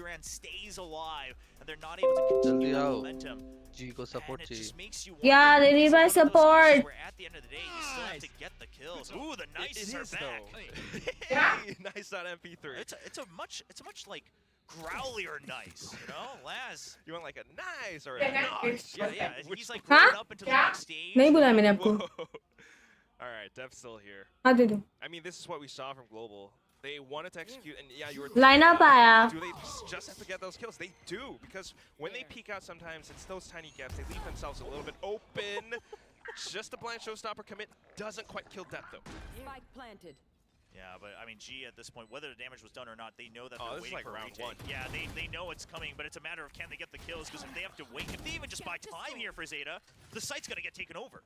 Duran stays alive, and they're not able to continue that momentum. G को support and it just makes you wonder, Yeah, they need my support. where at the end of the day, you still have to get the kills. Ooh, the nice are back. Hey, nice on MP3. It's a much like growlier nice, you know, Laz. You want like a nice or a nice? Yeah. He's like Huh? going up into the next stage. नहीं बुलाया मैंने आपको. All right, Dev's still here. हाँ दे दो. I mean, this is what we saw from Global. They wanted to execute, and yeah, you were. Line up आया. Do they just have to get those kills? They do, because when they peek out, sometimes it's those tiny gaps. They leave themselves a little bit open. Just a blind showstopper commit doesn't quite kill Dev though. Spike planted. Yeah, but I mean, G at this point, whether the damage was done or not, they know that they're this is waiting like for a round retake. one. Yeah, they know it's coming, but it's a matter of can they get the kills, because if they have to wait, if they even just buy time here for Zeta, the site's going to get taken over.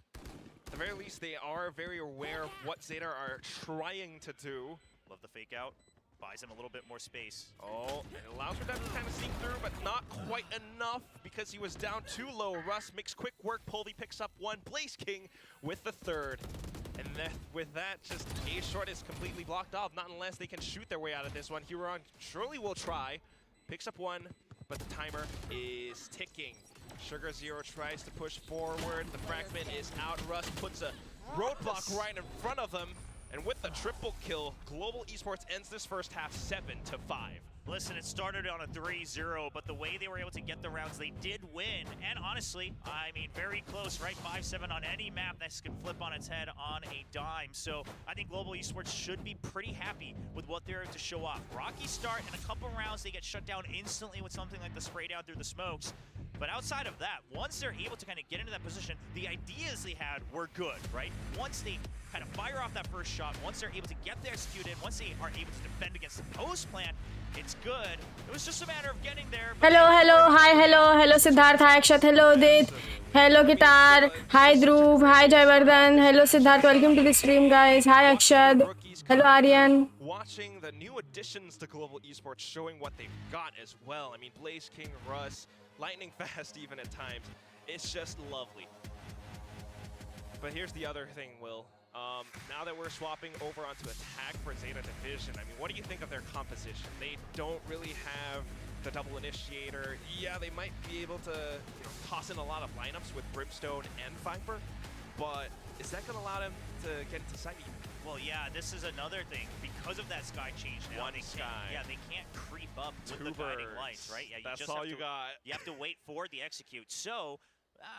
At the very least, they are very aware of what Zeta are trying to do. Love the fake out. Buys him a little bit more space. Oh, it allows for Dev to kind of sneak through, but not quite enough because he was down too low. Russ makes quick work. Polvi picks up one. Blaze King with the third. And then with that, just A short is completely blocked off. Not unless they can shoot their way out of this one. Huron surely will try. Picks up one, but the timer is ticking. Sugar Zero tries to push forward. The fragment is out. Russ puts a roadblock right in front of them. And with the triple kill, Global Esports ends this first half 7-5. Listen, it started on a 3-0, but the way they were able to get the rounds, they did win. And honestly, I mean, very close, right? 5-7 on any map. This can flip on its head on a dime. So I think Global Esports should be pretty happy with what they're able to show off. Rocky start, in a couple rounds, they get shut down instantly with something like the spray down through the smokes. But outside of that, once they're able to kind of get into that position, the ideas they had were good, right? Once they kind of fire off that first shot, once they're able to get there executed, once they are able to defend against the post plant, it's good. It was just a matter of getting there. Hello, hello Siddharth, hi Akshat, hello Udit, hello Guitar, hi Dhruv, hi Jayvardhan, hello Siddharth, welcome to the stream guys, hi Akshat, hello Aryan. Watching the new additions to Global Esports showing what they've got as well. I mean, Blaze King, Russ, lightning fast even at times. It's just lovely. But here's the other thing, Will. Now that we're swapping over onto attack for Zeta Division, I mean, what do you think of their composition? They don't really have the double initiator. Yeah, they might be able to toss in a lot of lineups with Brimstone and Viper, but is that going to allow them to get into site even? Well, yeah, this is another thing. Because of that sky change now, One sky. Yeah, they can't creep up with the guiding lights, right? Yeah, That's just all have you to, got. You have to wait for the execute. So,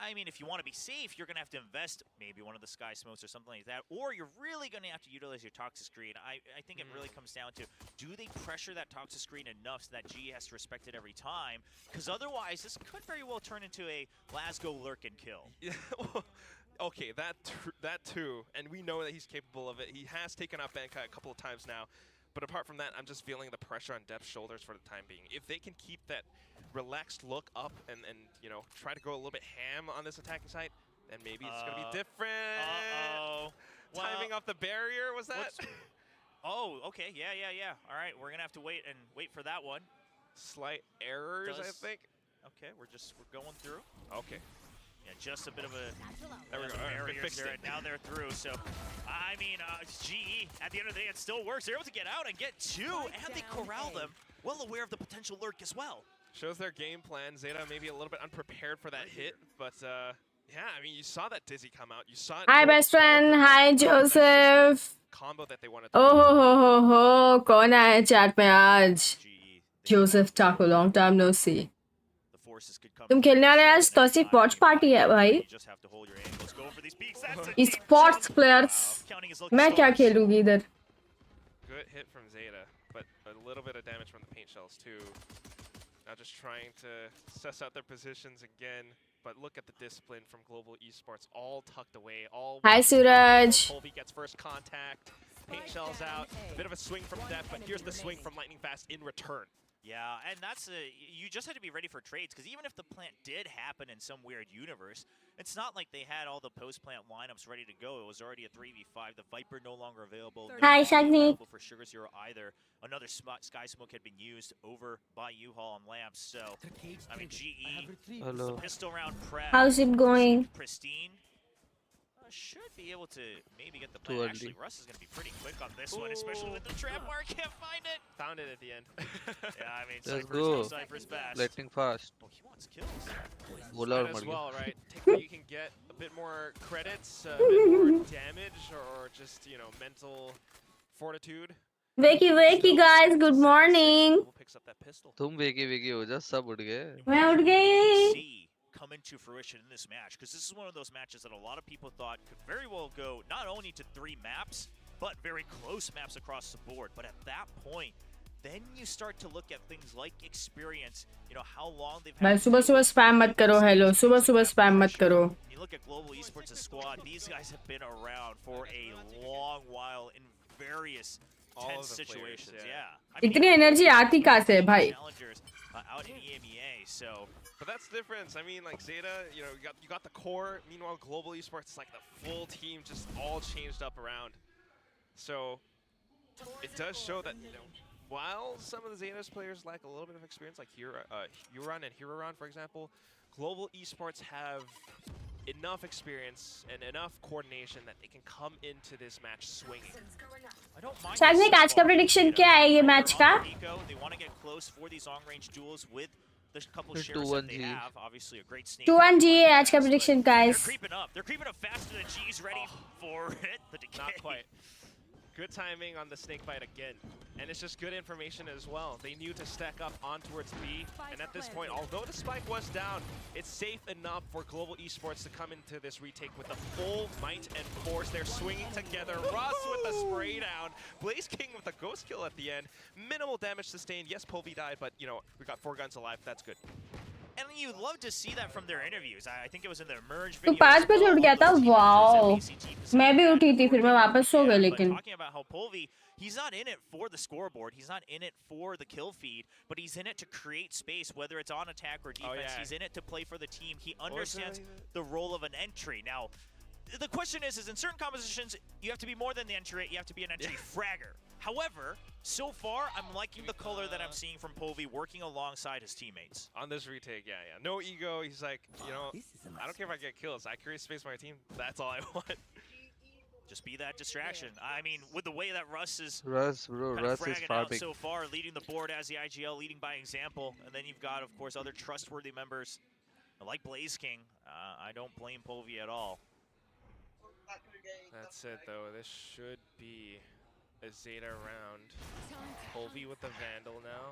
I mean, if you want to be safe, you're going to have to invest maybe one of the sky smokes or something like that, or you're really going to have to utilize your toxic screen. I think it really comes down to, do they pressure that toxic screen enough so that G has to respect it every time? Because otherwise, this could very well turn into a Glasgow lurk and kill. Yeah, well, okay, that too, and we know that he's capable of it. He has taken out Bankai a couple of times now. But apart from that, I'm just feeling the pressure on Dev's shoulders for the time being. If they can keep that relaxed look up and you know, try to go a little bit ham on this attacking side, then maybe it's going to be different. Timing off the barrier, was that? Oh, okay, yeah. All right, we're going to have to wait for that one. Slight errors, I think. Okay, we're going through. Okay. Yeah, just a bit of a there we go. barriers there, and now they're through. So, I mean, GE, at the end of the day, it still works. They're able to get out and get two, and they corral them, well aware of the potential lurk as well. Shows their game plan. Zeta maybe a little bit unprepared for that hit, but yeah, I mean, you saw that Dizzy come out. You saw it. Hi best friend, hi Joseph. Combo that they wanted to Oh ho, कौन आया है chat में आज? Joseph Taco, long time no see. तुम खेलने वाले आज Tausif watch party है भाई स्पोर्ट्स प्लेयर्स मैं क्या खेलूंगी इधर Good hit from Zeta, but a little bit of damage from the paint shells too. Now just trying to suss out their positions again, but look at the discipline from Global Esports, all tucked away, all. Hi Suraj. Polvi gets first contact, paint shells out, bit of a swing from Def, but here's the swing from Lightning Fast in return. Yeah, and that's you just had to be ready for trades, because even if the plant did happen in some weird universe, it's not like they had all the post-plant lineups ready to go. It was already a 3v5. The Viper no longer available. Hi, Shagni. For Sugar Zero either. Another Sky Smoke had been used over by U-Haul and Lamps. So, I mean, GE, the pistol round prep. How's it going? Pristine. Should be able to maybe get the Too plan. early. Actually, Russ is going to be pretty quick on this one, especially with the trap wire. Can't find it. Found it at the end. Yeah, I mean, Let's Cypher's go. Cypher's fast. Lightning fast. Oh, he wants kills. Bola Might और as मर well, गया. right? Take where you can get a bit more credits, a bit more damage, or just, you know, mental fortitude. Wakey guys, good morning. Picks up that pistol. तुम वेगी हो जा सब उड़ गए. मैं उठ गई. See come into fruition in this match, because this is one of those matches that a lot of people thought could very well go not only to 3 maps, but very close maps across the board. But at that point, then you start to look at things like experience, you know, how long they've had. भाई सुबह spam मत करो. Hello, सुबह spam मत करो. You look at Global Esports' squad, these guys have been around for a long while in various All tense of the players, situations. yeah. I mean, इतनी energy आती कहाँ से भाई? challengers out in EMEA, so But that's the difference. I mean, like Zeta, you know, you got the core. Meanwhile, Global Esports is like the full team, just all changed up around. So it does show that, you know, while some of the Zeta's players lack a little bit of experience, like Huron and Heroron, for example, Global Esports have enough experience and enough coordination that they can come into this match swinging. I don't mind. शाग्निक आज का prediction क्या है ये match का? They want to get close for these long-range duels with the couple It's shares that they 2-1G. have. Obviously, a great sneak. 2-1 GA आज का prediction guys. They're creeping up. They're creeping up faster than G's ready for it. The decay. Not quite. Good timing on the snake bite again. And it's just good information as well. They knew to stack up on towards B. And at this point, although the spike was down, it's safe enough for Global Esports to come into this retake with the full might and force. They're swinging together. Russ with the spray down. Blaze King with a ghost kill at the end. Minimal damage sustained. Yes, Povey died, but, you know, we got 4 guns alive. That's good. And you'd love to see that from their interviews. I think it was in the merge तो video. 5 बजे उठ गया था. Wow. मैं भी उठी थी फिर मैं वापस सो गई लेकिन. Talking about how Povey, he's not in it for the scoreboard. He's not in it for the kill feed, but he's in it to create space, whether it's on attack or defense. yeah. He's in it to play for the team. He understands the role of an entry. Now, the question is in certain compositions, you have to be more than the entry rate. You have to be an entry fragger. However, so far, I'm liking the color that I'm seeing from Povey working alongside his teammates. On this retake, yeah. No ego. He's like, you know, I don't care if I get kills. I create space for my team. That's all I want. Just be that distraction. I mean, with the way that Russ is Russ, bro, kind of Russ is fragging out farming. so far, leading the board as the IGL, leading by example. And then you've got, of course, other trustworthy members like Blaze King. I don't blame Povey at all. That's it, though. This should be a Zeta round. Povey with the Vandal now.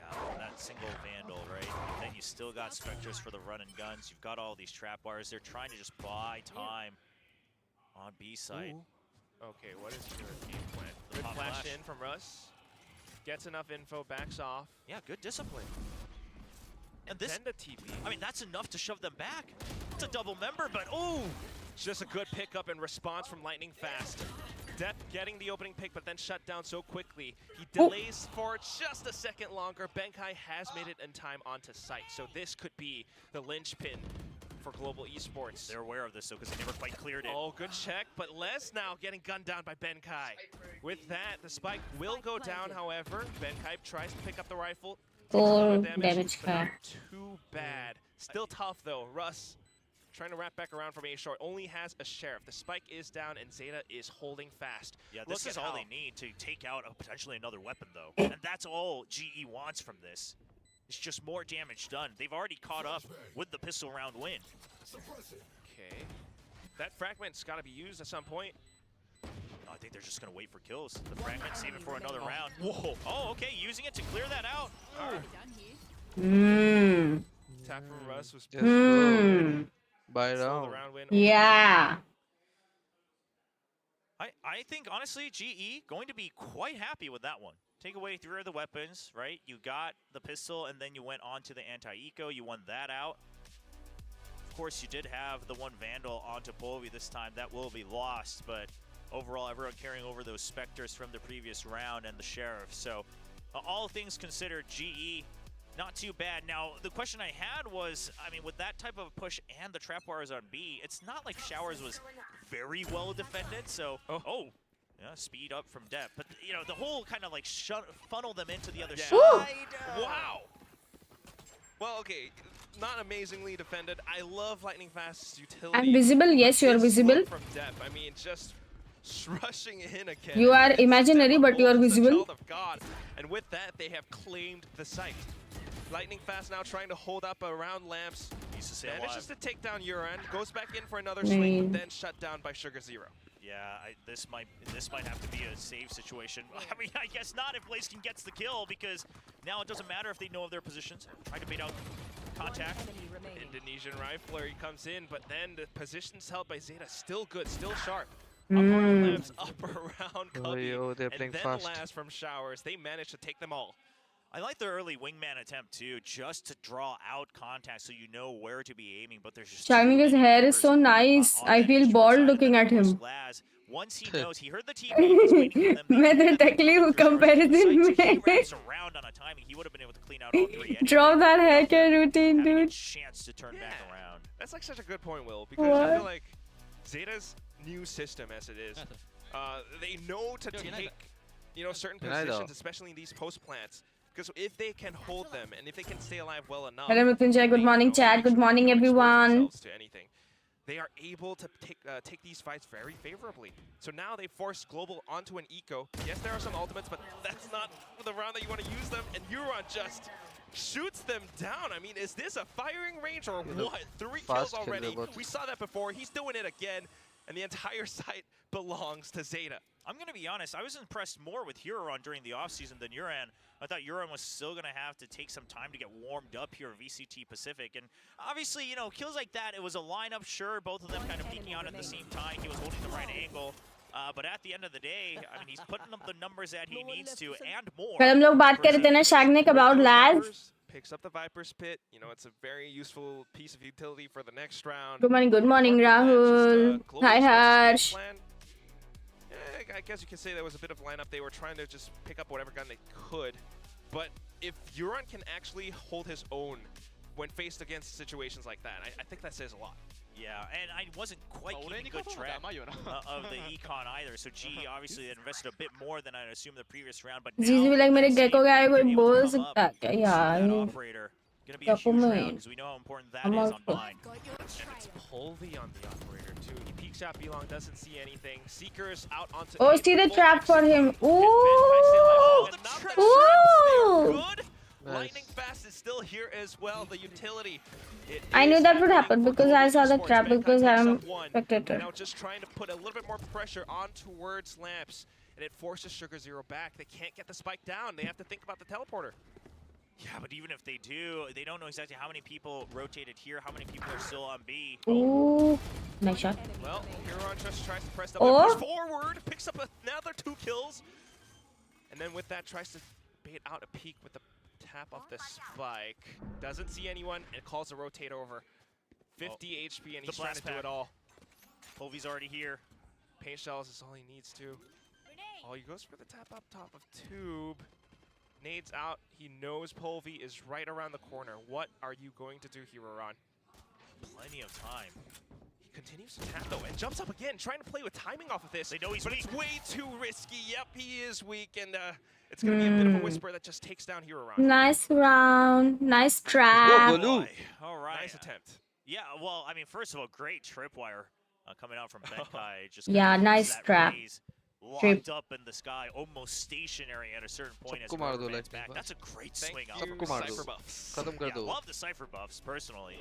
Yeah, that single Vandal, right? Then you still got Spectres for the run and guns. You've got all these trap wires. They're trying to just buy time on B side. Okay, what is your game plan? The Good pop flash flash. in from Russ. Gets enough info, backs off. Yeah, good discipline. And this, Then the TP. I mean, that's enough to shove them back. It's a double member, but oh! Just a good pickup and response from Lightning Fast. Depp getting the opening pick, but then shut down so quickly. He delays for just a second longer. Benkai has made it in time onto site. So this could be the linchpin for Global Esports. They're aware of this, though, because they never quite cleared it. Oh, good check, but Les now getting gunned down by Benkai. With that, the spike will go down, however. Benkai tries to pick up the rifle. Takes a little bit of damage but not too bad. Still tough, though. Russ trying to wrap back around from A short, only has a sheriff. The spike is down, and Zeta is holding fast. Yeah, this Look is at all how- they need to take out potentially another weapon, though. And that's all GE wants from this. It's just more damage done. They've already caught up with the pistol round win. Okay. That fragment's got to be used at some point. I think they're just going to wait for kills. The fragment, save it for another round. Whoa. Oh, okay, using it to clear that out. Tap from Russ was Just go. Buy still the round. round win. Yeah. I think, honestly, GE going to be quite happy with that one. Take away 3 of the weapons, right? You got the pistol, and then you went on to the anti-eco. You won that out. Of course, you did have the one Vandal onto Povey this time. That will be lost, but overall, everyone carrying over those Spectres from the previous round and the Sheriff. So, all things considered, GE, not too bad. Now, the question I had was, I mean, with that type of push and the trap wires on B, it's not like Showers was very well defended. So, yeah, speed up from depth. But, you know, the whole kind of like funnel them into the other side. Wow. Well, okay. not amazingly defended. I love Lightning Fast's utility. I'm visible. Yes, you are This visible. look from depth, I mean, just rushing in again. You are It's imaginary, step but you are up over the visible. child of God. And with that, they have claimed the site. Lightning Fast now trying to hold up around lamps. Needs to stay Manages alive. to take down Uran, goes back in for another swing, but then shut down by Sugar Zero. Yeah, this might have to be a save situation. I mean, I guess not if Blaziken gets the kill, because now it doesn't matter if they know of their positions. Try to bait out contact. Indonesian Rifler, he comes in, but then the positions held by Zeta still good, still sharp. Up around lamps, up around Cubby, they're and playing then fast. last from Showers. They managed to take them all. I like their early wingman attempt too, just to draw out contact so you know where to be aiming. But there's just Shining, his hair is so nice. I feel bald looking at him. Once he knows, he heard the team. He's waiting for them. मैं तेरे टकली हूँ comparison में. He wraps around on a timing. He would have been able to clean out all three. Anyway. Drop that haircut routine, Having a dude. chance to turn back around. That's like such a good point, Will, because I feel like Zeta's new system as it is, they know to take, certain positions, especially in these post plants. Because if they can hold them and if they can stay alive well enough, Hello, Mrityunjay. Good morning, chat. Good morning, everyone. To anything, they are able to take these fights very favorably. So now they force Global onto an eco. Yes, there are some ultimates, but that's not the round that you want to use them. And Euron just shoots them down. I mean, is this a firing range or what? 3 kills already. We saw that before. He's doing it again. And the entire site belongs to Zeta. I'm going to be honest, I was impressed more with Huron during the offseason than Uran. I thought Uran was still going to have to take some time to get warmed up here at VCT Pacific. And obviously, kills like that, it was a lineup, sure, both of them kind of peeking out at the same time. He was holding the right angle. But at the end of the day, I mean, he's putting up the numbers that he needs to and more. कल हम लोग बात कर रहे थे ना शागनिक about Laz. Picks up the Viper's Pit. It's a very useful piece of utility for the next round. Good morning, Rahul. Hi, Harsh. I guess you can say there was a bit of lineup. They were trying to just pick up whatever gun they could. But if Euron can actually hold his own when faced against situations like that, I think that says a lot. Yeah, and I wasn't quite keeping good track of the econ either. So G obviously invested a bit more than I'd assumed the previous round. But Zizi भी like मेरे gecko guy कोई बोल सकता क्या यार? Operator gonna be a huge round because we know how important that is on mine. And it's Polvi on the operator too. He peeks out B-Long, doesn't see anything. Seekers out onto. Oh, see the trap for him. Ooh. Ooh. Good. Lightning Fast is still here as well. The utility. I knew that would happen because I saw the trap because I'm spectator. Now just trying to put a little bit more pressure on towards Lamps, and it forces Sugar Zero back. They can't get the spike down. They have to think about the teleporter. Yeah, but even if they do, they don't know exactly how many people rotated here, how many people are still on B. Ooh, nice shot. Well, Huron just tries to press the push forward, picks up another 2 kills, and then with that tries to bait out a peek with the tap of the spike. Doesn't see anyone and calls a rotate over. 50 HP and he's trying to do it all. Polvi's already here. Paint shells is all he needs to. Oh, he goes for the tap up top of Tube. Nades out. He knows Polvi is right around the corner. What are you going to do here, Ron? Plenty of time. He continues to tap though and jumps up again, trying to play with timing off of this. They know he's weak. It's way too risky. Yep, he is weak, and it's going to be a bit of a whisper that just takes down Hero Ron. Nice round. Nice trap. All right. Nice attempt. Yeah, well, I mean, first of all, great tripwire coming out from Benkai. Just nice trap. Locked up in the sky, almost stationary at a certain point as he back. That's a great swing up. Cypher buffs. I love the Cypher buffs, personally.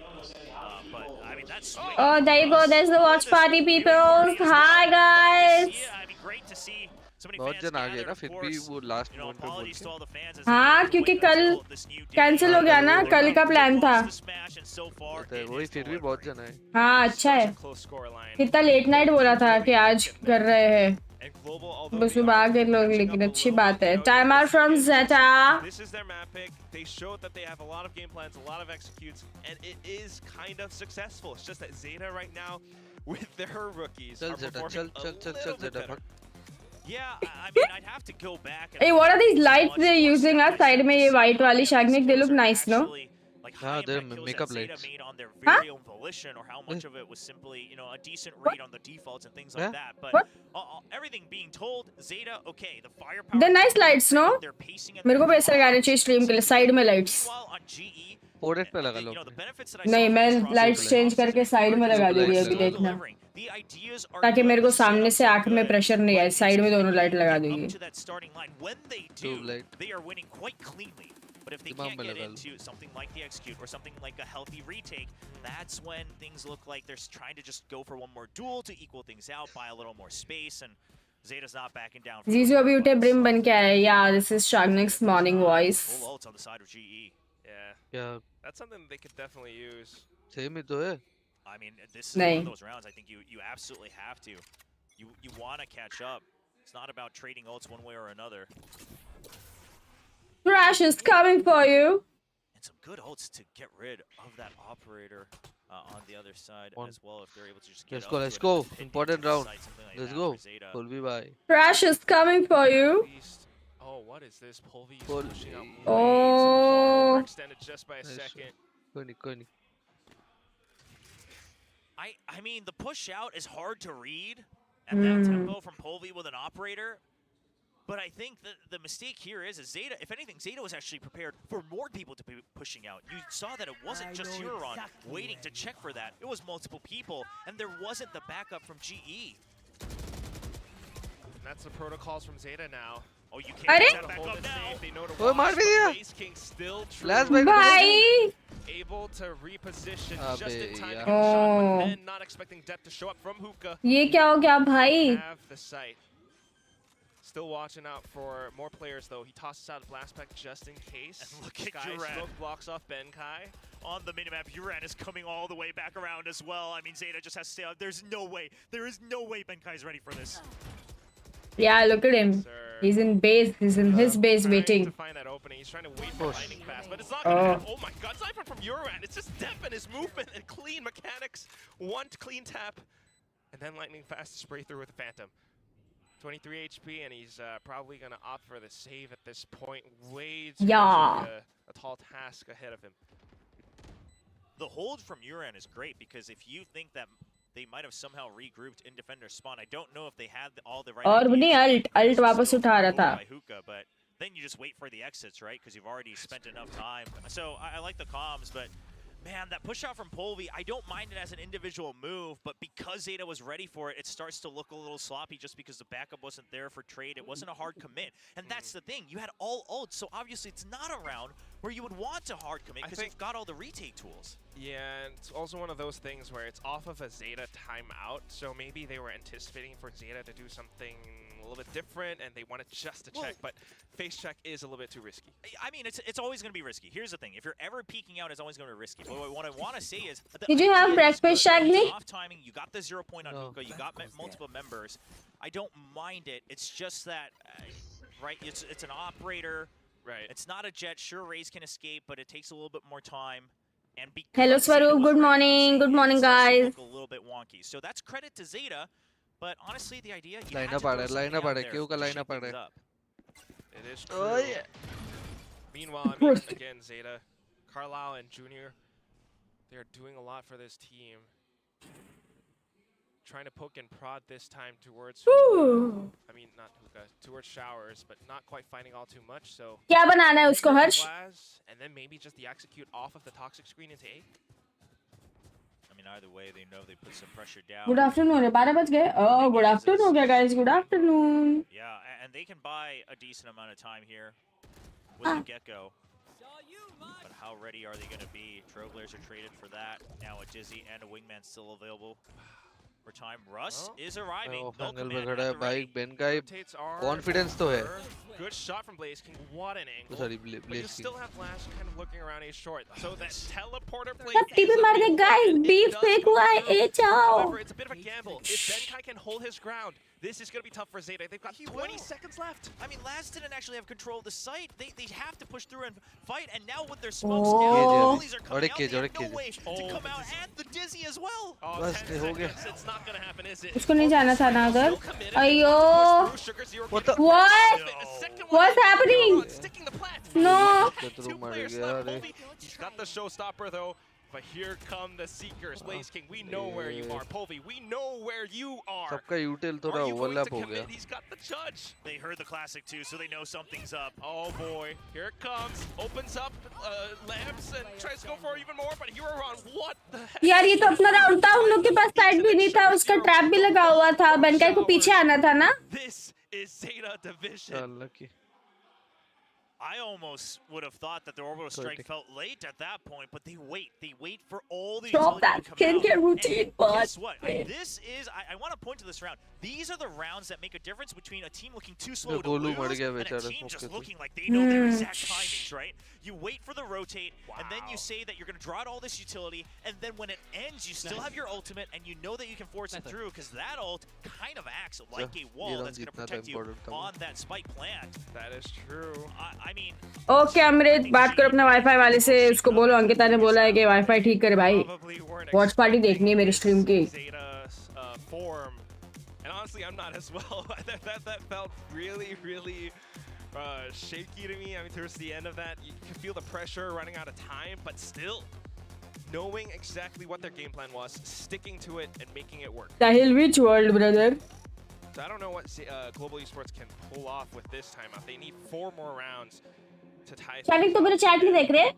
But, I mean, that's swing. Oh, there you go. There's the watch party, people. Hi, guys. Yeah, I mean, great to see so many fans gather, of course. Apologies to all the fans. हाँ, क्योंकि कल cancel हो गया ना, कल का plan था. वही फिर भी बहुत जन है. हाँ, अच्छा है. कितना लेट नाइट बोला था कि आज कर रहे हैं. बस वो बाकी लोग लेकिन अच्छी बात है. Time out from Zeta. This is their map pick. They showed that they have a lot of game plans, a lot of executes, and it is kind of successful. It's just that Zeta right now, with their rookies, are performing a little bit better. Yeah, I mean, I'd have to go back. Hey, what are these lights they're using? Our side में ये white वाली Shagnik, they look nice, no? Like they're makeup lights. Made on their very own volition, or how much of it was simply, a decent read on the defaults and things like that. But everything being told, Zeta, okay, the firepower. They're nice lights, no? They're pacing. मेरे को पैसे लगाने चाहिए stream के लिए side में lights. While on GE, 4x पे लगा लो You know, the benefits that I नहीं saw मैं from this lights roster change is करके साइड में लगा दूंगी अभी Double देखना delivering. The ideas are ताकि good, मेरे को the सामने setups से are आंख में good, प्रेशर नहीं आए but साइड में it's दोनों लाइट लगा getting दूंगी up to that starting line. When they do, Tube light. they are winning quite cleanly. But if they Imam can't पे get लगा लो into something like the execute or something like a healthy retake, that's when things look like they're trying to just go for one more duel to equal things out, buy a little more space, and Zeta's not backing down. जीजू अभी उठे brim बन के आए या this is Sagnik's morning voice Full ults on the side of GE. Yeah, क्या that's something they could definitely use. Same ही तो है I mean, this is one नहीं of those rounds. I think you absolutely have to. You want to catch up. It's not about trading ults one way or another. Crash is coming for you And some good ults to get rid of that operator on the other side as well. If they're able to just get let's up go to let's it go and hit important into the round site, something like let's that go for Zeta. Pulvi bhai Crash is coming for you At least, oh, what is this? Pulvi is pushing out Pulvi. blades and far Oh. extended just by a Nice. second. कोई नहीं I mean, the push out is hard to read at that tempo from Pulvi with an operator. But I think that the mistake here is Zeta, if anything, Zeta was actually prepared for more people to be pushing out. You saw that it wasn't just Huron waiting to check for that. It was multiple people, and there wasn't the backup from GE. And that's the protocols from Zeta now. Oh, you can't Arre? get that back Hold up it now. safe. They know to ओए watch, मार भी but दिया Blaze King still true. Last bite भाई Able to reposition अबे just in time to यार। get the shot, Oh. but then not expecting depth to show up from Hookah. ये क्या हो गया भाई Have the site. Still watching out for more players though. He tosses out a blast pack just in case. And look at Sky Duran. smoke blocks off Benkai. On the minimap, Uran is coming all the way back around as well. I mean, Zeta just has to stay out. There is no way Benkai's ready for this. yeah look at him Sir. he's in base he's in his base Trying waiting to find that opening. He's trying to wait for Push. lightning fast, but it's not gonna Oh. happen. Oh my god, Zypher from Uran. It's just depth in his movement and clean mechanics. One clean tap, and then lightning fast to spray through with the Phantom. 23 HP, and he's probably gonna opt for the save at this point. Way too much of a tall task ahead of him. The hold from Uran is great because if you think that they might have somehow regrouped in defender spawn, I don't know if they had all the right और ideas. नहीं alt वापस Still उठा रहा था by Hookah, but then you just wait for the exits, right? Because you've already spent enough time. So I like the comms, but man, that push out from Pulvi, I don't mind it as an individual move, but because Zeta was ready for it, it starts to look a little sloppy just because the backup wasn't there for trade. It wasn't a hard commit. And that's the thing. You had all ults, so obviously it's not a round where you would want to hard commit because you've got all the retake tools. Yeah, and it's also one of those things where it's off of a Zeta timeout, so maybe they were anticipating for Zeta to do something a little bit different, and they wanted just to check, but face check is a little bit too risky. I mean, it's always going to be risky. Here's the thing. If you're ever peeking out, it's always going to be risky. But what I want to say is... Did you have breakfast, Shagni? Off timing, you got the 0 point on Hookah, you got multiple members. I don't mind it. It's just that, right, it's an operator. Right. It's not a jet. Sure, Raze can escape, but it takes a little bit more time. And Hello, because Zeta Swaroop. was Good ready, morning. Good morning, it starts to guys. look a little bit wonky. So that's credit to Zeta. But honestly, the idea, you Line had up to uh throw रहा है, something line up out आ रहा है, there क्यों का to line shake up uh things रहा है? up. It is true. Oh yeah. Meanwhile, I mean, again, Zeta, Carlisle, and Junior, they're doing a lot for this team. Trying to poke and prod this time towards, Ooh. I mean, not Hookah, towards Showers, but not quite finding all too much, so... क्या बनाना है उसको हर्ष And then maybe just the execute off of the toxic screen into A. I mean, either way, they know they put some pressure down. Good afternoon है 12 बज गए oh good afternoon हो गया guys good afternoon Yeah, and they can buy a decent amount of time here with the get-go. But how ready are they going to be? Trailblazers are traded for that. Now a Dizzy and a Wingman still available for time. Russ is arriving. Oh, No angle command पे at खड़ा है the भाई ready. Benkai Rotates are confidence तो है good shot from Blaze King. What an angle. sorry But you Blaze still King have Flash kind of looking around A short. So that teleporter play सब TP मार के guys beef fake हुआ है ए जाओ However, it's a bit of a gamble. If Benkai can hold his ground, this is going to be tough for Zeta. They've got 20 seconds left. I mean, Laz didn't actually have control of the site. They have to push through and fight. And now with their smokes Oh. down, the volleys are और coming एक out. cage, They और have एक no cage. way to come out. And the Dizzy as well. Oh, बस 10 हो गया seconds. It's not going to happen, is it? उसको नहीं जाना था ना उधर Still committed. अयो Push through. Sugar Zero What getting the- What? the second one What's is happening? Sticking the plat. No. Two शत्रु मर players गया left. रे Colby, he's got the showstopper though. but here come the Seekers. Blaze King, we know where you are. Polvi, we know where you are. सबका util थोड़ा Are you going overlap to हो commit? गया. He's got the judge. They heard the classic too, so they know something's up. Oh boy, here it comes. Opens up lamps and tries to go for even more, but here around, what the heck? यार ये तो अपना round था, उन लोग के पास side भी नहीं था, उसका ट्रैप भी लगा हुआ था, बनकाई को पीछे आना था ना. This is Zeta Division. Unlucky. I almost would have thought that the orbital strike felt late at that point, but they wait for all the Drop utility that to come skincare out. routine, And bud. guess what? I want to point to this round. These are the rounds that make a difference between a team looking too slow to Golu मर lose गया and a बेचारा team smoke just से. looking like they know their exact timings, right? You wait for the rotate, and then you say that you're going to draw out all this utility, and then when it ends, you still have your ultimate, and you know that you can force it through, because that ult kind of acts like a wall that's going to protect you on that spike plant. That is true. I mean... okay Amrit, बात करो अपने wifi वाले से, उसको बोलो अंकिता ने बोला है कि वाईफाई ठीक करे भाई. Probably weren't वॉच पार्टी देखनी है मेरी स्ट्रीम की. Zeta's form, and honestly, I'm not as well. that felt really shaky to me. I mean, towards the end of that, you can feel the pressure running out of time, but still knowing exactly what their game plan was, sticking to it, and making it work. Sahil, which world, brother? So I don't know what Global Esports can pull off with this timeout. They need 4 more rounds to tie. Chatting तो मेरे chat नहीं देख रहे.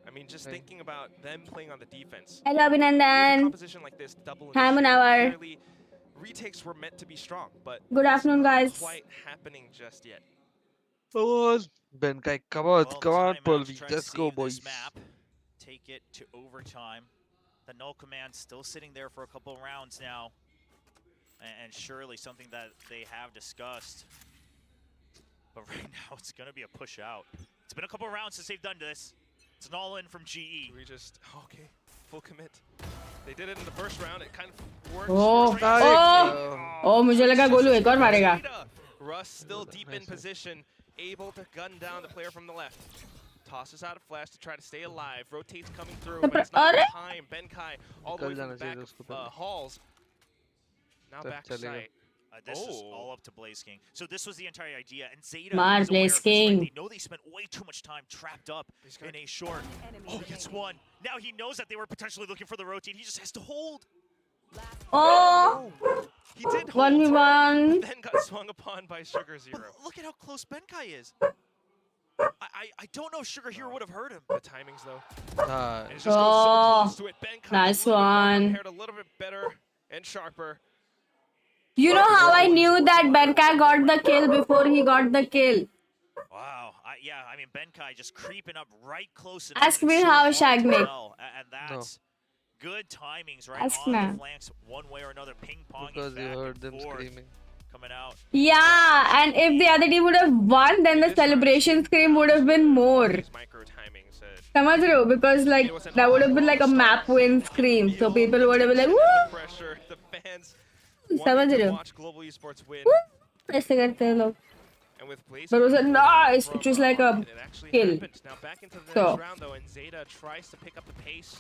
I mean, just thinking about them playing on the defense. Hello अभिनंदन. Composition like this, double Hi, Munawar. clearly, retakes were meant to be strong, but Good afternoon, guys. quite happening just yet. Come on, Benkai, come on, Well, come on, timeouts Polvi, try to let's go, save boys. this map, take it to overtime. The null command still sitting there for a couple of rounds now, and surely something that they have discussed. But right now, it's going to be a push out. It's been a couple of rounds since they've done this. It's an all-in from GE. We just okay, full commit. They did it in the first round. It kind of worked. Oh, straight. oh, मुझे लगा गोलू एक और मारेगा. Russ still deep in position, able to gun down the player from the left. Tosses out a flash to try to stay alive. Rotates coming through, but it's not time. Benkai all the way from the back of halls. Now back to site. This is all up to Blaze King. So this was the entire idea, and Zeta Mar is aware Blaze of this, right? King. They know they spent way too much time trapped up in a short. Oh, he gets one. Now he knows that they were potentially looking for the rotate. He just has to hold. Oh, He did hold, 1v1. then got swung upon by Sugar Zero. But look at how close Benkai is. I don't know if Sugar Hero would have hurt him. The timings though. हाँ, And it just goes so close to it. Benkai nice a little bit more one. prepared, a little bit better and sharper. You know how I knew that Benkai got the kill before he got the kill? Wow. Yeah, I mean, Benkai just creeping up right close. Ask me how, Shagnik. And that's good timings, right? Ask on me. the flanks, one way or another, ping-ponging because you back heard and them forth, screaming. coming out. Yeah, and if the other team would have won, then the celebration scream would have been more. These micro timings. समझ रहे हो? Because like that would have been like a map win scream, so people would have been like, woo! Pressure. The fans समझ wanted रहे to हो? watch Global Esports win. ऐसे करते हैं लोग. And with Blaze But it was a nice, from it was like a it actually kill. happened. Now back into the So. next round though, and Zeta tries to pick up the pace.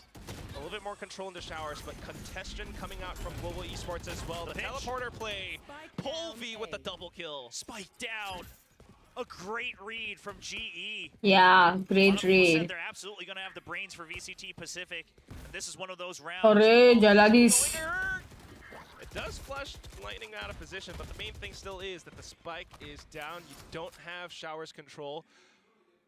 A little bit more control in the showers, but congestion coming out from Global Esports as well. The teleporter play. Polvi with the double kill. Spike down. A great read from GE. Yeah, great Said read. they're absolutely going to have the brains for VCT Pacific. And this is one of those rounds. अरे जला दी. Going to hurt. It does flush Lightning out of position, but the main thing still is that the spike is down. You don't have showers control.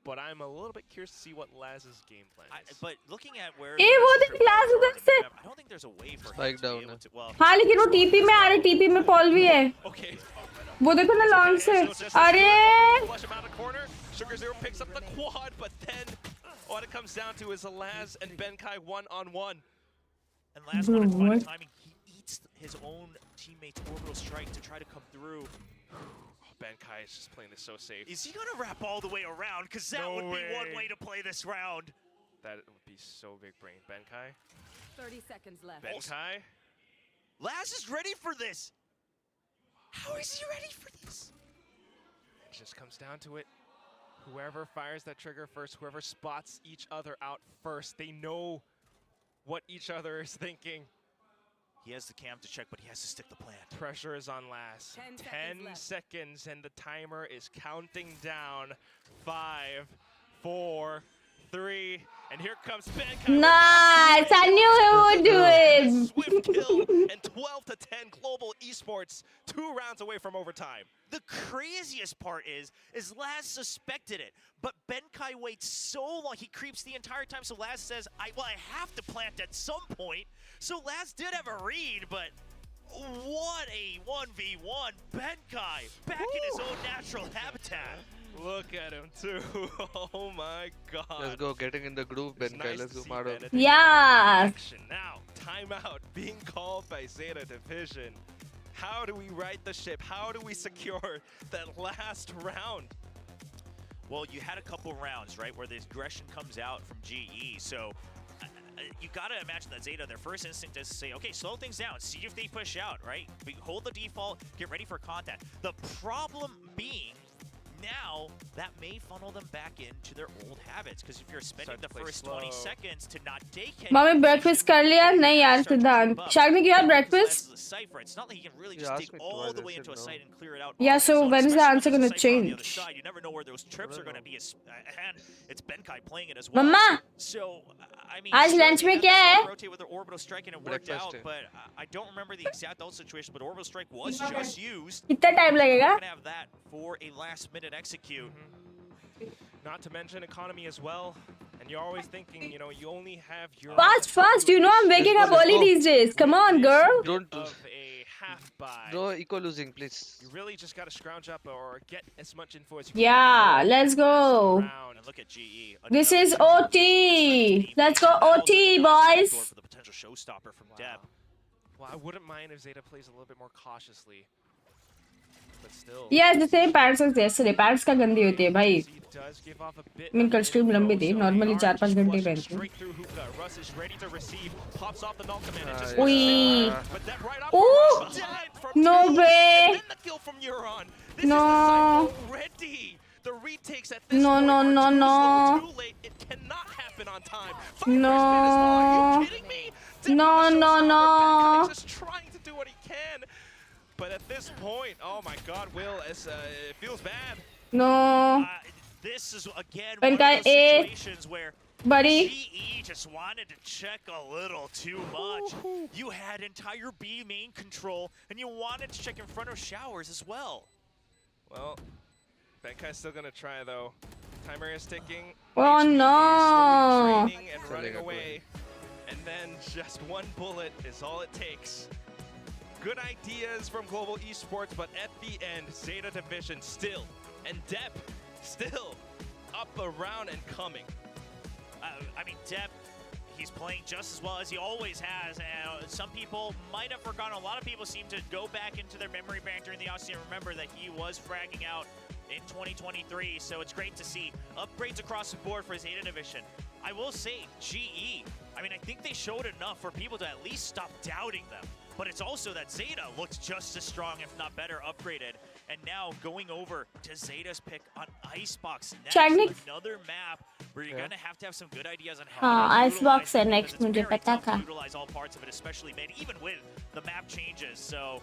But I'm a little bit curious to see what Laz's game plan is. But looking at where ए वो देख Laz उधर से. I don't think there's a way for him Spike to be down able है. to, well, हाँ लेकिन वो TP में आ रहे, TP में Paul भी है. Okay. वो देखो ना लॉन्ग से. अरे Flush him out of corner. Sugar Zero picks up the quad, but then what it comes down to is a Laz and Benkai one-on-one. and last one in final timing, he eats his own teammate's orbital strike to try to come through. Benkai is just playing this so safe. Is he gonna wrap all the way around? Because that No would be one way. way to play this round. That would be so big brain. Benkai? 30 seconds left. Benkai? Laz is ready for this. How is he ready for this? It just comes down to it. Whoever fires that trigger first, whoever spots each other out first, they know what each other is thinking. He has the cam to check, but he has to stick the plan. Pressure is on Laz. 10 seconds, and the timer is counting down. 5, 4, 3, and here comes Ben. Nice! I knew he would do it! Swift kill, and 12-10 global esports, 2 rounds away from overtime. The craziest part is Laz suspected it, but Benkai waits so long. He creeps the entire time, so Laz says, I have to plant at some point. So Laz did have a read, but what a 1v1. Benkai back in his own natural habitat. Look at him too. Oh my god. Let's go, getting in the groove, It's Benkai. nice Let's to go, see Maro. Ben Yeah! action. Now, timeout being called by Zeta Division. How do we right the ship? How do we secure that last round? Well, you had a couple rounds, right, where the aggression comes out from GE, so you gotta imagine that Zeta, their first instinct is to say, okay, slow things down, see if they push out, right? We hold the default, get ready for contact. The problem being, now that may funnel them back into their old habits, because if you're spending Start to the play first slow. 20 seconds to not take any Mommy, breakfast कर लिया? नहीं यार, सिद्धांत. Shagnik, you had breakfast? Cipher. It's not like he can really You just asked dig me all twice, the I way said into a no. site and clear it out. Yeah, so on when is the especially answer when gonna there's a Cypher on the other change? side. You never know where those trips are going to be, and it's Benkai playing it as well. Mama! So, I mean, आज sure, lunch they में had क्या that है? one rotate with their orbital strike and it worked Breakfast out, है. but I don't remember the exact ult situation, but orbital strike was just used. कितना time लगेगा? We're going to have that for a last-minute execute. Not to mention economy as well. And you're always thinking, you know, you only have your Fast! You know I'm waking up early these days. Come on, girl. Don't Don't- of a half buy. No eco losing, please. You really just got to scrounge up or get as much info as you Yeah, can. let's go. Round. And look at GE. This Another is triple OT. team. Let's go That was OT, a nice boys. door for the potential showstopper from Deb. Well, I wouldn't mind if Zeta plays a little bit more cautiously. But still. Yeah, the same patterns as yesterday. Patterns का गंदी होती है भाई. He does give off a bit I mean, of कल stream info, लंबी थी. so Normally they are 4-5 just घंटे flushing पहनते हैं. straight through hookah. Russ is ready to receive. Pops off the null command and just Ui. But that right up Ooh. Russ behind from No two, way. and then the kill from Euron. This No. is the cycle already. The retakes at this No, point no, are no, too no. slow, too late. It cannot happen on time. Fire No. spin as well. Are you kidding me? No, no, no. Benkai just trying to do what he can. But at this point, oh my God, Will, it feels bad. No, This is, again, one Benkai of those A. situations where buddy. GE just wanted to check a little too much. You had entire B main control, and you wanted to check in front of showers as well. Well, Benkai's still gonna try though. Timer is ticking. Oh, HP is no. slowly training and running Chalega away. And then just one bullet is all it takes. Good ideas from Global Esports, but at the end, Zeta Division still, and Dep still up around and coming. I mean, Deb, he's playing just as well as he always has. And some people might have forgotten. A lot of people seem to go back into their memory bank during the offseason and remember that he was fragging out in 2023. So it's great to see upgrades across the board for Zeta Division. I will say, GE, I mean, I think they showed enough for people to at least stop doubting them. But it's also that Zeta looked just as strong, if not better, upgraded. And now going over to Zeta's pick on Icebox next. Chagnik. Another map where you're Yeah. going to have some good ideas on how हाँ, to Icebox है utilize it, next, because it's मुझे very पता tough to था. utilize all parts of it, especially mid, even with the map changes. So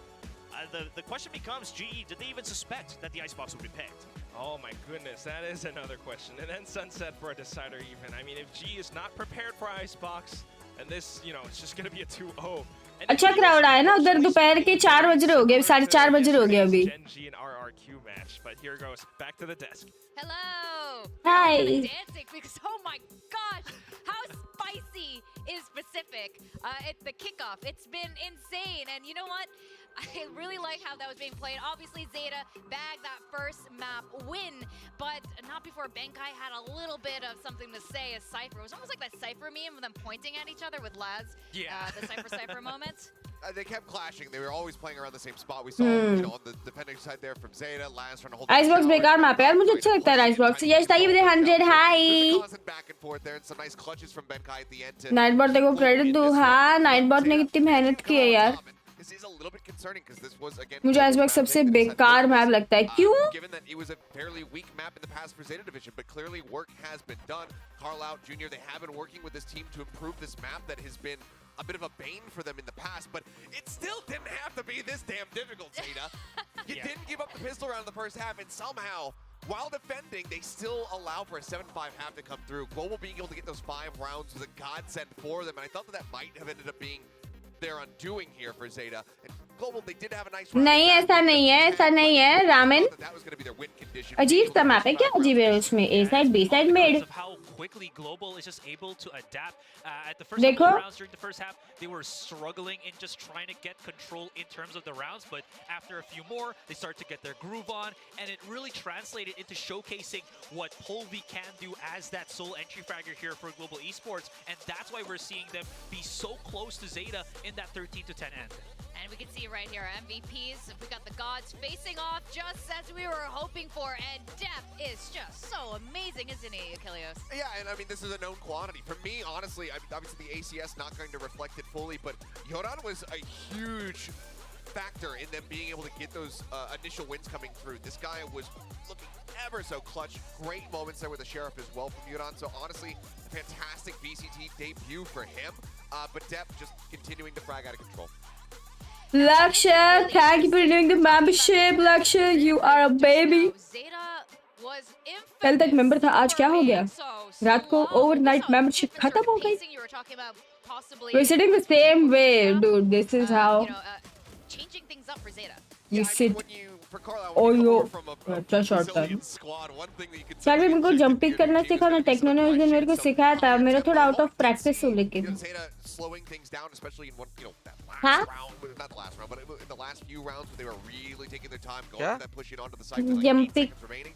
the question becomes, GE, did they even suspect that the Icebox would be picked? Oh my goodness, that is another question. And then Sunset for a decider even. I mean, if G is not prepared for Icebox, and this, you know, it's just going to be a 2-0. अच्छा crowd आया ना उधर दोपहर के 4 बज रहे हो गए 4:30 बज रहे हो गए अभी. Gen G and RRQ match, but here goes back to the desk. Hello. Hi. I'm dancing because oh my gosh, how spicy is Pacific? It's the kickoff. It's been insane, and you know what? I really like how that was being played. Obviously, Zeta bagged that first map win, but not before Benkai had a little bit of something to say as Cypher. It was almost like that Cypher meme of them pointing at each other with Laz. Yeah. The Cypher moments. They kept clashing. They were always playing around the same spot. We saw, you know, on the defending side there from Zeta, Lance trying to hold. Icebox बेकार map है यार मुझे अच्छा लगता है Icebox. यश ताकि with 100 hi. There's a constant back and forth there, and some nice clutches from Benkai at the end. Nightbot देखो credit दो हाँ Nightbot ने कितनी मेहनत की है यार. This is a little bit concerning because this was again. मुझे Icebox सबसे बेकार मैप लगता है. क्यों? Given that it was a fairly weak map in the past for Zeta Division, but clearly work has been done. Carl Out Jr. They have been working with this team to improve this map that has been a bit of a bane for them in the past, but it still didn't have to be this damn difficult, Zeta. You didn't give up the pistol round in the first half, and somehow while defending, they still allow for a 7-5 half to come through. Global being able to get those 5 rounds was a godsend for them, and I thought that might have ended up being their undoing here for Zeta. And Global, they did have a nice round. नहीं ऐसा नहीं है, ऐसा नहीं है ramen. That was going to be their win condition. अजीब सा map है, क्या अजीब है उसमें? A side B side mid. How quickly Global is just able to adapt. At the first देखो. couple of rounds during the first half, they were struggling in just trying to get control in terms of the rounds, but after a few more, they start to get their groove on, and it really translated into showcasing what Polvi can do as that sole entry fragger here for Global Esports, and that's why we're seeing them be so close to Zeta in that 13-10 end. And we can see right here, MVPs, we got the gods facing off just as we were hoping for, and Depth is just so amazing, isn't he, Achilles? Yeah, and I mean, this is a known quantity. For me, honestly, obviously the ACS not going to reflect it fully, but Yoran was a huge factor in them being able to get those initial wins coming through. This guy was looking ever so clutch. Great moments there with the Sheriff as well from Yoran. So honestly, a fantastic VCT debut for him, but Depth just continuing to frag out of control. Laksha, thank you for doing the membership. Laksha, you are a baby. कल तक member था, आज क्या हो गया? रात को overnight membership खत्म हो गई. We're sitting the same way, dude. This is how changing things up for Zeta. you sit. Oh, yo. अच्छा शॉट था. सर भी मेरे को जंपिंग करना सीखा ना, टेक्नो ने उस दिन मेरे को सिखाया था. मेरा थोड़ा आउट ऑफ प्रैक्टिस हो लेकिन. Slowing things down, especially in one, that last Huh? round, not the last round, but in the last few rounds where they were really taking their time, going for that, pushing onto the site with like 8 seconds remaining.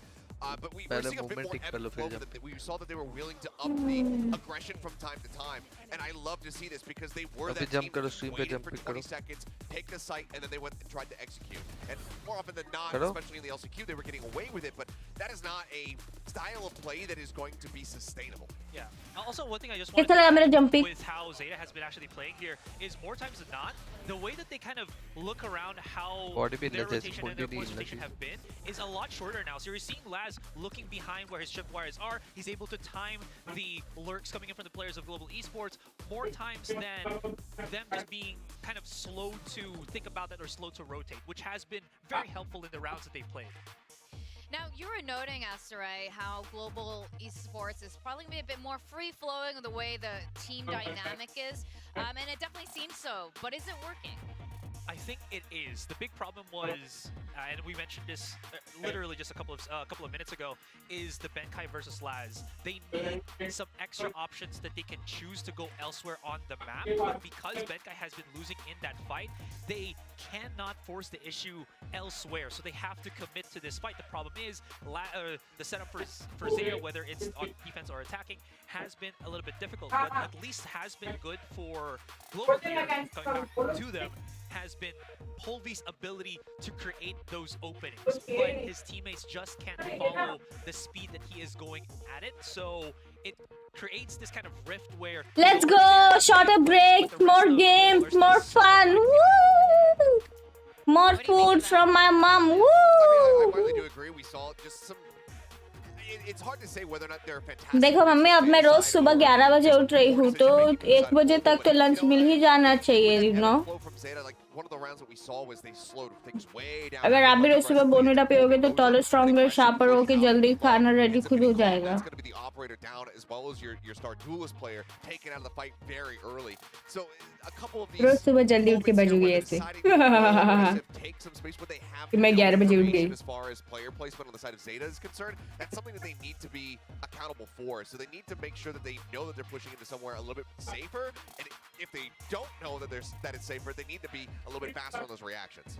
But we were seeing a bit more ebb and flow that we saw that they were willing to up the aggression from time to time, and I love to see this because they were that team that waited for 20 seconds, take the site, and then they went and tried to execute. And more often than not, especially in the LCQ, they were getting away with it, but that is not a style of play that is going to be sustainable. Yeah. Also, one thing I just want to with how Zeta has been actually playing here is more times than not, the way that they kind of look around how their rotation and their voice rotation have been is a lot shorter now. So you're seeing Laz looking behind where his tripwires are. He's able to time the lurks coming in from the players of Global Esports more times than them just being kind of slow to think about that or slow to rotate, which has been very helpful in the rounds that they've played. Now, you were noting, Asteray, how Global Esports is probably going to be a bit more free-flowing with the way the team dynamic is, and it definitely seems so, but is it working? I think it is. The big problem was, and we mentioned this literally just a couple of minutes ago, is the Benkai versus Laz. They need some extra options that they can choose to go elsewhere on the map, but because Benkai has been losing in that fight, they cannot force the issue elsewhere, so they have to commit to this fight. The problem is the setup for Zeta, whether it's on defense or attacking, has been a little bit difficult, but at least has been good for Global here, coming back to them, has been Polvi's ability to create those openings, but his teammates just can't follow the speed that he is going at it, so it creates this kind of rift where... Let's go! Shorter breaks, more games, more fun! Woo! More food from my mom! Woo! I really do agree. We saw just some... It's hard to say whether or not they're fantastic. देखो mummy, अब मैं रोज सुबह 11 बजे उठ रही हूँ, तो 1 बजे तक तो लंच मिल ही जाना चाहिए, you know? अगर आप भी रोज सुबह बोनविटा पियोगे तो टॉलर स्ट्रॉन्गर शार्पर हो के जल्दी खाना रेडी खुद हो जाएगा. रोज सुबह जल्दी उठ के बजूगी ऐसे कि मैं 11 बजे उठ गई. They need to be accountable for, so they need to make sure that they know that they're pushing into somewhere a little bit safer, and if they don't know that it's safer, they need to be a little bit faster on those reactions.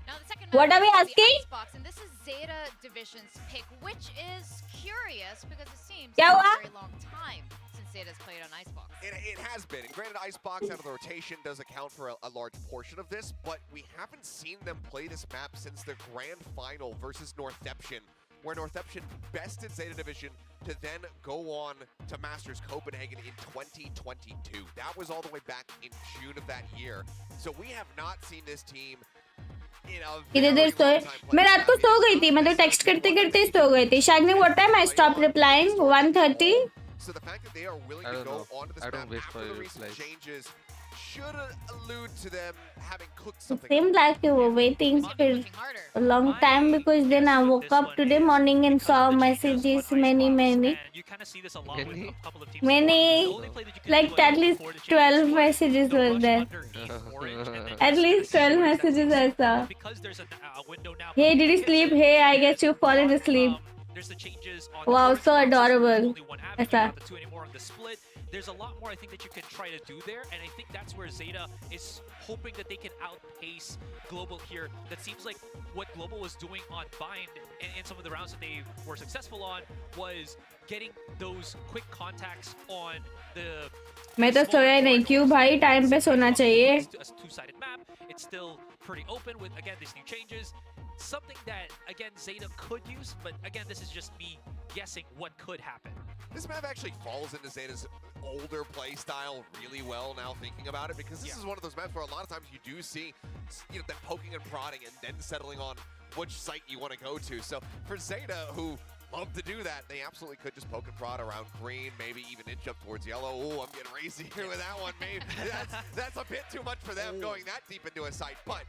Now the second what are we asking? Icebox, and this is Zeta Division's pick, which is curious because it seems a very long time since Zeta's played on Icebox. It has been, and granted, Icebox out of the rotation does account for a large portion of this, but we haven't seen them play this map since the grand final versus Northeption, where Northeption bested Zeta Division to then go on to Masters Copenhagen in 2022. That was all the way back in June of that year. So we have not seen this team in a very long time. मैं रात को सो गई थी, मैं तो text करते करते सो गई थी. Shagni, what time I stopped replying? 1:30. So the fact that they are willing to go onto this map after the recent changes should allude to them having cooked something. Seemed like you were waiting for Looking harder. a long time because then I woke up today morning and saw messages many. You kind of see this a lot with a couple of teams. Many, The only play that you can like do, I at think, least before the changes 12 was messages the were rush there. underneath orange and then At just least 12 messages I saw. because there's a window now. Hey, did you sleep? Hey, I guess you've fallen asleep. There's the changes on Wow, the orange so box, there's adorable. only one avenue, Aisa. not the two anymore on the split. There's a lot more I think that you can try to do there, and I think that's where Zeta is hoping that they can outpace Global here. That seems like what Global was doing on Bind in some of the rounds that they were successful on was getting those quick contacts on the मैं तो सोया ही नहीं क्यों भाई time पे सोना चाहिए a two-sided map. It's still pretty open with, again, these new changes. Something that, again, Zeta could use, but again, this is just me guessing what could happen. This map actually falls into Zeta's older play style really well now thinking about it, because this is one of those maps where a lot of times you do see, them poking and prodding and then settling on which site you want to go to. So for Zeta, who love to do that, they absolutely could just poke and prod around green, maybe even inch up towards yellow. Oh, I'm getting racy here with that one. Maybe that's a bit too much for them going that deep into a site. But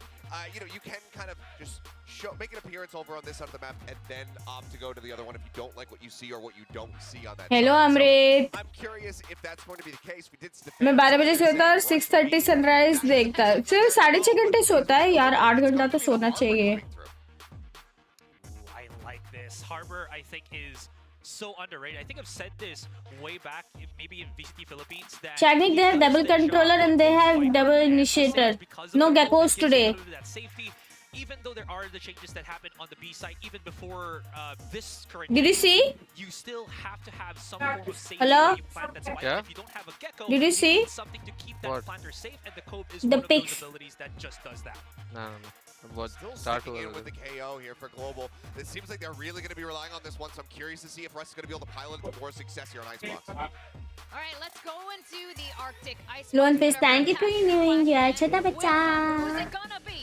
you can kind of just make an appearance over on this side of the map and then opt to go to the other one if you don't like what you see or what you don't see on that Hello side. Amrit. So I'm curious if that's going to be the case. We did मैं 12 बजे सोता और 6:30 sunrise देखता है सिर्फ 6.5 घंटे सोता है यार 8 घंटा तो सोना चाहिए I like this. Harbor, I think, is so underrated. I think I've said this way back, maybe in VCT Philippines, that Chagnik, they have double controller and they have double initiator. No geckos today. Even though there are the changes that happen on the B side, even before this current Did you see? you still have to have some form of safety. Hello? when you plant that spike. Yeah? If you don't have a gecko, Did you see? need something to keep that What? planter safe, and the Cove is The one of pics. those abilities that just does that. No. What? Still Start sticking in over. with the KO here for Global. It seems like they're really going to be relying on this one, so I'm curious to see if Russ is going to be able to pilot it to more success here on Icebox. All right, let's go into the Arctic ice. Lone Fish, thank you for renewing यार छोटा Who's बच्चा it gonna be?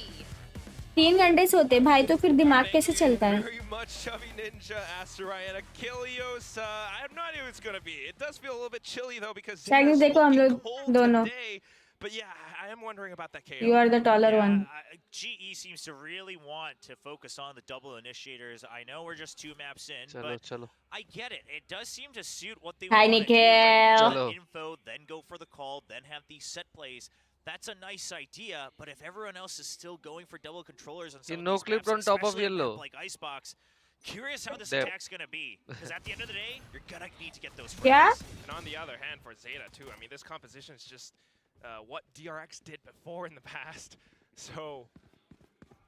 3 घंटे सोते भाई तो फिर दिमाग कैसे चलता है Very much Chubby Ninja, Asteroid, Achilles. I have no idea what it's going to be. It does feel a little bit chilly though because Chagnik, Zeta's देखो हम looking लोग cold दोनों today. But yeah, I am wondering about that KO. You are the taller one. GE seems to really want to focus on the double initiators. I know we're just 2 maps in, Chalo, but chalo. I get it. It does seem to suit what they Hi, want to do. Nikhil. Right? Chalo. Info, then go for the call, then have these set plays. That's a nice idea, but if everyone else is still going for double controllers on some You of no these clipped maps, on top of especially a map yellow. like Icebox, curious how this There. attack's going to be. Because at the end of the day, you're going to need to get those Yeah? frags. And on the other hand, for Zeta too, I mean, this composition is just what DRX did before in the past. So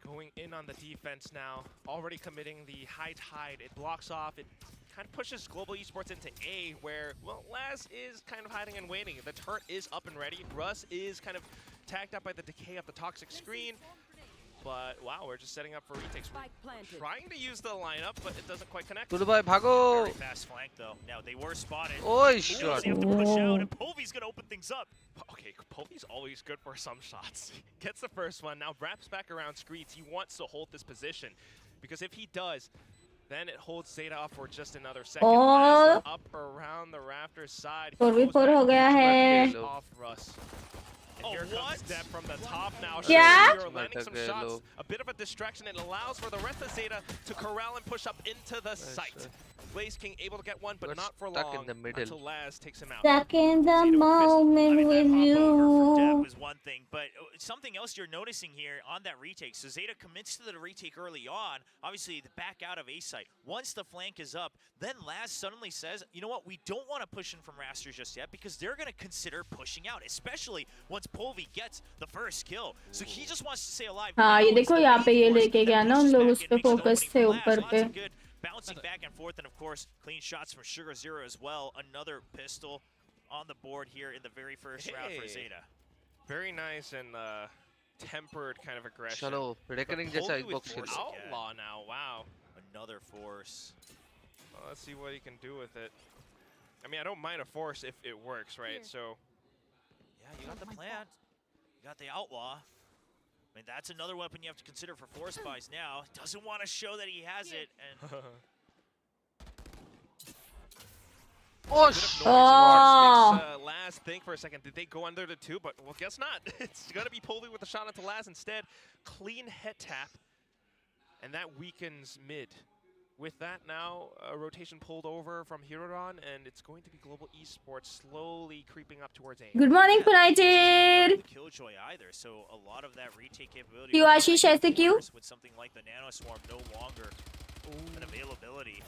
going in on the defense now, already committing the high tide. It blocks off. It kind of pushes Global Esports into A, where, well, Laz is kind of hiding and waiting. The turret is up and ready. Russ is kind of tagged up by the decay of the toxic screen. But wow, we're just setting up for retakes. We're trying to use the lineup, but it doesn't quite connect. Tulu bhai bhago. Very fast flank, though. Now, they were spotted. Oi, Ooh, shot. they have to push out, and Povi's going to open things up. Okay, Povi's always good for some shots. Gets the first one, now wraps back around screens. He wants to hold this position, because if he does, then it holds Zeta off for just another second. Oh. Up around the rafter side. 4v4 हो गया है Off Russ. And Oh, here what? comes Step from the top now. Yeah? You're landing some shots. A bit of a distraction. It allows for the rest of Zeta to corral and push up into the site. Blaze King able to get one, but We're not for stuck in long the middle. until Laz takes him out. Stuck in the I mean, moment that with hop over for Depp you was one thing, but something else you're noticing here on that retake. So Zeta commits to the retake early on. Obviously, the back out of A site. Once the flank is up, then Laz suddenly says, you know what, we don't want to push in from Rasters just yet because they're going to consider pushing out, especially once Polvi gets the first kill. So he just wants to stay alive. हाँ ये Now it's देखो the यहाँ पे main ये force लेके that गया ना उन pushes लोग back उस and पे makes an फोकस opening थे for Laz. ऊपर Lots पे of good bouncing back and forth, and of course, clean shots from Sugar Zero as well. Another pistol on the board here in the very first round for Hey. Zeta. Very nice and tempered kind of aggression. Chalo, reckoning But जैसा Polvi with Xbox खेल force Outlaw now, wow. Another force. Well, let's see what he can do with it. I mean, I don't mind a force if it works, right? So Yeah, you got the plant. You got the outlaw. I mean, that's another weapon you have to consider for force buys now. Doesn't want to show that he has it, and Oh, bit of sh noise, of course, Oh. makes, Laz Laz think for a second, did they go under the 2? But, well, guess not. It's going to be Polvi with a shot onto Laz instead. Clean head tap. And that weakens mid. With that now, a rotation pulled over from Hiroran, and it's going to be Global Esports slowly creeping up towards A. Good morning, United. Killjoy either, so a lot of that retake capability. क्यों आशीष ऐसे क्यों? With something like the Nano Swarm no longer an availability.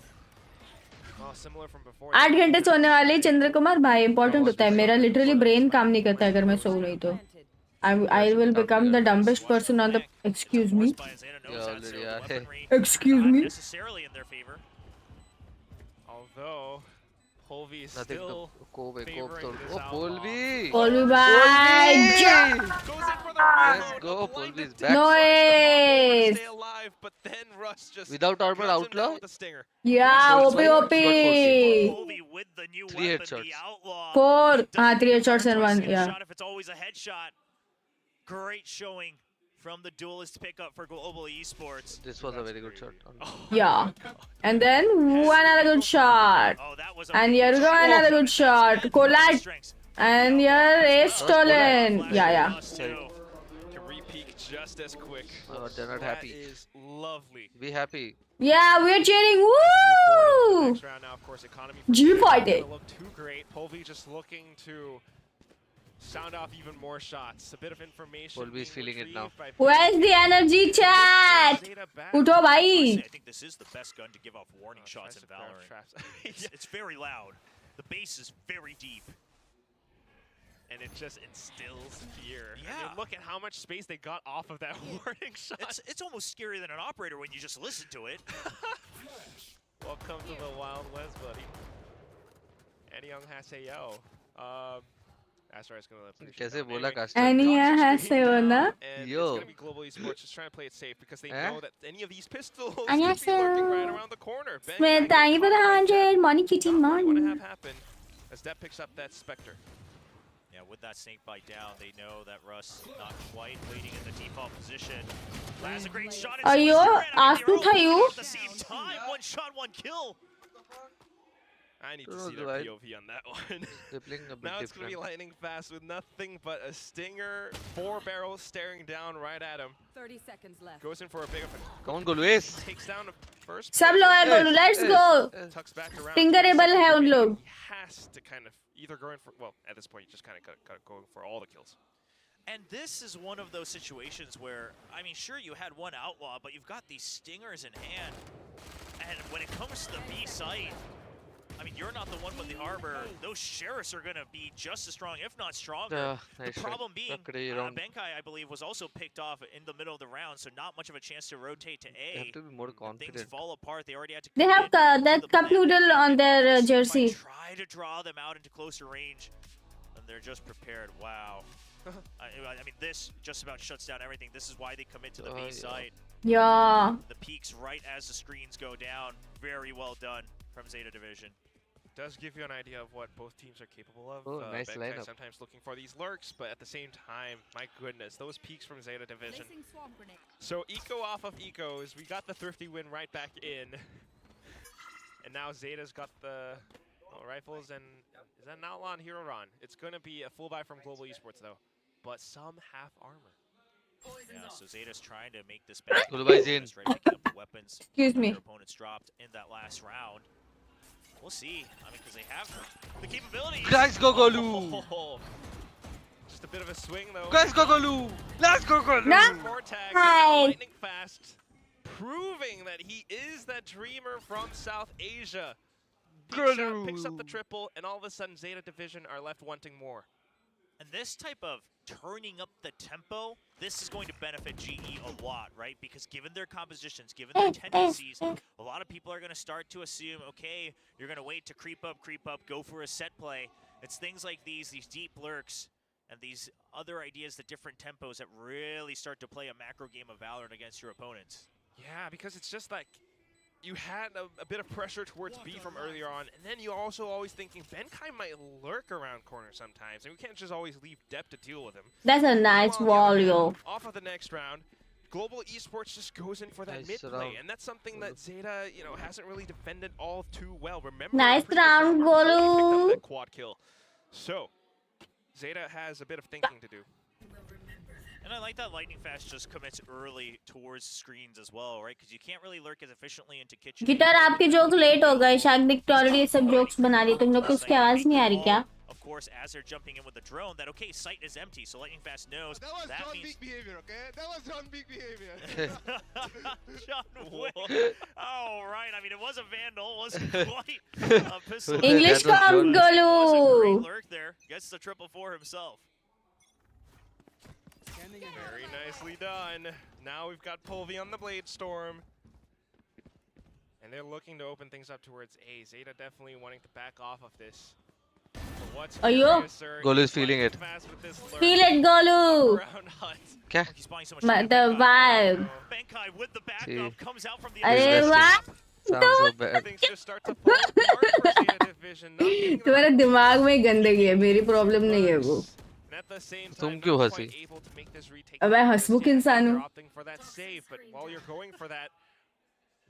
Well, similar from before. 8 घंटे सोने वाले चंद्र कुमार भाई important होता है मेरा literally brain काम नहीं करता अगर मैं सो रही तो I will become the dumbest person on the excuse me excuse me Although Polvi is Nothing still to favoring this Polvi. Polvi bhai goes in for the Let's reload, go, blinded Polvi's to back. Noise. stay alive, but then Russ just Without armor grabs him down outlaw? with a stinger. yeah OP OP Polvi with the new 3 weapon, headshots. the outlaw. 4 Doesn't 3 matter headshots and twice 1 to get a yeah shot if it's always a headshot. Great showing from the duelist pickup for Global Esports. This was a very good shot. yeah and then another good shot Oh, that was a and here we go another good shot collide strengths. and here is stolen yeah To re-peak just as quick. They're not That happy. is lovely. Be happy. yeah we're cheering woo Next round now, of course, economy. G fighting. Doesn't look too great. Polvi just looking to sound off even more shots. A bit of information. Polvi is feeling it now. where's the energy chat उठो भाई I think this is the best gun to give off warning shots in Valorant. It's very loud. The base is very deep. And it just instills fear. I Yeah. mean, look at how much space they got off of that warning shot. It's almost scarier than an operator when you just listen to it. Welcome to the Wild West, buddy. Anyong Haseo. Asteroid's gonna let finish it कैसे down बोला anyway. Caster? and here has Down, Seona and Yo. it's gonna be Global Esports just trying to play it safe because they Eh? know that any of these pistols could 안녕하세요. be lurking right around the corner. Ben Smith thank you for the 100 morning kitty Not what you want to morning have happen as that picks up that Spectre. Yeah, with that snake bite down, they know that Russ not quite waiting in the default position. That's a great shot. and so is Ayo, Zverev, and ask they're all उठाइयो। picking up at the same time. One shot, one kill. I need to Oh, see their right. POV on that one. They're playing a bit Now it's going to be different. lightning fast with nothing but a stinger, 4 barrels staring down right at him. 30 seconds left. Goes in for a big Come on, Golu ace. takes down the first. सब लोग है Golu let's go Tucks back around. Fingerable है उन लोग He has to kind of either go in for, well, at this point, you just kind of got going for all the kills. And this is one of those situations where, I mean, sure, you had one outlaw, but you've got these stingers in hand. And when it comes to the B site, I mean, you're not the one with the harbor. Those sheriffs are going to be just as strong, if not stronger. The nice problem shot. being, Bakri around. Benkai, I believe, was also picked off in the middle of the round, so not much of a chance to rotate to They A. have to be more Things confident. fall apart. They already had to. they have commit that to the cup plan. noodle on their Might jersey try to draw them out into closer range, and they're just prepared. Wow. I mean, this just about shuts down everything. This is why they commit to the B Yeah. site. yeah The peaks right as the screens go down. Very well done from Zeta Division. Does give you an idea of what both teams are capable of. Oh, nice Benkai lineup. sometimes looking for these lurks, but at the same time, my goodness, those peaks from Zeta Division. Placing swarm grenade. So Eco off of Ecos, we got the thrifty win right back in. And now Zeta's got the rifles, and is that an outlaw on Hero Ron? It's going to be a full buy from Global Esports though, but some half armor. Yeah, so Zeta's trying to make this back. Gulubai's in. Right, picking up the weapons excuse me their opponents dropped in that last round. We'll see. I mean, because they have the capabilities. Guys, go Golu! Oh, just a bit of a swing though. Guys, go Golu! Let's go Golu! Nah. More tags, Nice. lightning fast, proving that he is that dreamer from South Asia. Big shot, picks up the triple, and all of a sudden Zeta Division are left wanting more. And this type of turning up the tempo, this is going to benefit GE a lot, right? Because given their compositions, given their tendencies, a lot of people are going to start to assume, okay, you're going to wait to creep up, go for a set play. It's things like these deep lurks, and these other ideas, the different tempos that really start to play a macro game of Valorant against your opponents. Yeah, because it's just like you had a bit of pressure towards B from earlier on, and then you also always thinking Benkai might lurk around corners sometimes, and we can't just always leave Depp to deal with him. that's a nice wall yo Off of the next round, Global Esports just goes in for that Nice mid play, round. and that's something that Zeta, hasn't really defended all too well. Remember, Nice the previous round, round where Polvi picked Golu. up that quad kill. So, Zeta has a bit of thinking to do. And I like that Lightning Fast just commits early towards screens as well, right? Because you can't really lurk as efficiently into kitchen. Guitar आपके jokes late हो गए शागनिक तो already सब jokes बना रही तुम लोग को उसकी आवाज नहीं आ रही क्या Of course, as they're jumping in with the drone, that okay, site is empty, so Lightning Fast knows That was John means Wick behavior, okay? That was John Wick behavior. John Wick. Oh right, I mean it was a vandal, it wasn't quite a pistol. English That was come John. It was a Golu great lurk there. Gets the 444 himself. Very nicely done. Now we've got Polvi on the Blade Storm. And they're looking to open things up towards A. Zeta definitely wanting to back off of this. But what's Ayo. curious, sir, Golu he's is feeling playing it. fast with this lurk. feel it Golu Around Hunt. क्या He's buying so much the time. vibe Benkai with the backup See. comes out from the अरे Business वाह sounds so bad Things just start to fall apart for Zeta Division. Not getting तुम्हारे दिमाग में गंदगी है मेरी problem नहीं है वो And at the same तुम time, क्यों not हंसी? quite able to make this retake. अब मैं हंसमुख इंसान हूँ They're opting for that save, but while you're going for that,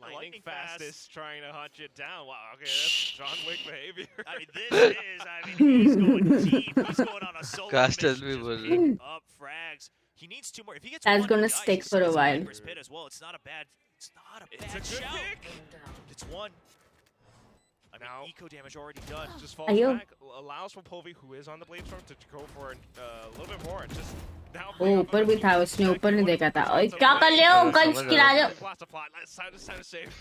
Lightning Fast is trying to hunt you down. Wow, okay, that's John Wick behavior. I mean, this is, he's going deep. He's going on a solo Castle mission भी to बोल pick रहे up frags. He needs 2 more. If he gets That's one, gonna he dies. stick He for a stays in while. Viper's pit as well. It's not a bad It's a good shout. pick. It's one. I mean, Now- eco damage already done. Just falls Ayo. back, allows for Polvi, who is on the Blade Storm, to go for a little bit more. Just now वो ऊपर भी था उसने ऊपर नहीं देखा था ओए क्या कर ले हो गंज गिरा दो Lots of plot. It's time to save.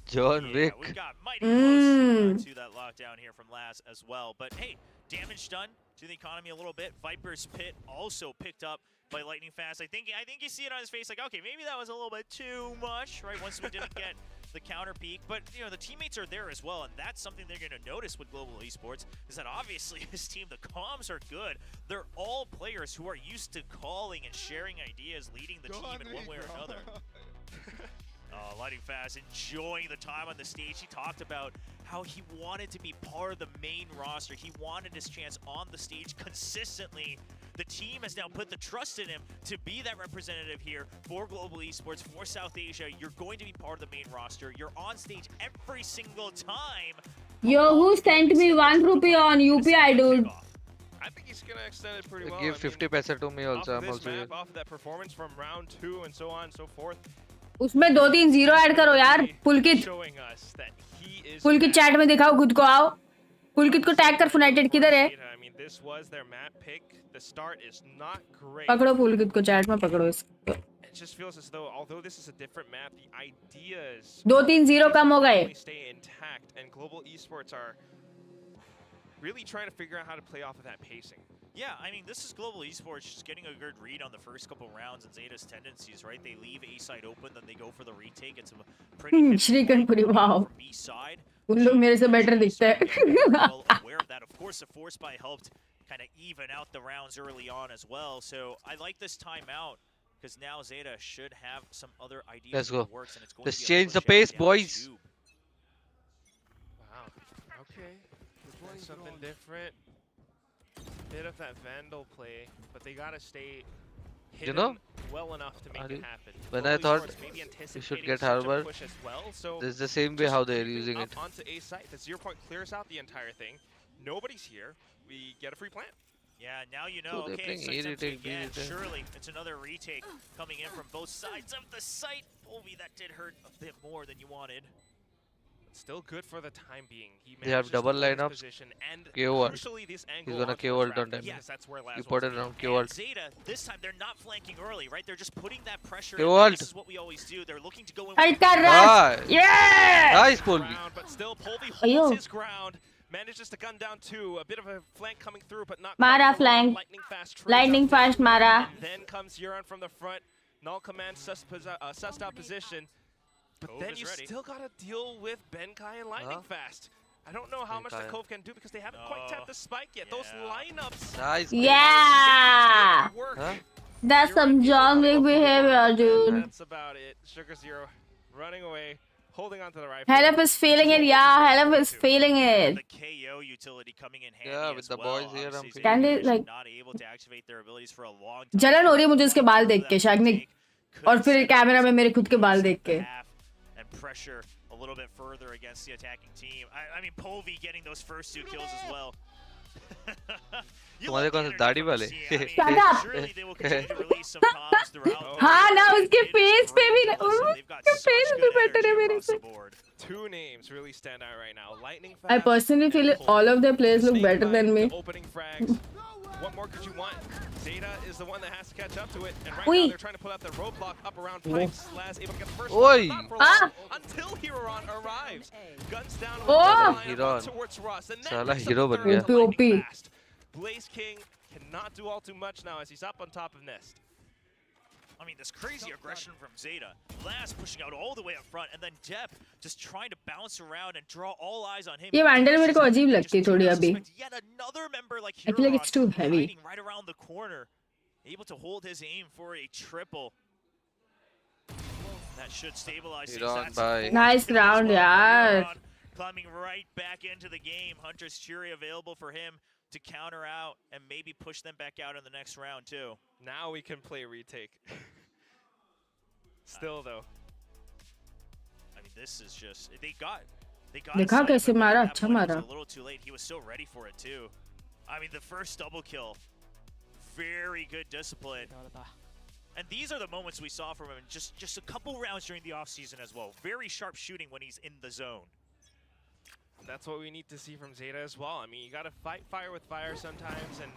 John Yeah, Wick we got mighty close to that lockdown here from Laz as well. But hey, damage done to the economy a little bit. Viper's Pit also picked up by Lightning Fast. I think you see it on his face like, okay, maybe that was a little bit too much, right? Once we didn't get the counter peak. But, you know, the teammates are there as well, and that's something they're going to notice with Global Esports, is that obviously this team, the comms are good. They're all players who are used to calling and sharing ideas, leading the team in one way or another. Lightning Fast enjoying the time on the stage. He talked about how he wanted to be part of the main roster. He wanted his chance on the stage consistently. The team has now put the trust in him to be that representative here for Global Esports, for South Asia. You're going to be part of the main roster. You're on stage every single time. Yo, who sent me 1 rupee on UPI, dude? I think he's gonna extend it pretty well. give 50 paisa to me also off I'm of also this here map, off of that performance from round 2 and so on and so forth. उसमें 2-3 zero add करो यार पुलकित Showing us that he is Pulkit chat में दिखाओ खुद को आओ पुलकित को tag कर यूनाइटेड किधर है I mean, this was their map pick. The start is not great. पकड़ो पुलकित को चैट में पकड़ो इसको It just feels as though, although this is a different map, the ideas 2-3 zero कम हो गए stay intact, and Global Esports are really trying to figure out how to play off of that pacing. Yeah, I mean, this is Global Esports just getting a good read on the first couple rounds and Zeta's tendencies, right? They leave A side open, then they go for the retake. It's a pretty श्रीकंठपुरी wow from B side. उन लोग मेरे से better दिखते हैं Well aware of that. Of course, the force buy helped kind of even out the rounds early on as well. So I like this timeout because now Zeta should have some other ideas. Let's go. that works, and it's going Let's to be a change the push out pace, down boys. tube. Wow. Okay. That's something different. Bit of that Vandal play, but they gotta stay hidden know, well enough to make Adi, it happen. when Global I thought Esports maybe we should anticipating get such a Harbor, push as well, so this is the same way just how they're creeping using up it onto A site. The 0 point clears out the entire thing. Nobody's here. We get a free plant. Yeah, now you So know. they're Okay, playing site's A empty retake, B again. retake. Surely it's another retake coming in from both sides of the site. Ovi, that did hurt a bit more than you wanted. Still good for the time being. He They have manages to double hold his lineups. position and KO ult. crucially this He's angle gonna onto KO the ult on trap, them. because that's where Laz You wants put to it be. around KO And ult. Zeta, this time they're not flanking early, right? They're just putting that pressure KO in. ult. This is what we always do. They're looking to go in ult with कर रहा Nice. yeah Nice Polvi. Ground, but still Polvi Ayo. holds his ground. Manages to gun down 2. A bit of a flank coming through, but not Mara quite. flank. Lightning fast. Mara And then comes Euron from the front. Null command sussed out position. But Cove then is you ready. still gotta deal with Benkai and Lightning Huh? Fast. I don't know how much the Benkai. Cove can do because they haven't quite No. tapped the spike yet. Those Yeah. lineups Nice. yeah work. Huh? that's some John Wick behavior dude That's about it. Sugar Zero running away, holding onto the rifle. Help is feeling it yeah Help is feeling it the KO utility coming in handy Yeah, with as the well. boys here, I'm Obviously, Can they, Zeta like- not able to activate their abilities for a long time. जलन हो रही है मुझे उसके बाल देख के शागनिक और फिर कैमरा में मेरे खुद के बाल देख के And pressure a little bit further against the attacking team. I mean, Polvi getting those first 2 kills as well. तुम्हारे कौन से दाढ़ी वाले? Shut up! Surely they will continue to release some comms throughout. हाँ ना उसके face पे भी They've got उसके such face good भी better है energy मेरे across से. the board. Two names really stand out right now. Lightning I Fast personally and feel Pulvi. all of their players look Snake better by than me. the opening frags. What more could you want? Zeta is the one that has to catch up to it, and right Oi. now they're trying to pull out the roadblock up around pipes. Laz able to get the first Oi. one, not for long, Ah. until Heroon arrives. Guns down with Oh. the line Heroon. towards Russ, and then Saala picks up hero the ban third gaya. to Lightning OP. Fast. Blaze King cannot do all too much now as he's up on top of Nest. I mean, this crazy aggression from Zeta. Last pushing out all the way up front, and then Depp just trying to bounce around and draw all eyes on him. ये Vandal मेरे को अजीब लगती है थोड़ी अभी. Yet another member like I feel like it's too Huron heavy. hiding right around the corner, able to hold his aim for a triple. That should stabilize things. Huron That's bye. a Nice kill as round, well for yaar. Huron, climbing right back into the game. Hunter's Fury available for him to counter out and maybe push them back out in the next round too. Now we can play retake. Still though. I mean, this is just they got देखा inside, कैसे but मारा, at that अच्छा point it was मारा. a little too late. He was so ready for it too. I mean, the first double kill, very good discipline. And these are the moments we saw from him in just a couple rounds during the offseason as well. Very sharp shooting when he's in the zone. That's what we need to see from Zeta as well. I mean, you gotta fight fire with fire sometimes, and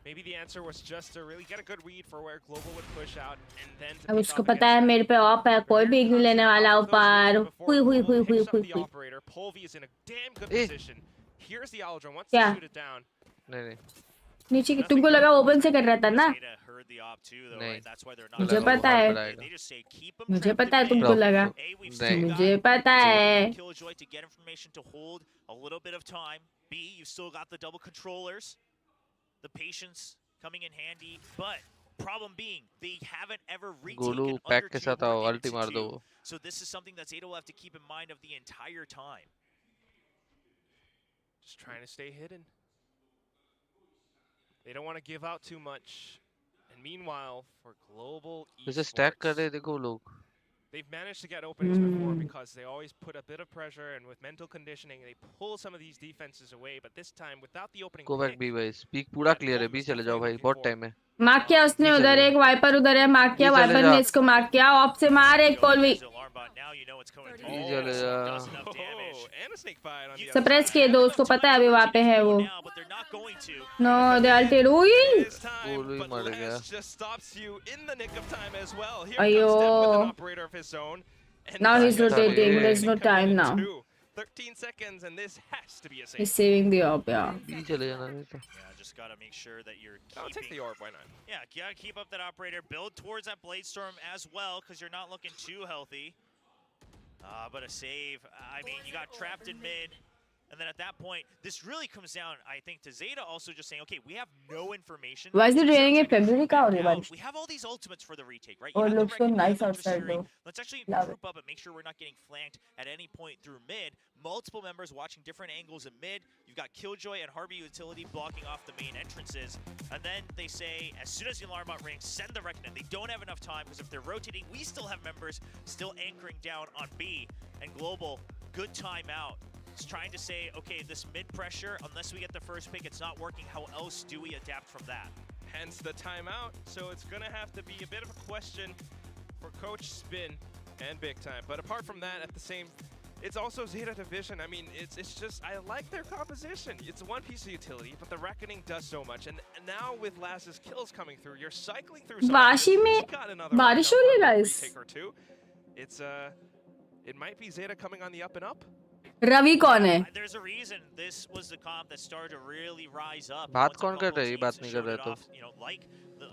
maybe the answer was just to really get a good read for where Global would push out, and then to अब pick उसको off पता है against मेरे पे of है कोई भी नहीं लेने वाला ऊपर. हुई हुई हुई हुई हुई the हुई. operator. Polvi is in a damn good Eh. position. Here's the Aldrin, wants Yeah. to shoot it down. नहीं नहीं. नीचे की तुमको लगा ओपन से कर रहा था ना. Zeta heard the op too, though, नहीं. right? That's why they're not. मुझे लगा वो पता बाहर है. बढ़ाएगा. They just say keep him. मुझे trapped पता है in तुमको mid. लगा. A, we've नहीं. still got मुझे पता है. Killjoy to get information to hold a little bit of time. B, you still got the double controllers. The patience coming in handy, but problem being they haven't ever Golu retaken pack under के two साथ आओ or अल्टी into मार दो. two. So this is something that Zeta will have to keep in mind of the entire time. Just trying to stay hidden. They don't want to give out too much. And meanwhile, for Global जैसे stack कर Esports, रहे देखो लोग. they've managed to get openings before because they always put a bit of pressure, and with mental conditioning, they pull some of these defenses away. But this time, without the opening go back pick, B भाई. Speak पूरा clear है. B चले जाओ भाई. बहुत time है. Mark किया उसने भी उधर चले एक वाइपर उधर है मार्क किया भी चले वाइपर जा. ने इसको मार्क किया ऑफ से मार एक कॉल भी Alarm bot, now you know what's going भी through. चले Does जा. enough damage. oh, and a snake bite on the other suppress side. किए दो उसको पता है अभी वहाँ पे है वो. Now, but they're not going to. No they अल्टेड. उई It is time, गोलू ही but मर Laz गया. just stops you in the nick of time as well. Here Ayo. comes Depp with an operator of his own. And Now he's Laz rotating. is There's no coming time in now. too. 13 seconds, and this has to be a he's save. saving the op yeah. B चले जाना नहीं तो. Yeah, just gotta make sure that you're I'll take keeping. the orb, why not? Yeah, gotta keep up that operator. Build towards that blade storm as well, because you're not looking too healthy. But a save. I mean, you got trapped in mid. And then at that point, this really comes down, I think, to Zeta also just saying, okay, we have no information. Why is it to raining in search anything February? right How are you, now. Vansh? We have all these ultimates for the retake, right? Oh, You it have the looks so Reckoning, nice you have the outside, Fury. though. Let's actually Love group up and make sure we're not getting flanked at any point through mid. Multiple members watching different angles in mid. You've got Killjoy and Harvey Utility blocking off the main entrances. And then they say, as soon as the alarm bot rings, send the Reckoning. They don't have enough time, because if they're rotating, we still have members still anchoring down on B. And Global, good timeout. It's trying to say, okay, this mid pressure, unless we get the first pick, it's not working. How else do we adapt from that? Hence the timeout. So it's going to have to be a bit of a question for Coach Spin and Big Time. But apart from that, at the same, it's also Zeta Division. I mean, it's just, I like their composition. It's one piece of utility, but the Reckoning does so much. And now with Laz's kills coming through, you're cycling through some of Vashi this. में He's got another बारिश हो रही है guys. retake or two. It's it might be Zeta coming on the up and up. Ravi कौन है? There's a reason this was the comp that started to really rise up. बात once a कौन कर couple रहा है? ये teams बात नहीं कर showed रहा it है तो. off, you know, like the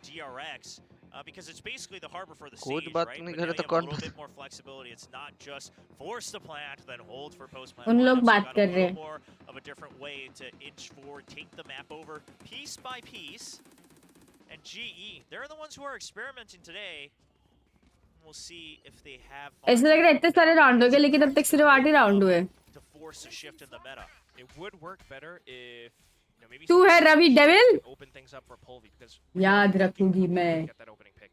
DRX, because it's basically the harbor for the कोई siege, बात right? नहीं But कर now रहा you तो have a कौन little बात. bit more flexibility. It's not just force the plant, then hold for post-plant. उन लोग lineups. बात You've got कर a रहे little हैं. more of a different way to inch forward, take the map over piece by piece. And GE, they're the ones who are experimenting today. We'll see if they have ऐसे लग रहा है इतने सारे round हो गए लेकिन अब तक सिर्फ 8 ही राउंड हुए. to force a shift in the meta. It would work better if, you know, maybe तू है Ravi devil? open things up for Polvi, because याद रखूंगी मैं. get that opening pick.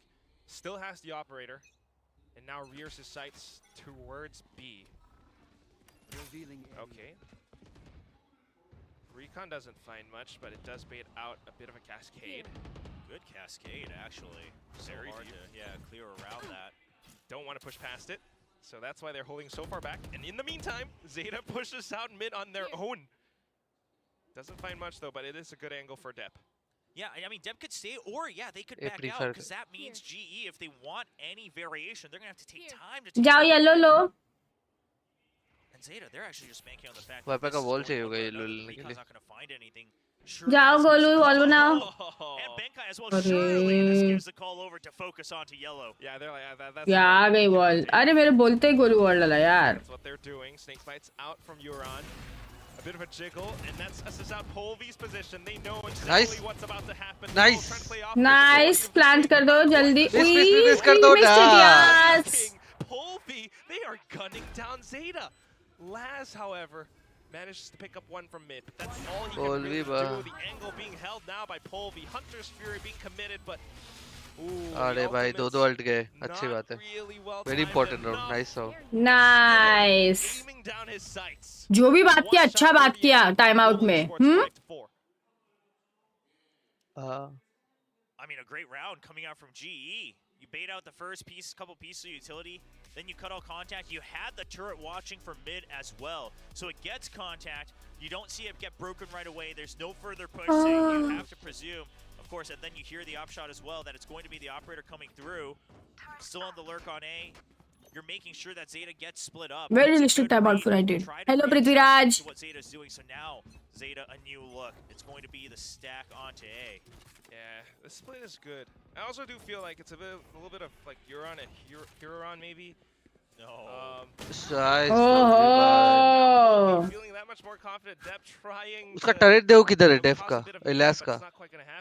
Still has the operator, and now rears his sights towards B. Okay. Recon doesn't find much, but it does bait out a bit of a cascade. Good cascade, actually. Very hard deep. to clear around that. Don't want to push past it, so that's why they're holding so far back. And in the meantime, Zeta pushes out mid on their own. Doesn't find much though, but it is a good angle for Dep. Yeah, I mean, Dep could stay, or yeah, they could back out, because that means GE, if they want any variation, they're going to have to take time to take जाओ yellow low. And Zeta, they're actually just banking on the fact वापस that का this wall is चाहिए going होगा ये to लेने के लिए. not going to find anything. जाओ गोलू wall बनाओ. And Benkai as well. Surely this gives the call over to focus onto yellow. Yeah, they're like, that's या आ गई wall. अरे मेरे बोलते ही गोलू wall डाला यार. That's what they're doing. Snake bites out from Euron. A bit of a jiggle, and that's assess out Polvy's position. They know exactly what's about to happen. Nice. Nice. Plant कर दो जल्दी. Miss कर दो Yes. Polvy, they are gunning down Zeta. Laz, however, manages to pick up one from mid. That's all he can really do. The angle being held now by Polvy. Hunter's Fury being committed, but अरे भाई दो alt गए. अच्छी बात है. Very important round. Nice round. Nice. Aiming down his sights. जो भी बात किया अच्छा बात किया टाइम आउट में. I mean, a great round coming out from GE. You bait out the first piece, couple pieces of utility, then you cut all contact. You had the turret watching for mid as well, so it gets contact. You don't see it get broken right away. There's no further push, so you have to presume, of course, and then you hear the upshot as well that it's going to be the operator coming through. Still on the lurk on A. You're making sure that Zeta gets split up. Very realistic timeout for I did. Hello Prithviraj. What Zeta's doing, so now Zeta a new look. It's going to be the stack onto A. Yeah, the split is good. I also do feel like it's a little bit of like Euron and Huron maybe. No. Oh. Feeling that much more confident. Dep trying. उसका turret देखो किधर है def का, इलास का.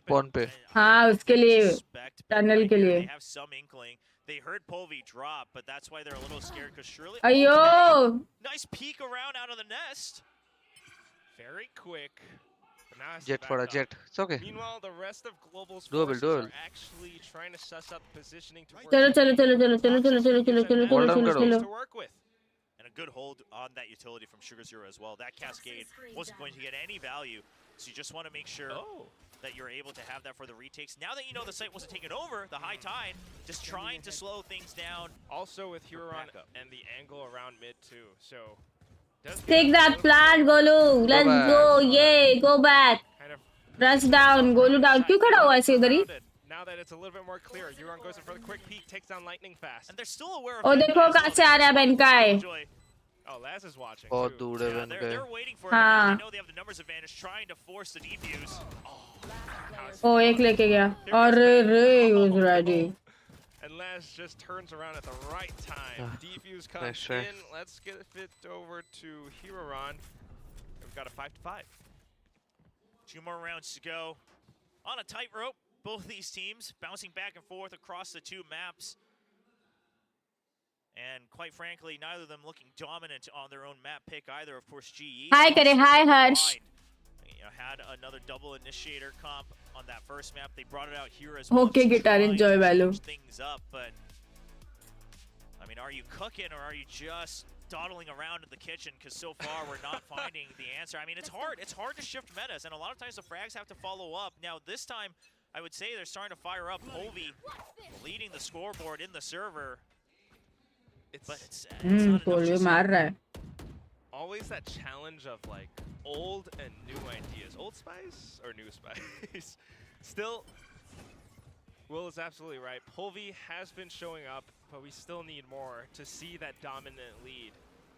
Pawn पे. हाँ उसके लिए. Tunnel के लिए. They have some inkling. They heard Polvy drop, but that's why they're a little scared because surely. Ayo. Nice peek around out of the nest. Very quick. Jet for a jet. It's okay. Meanwhile, the rest of Global's Doable. are actually trying to suss up positioning to work. चलो To work with. And a good hold on that utility from Sugar Zero as well. That cascade wasn't going to get any value, so you just want to make sure that you're able to have that for the retakes. Now that you know the site wasn't taken over, the high tide, just trying to slow things down. Also with Huron and the angle around mid too, so. Take that plant, Golu. Let's go. Yay. Go back. Rush down. Golu down. क्यों खड़ा हुआ ऐसे उधर ही? Now that it's a little bit more clear, Euron goes in for the quick peek, takes down lightning fast. And they're still aware of. Oh, देखो कहाँ से आ रहा है Benkai. Oh, Laz is watching. बहुत दूर है Yeah, Benkai. they're waiting for it. They know they have the numbers advantage, trying to force the defuse. Oh, एक लेके गया. अरे रे, he was ready. And Laz just turns around at the right time. Defuse comes in. Let's get it over to Huron. We've got a 5-5. 2 more rounds to go. On a tightrope, both these teams bouncing back and forth across the 2 maps. And quite frankly, neither of them looking dominant on their own map pick either. Of course, GE. Hi, करे. Hi, Harsh. Had another double initiator comp on that first map. They brought it out here as well. Okay, guitar enjoy value. Things up, but I mean, are you cooking or are you just dawdling around in the kitchen? Because so far we're not finding the answer. I mean, it's hard. It's hard to shift metas, and a lot of times the frags have to follow up. Now this time, I would say they're starting to fire up. Polvy leading the scoreboard in the server. But it's Polvy मार रहा है. Always that challenge of like old and new ideas. Old spice or new spice? Still, Will is absolutely right. Polvy has been showing up, but we still need more to see that dominant lead.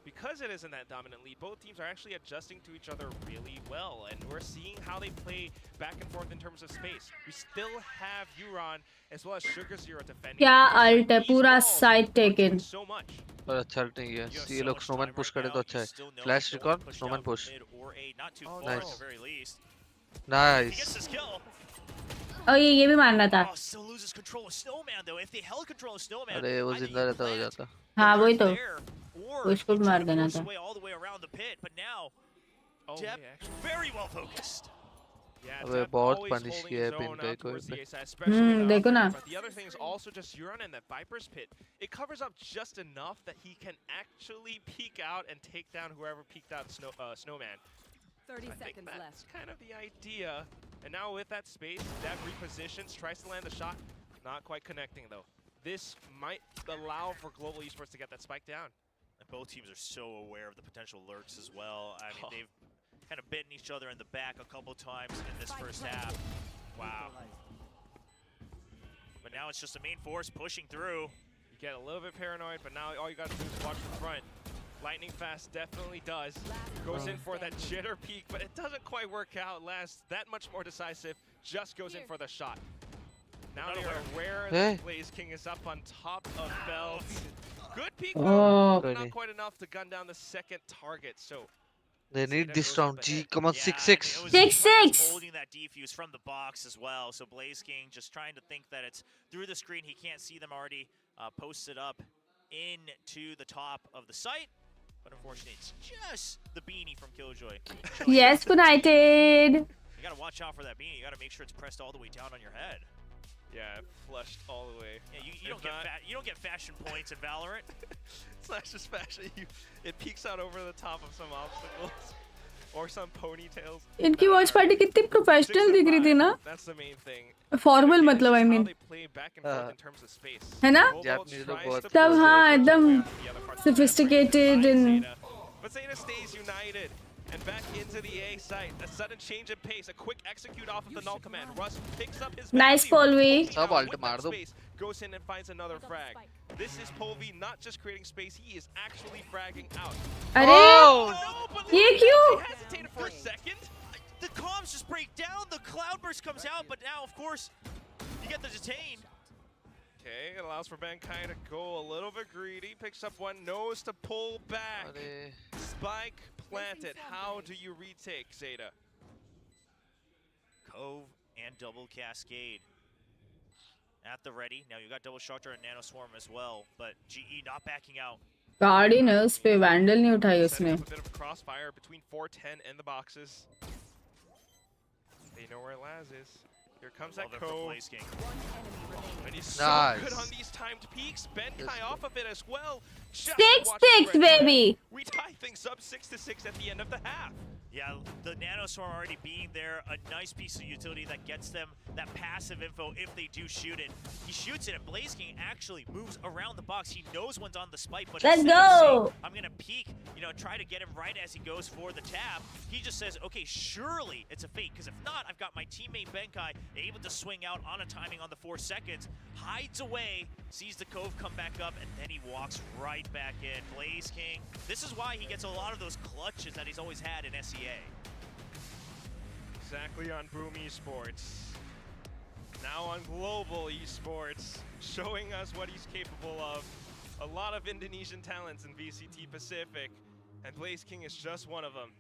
Because it isn't that dominant lead, both teams are actually adjusting to each other really well, and we're seeing how they play back and forth in terms of space. We still have Euron as well as Sugar Zero defending. क्या ult है पूरा side taken. So much. और अच्छा नहीं है. ये लोग snowman push करे तो अच्छा है. Flash recon, snowman push. Nice. Oh ये भी मारना था. Still loses control of Snowman though. If they held control of Snowman, अरे वो जिंदा रहता हो जाता. हाँ वही तो. उसको भी मार देना था. All the way around the pit, but now Dep very well focused. अबे बहुत punish किया है पिन पे कोई पे. देखो ना. The other thing is also just Euron and that Viper's pit. It covers up just enough that he can actually peek out and take down whoever peeked out Snowman. 30 I think seconds that's left. kind of the idea. And now with that space, that repositions, tries to land the shot. Not quite connecting though. This might allow for Global Esports to get that spike down. And both teams are so aware of the potential lurks as well. I mean, they've kind of bitten each other in the back a couple times in this first half. Wow. But now it's just the main force pushing through. You get a little bit paranoid, but now all you gotta do is watch the front. Lightning Fast definitely does. Goes in for that jitter peek, but it doesn't quite work out. Last that much more decisive, just goes in for the shot. Now they're aware that Blaze King is up on top of Belt. Good peek, though, but not quite enough to gun down the second target. So they need this round. G, come on, Yeah, 6-6. I mean, it was 6-6. holding that defuse from the box as well. So Blaze King just trying to think that it's through the screen. He can't see them already posted up into the top of the site. But unfortunately, it's just the beanie from Killjoy. Yes, United. You gotta watch out for that beanie. You gotta make sure it's pressed all the way down on your head. yeah, flushed all the way. Yeah, you don't get fashion points in Valorant. It's not just fashion. It peeks out over the top of some obstacles or some ponytails. इनकी watch party कितनी professional दिख रही थी ना. That's the main thing. Formal मतलब I How mean. they play back and forth in terms of space. है ना? Japanese लोग बहुत तब हाँ एकदम sophisticated and But Zeta stays united and back into the A site. A sudden change in pace, a quick execute off of the null command. Russ picks up his Nice value. Polvi. Sab ult With maar that do. space, goes in and finds another frag. This is Polvi not just creating space, he is actually fragging out. अरे No, but ये they क्यों? hesitated for a second. The comms just break down. The cloudburst comes out, but now, of course, you get the detain. Okay, it allows for Bankai to go a little bit greedy. Picks up one, knows to pull back. अरे Spike planted. How do you retake, Zeta? Cove and double cascade at the ready. Now you got double structure and nano swarm as well, but GE not backing out. गाड़ी ने उस पे vandal नहीं उठाई Setting उसने. up a bit of a crossfire between 410 and the boxes. They know where Laz is. Here comes that Love it for Cove. Blaze King. And he's so Nice. good on these timed peaks. Benkai off of it as well. Just 6-6 watch the red baby. We tie things up 6-6 at the end of the half. Yeah, the nanoswarm already being there, a nice piece of utility that gets them that passive info if they do shoot it. He shoots it, and Blaze King actually moves around the box. He knows when's on the spike, but Let's instead of go. saying, I'm gonna peek, try to get him right as he goes for the tab. He just says, okay, surely it's a fake, because if not, I've got my teammate Benkai able to swing out on a timing on the 4 seconds, hides away, sees the Cove come back up, and then he walks right back in. Blaze King, this is why he gets a lot of those clutches that he's always had in SEA. Exactly on Boom Esports. Now on Global Esports, showing us what he's capable of. A lot of Indonesian talents in VCT Pacific, and Blaze King is just one of them.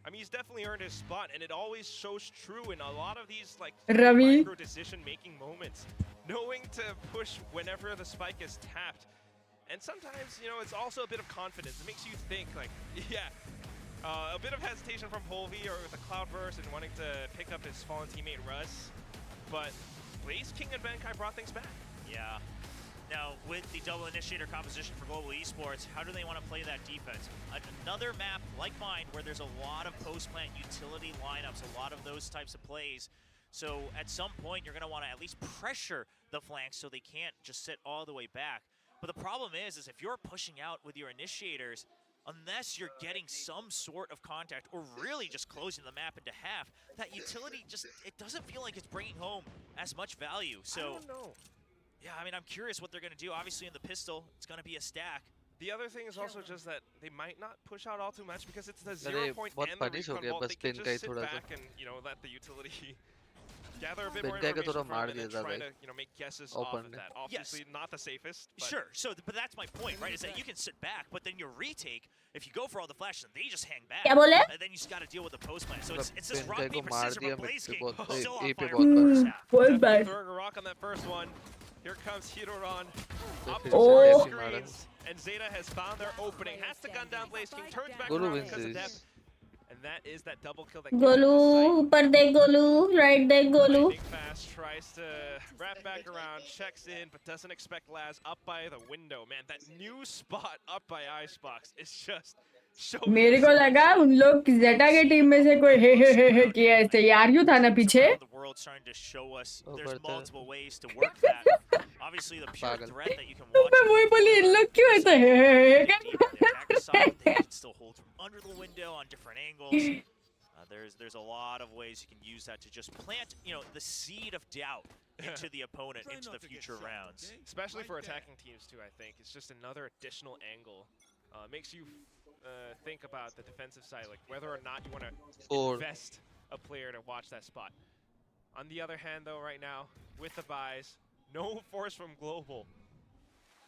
I mean, he's definitely earned his spot, and it always shows true in a lot of these Ravi. micro decision-making moments. Knowing to push whenever the spike is tapped. And sometimes, it's also a bit of confidence. It makes you think, yeah, a bit of hesitation from Polvi or with a cloudburst and wanting to pick up his fallen teammate Russ. But Blaze King and Bankai brought things back. Yeah. Now, with the double initiator composition for Global Esports, how do they want to play that defense? Another map like mine where there's a lot of post-plant utility lineups, a lot of those types of plays. So at some point, you're going to want to at least pressure the flanks so they can't just sit all the way back. But the problem is if you're pushing out with your initiators, unless you're getting some sort of contact or really just closing the map into half, that utility it doesn't feel like it's bringing home as much value. So, I don't know. Yeah, I mean, I'm curious what they're going to do. Obviously, in the pistol, it's going to be a stack. The other thing is also just that they might not push out all too much because it's the अरे 0 point बहुत and the punish हो recon गया vault. बस They can pen का ही just sit थोड़ा सा. back and, let the utility gather a bit more pen का information थोड़ा from मार it दिया and ज़्यादा try he. to, make guesses off Open of ने. that. Obviously, not the safest. But Sure, but that's my point, right? Is that you can sit back, but then your retake, if you go for all the flashes, they just hang back. क्या बोले? And then you just got to deal with the post plan. So मतलब it's this pen rock, का को paper, मार scissors, दिया but Blaze mid King पे बहुत still A on पे fire बहुत for the बड़ा. first half. बहुत definitely bad. throwing a rock on that first one. Here comes Hiroran. तो Up फिर to Oh. the से मारा. screens. And Zeta has found their opening. Has to gun down Blaze King. Turns back Golu around wins because of this. depth. And that is that double kill that gets him Golu the ऊपर देख Golu right देख sight. Golu. Lightning Fast tries to wrap back around, checks in, but doesn't expect Laz up by the window. Man, that new spot up by Icebox is just मेरे को लगा उन लोग जेटा के team में से कोई हे किया ऐसे यार क्यों था ना पीछे The world's trying to show us there's multiple ways to work that. Obviously, the pure threat that you can watch. मैं वही बोली इन लोग क्यों ऐसे हे They can still hold from under the window on different angles. There's a lot of ways you can use that to just plant, the seed of doubt into the opponent into the future rounds. Especially for attacking teams too, I think. It's just another additional angle. Makes you think about the defensive side, like whether or not you want to invest a player to watch that spot. On the other hand, though, right now, with the buys, no force from Global.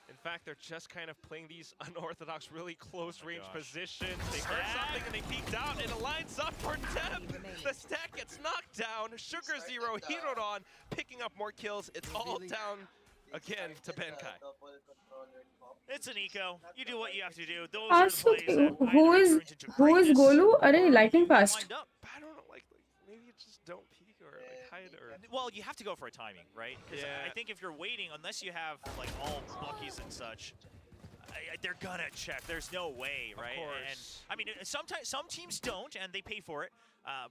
In fact, they're just kind of playing these unorthodox, really close range positions. They heard something and they peeked out, and it lines up for Deb. The stack gets knocked down. Sugar Zero, heroed on, picking up more kills. It's all down again to Benkai. It's an eco. You do what you have to do. Those are the plays that who is Golu? Are lightning fast? I don't know, like maybe you just don't peek or like hide or. Well, you have to go for a timing, right? Because I think if you're waiting, unless you have like all Buckies and such, they're gonna check. There's no way, right? And I mean, sometimes some teams don't, and they pay for it.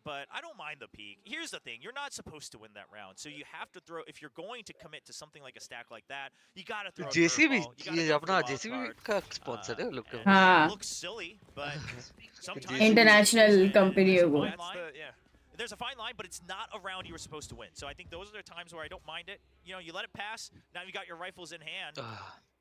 But I don't mind the peak. Here's the thing: you're not supposed to win that round, so you have to throw. If you're going to commit to something like a stack like that, you gotta throw. JCB, ये अपना JCB का sponsor है लोग. हाँ. Looks silly, but sometimes international company है वो. There's a fine line, but it's not a round you were supposed to win. So I think those are the times where I don't mind it. You let it pass. Now you got your rifles in hand.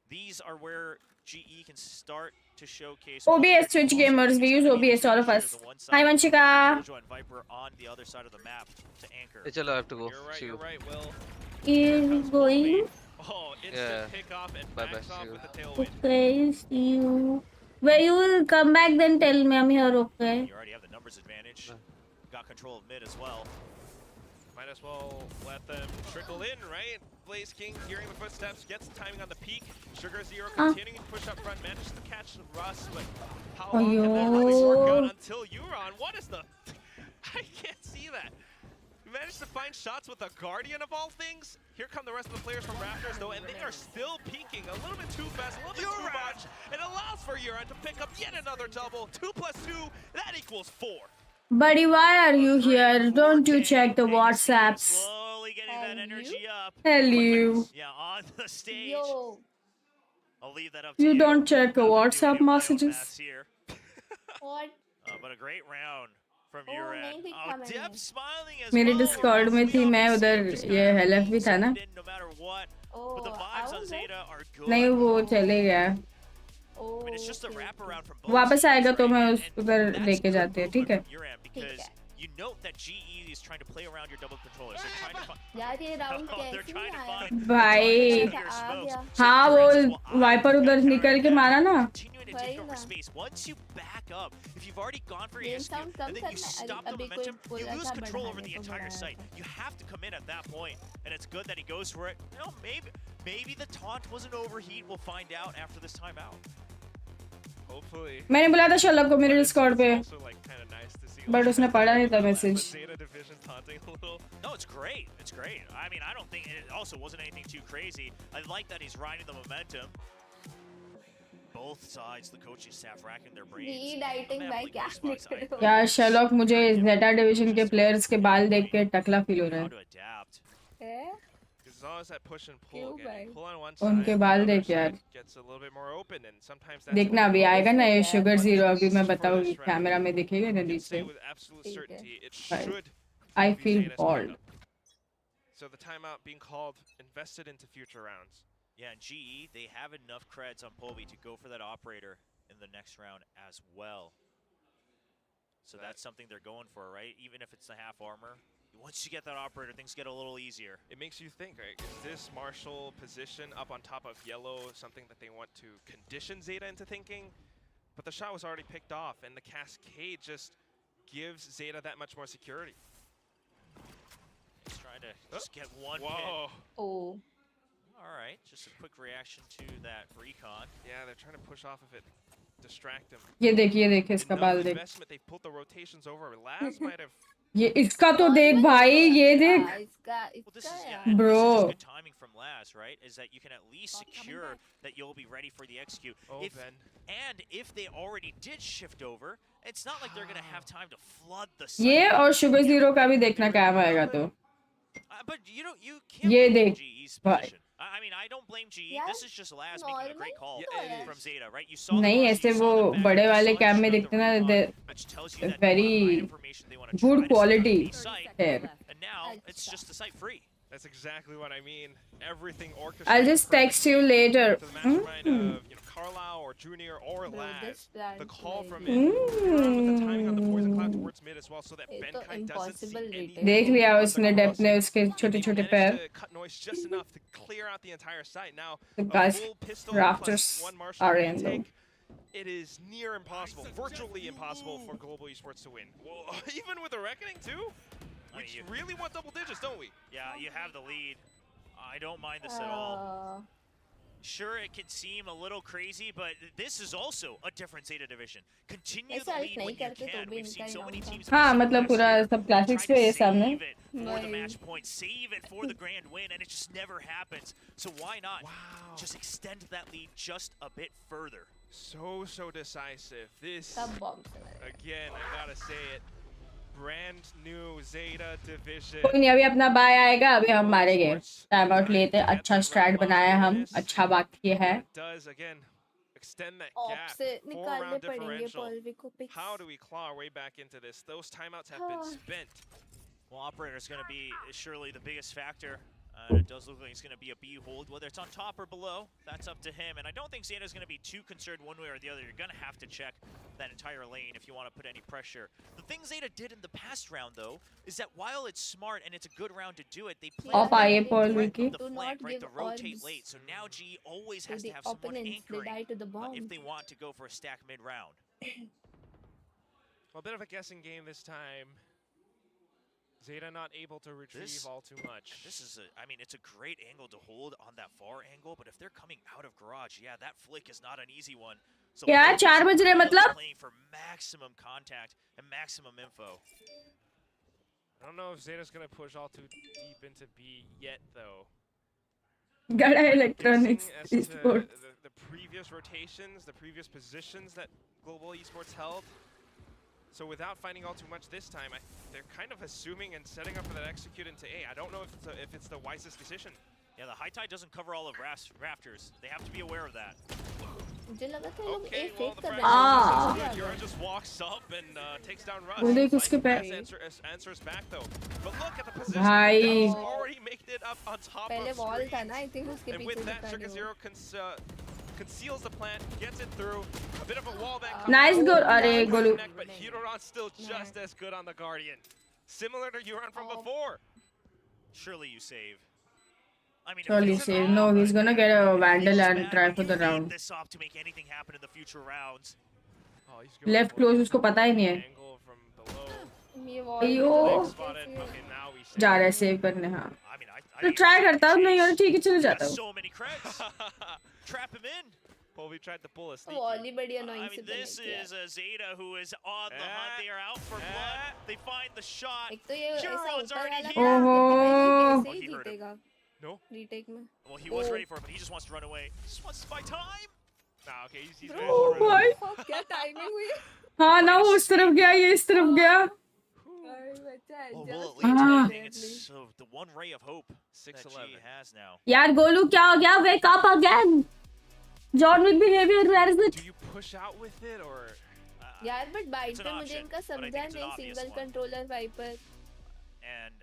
These are where GE can start to showcase. OBS Twitch gamers, we use OBS, all of us. Hi Vanshika. Viper on the other side of the map to anchor. Chalo, I have to go. You're right, Will. Is going. Oh, instant pick off and backs off with the tailwind. Okay, see you. Where you will come back, then tell me I'm here, okay? You already have the numbers advantage. Got control of mid as well. Might as well let them trickle in, right? Blaze King hearing the footsteps, gets timing on the peak. Sugar Zero continuing to push up front, manages to catch the Russ, but how long can that really work out until Euron? What is the... I can't see that. We managed to find shots with the Guardian of all things. Here come the rest of the players from Raptors though, and they are still peeking a little bit too fast, a little bit too much. It allows for Euron to pick up yet another double. 2 + 2, that equals 4. Buddy, why are you here? Don't you check the WhatsApps? Slowly getting that energy up. Hello. Yeah, on the stage. Yo. I'll leave that up to You don't check the WhatsApp messages? What? But a great round from Oh, your end. नहीं दिखा Oh, मैंने. Deb smiling as मेरे well. Discord में थी मैं उधर ये help भी था ना. No matter what. Oh, But the vibes on I was Zeta are good. नहीं वो चले गया. Oh, I mean, it's just a okay. wraparound from both वापस sides, आएगा तो right? मैं And उधर that's लेके good जाते हैं, ठीक है? movement from your end because you note that GE is trying to play around your double controllers. They're trying to find... यार ये राउंड They're कैसे trying to आया? find... भाई आ गया. हाँ वो वाइपर उधर निकल के मारा ना. Continuing to take over space. Once you back up, if you've already gone for your escape, and then you stop the momentum, you lose control over the entire site. You have to come in at that point, and it's good that he goes for it. Maybe the taunt was an overheat. We'll find out after this timeout. Hopefully. मैंने बुलाया था शलक को मेरे Discord पे. Also, like, kind of nice to see, But उसने पढ़ा नहीं था message. Zeta division taunting a little. No, it's great. It's great. I mean, I don't think it also wasn't anything too crazy. I like that he's riding the momentum. Both sides, the coaching staff racking their brains. Re-dieting भाई क्या लिख रहे हो? यार शलक मुझे Zeta division के players के बाल देख के टकला फील हो रहा How है. to adapt. It's always that push and pull क्यों again. भाई? Pull on one side, उनके बाल the other देख यार. side gets a little bit more open, and sometimes that's देखना what अभी we आएगा ना ये Yeah, Sugar but Zero this अभी मैं is for बताऊंगी this round. कैमरा में दिखेगा ना can नीचे. say with absolute ठीक है. certainty, it Right. should I be feel Zeta's bored. timeout. So the timeout being called, invested into future rounds. Yeah, and GE, they have enough creds on Polby to go for that operator in the next round as well. So that's something they're going for, right? Even if it's the half armor. Once you get that operator, things get a little easier. It makes you think, right? Is this Marshall position up on top of yellow something that they want to condition Zeta into thinking? But the shot was already picked off, and the cascade just gives Zeta that much more security. He's trying to just get one hit. Whoa. Oh. All right, just a quick reaction to that recon. Yeah, they're trying to push off of it, distract him. ये देख इसका बाल Enough देख. investment, they've pulled the rotations over. Laz might have ये इसका तो देख भाई ये देख. इसका Well, this इसका is, यार. and Bro. this is just good timing from last, right, is that you can at least secure that you'll be ready for the execute. And if they already did shift over, it's not like they're going to have time to flood the site. ये और Sugar Zero का भी देखना काम आएगा तो. But you can't ये blame देख GE's भाई. position. I mean, I don't blame GE. Yeah, This is just Laz making a great call from Zeta, right? You saw नहीं ऐसे वो बड़े वाले कैम में देखते ना very good quality है. And now it's just the site free. That's exactly what I mean. Everything orchestrated. I'll just text you later. To the mastermind of Carlisle or Junior or Laz. The call from it. With the timing on the poison cloud towards mid as well, so that Benkai doesn't see any. देख लिया उसने Depp ने उसके छोटे-छोटे पैर. Cut noise just enough to clear out the entire site. Now, The guys, Raptors are in though. It is near impossible, virtually impossible for Global Esports to win. Well, even with the Reckoning too? We really want double digits, don't we? Yeah, you have the lead. I don't mind this at all. Sure, it can seem a little crazy, but this is also a different Zeta division. Continue the lead when you can. We've seen so many teams. हाँ मतलब पूरा सब classics पे है सामने. For the match point, save it for the grand win, and it just never happens. So why not just extend that lead just a bit further? So decisive. This again, I gotta say it. Brand new Zeta division. कोई नहीं अभी अपना bye आएगा अभी हम मारेंगे. Time out लेते अच्छा स्ट्रैट बनाया हम अच्छा बात किया है. Does again extend that gap. 4-round differential. How do we claw our way back into this? Those timeouts have been spent. Well, operator is going to be surely the biggest factor. It does look like it's going to be a B hold, whether it's on top or below. That's up to him. And I don't think Zeta's going to be too concerned one way or the other. You're going to have to check that entire lane if you want to put any pressure. The thing Zeta did in the past round, though, is that while it's smart and it's a good round to do it, they play the flank, right, to rotate late. So now G always has to have someone anchoring if they want to go for a stack mid-round. Well, a bit of a guessing game this time. Zeta not able to retrieve all too much. This is I mean, it's a great angle to hold on that far angle, but if they're coming out of garage, yeah, that flick is not an easy one. So yeah, 4 बज रहे मतलब playing for maximum contact and maximum info. I don't know if Zeta's gonna push all too deep into B yet, though. Gada Electronics Esports. The previous rotations, the previous positions that Global Esports held. So without finding all too much this time, they're kind of assuming and setting up for that execute into A. I don't know if it's the wisest decision. Yeah, the high tide doesn't cover all of Rafters. They have to be aware of that. Okay, well, the Yura just walks up and takes down Russ. Answers back though. But look at the position. He's already making it up on top of screen. And with that, Sugar Zero conceals the plant, gets it through. A bit of a wall back. Nice goal. Arey Golu. But Huron's still just as good on the Guardian. Similar to Huron from before. Surely you save. I mean, surely save. No, he's gonna get a Vandal and try for the round. This off to make anything happen in the future rounds. Left close उसको पता ही नहीं है. यो जा रहा है save करने हाँ. तो try करता हूँ नहीं और ठीक है चले जाता हूँ. So many creds. Trap him in. Povey tried to pull a sneaky. I mean, this is a Zeta who is on the hunt. They are out for blood. They find the shot. Huron's already here. Oh. He heard him. No? Retake में. Well, he was ready for it, but he just wants to run away. He just wants to buy time. Nah, okay, he's ready to run away. क्या timing हुई? हाँ ना वो उस तरफ गया ये इस तरफ गया. Well, at least anything, it's the one ray of hope 6-11 has now. यार गोलू क्या हो गया? Wake up again. John Wick behavior, where is it? Do you push out with it or? यार but बाइट पे मुझे इनका समझा नहीं single controller Viper. And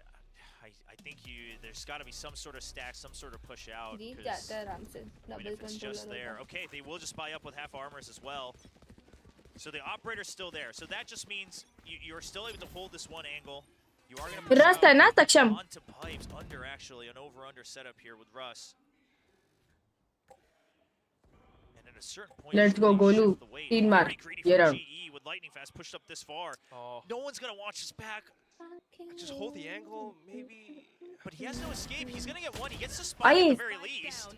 I think there's got to be some sort of stack, some sort of push out. If it's just there. Okay, they will just buy up with half armors as well. So the operator's still there. So that just means you're still able to hold this one angle. You are going to push out onto pipes under actually an over-under setup here with Russ. And at a certain point, let's go Golu. 3 mark. Get out. With lightning fast pushed up this far. No one's going to watch his back. Just hold the angle, maybe. But he has no escape. He's gonna get one. He gets the spot at the very least.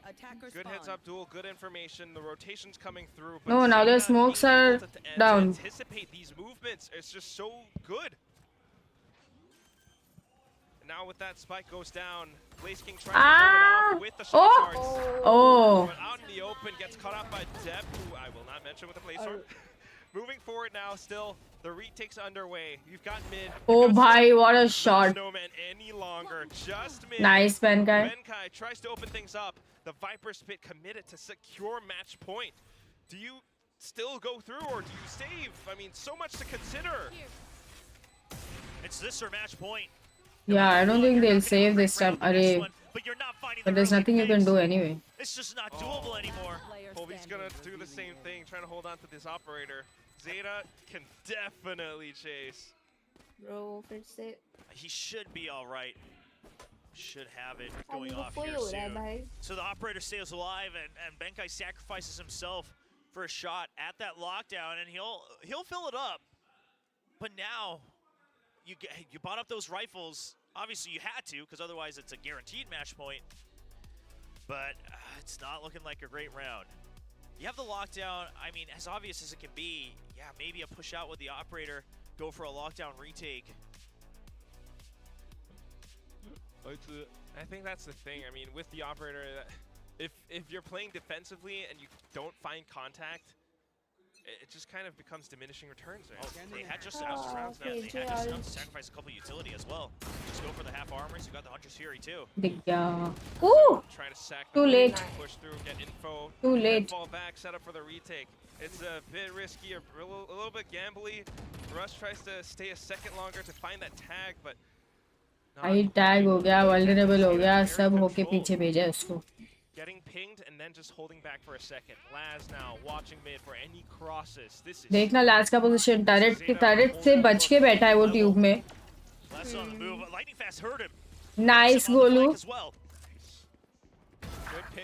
Good heads up duel, good information. The rotation's coming through. But no, now the smokes are down. Anticipate these movements. It's just so good. Now with that, Spike goes down. Blaze King tries to hold it off with the shot darts. Oh. But out in the open, gets caught out by Dep, who I will not mention with the Blaze Sword. Moving forward now, still, the retake's underway. You've got mid. Oh, bhai, what a shot. No man any longer, just mid. Nice, Benkai. Benkai tries to open things up. The Viper's Pit committed to secure match point. Do you still go through or do you save? I mean, so much to consider. It's this or match point. Yeah, I don't think they'll save this time. Arey. But there's nothing you can do anyway. It's just not doable anymore. Polvy's gonna do the same thing, trying to hold on to this operator. Zeta can definitely chase. Bro, फिर से He should be all right. Should have it going वो off कोई here हो रहा है soon. भाई. So the operator stays alive, and Benkai sacrifices himself for a shot at that lockdown, and he'll fill it up. But now, you bought up those rifles. Obviously, you had to, because otherwise it's a guaranteed match point. But it's not looking like a great round. You have the lockdown. I mean, as obvious as it can be, yeah, maybe a push out with the operator, go for a lockdown retake. I think that's the thing. I mean, with the operator, if you're playing defensively and you don't find contact, it just kind of becomes diminishing returns. Right? Oh, they had just enough rounds now. They had just enough to sacrifice a couple utility as well. Just go for the half armors. You got the Hunter's Fury too. Yeah. Ooh! Trying to sack Too late. push through, get info. Too late. Fall back, set up for the retake. It's a bit risky, a little bit gambly. Rush tries to stay a second longer to find that tag, but भाई tag हो गया, vulnerable हो गया, सब होके पीछे भेजा उसको. Getting pinged and then just holding back for a second. Laz now watching mid for any crosses. This is देखना लास्ट का पोजीशन टरेट से बच के बैठा है वो ट्यूब में. Last on the move. Lightning Fast heard him. Nice Golu.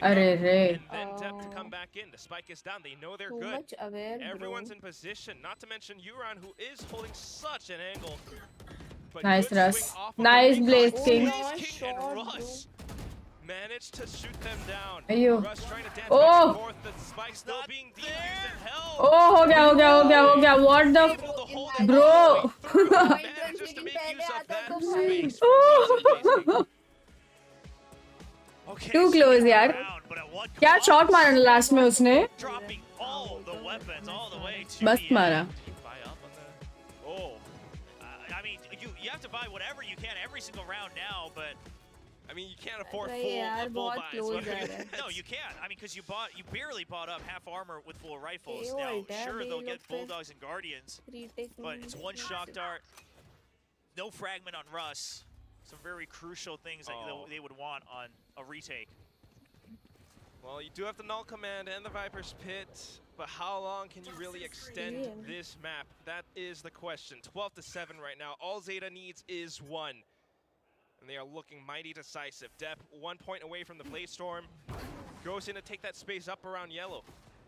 अरे रे. And then Dep to come back in. The spike is down. They know they're Too good. much aware, bro. Everyone's in position. Not to mention Euron, who is holding such an angle. But Nice good Russ. swing off of Nice the Blaze recon. King. Blaze King Shot, and bro. Russ managed to shoot them down. Ayo. Russ trying to dance Oh. back and forth. The spike still being defused and held. Oh, हो गया. What the Able to hold it bro? all the way through. Manages to make use of that space. Okay, Too close यार. क्या shot मारा last में उसने? Dropping all the weapons all the way to बस the मारा. Buy up on the... Oh, I mean, you have to buy whatever you can every single round now, but I mean, you can't afford अरे यार, full बहुत buys. close What जा are you- रहा है. no, you can't. I mean, because you barely bought up half armor with full rifles. Hey, Now, what, sure, they they'll look get good. Bulldogs and Guardians, Retake but में it's one shock dart, no fragment on Russ. Some very crucial things that they would want on a retake. Well, you do have the null command and the Viper's Pit, but how long can you really extend this map? That is the question. 12-7 right now. All Zeta needs is one. And they are looking mighty decisive. Dep 1 point away from the Blaze Storm. Goes in to take that space up around yellow.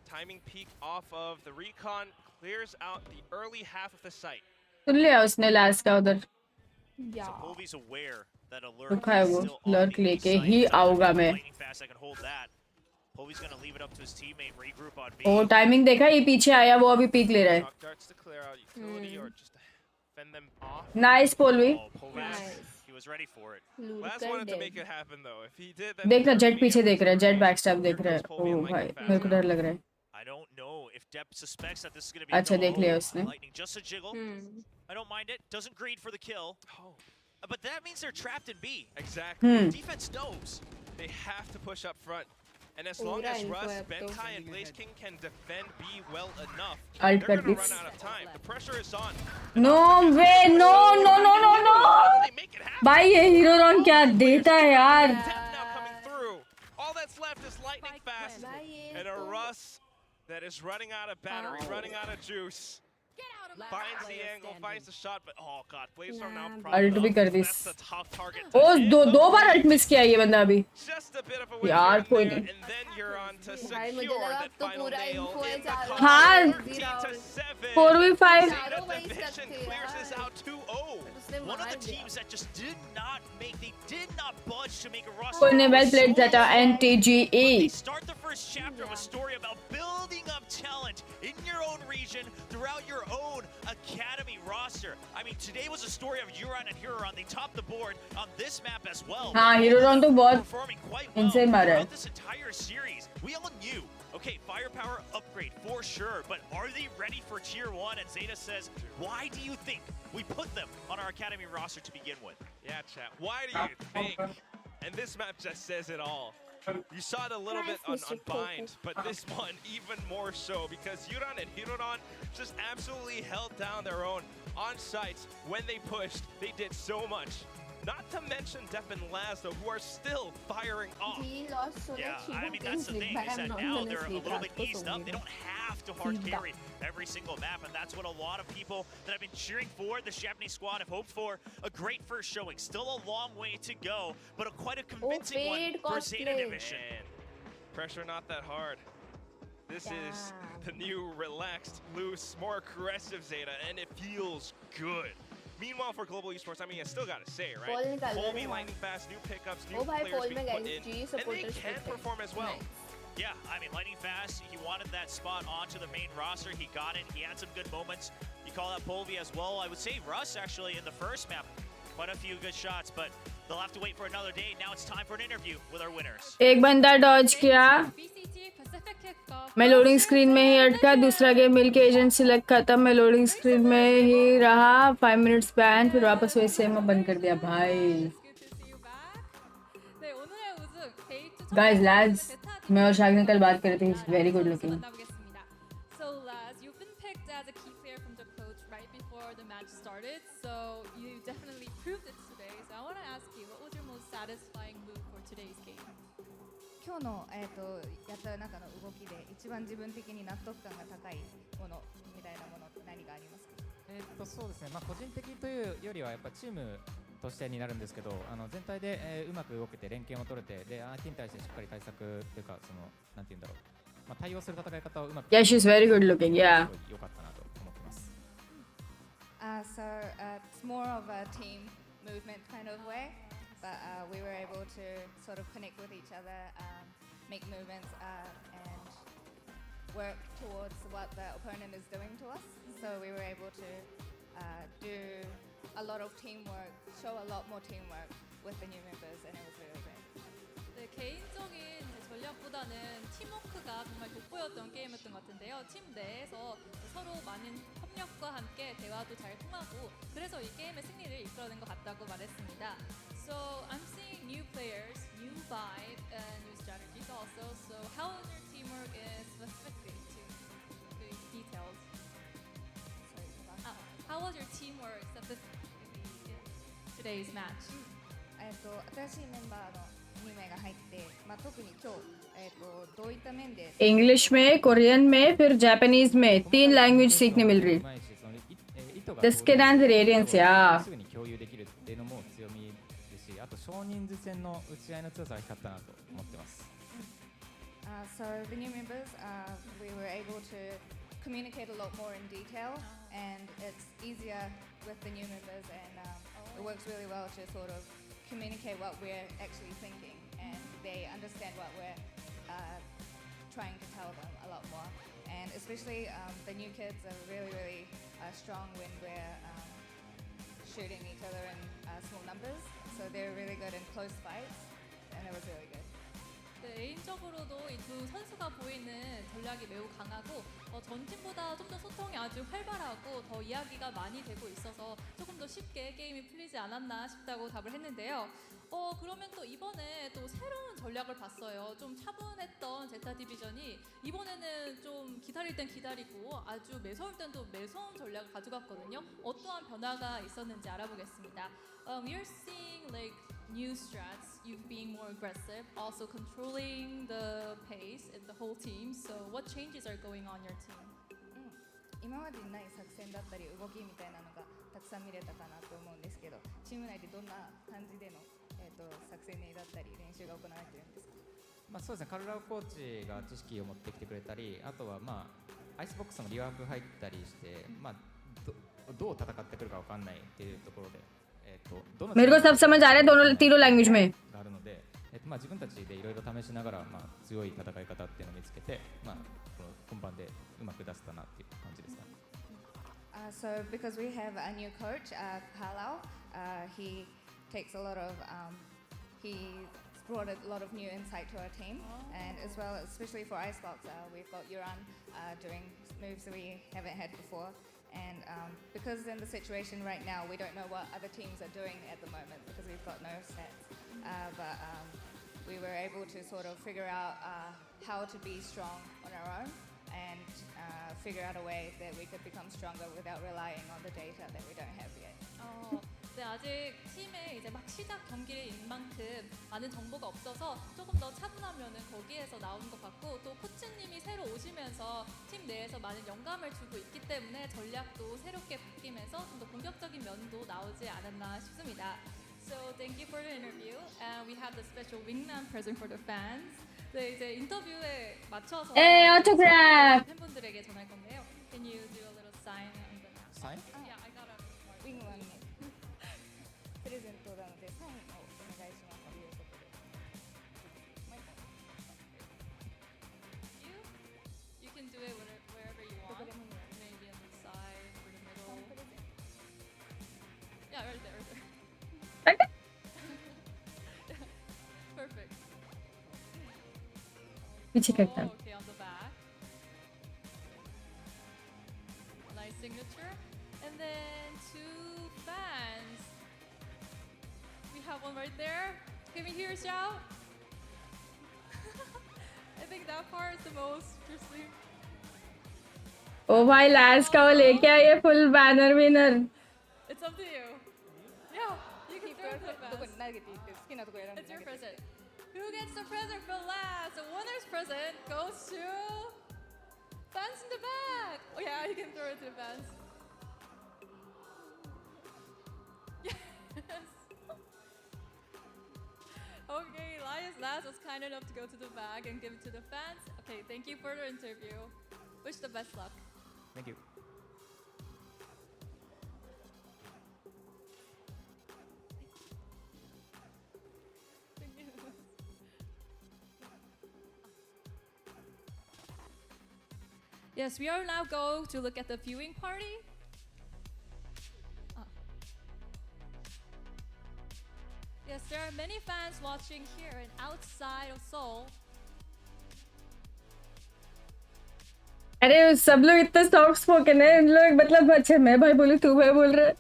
Timing peak off of the recon. Clears out the early half of the site. सुन लिया उसने last का उधर. Yeah. So Polvy's aware that alert रुका है is वो. still on lurk the लेके site. He It's आऊंगा मैं. lightning fast, I can hold that. Polvy's gonna leave it up to his teammate, regroup on B. Oh timing देखा, ये पीछे आया, वो अभी पीक ले रहा है. Shock darts to clear out utility or just fend them off. Nice Polvy. Oh, Polvy, Nice. he was ready for it. Laz wanted to make it happen though. If he did, then देखना jet पीछे देख रहा है, jet backstab देख रहा है. Polvy O and भाई Lightning मेरे को fast. डर लग रहा है. I don't know if Dep suspects that this is gonna be अच्छा, a no. देख लिया उसने. Lightning just a jiggle. I don't mind it. Doesn't greed for the kill. Oh, But that means they're trapped in B. exactly. Defense knows. They have to push up front. And as long as Pura Russ, info Benkai, and Blaze King can defend B well enough, I'll they're cut going to this. run out of time. The pressure is on. No way, no. How do they make it happen? भाई ये hero Ron क्या देता है यार. Dep now coming through. All that's left is lightning fast. And a Russ that is running out of battery, running out of juice. Finds the angle, finds the shot, but oh god, Blaze Storm now ult भी कर दी. That's a tough target. ओ दो बार alt miss किया ये बंदा अभी. Just a bit of a यार, win कोई there, नहीं. and then you're on to भाई मुझे secure लगा that अब तो final पूरा nail info है in the चारों. हाँ. 13-7. 4v5. Zeta चारों वही Division सकते clears this यार. out 2-0. उसने One of मार the दिया. teams that just did not budge to make a roster. Polne well played Zeta and They TGE. start the first chapter of a story about building up talent, in your own region, throughout your own academy roster. I mean, today was a story of Huron and Huron. They topped the board on this map as well. हाँ Huron तो बहुत performing quite well insane मारा है. throughout this entire series. We all knew, okay, firepower upgrade for sure, but are they ready for tier 1? And Zeta says, why do you think we put them on our academy roster to begin with? Yeah, chat. Why do you think? And this map just says it all. You saw it a little bit on Bind, but this one even more so because Huron and Hiroran just absolutely held down their own on sites. When they pushed, they did so much. Not to mention Def and Lazlo, who are still firing off. He lost so Yeah, much. I mean, that's the thing, is that now they're a little bit eased up. They don't have to hard carry every single map, and that's what a lot of people that have been cheering for this Japanese squad have hoped for. A great first showing. Still a long way to go, but quite a convincing one for Zeta Division. Man, pressure not that hard. This is the new relaxed, loose, more aggressive Zeta, and it feels good. Meanwhile, for Global Esports, I mean, I still gotta say, right? Colby, lightning fast, new pickups, new players being put in, and they can perform as well. Yeah, I mean, lightning fast. He wanted that spot onto the main roster. He got it. He had some good moments. You call that Polvi as well. I would say Russ, actually, in the first map, quite a few good shots, but they'll have to wait for another day. Now it's time for an interview with our winners. एक बंदा Dodge किया, मैं loading screen में ही अटका, दूसरा game मिलके agent select खत्म, मैं लोडिंग स्क्रीन में ही रहा 5 मिनट्स बैन, फिर वापस वैसे मैं बंद कर दिया भाई. गाइस lads, मैं और शाग ने कल बात कर रहे थे. He's very good looking. So Laz, you've been picked as a key player from the coach right before the match started, so you definitely proved it today. So I want to ask you, what was your most satisfying move for today's game? 今日のやった中の動きで一番自分的に納得感が高いものみたいなものって何がありますか？そうですね。個人的というよりはやっぱチームとしてになるんですけど、全体で、うまく動けて連携も取れて、で相手に対してしっかり対策というかそのなんていうんだろう、対応する戦い方をうまく。Yeah, she's very good looking. Yeah. 良かったなと思ってます。So it's more of a team movement kind of way, but we were able to sort of connect with each other, make movements, and work towards what the opponent is doing to us. So we were able to do a lot of teamwork, show a lot more teamwork with the new members, and it was really great. 네, 개인적인 전략보다는 팀워크가 정말 돋보였던 게임이었던 것 같은데요. 팀 내에서 서로 많은 협력과 함께 대화도 잘 통하고 그래서 이 게임의 승리를 이끌어낸 것 같다고 말했습니다. So I'm seeing new players, new vibe, and new strategies also. So how was your teamwork specifically to details? How was your teamwork specifically in today's match? 新しいメンバーの2名が入って、特に今日どういった面で English में, Korean में, फिर Japanese में 3 language सीखने मिल रही. The skin and the radiance, yeah. すぐに共有できるっていうのも強みですし、あと少人数戦の打ち合いの強さが光ったなと思ってます。So the new members, we were able to communicate a lot more in detail, and it's easier with the new members, and it works really well to sort of communicate what we're actually thinking, and they understand what we're trying to tell them a lot more. And especially the new kids are really strong when we're shooting each other in small numbers, so they're really good in close fights, and it was really good. 네, 개인적으로도 이 두 선수가 보이는 전략이 매우 강하고 전 팀보다 좀 더 소통이 아주 활발하고 더 이야기가 많이 되고 있어서 조금 더 쉽게 게임이 풀리지 않았나 싶다고 답을 했는데요. 그러면 또 이번에 또 새로운 전략을 봤어요. 좀 차분했던 제타 디비전이 이번에는 좀 기다릴 땐 기다리고 아주 매서울 땐 또 매서운 전략을 가져갔거든요. 어떠한 변화가 있었는지 알아보겠습니다. We're seeing like new strats, you being more aggressive, also controlling the pace in the whole team. So what changes are going on your team? 今までにない作戦だったり動きみたいなのがたくさん見れたかなと思うんですけど、チーム内でどんな感じでの、作戦だったり練習が行われているんですか？そうですね、カルラウコーチが知識を持ってきてくれたり、あとはアイスボックスのリワーク入ったりして、どう戦ってくるか分かんないっていうところで、मेरे को सब समझ आ रहा है दोनों तीनों language में. があるので、まあ、自分たちでいろいろ試しながら、まあ、強い戦い方っていうのを見つけて、まあ、この本番でうまく出せたなっていう感じですかね。So because we have a new coach, Palau, he takes a lot of, he brought a lot of new insight to our team, and as well, especially for Icebox, we've got Yuran doing moves that we haven't had before, and because in the situation right now, we don't know what other teams are doing at the moment because we've got no stats, but we were able to sort of figure out how to be strong on our own, and figure out a way that we could become stronger without relying on the data that we don't have yet. 네, 아직 팀에 이제 막 시작 경기인 만큼 많은 정보가 없어서 조금 더 차분하면은 거기에서 나오는 것 같고, 또 코치님이 새로 오시면서 팀 내에서 많은 영감을 주고 있기 때문에 전략도 새롭게 바뀌면서 좀 더 공격적인 면도 나오지 않았나 싶습니다. So thank you for the interview, and we have the special wingman present for the fans. 네, 이제 인터뷰에 맞춰서 autograph. 팬분들에게 전할 건데요. Can you do a little sign on the map? Sign? Yeah, I got a 윙만プレゼントなのでサインをお願いしますということで。You can do it wherever you want. Maybe on the side or the middle. Yeah, right there, right there. Perfect. पीछे करता हूँ. Okay, on the back. Nice signature. And then two fans. We have one right there. Can we hear a shout? I think that part is the most interesting. ओ भाई last का वो लेके आइए full banner winner. It's up to you. Yeah, you can throw it to the どこ fans. に投げていいって好きなとこ選んで It's 投 your げていい。 present. Who gets the present for last? The winner's present goes to fans in the back. Oh yeah, you can throw it to the fans. Yes. Okay, Elias Last was kind enough to go to the back and give it to the fans. Okay, thank you for the interview. Wish the best luck. Thank you. Thank you. Yes, we are now going to look at the viewing party. Yes, there are many fans watching here and outside of Seoul. अरे सब लोग इतने soft spoken है. इन लोग मतलब अच्छा मैं भाई बोलूँ तू भाई बोल रहा है.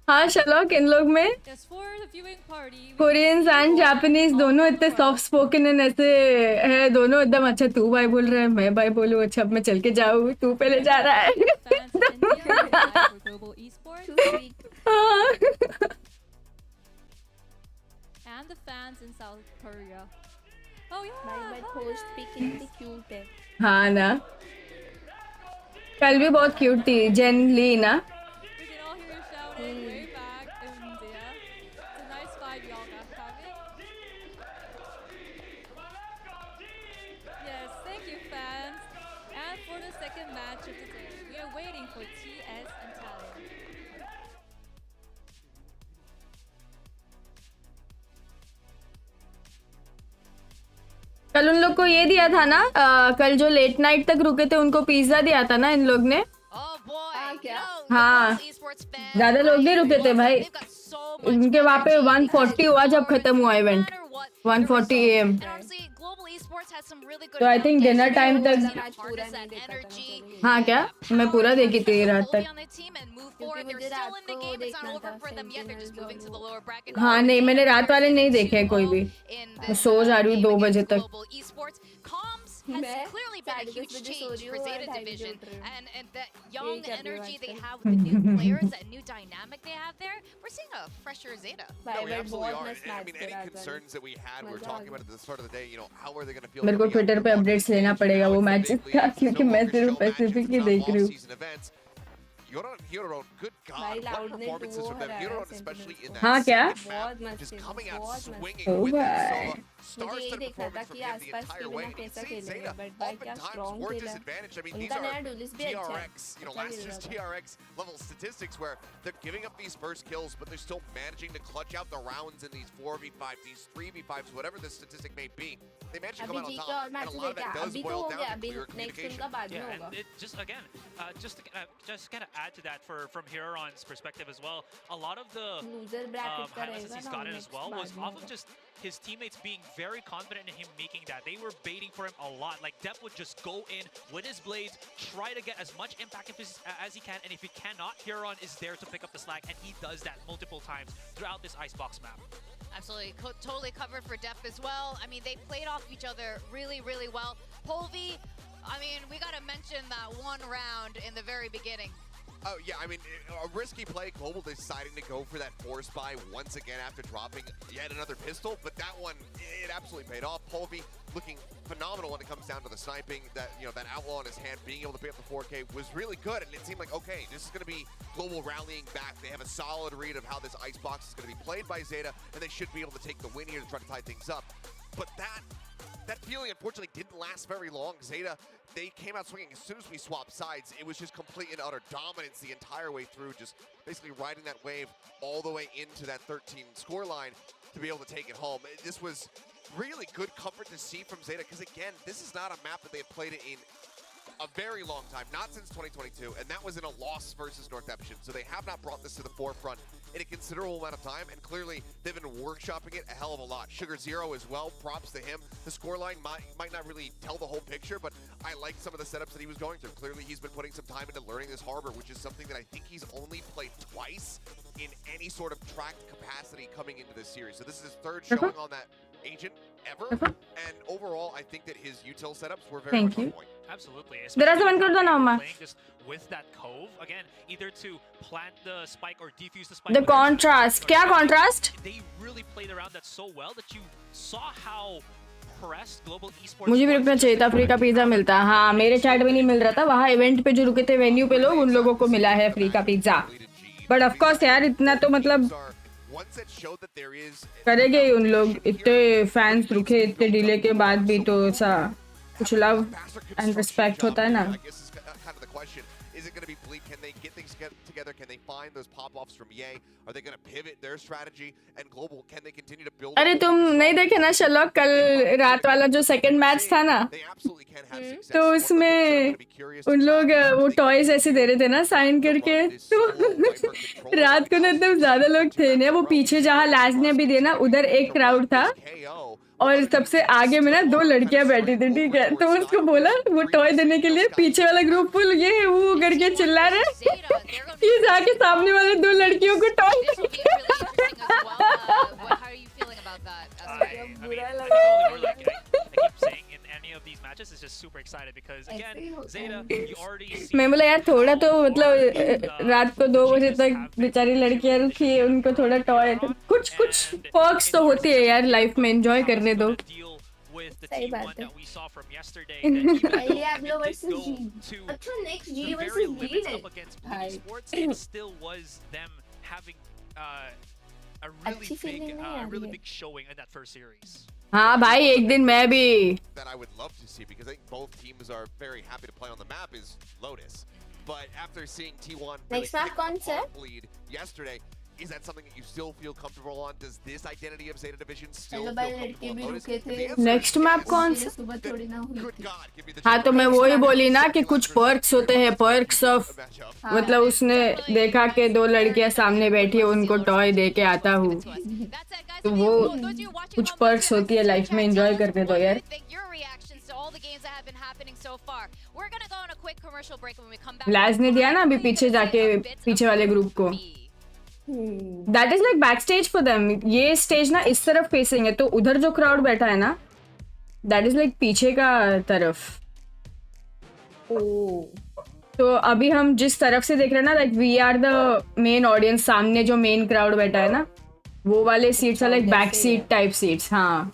हाँ शर्लॉक, इन लोग में Yes, for the viewing party. Koreans and Japanese दोनों इतने सॉफ्ट स्पोकन है. ऐसे है दोनों एकदम. अच्छा तू भाई बोल रहा है, मैं भाई बोलूँ. अच्छा अब मैं चल के जाऊँ, तू पहले जा रहा है. Fans in India for global esports. And the fans in South Korea. Oh yeah. My host भी कितनी cute है. हाँ ना, कल भी बहुत क्यूट थी जेन ली ना. We can all hear shouting way back in India. It's a nice vibe y'all got having. Yes, thank you fans. And for the second match of the day, we are waiting for TS and Talon. कल उन लोग को ये दिया था ना, कल जो लेट नाइट तक रुके थे उनको पिज्जा दिया था ना इन लोग ने. हाँ ज्यादा लोग नहीं रुके थे भाई. इनके वहाँ पे 140 हुआ जब खत्म हुआ इवेंट. 140 AM. तो आई थिंक डिनर टाइम तक. हाँ क्या, मैं पूरा देखी थी रात तक. हाँ नहीं, मैंने रात वाले नहीं देखे कोई भी. मैं सो जा रही हूँ 2 बजे तक. has clearly been a huge change for Zeta Division, and that young energy they have with the new players, that new dynamic they have there. We're seeing a fresher Zeta. No, we absolutely are. And, I mean, any concerns that we had, we were talking about at the start of the day, you know, how are they going to feel? मेरे को Twitter पे updates लेना पड़ेगा वो matches का, क्योंकि मैं सिर्फ पैसिफिक ही देख रही हूँ. Hero, good God, भाई what loud ने performances duo from them. हराया Hero, sentiment especially in को। that हाँ, क्या? second map, बहुत मस्त just थी, coming out बहुत मस्त। swinging Oh, with that भाई। solo. मुझे Star-studded यही देखना था performance from कि him the आसपास के entire बिना way. And you कैसा see खेलेंगे, Zeta but भाई क्या oftentimes strong were खेला। disadvantaged. I mean, these उनका are नया duelist भी अच्छा है। DRX, अच्छा last खेल year's रहा था। DRX level statistics where they're giving up these first kills, but they're still managing to clutch out the rounds in these 4v5, these 3v5s, whatever the statistic may be. They manage to come अभी out on Jeet top. का और And match a lot of देखा, that does अभी तो boil हो down गया, to अभी clear next communication. उनका बाद में Yeah, होगा। and it just again, just kind of add to that from Huron's perspective as well. A lot of the loser bracket का highlights रहेगा he's ना, gotten as next well was बाद में off of होगा। just his teammates being very confident in him making that. They were baiting for him a lot. Like Depp would just go in with his blades, try to get as much impact as he can, and if he cannot, Huron is there to pick up the slack, and he does that multiple times throughout this Icebox map. Absolutely, totally covered for Depp as well. I mean, they played off each other really, really well. Polvi, I mean, we got to mention that one round in the very beginning. Oh, yeah, I mean, a risky play. Global deciding to go for that force buy once again after dropping yet another pistol, but that one, it absolutely paid off. Polvi looking phenomenal when it comes down to the sniping. That, that outlaw in his hand, being able to pick up the 4K was really good, and it seemed like, okay, this is going to be Global rallying back. They have a solid read of how this Icebox is going to be played by Zeta, and they should be able to take the win here to try to tie things up. But that feeling, unfortunately, didn't last very long. Zeta, they came out swinging as soon as we swapped sides. It was just complete and utter dominance the entire way through, just basically riding that wave all the way into that 13 scoreline to be able to take it home. This was really good comfort to see from Zeta, because again, this is not a map that they have played in a very long time, not since 2022, and that was in a loss versus Northeption. So they have not brought this to the forefront in a considerable amount of time, and clearly they've been workshopping it a hell of a lot. Sugar Zero as well, props to him. The scoreline might not really tell the whole picture, but I like some of the setups that he was going through. Clearly he's been putting some time into learning this harbor, which is something that I think he's only played twice in any sort of tracked capacity coming into this series. So this is his third showing on that agent ever, and overall I think that his util setups were very much on point. Absolutely. जरा से बंद कर दो ना अम्मा। Playing just with that cove again, either to plant the spike or defuse the spike. The contrast, क्या contrast? They really played around that so well that you saw how pressed Global Esports. मुझे भी रुकना चाहिए था, free का pizza मिलता। हाँ, मेरे चैट में नहीं मिल रहा था, वहाँ इवेंट पे जो रुके थे वेन्यू पे लोग, उन लोगों को मिला है फ्री का पिज्जा। बट ऑफ कोर्स यार, इतना तो मतलब करेंगे ही उन लोग, इतने फैंस रुके इतने डिले के बाद भी, तो ऐसा कुछ लव एंड रिस्पेक्ट होता है ना। Is it going to be bleak? Can they get things together? Can they find those pop-offs from Ye? Are they going to pivot their strategy? And Global, can they continue to build? अरे तुम नहीं देखे ना शलोक, कल रात वाला जो second match था ना, तो उसमें उन लोग वो टॉयज ऐसे दे रहे थे ना साइन करके, तो रात को ना एकदम ज्यादा लोग थे ना, वो पीछे जहाँ लास्ट ने भी देना उधर एक क्राउड था और सबसे आगे में ना 2 लड़कियां बैठी थी, ठीक है, तो उसको बोला वो टॉय देने के लिए, पीछे वाला ग्रुप फुल ये वो करके चिल्ला रहे, ये जाके सामने वाले 2 लड़कियों को toy Is just super excited because again, Zeta, you already see. मैं बोला यार थोड़ा तो मतलब रात को 2 बजे तक बेचारी लड़कियां रुकी है, उनको थोड़ा टॉय, कुछ पर्क्स तो होते हैं यार लाइफ में, एंजॉय करने दो। सही बात है। पहले आप लोग वर्सेस जी, अच्छा नेक्स्ट जी वर्सेस जी है भाई। It still was them having a really big showing in that first series. हाँ भाई, एक दिन मैं भी। That I would love to see, because I think both teams are very happy to play on the map is Lotus. But after seeing T1 next map कौन सा lead yesterday, is that something that you still feel comfortable on? Does this identity of Zeta Division still चलो feel भाई comfortable लड़के on भी Lotus? रुके थे, next map कौन सा? सुबह थोड़ी ना हुई Good थी। God, give me the हाँ तो मैं वही बोली ना कि कुछ पर्क्स होते हैं, पर्क्स ऑफ, मतलब उसने देखा कि 2 लड़कियां सामने बैठी है, उनको टॉय दे के आता हूँ, तो वो कुछ पर्क्स होती है लाइफ में, एंजॉय करने दो यार। लाज ने दिया ना अभी पीछे जाके पीछे वाले ग्रुप को, that is like back stage for them. ये स्टेज ना इस तरफ फेसिंग है, तो उधर जो क्राउड बैठा है ना, दैट इज लाइक पीछे का तरफ। तो अभी हम जिस तरफ से देख रहे हैं ना, like we are the main audience, सामने जो मेन क्राउड बैठा है ना, वो वाले seats are like back seat type seats. हाँ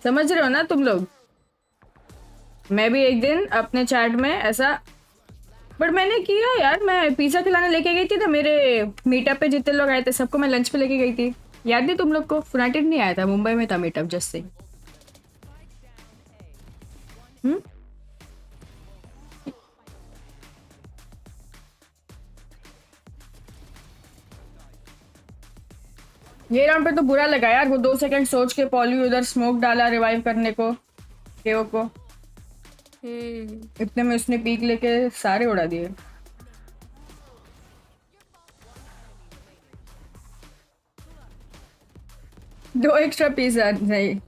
समझ रहे हो ना तुम लोग? मैं भी एक दिन अपने चैट में ऐसा, बट मैंने किया यार, मैं पिज्जा खिलाने लेके गई थी ना, मेरे मीटअप पे जितने लोग आए थे सबको मैं लंच पे लेके गई थी। याद नहीं तुम लोग को? यूनाइटेड नहीं आया था, मुंबई में था मीटअप जस्ट से। ये राउंड पे तो बुरा लगा यार, वो 2 सेकंड सोच के पॉली उधर स्मोक डाला रिवाइव करने को केओ को। इतने में उसने पीक लेके सारे उड़ा दिए। 2 एक्स्ट्रा पिज्जा नहीं।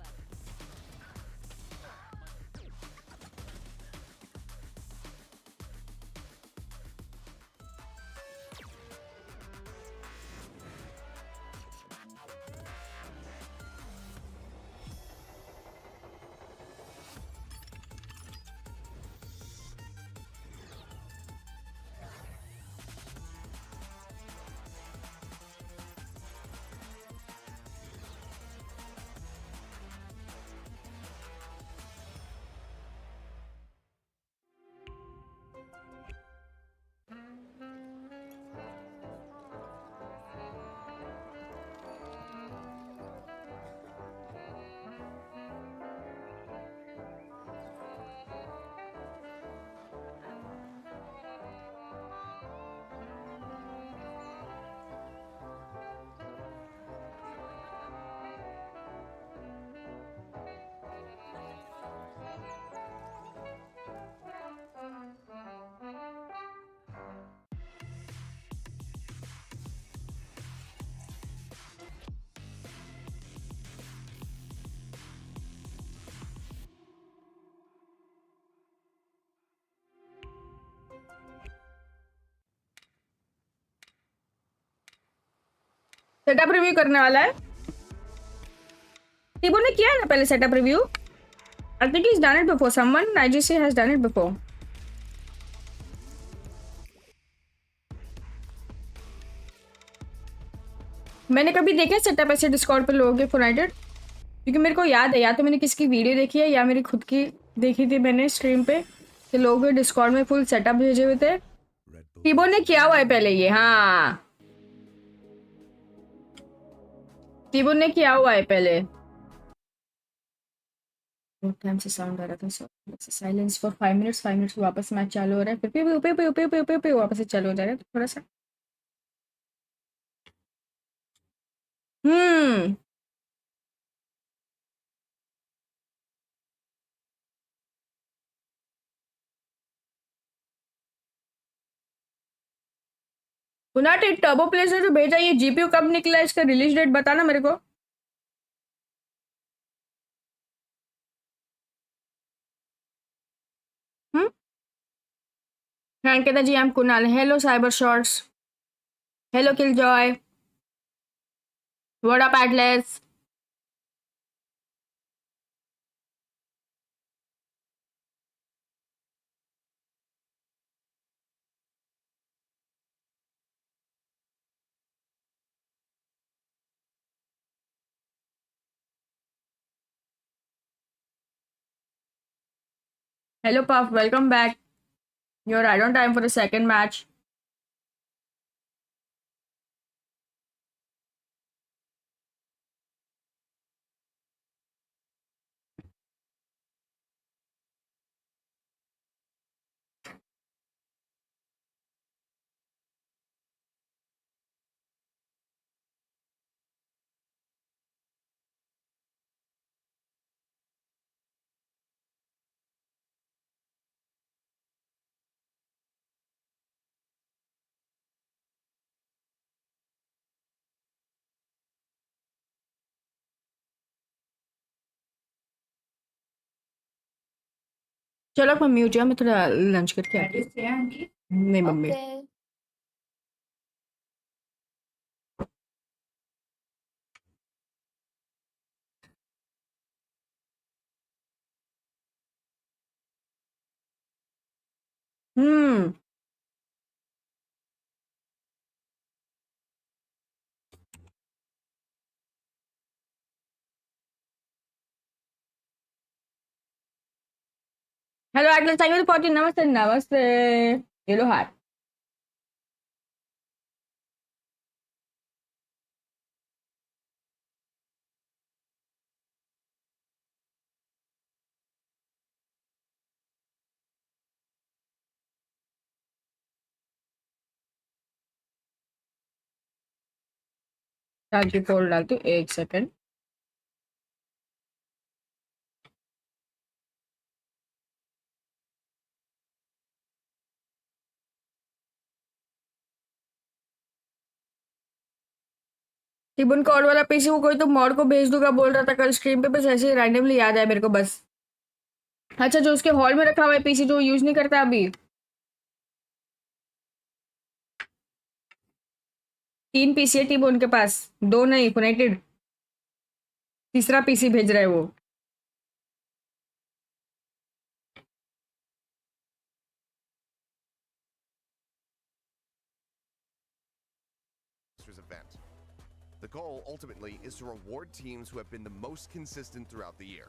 सेटअप रिव्यू करने वाला है। टीबो ने किया है ना पहले setup review. I think he has done it before, someone IGC has done it before. मैंने कभी देखा सेटअप ऐसे डिस्कॉर्ड पे लोगों के यूनाइटेड, क्योंकि मेरे को याद है या तो मैंने किसकी वीडियो देखी है या मेरी खुद की देखी थी मैंने स्ट्रीम पे कि लोग डिस्कॉर्ड में फुल सेटअप भेजे हुए थे। टीबो ने किया हुआ है पहले ये, हाँ टीबो ने किया हुआ है पहले। टाइम से साउंड आ रहा था, साइलेंस फॉर 5 मिनट्स, 5 मिनट्स वापस मैच चालू हो रहा है, फिर पे वापस से चालू हो जाएगा थोड़ा सा। यूनाइटेड टर्बो प्लेस ने जो भेजा, ये जीपीयू कब निकला है, इसका रिलीज डेट बताना मेरे को। Ankita ji, I am Kunal. Hello cyber shorts, hello killjoy, what up एटलेस। Hello puff, welcome back. You're right on time for the second match. चलो मैं म्यूट जा, मैं थोड़ा लंच करके आती हूँ। नहीं mummy. Hello, Atlas. Thank you for the 40. Namaste. Namaste. Yellow hat. ताकि कोड डालती हूँ 1 सेकंड टिबन कोड वाला पीसी वो कोई तो मॉड को भेज दूंगा बोल रहा था कल स्ट्रीम पे बस ऐसे ही रैंडमली याद आया मेरे को बस अच्छा जो उसके हॉल में रखा हुआ है पीसी जो यूज नहीं करता अभी 3 पीसी है टिबन उनके पास 2 नहीं यूनाइटेड तीसरा पीसी भेज रहा है वो event. The goal ultimately is to reward teams who have been the most consistent throughout the year.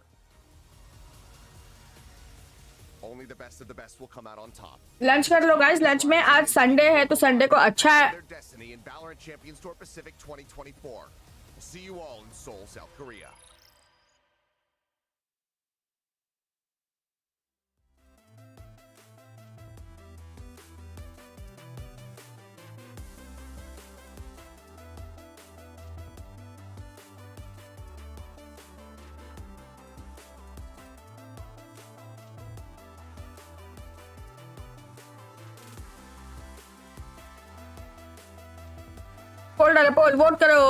Only the best will come out on top. Lunch कर लो गाइस लंच में आज संडे है तो संडे को अच्छा है Their destiny in Valorant Champions Tour Pacific 2024. We'll see you all in Seoul, South Korea. पोल डालो पोल vote करो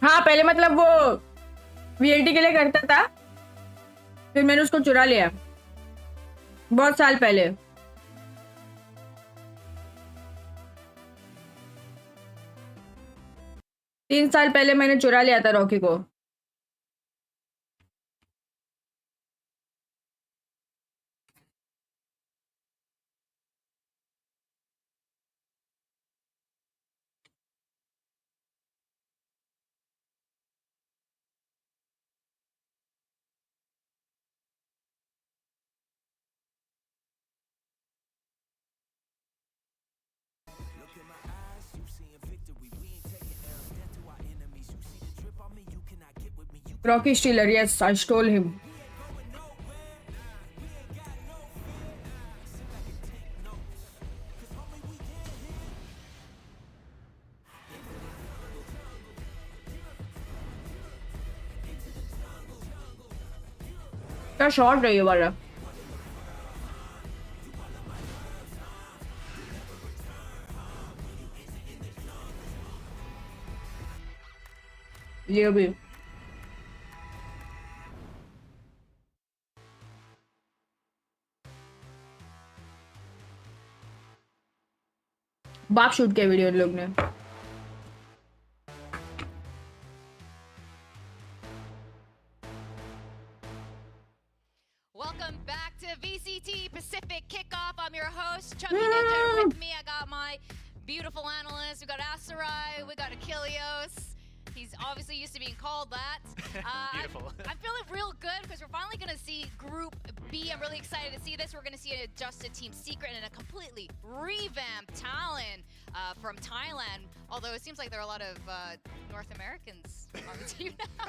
हाँ पहले मतलब वो वीएलटी के लिए करता था फिर मैंने उसको चुरा लिया बहुत साल पहले 3 साल पहले मैंने चुरा लिया था रॉकी को Rocky Stealer, yes, I stole him. क्या शॉट है ये वाला ये भी बाप शूट किया वीडियो लोग ने Welcome back to VCT Pacific Kickoff. I'm your host, Chunky Ninja. With me, I got my beautiful analysts. We got Asarai, we got Achilleos. He's obviously used to being called that. Beautiful. I'm feeling real good because we're finally going to see Group B. I'm really excited to see this. We're going to see an adjusted Team Secret and a completely revamped Talon from Thailand. Although it seems like there are a lot of North Americans on the team now.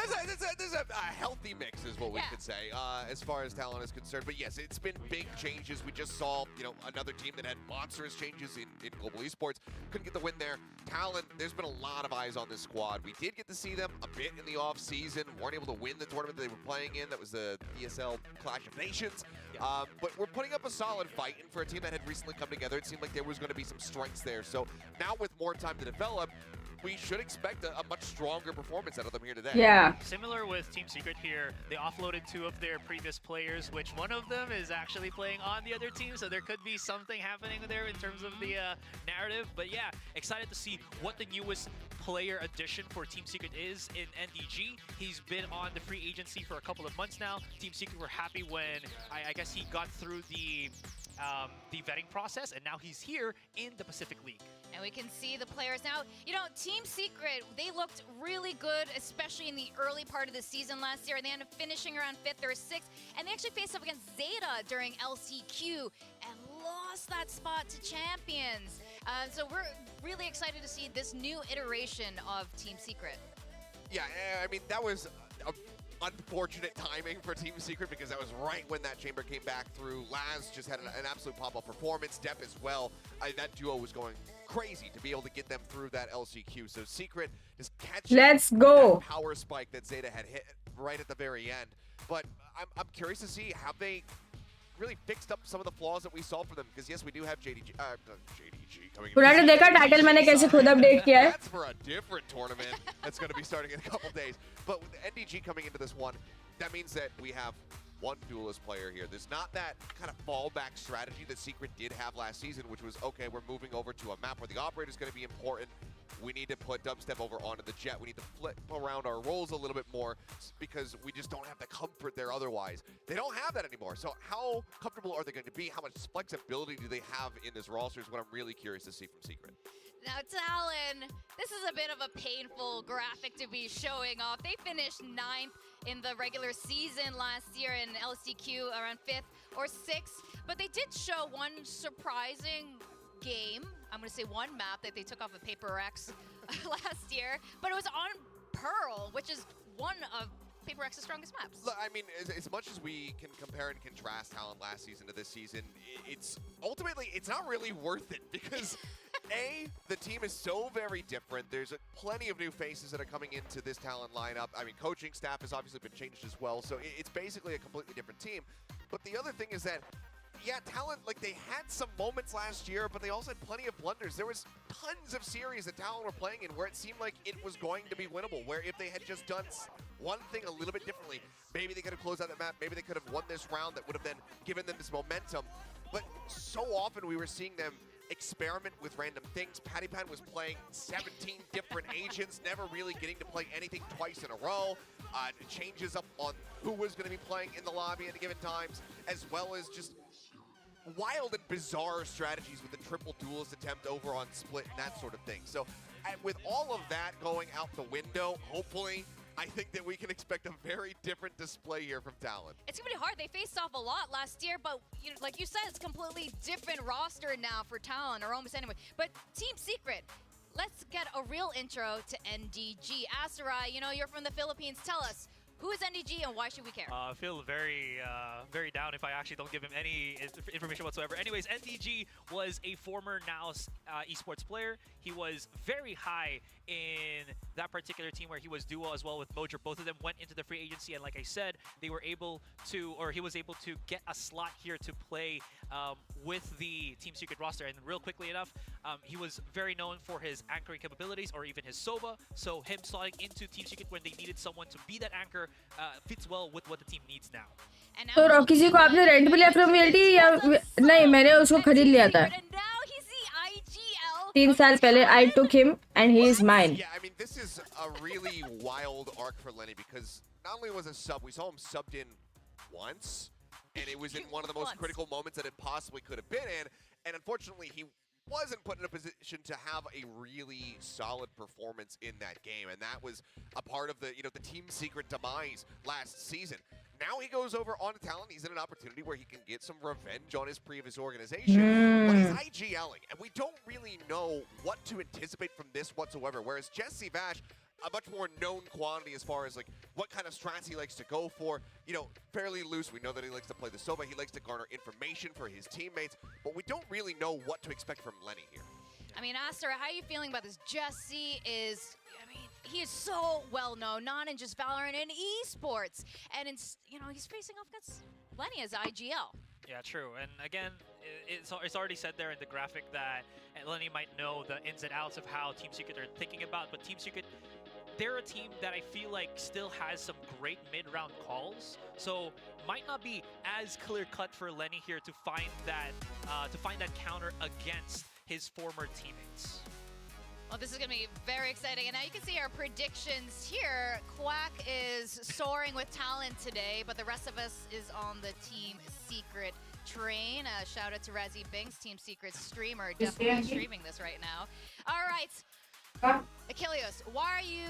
There's a healthy mix is what we could say as far as Talon is concerned. But yes, it's been big changes. We just saw, another team that had monstrous changes in global esports. Couldn't get the win there. Talon, there's been a lot of eyes on this squad. We did get to see them a bit in the off season. Weren't able to win the tournament that they were playing in. That was the ESL Clash of Nations. But we're putting up a solid fight, and for a team that had recently come together, it seemed like there was going to be some strengths there. So now with more time to develop, we should expect a much stronger performance out of them here today. Yeah. Similar with Team Secret here, they offloaded 2 of their previous players, which one of them is actually playing on the other team, so there could be something happening there in terms of the narrative. But yeah, excited to see what the newest player addition for Team Secret is in NDG. He's been on the free agency for a couple of months now. Team Secret were happy when I guess he got through the vetting process, and now he's here in the Pacific League. And we can see the players now. You know, Team Secret, they looked really good, especially in the early part of the season last year. And they ended up finishing around 5th or 6th. And they actually faced up against Zeta during LCQ and lost that spot to Champions. So we're really excited to see this new iteration of Team Secret. Yeah, I mean, that was unfortunate timing for Team Secret because that was right when that chamber came back through. Laz just had an absolute pop-up performance. Depp as well. That duo was going crazy to be able to get them through that LCQ. So Secret is catching that power spike that Zeta had hit right at the very end. But I'm curious to see how they really fixed up some of the flaws that we saw for them, because yes, we do have JDG coming in. देखा title मैंने कैसे खुद update किया है? That's for a different tournament that's going to be starting in a couple days. But with NDG coming into this one, that means that we have one duelist player here. There's not that kind of fallback strategy that Secret did have last season, which was, okay, we're moving over to a map where the operator is going to be important. We need to put Dubstep over onto the jet. We need to flip around our roles a little bit more because we just don't have the comfort there otherwise. They don't have that anymore. So how comfortable are they going to be? How much flexibility do they have in this roster is what I'm really curious to see from Secret. Now, Talon, this is a bit of a painful graphic to be showing off. They finished 9th in the regular season last year in LCQ, around 5th or 6th. But they did show one surprising game. I'm going to say one map that they took off of PaperX last year. But it was on Pearl, which is one of PaperX's strongest maps. Look, I mean, as much as we can compare and contrast Talon last season to this season, it's ultimately, it's not really worth it because A, the team is so very different. There's plenty of new faces that are coming into this Talon lineup. I mean, coaching staff has obviously been changed as well, so it's basically a completely different team. But the other thing is that, yeah, Talon, like, they had some moments last year, but they also had plenty of blunders. There was tons of series that Talon were playing in where it seemed like it was going to be winnable, where if they had just done one thing a little bit differently, maybe they could have closed out that map, maybe they could have won this round that would have then given them this momentum. But so often we were seeing them experiment with random things. Patty Pan was playing 17 different agents, never really getting to play anything twice in a row. Changes up on who was going to be playing in the lobby at given times, as well as just wild and bizarre strategies with the triple duelist attempt over on split and that sort of thing. So with all of that going out the window, hopefully, I think that we can expect a very different display here from Talon. It's going to be hard. They faced off a lot last year, but you know, like you said, it's a completely different roster now for Talon, or almost anyway. But Team Secret, let's get a real intro to NDG. Asarai, you know, you're from the Philippines. Tell us, who is NDG and why should we care? I feel very down if I actually don't give him any information whatsoever. Anyways, NDG was a former NOWS esports player. He was very high in that particular team where he was duo as well with Mojo. Both of them went into the free agency, and like I said, they were able to, or he was able to get a slot here to play with the Team Secret roster. And real quickly enough, he was very known for his anchoring capabilities or even his SOBA. So him slotting into Team Secret when they needed someone to be that anchor fits well with what the team needs now. तो Rocky जी को आपने rent पे लिया from VLT या नहीं? मैंने उसको खरीद लिया था 3 साल पहले. I took him and he is mine. Yeah, I mean, this is a really wild arc for Lenny because not only was a sub, we saw him subbed in once, and it was in one of the most critical moments that it possibly could have been in, and unfortunately he wasn't put in a position to have a really solid performance in that game, and that was a part of the, you know, the Team Secret demise last season. Now he goes over onto Talon. He's in an opportunity where he can get some revenge on his previous organization, but he's IGLing, and we don't really know what to anticipate from this whatsoever, whereas Jesse Vash, a much more known quantity as far as like what kind of strats he likes to go for. You know, fairly loose. We know that he likes to play the SOBA. He likes to garner information for his teammates, but we don't really know what to expect from Lenny here. I mean, Aster, how are you feeling about this? Jesse is, I mean, he is so well known, not in just Valorant, in esports, and it's, you know, he's facing off against Lenny as IGL. Yeah, true. And again, it's already said there in the graphic that Lenny might know the ins and outs of how Team Secret are thinking about, but Team Secret, they're a team that I feel like still has some great mid-round calls, so might not be as clear-cut for Lenny here to find that counter against his former teammates. Well, this is going to be very exciting. And now you can see our predictions here. Quack is soaring with talent today, but the rest of us is on the Team Secret train. Shout out to Razzie Binks, Team Secret streamer, definitely streaming this right now. All right. Achilles, why are you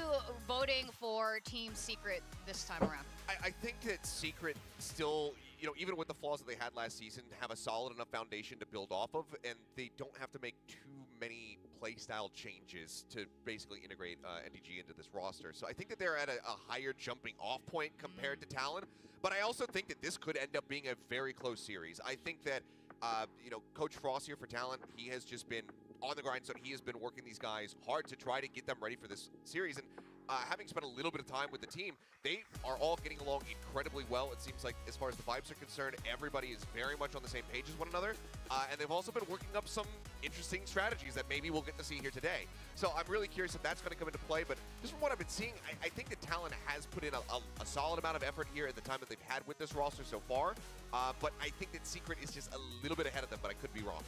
voting for Team Secret this time around? I think that Secret still, even with the flaws that they had last season, have a solid enough foundation to build off of, and they don't have to make too many playstyle changes to basically integrate NDG into this roster. So I think that they're at a higher jumping off point compared to Talon, but I also think that this could end up being a very close series. I think that, Coach Frost here for Talon, he has just been on the grind, so he has been working these guys hard to try to get them ready for this series. And having spent a little bit of time with the team, they are all getting along incredibly well. It seems like, as far as the vibes are concerned, everybody is very much on the same page as one another. And they've also been working up some interesting strategies that maybe we'll get to see here today. So I'm really curious if that's going to come into play. But just from what I've been seeing, I think that Talon has put in a solid amount of effort here at the time that they've had with this roster so far. But I think that Secret is just a little bit ahead of them, but I could be wrong.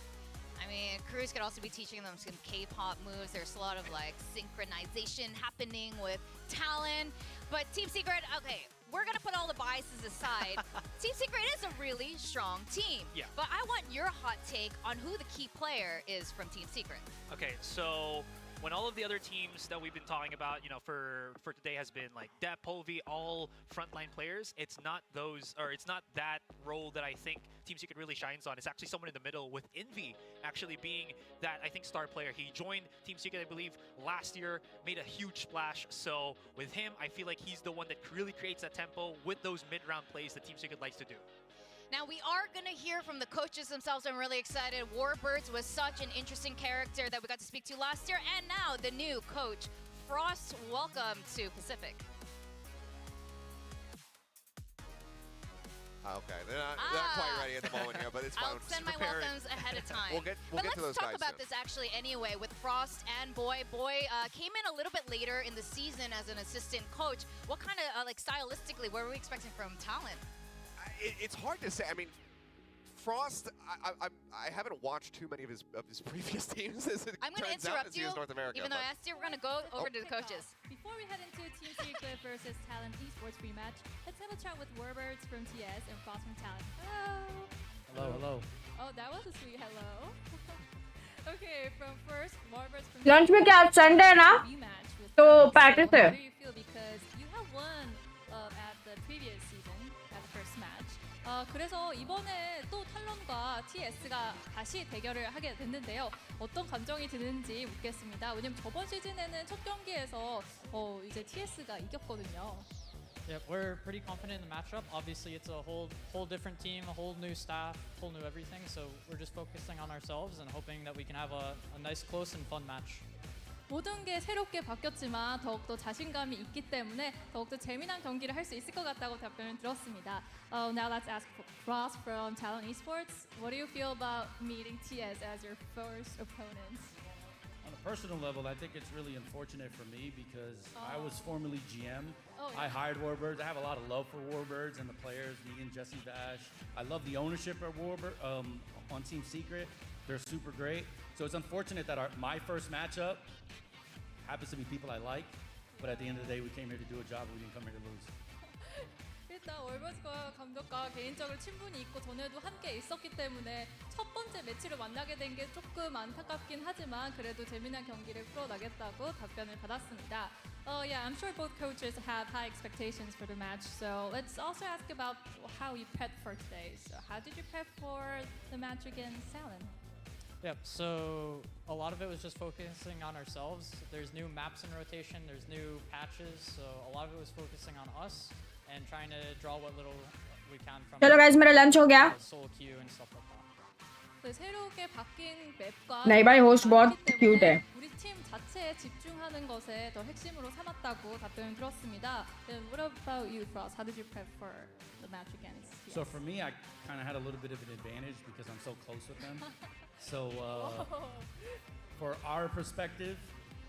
I mean, Cruz could also be teaching them some K-pop moves. There's a lot of synchronization happening with Talon. But Team Secret, okay, we're gonna put all the biases aside. Team Secret is a really strong team. Yeah. But I want your hot take on who the key player is from Team Secret. Okay, so when all of the other teams that we've been talking about, for today has been like Depp, Polvi, all frontline players, it's not that role that I think Team Secret really shines on. It's actually someone in the middle, with Envy actually being that, I think, star player. He joined Team Secret, I believe, last year, made a huge splash. So with him, I feel like he's the one that really creates that tempo with those mid-round plays that Team Secret likes to do. Now, we are going to hear from the coaches themselves. I'm really excited. Warbirds was such an interesting character that we got to speak to last year. And now, the new coach, Frost. Welcome to Pacific. Okay, they're not quite ready at the moment here, but it's fine. I'll send my welcomes ahead of time. We'll get to those guys. Let's talk about this actually anyway with Frost and Boy. Boy came in a little bit later in the season as an assistant coach. What kind of, stylistically, what were we expecting from Talon? It's hard to say. I mean, Frost, I haven't watched too many of his previous teams. As it I'm going to turns out, interrupt you, North America, even though I asked you, we're going to go over to the coaches. Before we head into Team Secret versus Talon Esports rematch, let's have a chat with Warbirds from TS and Frost from Talon. Hello. Hello. Oh, that was a sweet hello. Okay, from first, Warbirds from lunch में क्या आज Sunday है ना तो practice है. How do you feel, because you have won at the previous season at the first match. 그래서 이번에 또 탈론과 TS가 다시 대결을 하게 됐는데요. 어떤 감정이 드는지 묻겠습니다. 왜냐면 저번 시즌에는 첫 경기에서 이제 TS가 이겼거든요. Yeah, we're pretty confident in the matchup. Obviously, it's a whole different team, a whole new staff, whole new everything. So we're just focusing on ourselves and hoping that we can have a nice, close and fun match. 모든 게 새롭게 바뀌었지만 더욱더 자신감이 있기 때문에 더욱더 재미난 경기를 할 수 있을 것 같다고 답변을 들었습니다. Now let's ask Frost from Talon Esports. What do you feel about meeting TS as your first opponent? On a personal level, I think it's really unfortunate for me because I was formerly GM. I hired Warbirds. I have a lot of love for Warbirds and the players, me and Jesse Bash. I love the ownership of Warbird on Team Secret. They're super great. So it's unfortunate that my first matchup happens to be people I like, but at the end of the day, we came here to do a job. We didn't come here to lose. 일단 월버스과 감독과 개인적으로 친분이 있고 전에도 함께 있었기 때문에 첫 번째 매치로 만나게 된 게 조금 안타깝긴 하지만 그래도 재미난 경기를 풀어나겠다고 답변을 받았습니다. Yeah, I'm sure both coaches have high expectations for the match. So let's also ask about how you prepped for today. So how did you prep for the match against Talon? Yep, so a lot of it was just focusing on ourselves. There's new maps in rotation, there's new patches, so a lot of it was focusing on us and trying to draw what little we can from चलो guys, मेरा lunch हो गया. Soul queue and stuff like that. 새롭게 바뀐 맵과 नहीं भाई host बहुत cute है. 우리 팀 자체에 집중하는 것에 더 핵심으로 삼았다고 답변을 들었습니다. What about you, Frost? How did you prep for the match against? So for me, I kind of had a little bit of an advantage because I'm so close with them. So for our perspective,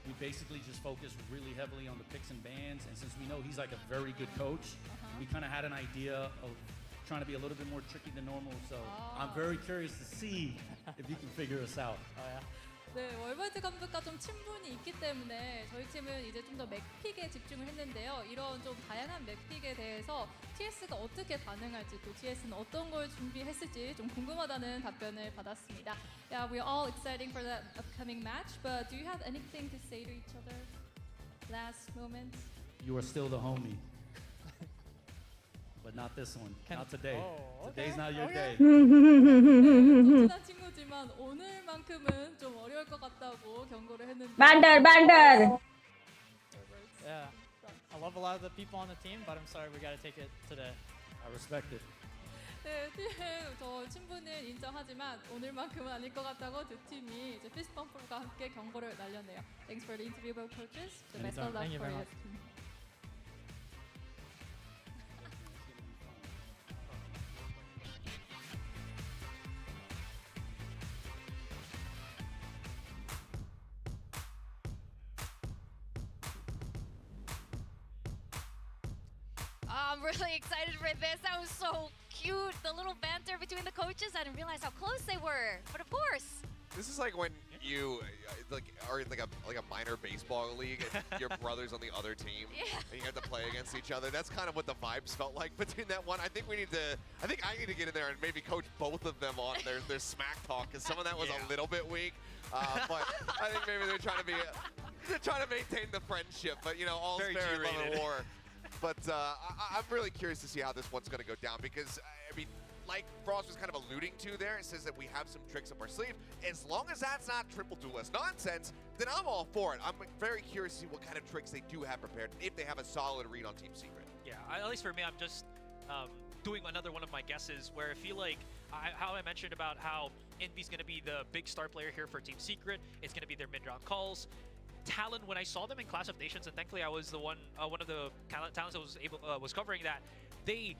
we basically just focused really heavily on the picks and bans. And since we know he's like a very good coach, we kind of had an idea of trying to be a little bit more tricky than normal. So I'm very curious to see if you can figure us out. 네, 월버드 감독과 좀 친분이 있기 때문에 저희 팀은 이제 좀 더 맥픽에 집중을 했는데요. 이런 좀 다양한 맥픽에 대해서 TS가 어떻게 반응할지 또 TS는 어떤 걸 준비했을지 좀 궁금하다는 답변을 받았습니다. Yeah, we're all excited for the upcoming match, but do you have anything to say to each other? Last moment. You are still the homie. But not this one. Not today. Today's not your day. 친한 친구지만 오늘만큼은 좀 어려울 것 같다고 경고를 했는데. Banter. Yeah, I love a lot of the people on the team, but I'm sorry we got to take it today. I respect it. 네, 저 친분을 인정하지만 오늘만큼은 아닐 것 같다고 두 팀이 이제 피스펌프와 함께 경고를 날렸네요. Thanks for the interview, both coaches. The best of luck Thank you for very your much. team. I'm really excited for this. That was so cute. The little banter between the coaches. I didn't realize how close they were. But of course. This is like when you like are in like a minor baseball league and your brother's on the other team and you have to play against each other. That's kind of what the vibes felt like between that one. I think I need to get in there and maybe coach both of them on their smack talk because some of that was a little bit weak. But I think maybe they're trying to maintain the friendship. But you know, all's fair in love and war. But I'm really curious to see how this one's going to go down because, I mean, like Frost was kind of alluding to there, it says that we have some tricks up our sleeve. As long as that's not triple duelist nonsense, then I'm all for it. I'm very curious to see what kind of tricks they do have prepared, if they have a solid read on Team Secret. Yeah, at least for me, I'm just doing another one of my guesses where I feel like how I mentioned about how Envy's going to be the big star player here for Team Secret. It's going to be their mid-round calls. Talon, when I saw them in Clash of Nations, and thankfully I was the one of the talents that was covering that, they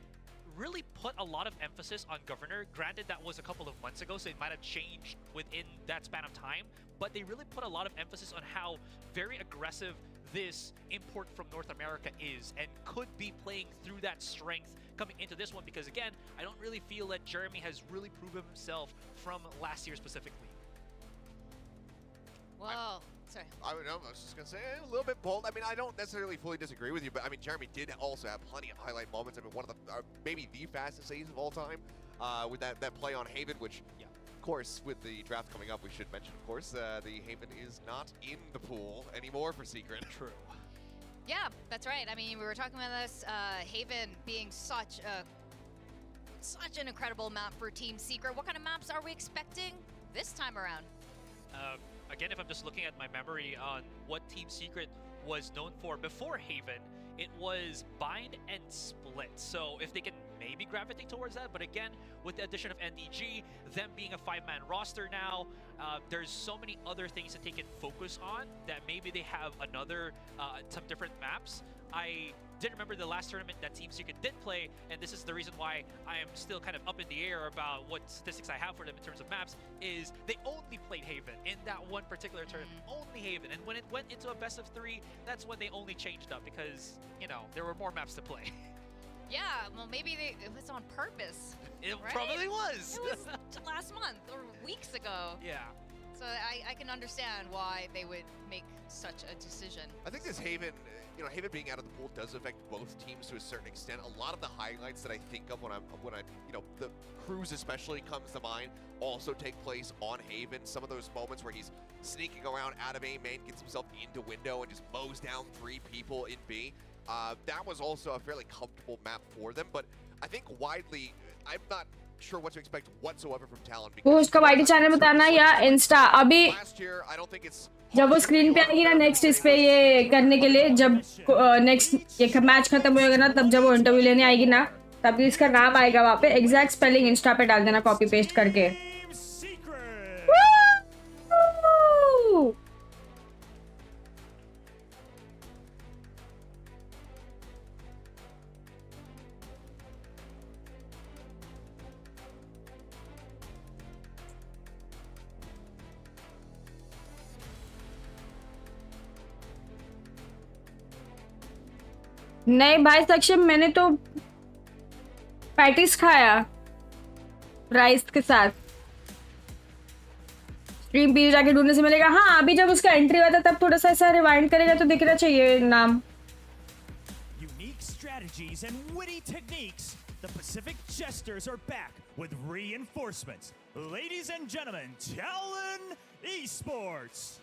really put a lot of emphasis on Governor. Granted, that was a couple of months ago, so it might have changed within that span of time, but they really put a lot of emphasis on how very aggressive this import from North America is and could be playing through that strength coming into this one because, again, I don't really feel that Jeremy has really proven himself from last year specifically. Whoa. Sorry. I was just going to say a little bit bold. I mean, I don't necessarily fully disagree with you, but I mean, Jeremy did also have plenty of highlight moments. I mean, one of the, maybe the fastest saves of all time with that play on Haven, which, of course, with the draft coming up, we should mention, of course, the Haven is not in the pool anymore for Secret. True. Yeah, that's right. I mean, we were talking about this, Haven being such an incredible map for Team Secret. What kind of maps are we expecting this time around? Again, if I'm just looking at my memory on what Team Secret was known for before Haven, it was bind and split. So if they can maybe gravitate towards that, but again, with the addition of NDG, them being a 5-man roster now, there's so many other things that they can focus on that maybe they have some different maps. I did remember the last tournament that Team Secret did play, and this is the reason why I am still kind of up in the air about what statistics I have for them in terms of maps, is they only played Haven in that one particular tournament, only Haven. And when it went into a best of 3, that's when they only changed up because, you know, there were more maps to play. Yeah, well, maybe it was on purpose. It right? probably was. It was last month or weeks ago. Yeah. So I can understand why they would make such a decision. I think this Haven, you know, Haven being out of the pool does affect both teams to a certain extent. A lot of the highlights that I think of when I, you know, the cruise especially comes to mind, also take place on Haven. Some of those moments where he's sneaking around out of A main, gets himself into window, and just mows down 3 people in B. That was also a fairly comfortable map for them, but I think widely, I'm not sure what to expect whatsoever from Talon. उसका YT channel बताना या Insta अभी जब वो screen पे आएगी ना next इस पे ये करने के लिए जब नेक्स्ट ये मैच खत्म होएगा ना तब जब वो इंटरव्यू लेने आएगी ना तभी इसका नाम आएगा वहाँ पे एग्जैक्ट स्पेलिंग इंस्टा पे डाल देना कॉपी पेस्ट करके नहीं भाई सक्षम, मैंने तो पैटीज खाया राइस के साथ। स्ट्रीम पी जाके ढूंढने से मिलेगा। हाँ, अभी जब उसका एंट्री हुआ था तब थोड़ा सा ऐसा रिवाइंड करेगा तो दिखना चाहिए नाम। Unique strategies and witty techniques. The Pacific Jesters are back with reinforcements. Ladies and gentlemen, Talon Esports.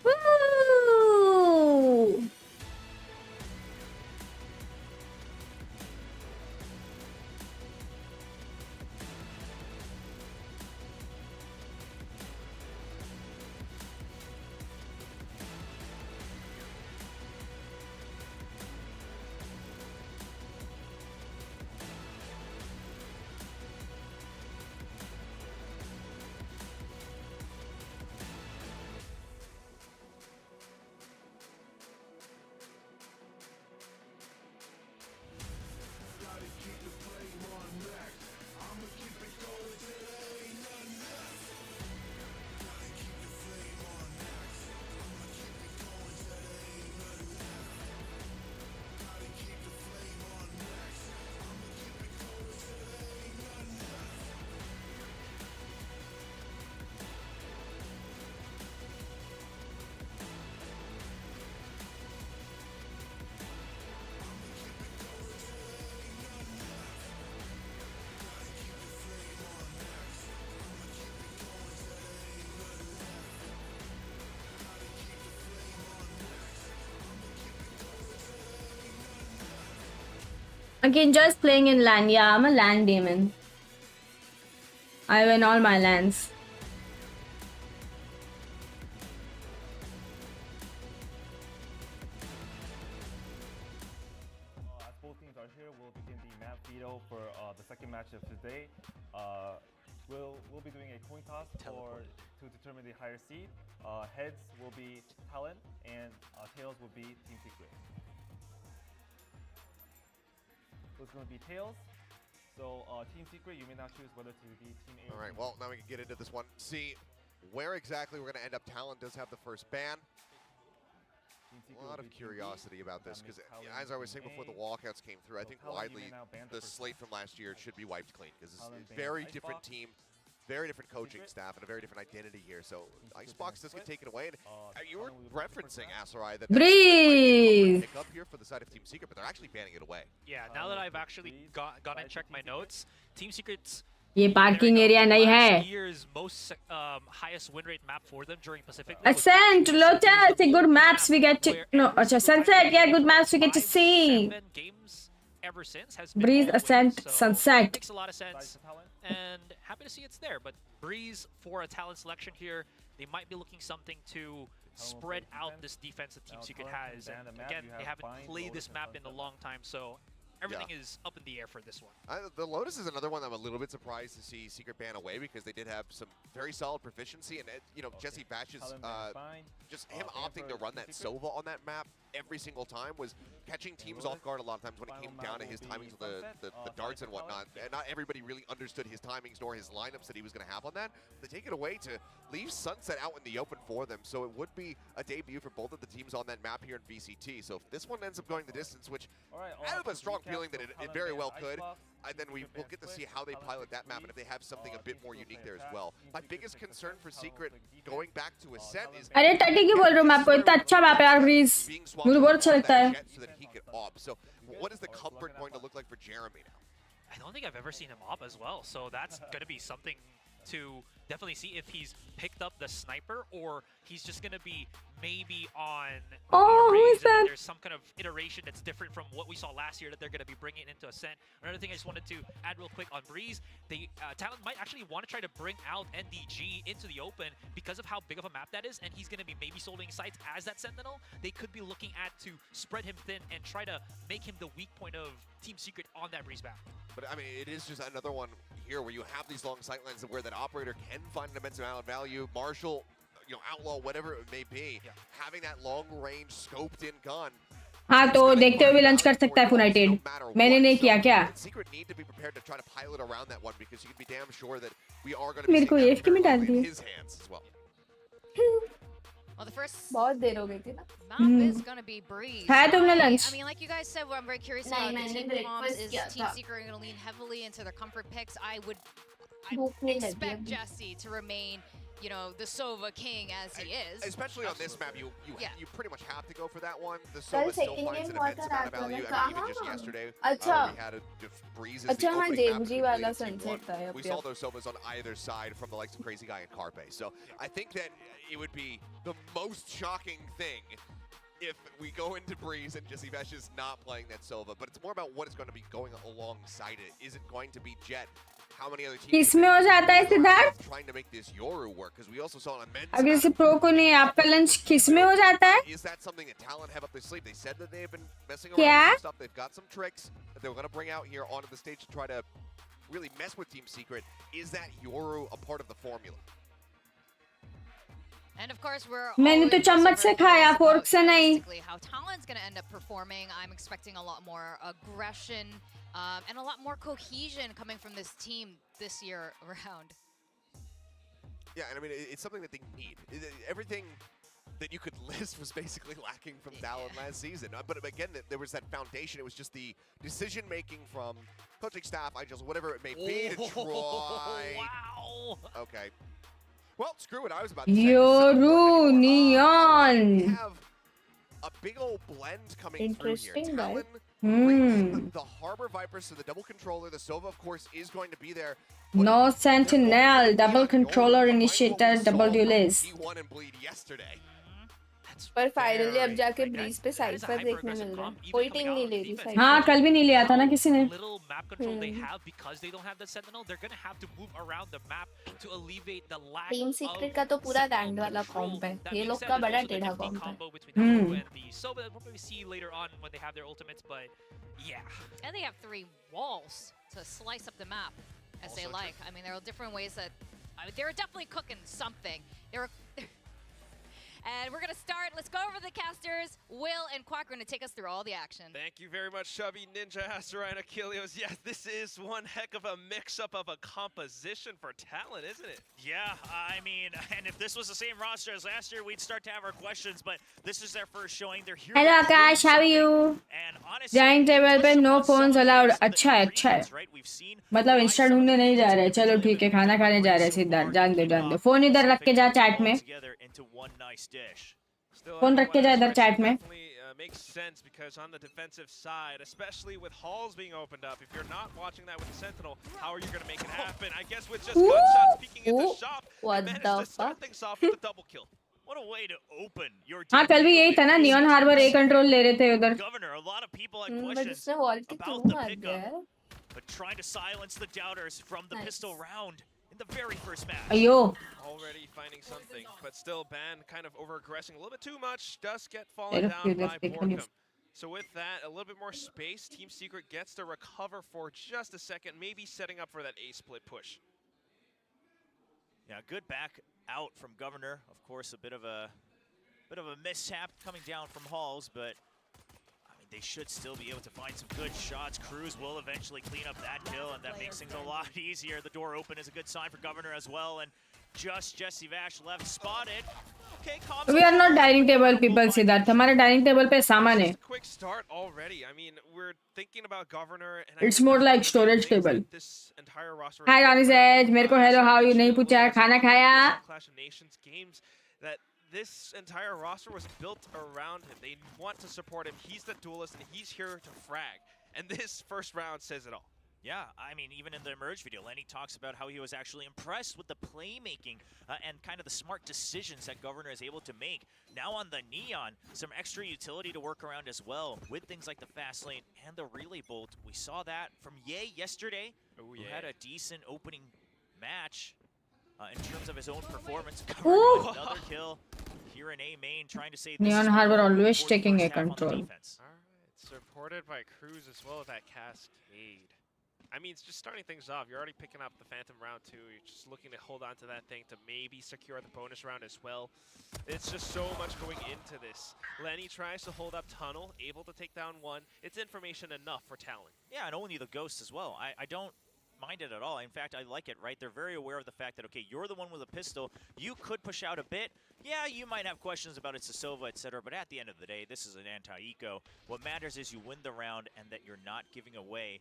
Woo! Again, just playing in LAN. Yeah, I'm a LAN demon. I win all my LANs. As both teams are here, we'll begin the map veto for the second match of today. We'll be doing a coin toss to determine the higher seed. Heads will be Talon, and tails will be Team Secret. So it's going to be tails. So Team Secret, you may now choose whether to be Team A. All right, well, now we can get into this one. See where exactly we're going to end up. Talon does have the first ban. A lot of curiosity about this because, as I was saying before the walkouts came through, I think widely the slate from last year should be wiped clean because it's a very different team, very different coaching staff, and a very different identity here. So Icebox does get taken away. And you were referencing, Asarai, that Breathe. pick up here for the side of Team Secret, but they're actually banning it away. Yeah, now that I've actually gone and checked my notes, Team Secret's ये parking area नहीं है. year's most highest win rate map for them during Pacific. Ascent, Lotus, good maps we get to no, acha, Sunset, yeah, good maps we get to see. Games ever since has Breeze, Ascent, so Sunset. Makes a lot of sense, and happy to see it's there. But Breeze for a talent selection here, they might be looking something to spread out this defense that Team Secret has. And again, they haven't played this map in a long time, so everything is up in the air for this one. The Lotus is another one that I'm a little bit surprised to see Secret ban away because they did have some very solid proficiency, and you know, Jesse Bash's just him opting to run that Sova on that map every single time was catching teams off guard a lot of times when it came down to his timings with the darts and whatnot. And not everybody really understood his timings nor his lineups that he was going to have on that. They take it away to leave Sunset out in the open for them, so it would be a debut for both of the teams on that map here in VCT. So if this one ends up going the distance, which I have a strong feeling that it very well could, and then we'll get to see how they pilot that map and if they have something a bit more unique there as well. My biggest concern for Secret going back to Ascent is अरे टटी की बोल रहा हूँ मैं आपको, इतना अच्छा map है यार ब्रीज, मुझे बहुत अच्छा लगता है. So what is the comfort going to look like for Jeremy now? I don't think I've ever seen him op as well, so that's going to be something to definitely see if he's picked up the sniper or he's just going to be maybe on who is that? There's some kind of iteration that's different from what we saw last year that they're going to be bringing into Ascent. Another thing I just wanted to add real quick on Breeze, they Talon might actually want to try to bring out NDG into the open because of how big of a map that is, and he's going to be maybe soloing sites as that Sentinel. They could be looking at to spread him thin and try to make him the weak point of Team Secret on that Breeze map. But I mean, it is just another one here where you have these long sightlines where that operator can find an immense amount of value. Marshall, you know, Outlaw, whatever it may be, having that long-range scoped-in gun. हाँ तो देखते हुए lunch कर सकता है United. मैंने नहीं किया क्या? Secret need to be prepared to try to pilot around that one because you can be damn sure that we are going to be मेरे को AFK में डाल दिए. his hands as well. Well, the first बहुत देर हो गई थी ना. map is gonna be Breeze. खाया तुमने lunch? I mean, like you guys said, what I'm very curious नहीं, about the मैंने team comps breakfast is किया Team था. Secret are gonna lean heavily into their comfort picks. I भूख नहीं लगी expect अभी. Jesse to remain, you know, the Sova king as he is. Especially on this map, you pretty much have to go for that one. The कल Sova still second finds game an हुआ immense था amount रात of को value. ना. I mean, even just कहाँ? yesterday, अच्छा. we had Breeze as the अच्छा हाँ opening map JMG to वाला complete Team sunset था. 1. Yep, We yep. saw those Sovas on either side from the likes of Crazy Guy and Carpe. So I think that it would be the most shocking thing if we go into Breeze and Jesse Vesh is not playing that Sova. But it's more about what is going to be going alongside it. Is it going to be Jet? How many other teams किसमें हो जाता है Siddharth? trying to make this Yoru work? Because we also saw an immense अभी amount से of pro को नहीं आपका lunch किसमें हो जाता है? Is that something that Talon have up their sleeve? They said that they have been messing around क्या? with some stuff. They've got some tricks that they're going to bring out here onto the stage to try to really mess with Team Secret. Is that Yoru a part of the formula? And of course, we're मैंने तो चम्मच से खाया, fork से नहीं. realistically how Talon's going to end up performing. I'm expecting a lot more aggression and a lot more cohesion coming from this team this year around. Yeah, and I mean, it's something that they need. Everything that you could list was basically lacking from Talon last season. But again, there was that foundation. It was just the decision-making from coaching staff, whatever it may be, to try. Wow. Okay. Well, screw it. I was about to say. Yoru We Neon. have a big old blend coming through here. Interesting, Talon right? brings the Harbor Vipers to the double controller. The Sova, of course, is going to be there. No Sentinel, double controller initiator, double duelist. He and bleed yesterday. पर finally अब जाके bridge पे side पर देखने मिल रहा है. कोई team नहीं ले रही साइड. हाँ, कल भी नहीं लिया था ना किसी ने. Little map control they have because they don't have the Sentinel, they're gonna have to move around the map to alleviate the lack team secret का तो पूरा बैंड वाला कॉम्प है. ये लोग का बड़ा टेढ़ा कॉम्प है. So we'll probably see later on when they have their ultimates, but yeah. And they have 3 walls to slice up the map as they like. I mean, there are different ways that they're definitely cooking something. And we're going to start. Let's go over the casters. Will and Quack are going to take us through all the action. Thank you very much, Chubby, Ninja, Asteroid, and Achilles. Yes, this is one heck of a mix-up of a composition for Talon, isn't it? Yeah, I mean, and if this was the same roster as last year, we'd start to have our questions, but this is their first showing. They're here. Hello Akash, how are you? And honestly, dining table पे no phones allowed. अच्छा है, अच्छा है. मतलब Insta ढूंढने नहीं जा रहे. चलो ठीक है, खाना खाने जा रहे हैं सिद्धार्थ. जान दो. फोन इधर रख के जा चैट में. फोन रख के जा इधर चैट में. Makes sense because on the defensive side, especially with halls being opened up, if you're not watching that with the Sentinel, how are you going to make it happen? I guess with just gunshots peeking into shop, what managed the to start things off with a double kill. What a way to open your हाँ कल भी यही था ना. Neon harbour ए control ले रहे थे उधर. Governor, a lot of people had questions इसने वॉल की about क्यों the मार pickup, दिया? but trying to silence the doubters from the pistol round in the very first match. अयो. Already finding something, but still Ban kind of over-aggressing a little bit too much. Does get fallen down by Borkum. So with that, a little bit more space. Team Secret gets to recover for just a second, maybe setting up for that A-split push. Yeah, good back out from Governor. Of course, a bit of a mishap coming down from Halls, but I mean, they should still be able to find some good shots. Cruz will eventually clean up that kill, and that makes things a lot easier. The door open is a good sign for Governor as well, and just Jesse Vash left spotted. Okay, We are not dining table people, Siddharth. हमारे dining table पे सामान है. Quick start already. I mean, we're thinking about Governor. And It's more like storage table. This entire roster. Hi Ronnie's Edge. मेरे को hello how you नहीं पूछा. खाना खाया. Clash of Nations games that this entire roster was built around him. They want to support him. He's the duelist, and he's here to frag. And this first round says it all. Yeah, I mean, even in the Emerge video, Lenny talks about how he was actually impressed with the playmaking and kind of the smart decisions that Governor is able to make. Now on the Neon, some extra utility to work around as well with things like the fast lane and the relay bolt. We saw that from Ye yesterday, who had a decent opening match in terms of his own performance. Governor with another kill here in A main, trying to say Neon Harbor always taking a control. All right, supported by Cruz as well as that Cascade. I mean, it's just starting things off. You're already picking up the Phantom round 2. You're just looking to hold on to that thing to maybe secure the bonus round as well. It's just so much going into this. Lenny tries to hold up Tunnel, able to take down one. It's information enough for Talon. Yeah, and only the Ghost as well. I don't mind it at all. In fact, I like it, right? They're very aware of the fact that, okay, you're the one with a pistol. You could push out a bit. Yeah, you might have questions about it's a Sova, etc. But at the end of the day, this is an anti-eco. What matters is you win the round and that you're not giving away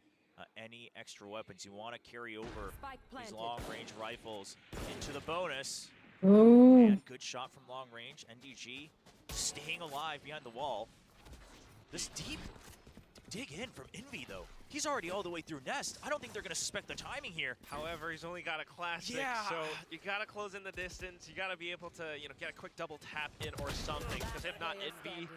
any extra weapons. You want to carry over these long-range rifles into the bonus. And good shot from long range. NDG staying alive behind the wall. This deep dig in from Envy, though. He's already all the way through Nest. I don't think they're going to suspect the timing here. However, he's only got a classic, so you got to close in the distance. You got to be able to, get a quick double tap in or something. Because if not, Envy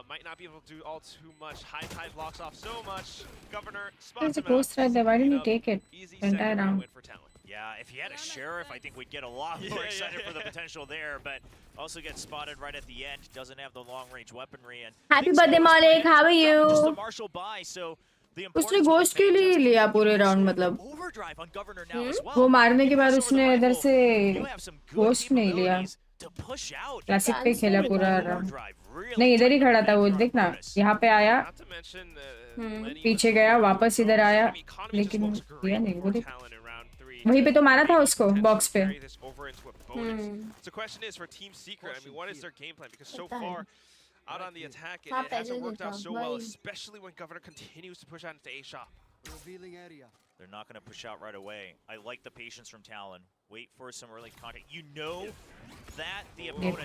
might not be able to do all too much. High Tide blocks off so much. Governor spots him out. Right there. Why didn't he take it? Easy Entire round. win for Talon. Yeah, if he had a Sheriff, I think we'd get a lot more excited for the potential there, but also gets spotted right at the end. Doesn't have the long-range weaponry. And Happy birthday, Malik. How are you? Just a Marshall buy, so the उसने ghost के लिए लिया पूरे round मतलब वो मारने के बाद उसने इधर से घोस्ट नहीं लिया क्लासिक पे खेला पूरा राउंड नहीं इधर ही खड़ा था वो देखना यहाँ पे आया पीछे गया वापस इधर आया लेकिन लिया नहीं वो देख वहीं पे तो मारा था उसको बॉक्स पे So question is for Team Secret, I mean, what is their game plan? Because so far, out on the attack, it hasn't worked out so well, especially when Governor continues to push out into A shop. They're not going to push out right away. I like the patience from Talon. Wait for some early contact. You know that the opponents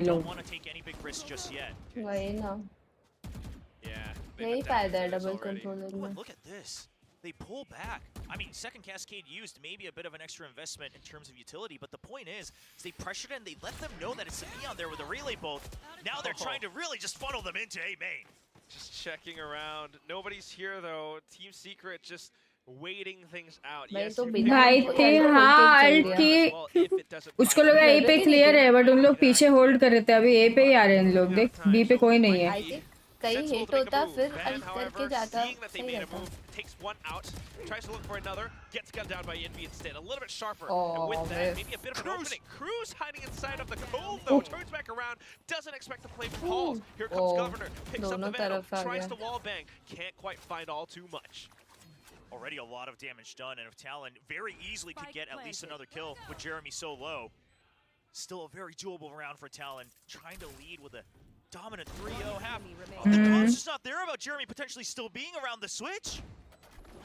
don't want to take any big risks just yet. Look at this. They pull back. I mean, second Cascade used maybe a bit of an extra investment in terms of utility, but the point is they pressured and they let them know that it's a Neon there with a relay bolt. Now they're trying to really just funnel them into A main. Just checking around. Nobody's here though. Team Secret just waiting things out. Yes, भाई थे हाँ alt की उसको लगा ए पे clear है but उन लोग पीछे होल्ड कर रहे थे अभी ए पे ही आ रहे हैं इन लोग देख बी पे कोई नहीं है कहीं हिट होता फिर अल्ट करके जाता सही रहता takes one out, tries to look for another, gets gunned down by Envy instead. A little bit sharper, and with that, maybe a bit of an opening. Cruz hiding inside of the cove though, turns back around, doesn't expect to play from Halls. Here comes Governor, picks up the Vandal, tries to wallbang, can't quite find all too much. Already a lot of damage done, and if Talon very easily could get at least another kill with Jeremy so low. Still a very doable round for Talon, trying to lead with a dominant 3-0 half. The comms just not there about Jeremy potentially still being around the switch.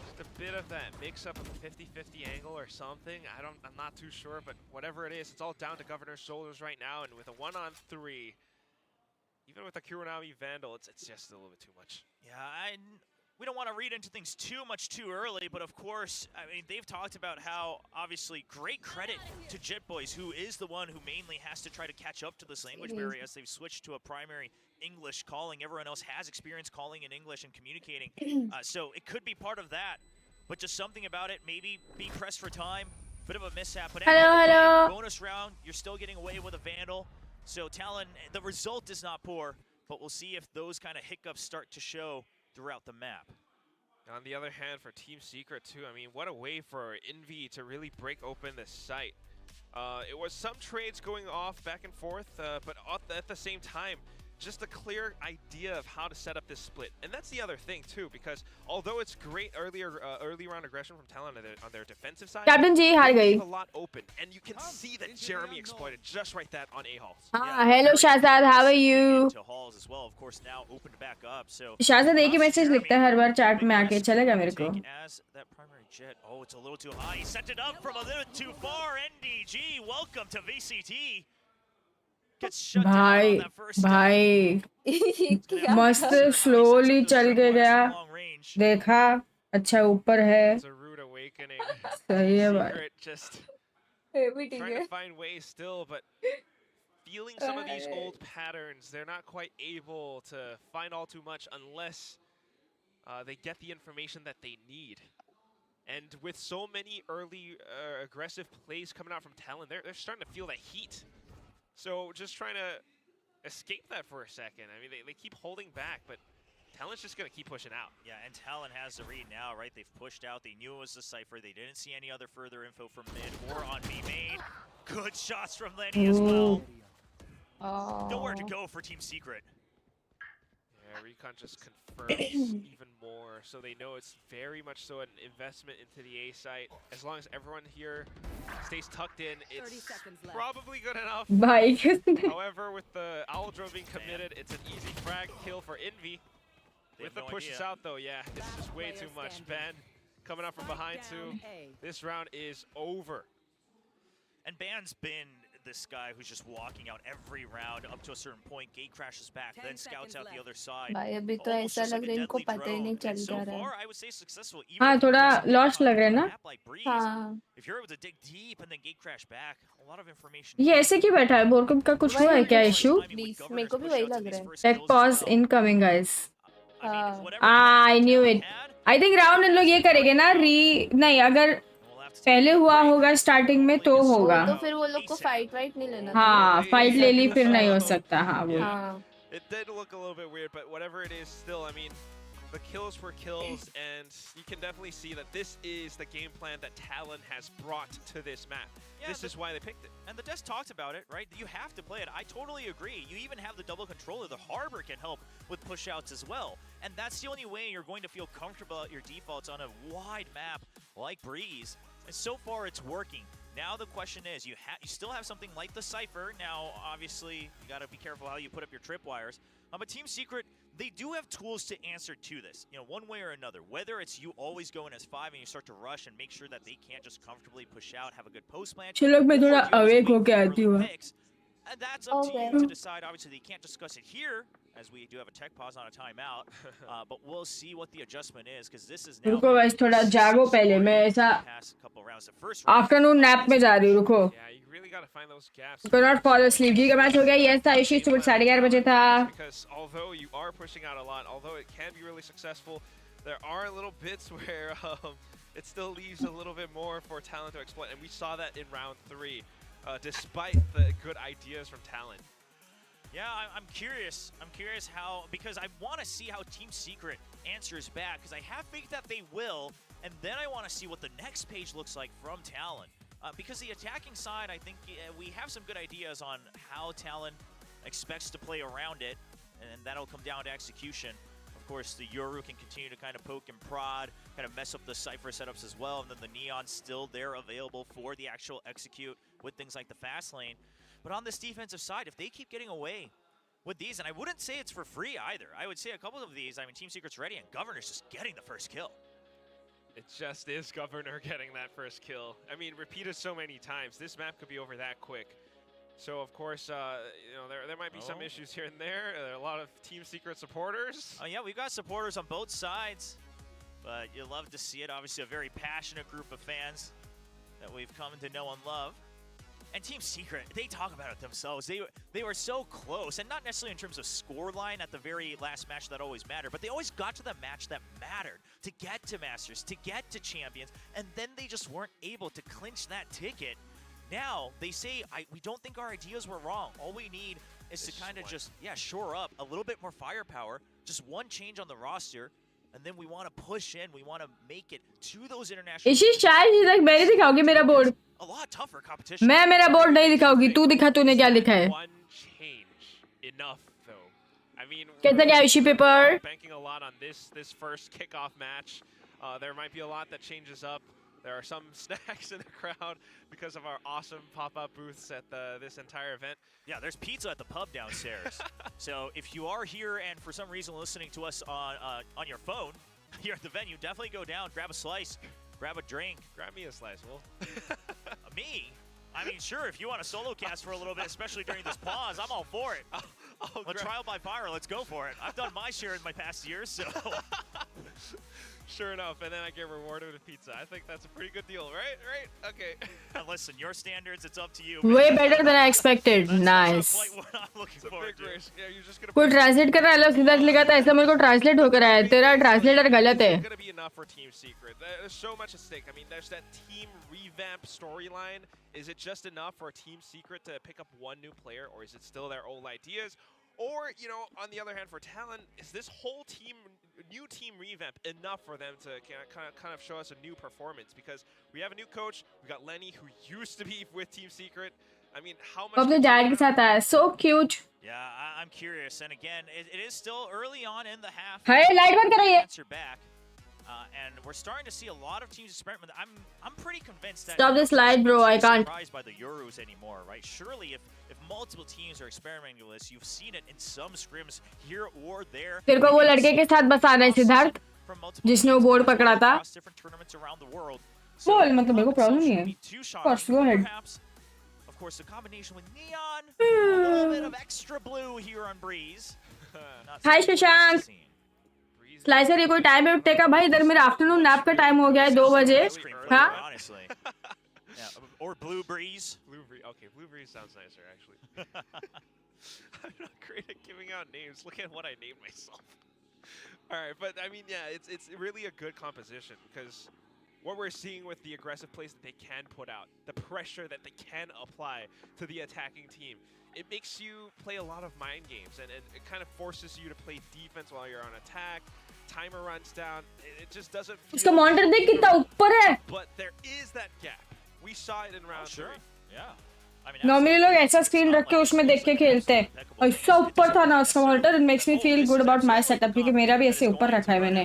Just a bit of that mix up of a 50-50 angle or something. I'm not too sure, but whatever it is, it's all down to Governor's shoulders right now. And with a 1-on-3, even with a Kuronami Vandal, it's just a little bit too much. Yeah, we don't want to read into things too much too early, but of course, I mean, they've talked about how, obviously, great credit to Jet Boys, who is the one who mainly has to try to catch up to this language barrier as they've switched to a primary English calling. Everyone else has experience calling in English and communicating, so it could be part of that, but just something about it, maybe being pressed for time, bit of a mishap, but hello. Bonus round, you're still getting away with a Vandal, so Talon, the result is not poor, but we'll see if those kind of hiccups start to show throughout the map. On the other hand, for Team Secret too, I mean, what a way for Envy to really break open this site. It was some trades going off back and forth, but at the same time, just a clear idea of how to set up this split. And that's the other thing too, because although it's great early round aggression from Talon on their defensive side, Captain G हार गई. A lot open, and you can see that Jeremy exploited just right that on A-Halls. Hello Shahzad, how are you? To Halls as well, of course, now opened back up. So Shahzad एक ही message लिखता है हर बार chat में आके चलेगा मेरे को. As that primary jet, oh, it's a little too high. He sent it up from a little too far. NDG, welcome to VCT. भाई भाई मस्त स्लोली चल के गया देखा अच्छा ऊपर है सही है भाई trying to find ways still, but feeling some of these old patterns, they're not quite able to find all too much unless they get the information that they need. And with so many early aggressive plays coming out from Talon, they're starting to feel that heat. So just trying to escape that for a second. I mean, they keep holding back, but Talon's just going to keep pushing out. Yeah, and Talon has the read now, right? They've pushed out. They knew it was the Cypher. They didn't see any other further info from mid or on B main. Good shots from Lenny as well. Nowhere to go for Team Secret. Yeah, Recon just confirms even more, so they know it's very much so an investment into the A site. As long as everyone here stays tucked in, it's probably good enough. Bye. However, with the Owl Drone being committed, it's an easy frag kill for Envy. With the pushes out though, yeah, it's just way too much. Ben coming up from behind too. This round is over. And Ban's been this guy who's just walking out every round up to a certain point. Gate crashes back, then scouts out the other side. भाई अभी तो ऐसा लग रहा है इनको पता ही नहीं चल So रहा far, है. I would say successful. हाँ थोड़ा lost लग रहा है ना. हाँ. If you're able to dig deep and then gate crash back, a lot of information. ये ऐसे क्यों बैठा है? बोरकम का कुछ हुआ है क्या issue? मेरे को भी वही लग रहा है. Tech pause incoming guys. I knew it. I think round इन लोग ये करेंगे ना नहीं अगर पहले हुआ होगा स्टार्टिंग में तो होगा. तो फिर वो लोग को फाइट नहीं लेना. हाँ फाइट ले ली फिर नहीं हो सकता. हाँ वो. It did look a little bit weird, but whatever it is, still, I mean, the kills were kills, and you can definitely see that this is the game plan that Talon has brought to this map. Yeah, this is why they picked it. And the Desk talked about it, right? You have to play it. I totally agree. You even have the double controller. The Harbor can help with push-outs as well. And that's the only way you're going to feel comfortable at your defaults on a wide map like Breeze. And so far, it's working. Now the question is, you still have something like the Cypher. Now, obviously, you got to be careful how you put up your tripwires. But Team Secret, they do have tools to answer to this, one way or another. Whether it's you always go in as 5 and you start to rush and make sure that they can't just comfortably push out, have a good post plan. चलो मैं थोड़ा awake होके आती हूँ. And that's up to you to decide. Obviously, they can't discuss it here, as we do have a tech pause on a timeout. But we'll see what the adjustment is, because this is now. रुको बस थोड़ा जागो पहले मैं ऐसा afternoon nap में जा रही हूँ. रुको. Yeah, you really got to find those gaps. You cannot fall asleep. जी का मैच हो गया. Yes था आयुषी सुबह 11:30 बजे था. Because although you are pushing out a lot, although it can be really successful, there are little bits where it still leaves a little bit more for Talon to exploit, and we saw that in round 3. Despite the good ideas from Talon. Yeah, I'm curious. I'm curious how, because I want to see how Team Secret answers back, because I have faith that they will, and then I want to see what the next page looks like from Talon. Because the attacking side, I think we have some good ideas on how Talon expects to play around it, and that'll come down to execution. Of course, the Yoru can continue to kind of poke and prod, kind of mess up the Cypher setups as well, and then the Neon's still there available for the actual execute with things like the fast lane. But on this defensive side, if they keep getting away with these, and I wouldn't say it's for free either. I would say a couple of these, I mean, Team Secret's ready, and Governor's just getting the first kill. It just is Governor getting that first kill. I mean, repeated so many times. This map could be over that quick. So, of course, there might be some issues here and there. There are a lot of Team Secret supporters. Oh, yeah, we've got supporters on both sides. But you love to see it. Obviously, a very passionate group of fans that we've come to know and love. And Team Secret, they talk about it themselves. They were so close, and not necessarily in terms of scoreline at the very last match that always mattered, but they always got to the match that mattered to get to Masters, to get to Champions, and then they just weren't able to clinch that ticket. Now, they say, we don't think our ideas were wrong. All we need is to kind of just, shore up a little bit more firepower, just one change on the roster, and then we want to push in. We want to make it to those international. इसी शायद तक मैं नहीं दिखाऊंगी मेरा board. A lot tougher competition. मैं मेरा board नहीं दिखाऊंगी. तू दिखा तूने क्या लिखा है. One change enough though. I mean, कैसा क्या Ayushi paper? Banking a lot on this first kickoff match. There might be a lot that changes up. There are some snacks in the crowd because of our awesome pop-up booths at this entire event. Yeah, there's pizza at the pub downstairs. So if you are here and for some reason listening to us on your phone here at the venue, definitely go down, grab a slice, grab a drink. Grab me a slice, Will. Me? I mean, sure, if you want to solo cast for a little bit, especially during this pause, I'm all for it. A trial by fire, let's go for it. I've done my share in my past years, so... Sure enough, and then I get rewarded with pizza. I think that's a pretty good deal, right? Right? Okay. And listen, your standards, it's up to you. Way better than I expected. Nice. कोई translate कर रहा है अलग सीधा लिखा था ऐसा मेरे को ट्रांसलेट होकर आया तेरा ट्रांसलेटर गलत है. It's going to be enough for Team Secret. There's so much at stake. I mean, there's that team revamp storyline. Is it just enough for Team Secret to pick up one new player, or is it still their old ideas? Or, on the other hand, for Talon, is this whole new team revamp enough for them to kind of show us a new performance? Because we have a new coach. We got Lenny, who used to be with Team Secret. I mean, how much? अपने dad के साथ आया, so cute. Yeah, I'm curious, and again, it is still early on in the half. Hey, light बंद करिए. Answer back, and we're starting to see a lot of teams experiment. I'm pretty convinced that. Stop this light, bro. I can't. Surprised by the Euros anymore, right? Surely, if multiple teams are experimenting with this, you've seen it in some scrims here or there. तेरे को वो लड़के के साथ बस आना है सिद्धार्थ, जिसने वो बोर्ड पकड़ा था. बोल, मतलब मेरे को प्रॉब्लम नहीं है. Course, go ahead. Of course, the combination with Neon, a little bit of extra blue here on Breeze. Hi, Shashank. Slicer, ये कोई टाइम है उठने का भाई? इधर मेरा आफ्टरनून नैप का टाइम हो गया है 2 बजे. हाँ? Or Blue Breeze. Okay, Blue Breeze sounds nicer actually. I'm not great at giving out names. Look at what I named myself. All right, but I mean, yeah, it's really a good composition because what we're seeing with the aggressive plays that they can put out, the pressure that they can apply to the attacking team, it makes you play a lot of mind games, and it kind of forces you to play defense while you're on attack. Timer runs down. It just doesn't feel. उसका monitor देख कितना ऊपर है. But there is that gap. We saw it in round 3. Yeah. Normally लोग ऐसा screen रख के उसमें देख के खेलते हैं. और इससे ऊपर था ना उसका monitor. It makes me feel good about my setup क्योंकि मेरा भी ऐसे ऊपर रखा है मैंने.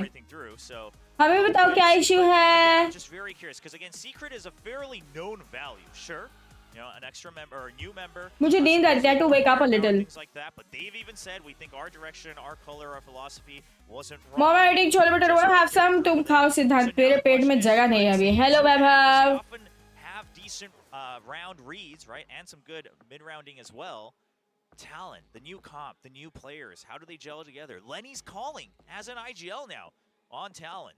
हमें बताओ क्या इश्यू है? Just very curious because again, Secret is a fairly known value. Sure, you know, an extra member or a new member. मुझे नींद आती है to wake up a little. Things like that, but they've even said we think our direction, our color, our philosophy wasn't wrong. Mama eating chole bhature. Want to have some? तुम खाओ सिद्धार्थ. मेरे पेट में जगह नहीं है अभी. Hello Vaibhav. Often have decent round reads, right, and some good mid-rounding as well. Talent, the new comp, the new players. How do they gel together? Lenny's calling as an IGL now on Talent.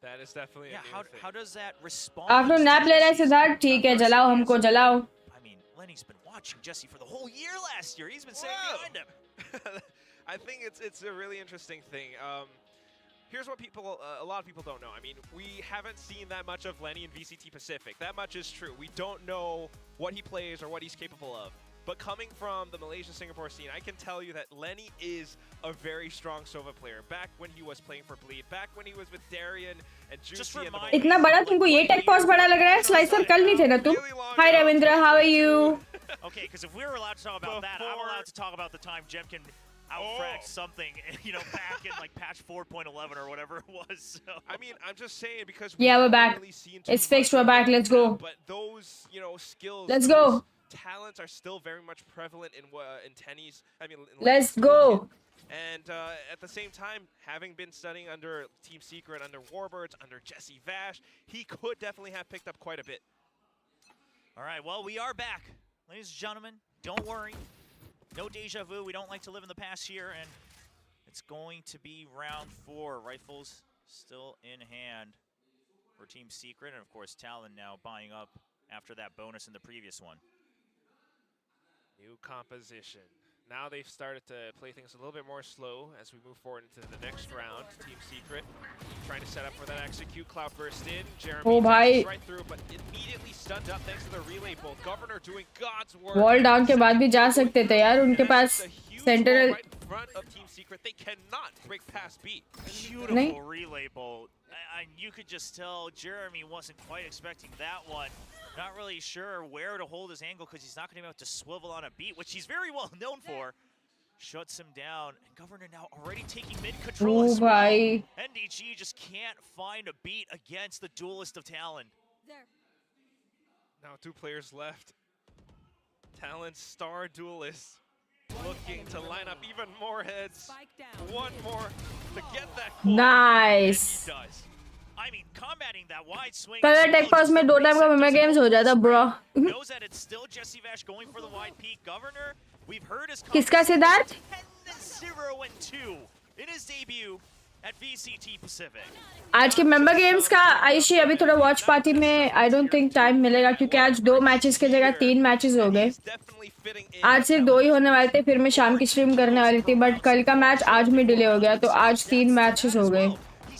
That is definitely a new thing. How does that respond? आपने nap ले रहा है सिद्धार्थ. ठीक है, जलाओ हमको जलाओ. I mean, Lenny's been watching Jesse for the whole year last year. He's been sitting behind him. I think it's a really interesting thing. Here's what a lot of people don't know. I mean, we haven't seen that much of Lenny in VCT Pacific. That much is true. We don't know what he plays or what he's capable of. But coming from the Malaysia-Singapore scene, I can tell you that Lenny is a very strong Sova player. Back when he was playing for Bleed, back when he was with Darian and Juicy. इतना बड़ा तुमको ये take pause बड़ा लग रहा है? Slicer कल नहीं थे ना तू? Hi Ravindra, how are you? Okay, because if we were allowed to talk about that, I'm allowed to talk about the time Jemkin outfracked something, you know, back in like patch 4.11 or whatever it was. So. I mean, I'm just saying because yeah, we're back. It's fixed. We're back. Let's go. But those, you know, skills. Let's go. Talents are still very much prevalent in tennies. I mean, let's go. And at the same time, having been studying under Team Secret, under Warbirds, under Jesse Vash, he could definitely have picked up quite a bit. All right, well, we are back, ladies and gentlemen. Don't worry, no deja vu. We don't like to live in the past here, and it's going to be round 4. Rifles still in hand for Team Secret, and of course, Talon now buying up after that bonus in the previous one. New composition. Now they've started to play things a little bit more slow as we move forward into the next round. Team Secret trying to set up for that execute. Cloud burst in. Jeremy right through, but immediately stunned up thanks to the relay bolt. Governor doing God's work. Wall down के बाद भी जा सकते थे यार उनके पास central. Right in front of Team Secret, they cannot break past B. Beautiful relay bolt. And you could just tell Jeremy wasn't quite expecting that one. Not really sure where to hold his angle because he's not going to be able to swivel on a beat, which he's very well known for. Shuts him down. And Governor now already taking mid-control as well. NDG just can't find a beat against the duelist of Talon. Now 2 players left. Talon's star duelist looking to line up even more heads. One more to get that core. Nice. And he does. I mean, combating that wide swing. Colour take पास में 2 time का mega games हो जाता bro. Knows that it's still Jesse Vash going for the wide peak. Governor, we've heard his किसका Siddharth? 10-0-2 in his debut at VCT Pacific. आज के member games का आयुषी अभी थोड़ा वॉच पार्टी में आई डोंट थिंक टाइम मिलेगा क्योंकि आज 2 मैचेस की जगह 3 मैचेस हो गए. आज सिर्फ 2 ही होने वाले थे, फिर मैं शाम की स्ट्रीम करने वाली थी बट कल का मैच आज में डिले हो गया तो आज 3 मैचेस हो गए.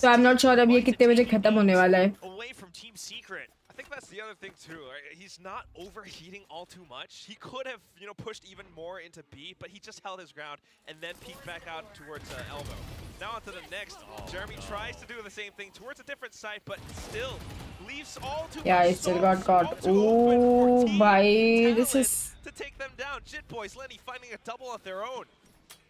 So I'm not sure अब ये कितने बजे खत्म होने वाला है. Away from Team Secret. I think that's the other thing too. Right? He's not overheating all too much. He could have, you know, pushed even more into B, but he just held his ground and then peeked back out towards elbow. Now onto the next. Jeremy tries to do the same thing towards a different side, but still leaves all to Yeah, he still got caught. Oh, bhai, this is. to take them down. Jit Boys, Lenny finding a double of their own.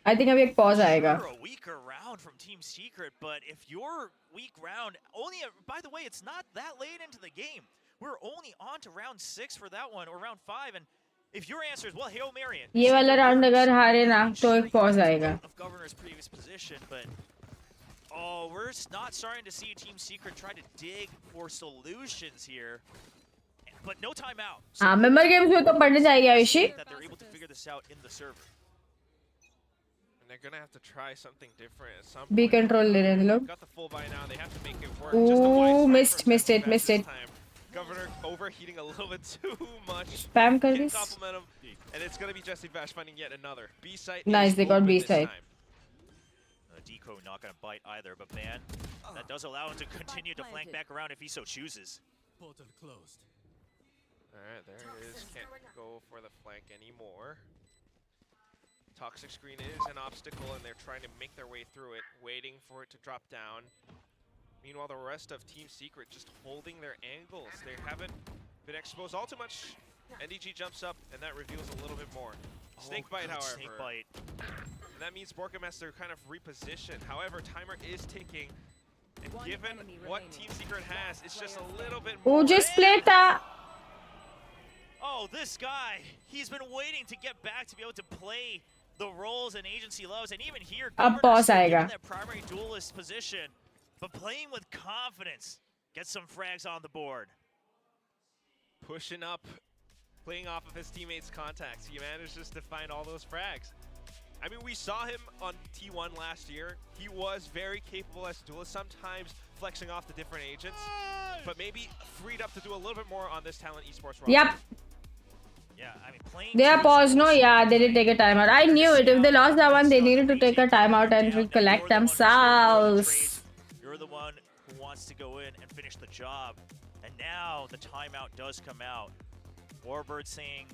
I think अभी एक pause आएगा. Sure, a weaker round from Team Secret, but if your weak round only, by the way, it's not that late into the game. We're only on to round 6 for that one, or round 5, and if your answer is well, Hail Marion. ये वाला round अगर हारे ना तो एक pause आएगा. Of Governor's previous position, but oh, we're not starting to see Team Secret try to dig for solutions here, but no timeout. हाँ, member games में तो पढ़ने जाएगी Ayushi. That they're able to figure this out in the server. They're gonna have to try something different at some B point. control ले रहे हैं लोग. Got the full buy now. They have to make it work. Ooh, missed it. Governor overheating a little bit too much. Spam कर Can't this. compliment him, and it's gonna be Jesse Vash finding yet another B site. Nice, they got B site. Deco not gonna bite either, but man, that does allow him to continue to flank back around if he so chooses. Portal closed. All right, there it is. Can't go for the flank anymore. Toxic screen is an obstacle, and they're trying to make their way through it, waiting for it to drop down. Meanwhile, the rest of Team Secret just holding their angles. They haven't been exposed all too much. NDG jumps up, and that reveals a little bit more. Snake bite, however. Snake bite. And that means Borkamaster kind of repositioned. However, timer is ticking. And given what Team Secret has, it's just a little bit more. Oh, just play that. Oh, this guy, he's been waiting to get back to be able to play the roles an agency loves, and even here, अब pause आएगा. that primary duelist position, but playing with confidence, get some frags on the board. Pushing up, playing off of his teammates' contacts. He managed just to find all those frags. I mean, we saw him on T1 last year. He was very capable as a duelist, sometimes flexing off the different agents, but maybe freed up to do a little bit more on this Talent Esports roster. Yep. Yeah, I mean, playing. They are paused, no? Yeah, they did take a timeout. I knew it. If they lost that one, they needed to take a timeout and recollect themselves. You're the one who wants to go in and finish the job. And now the timeout does come out. Warbird saying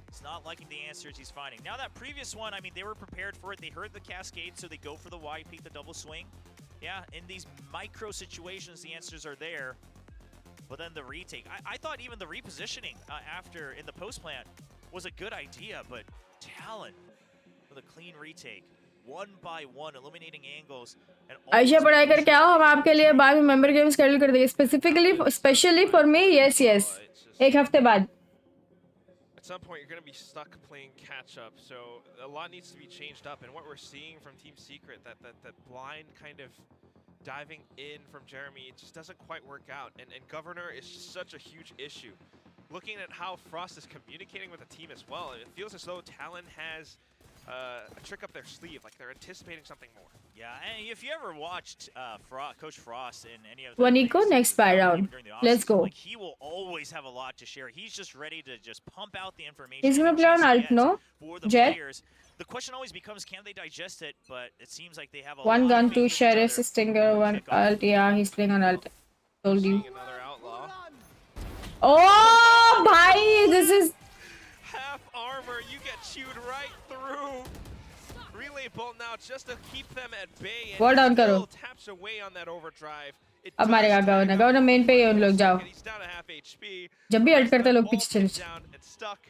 he's not liking the answers he's finding. Now that previous one, I mean, they were prepared for it. They heard the cascade, so they go for the wide peek, the double swing. Yeah, in these micro situations, the answers are there. But then the retake. I thought even the repositioning after in the post plant was a good idea, but Talon with a clean retake, one by one, eliminating angles. Ayesha पढ़ाई करके आओ, हम आपके लिए बाद में member game schedule कर देंगे. Specially for me, yes. एक हफ्ते बाद. At some point, you're going to be stuck playing catch-up, so a lot needs to be changed up. And what we're seeing from Team Secret, that blind kind of diving in from Jeremy, it just doesn't quite work out. And Governor is such a huge issue. Looking at how Frost is communicating with the team as well, it feels as though Talon has a trick up their sleeve, like they're anticipating something more. Yeah, and if you ever watched Coach Frost in any of the Waniko next buy round. Let's go. Like, he will always have a lot to share. He's just ready to just pump out the information. He's gonna play on alt, no? For the Jet. players. The question always becomes, can they digest it? But it seems like they have a One lot gun, of two faith in each sheriffs, other. stinger, one alt. Yeah, he's playing on alt. Told you. Another outlaw. Oh, bhai, this is. Half armor, you get chewed right through. Relay bolt now just to keep them at bay. Wall down still करो. taps away on that overdrive. It अब मारेगा gown. Gown main पे ही उन लोग जाओ. He's down to half HP. जब भी alt करते हैं लोग पीछे चले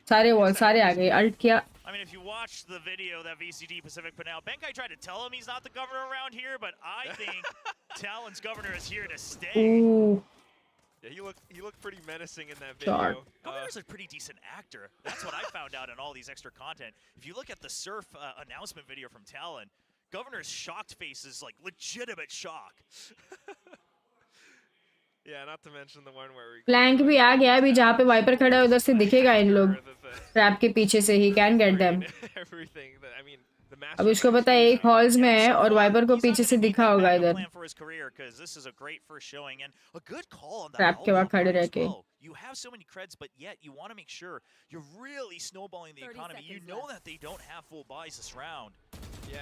सारे वॉल सारे आ गए अल्ट किया. I mean, if you watch the video that VCT PACIFIC put out, Benkai tried to tell him he's not the governor around here, but I think Talon's governor is here to stay. Ooh. Yeah, he looked pretty menacing in that Sure. video. Governor's a pretty decent actor. That's what I found out in all these extra content. If you look at the surf announcement video from Talon, Governor's shocked face is like legitimate shock. Yeah, not to mention the one where we flank भी आ गया अभी जहाँ पे wiper खड़ा है उधर से दिखेगा इन लोग ट्रैप के पीछे से he can get them. everything that I mean the अभी उसको पता है एक हॉल्स में है और वाइपर को पीछे से दिखा होगा इधर Plan for his career, because this is a great first showing and a good call on that. Trap के वहाँ खड़े रह के. You have so many creds, but yet you want to make sure you're really snowballing the economy. You know that they don't have full buys this round. Yeah.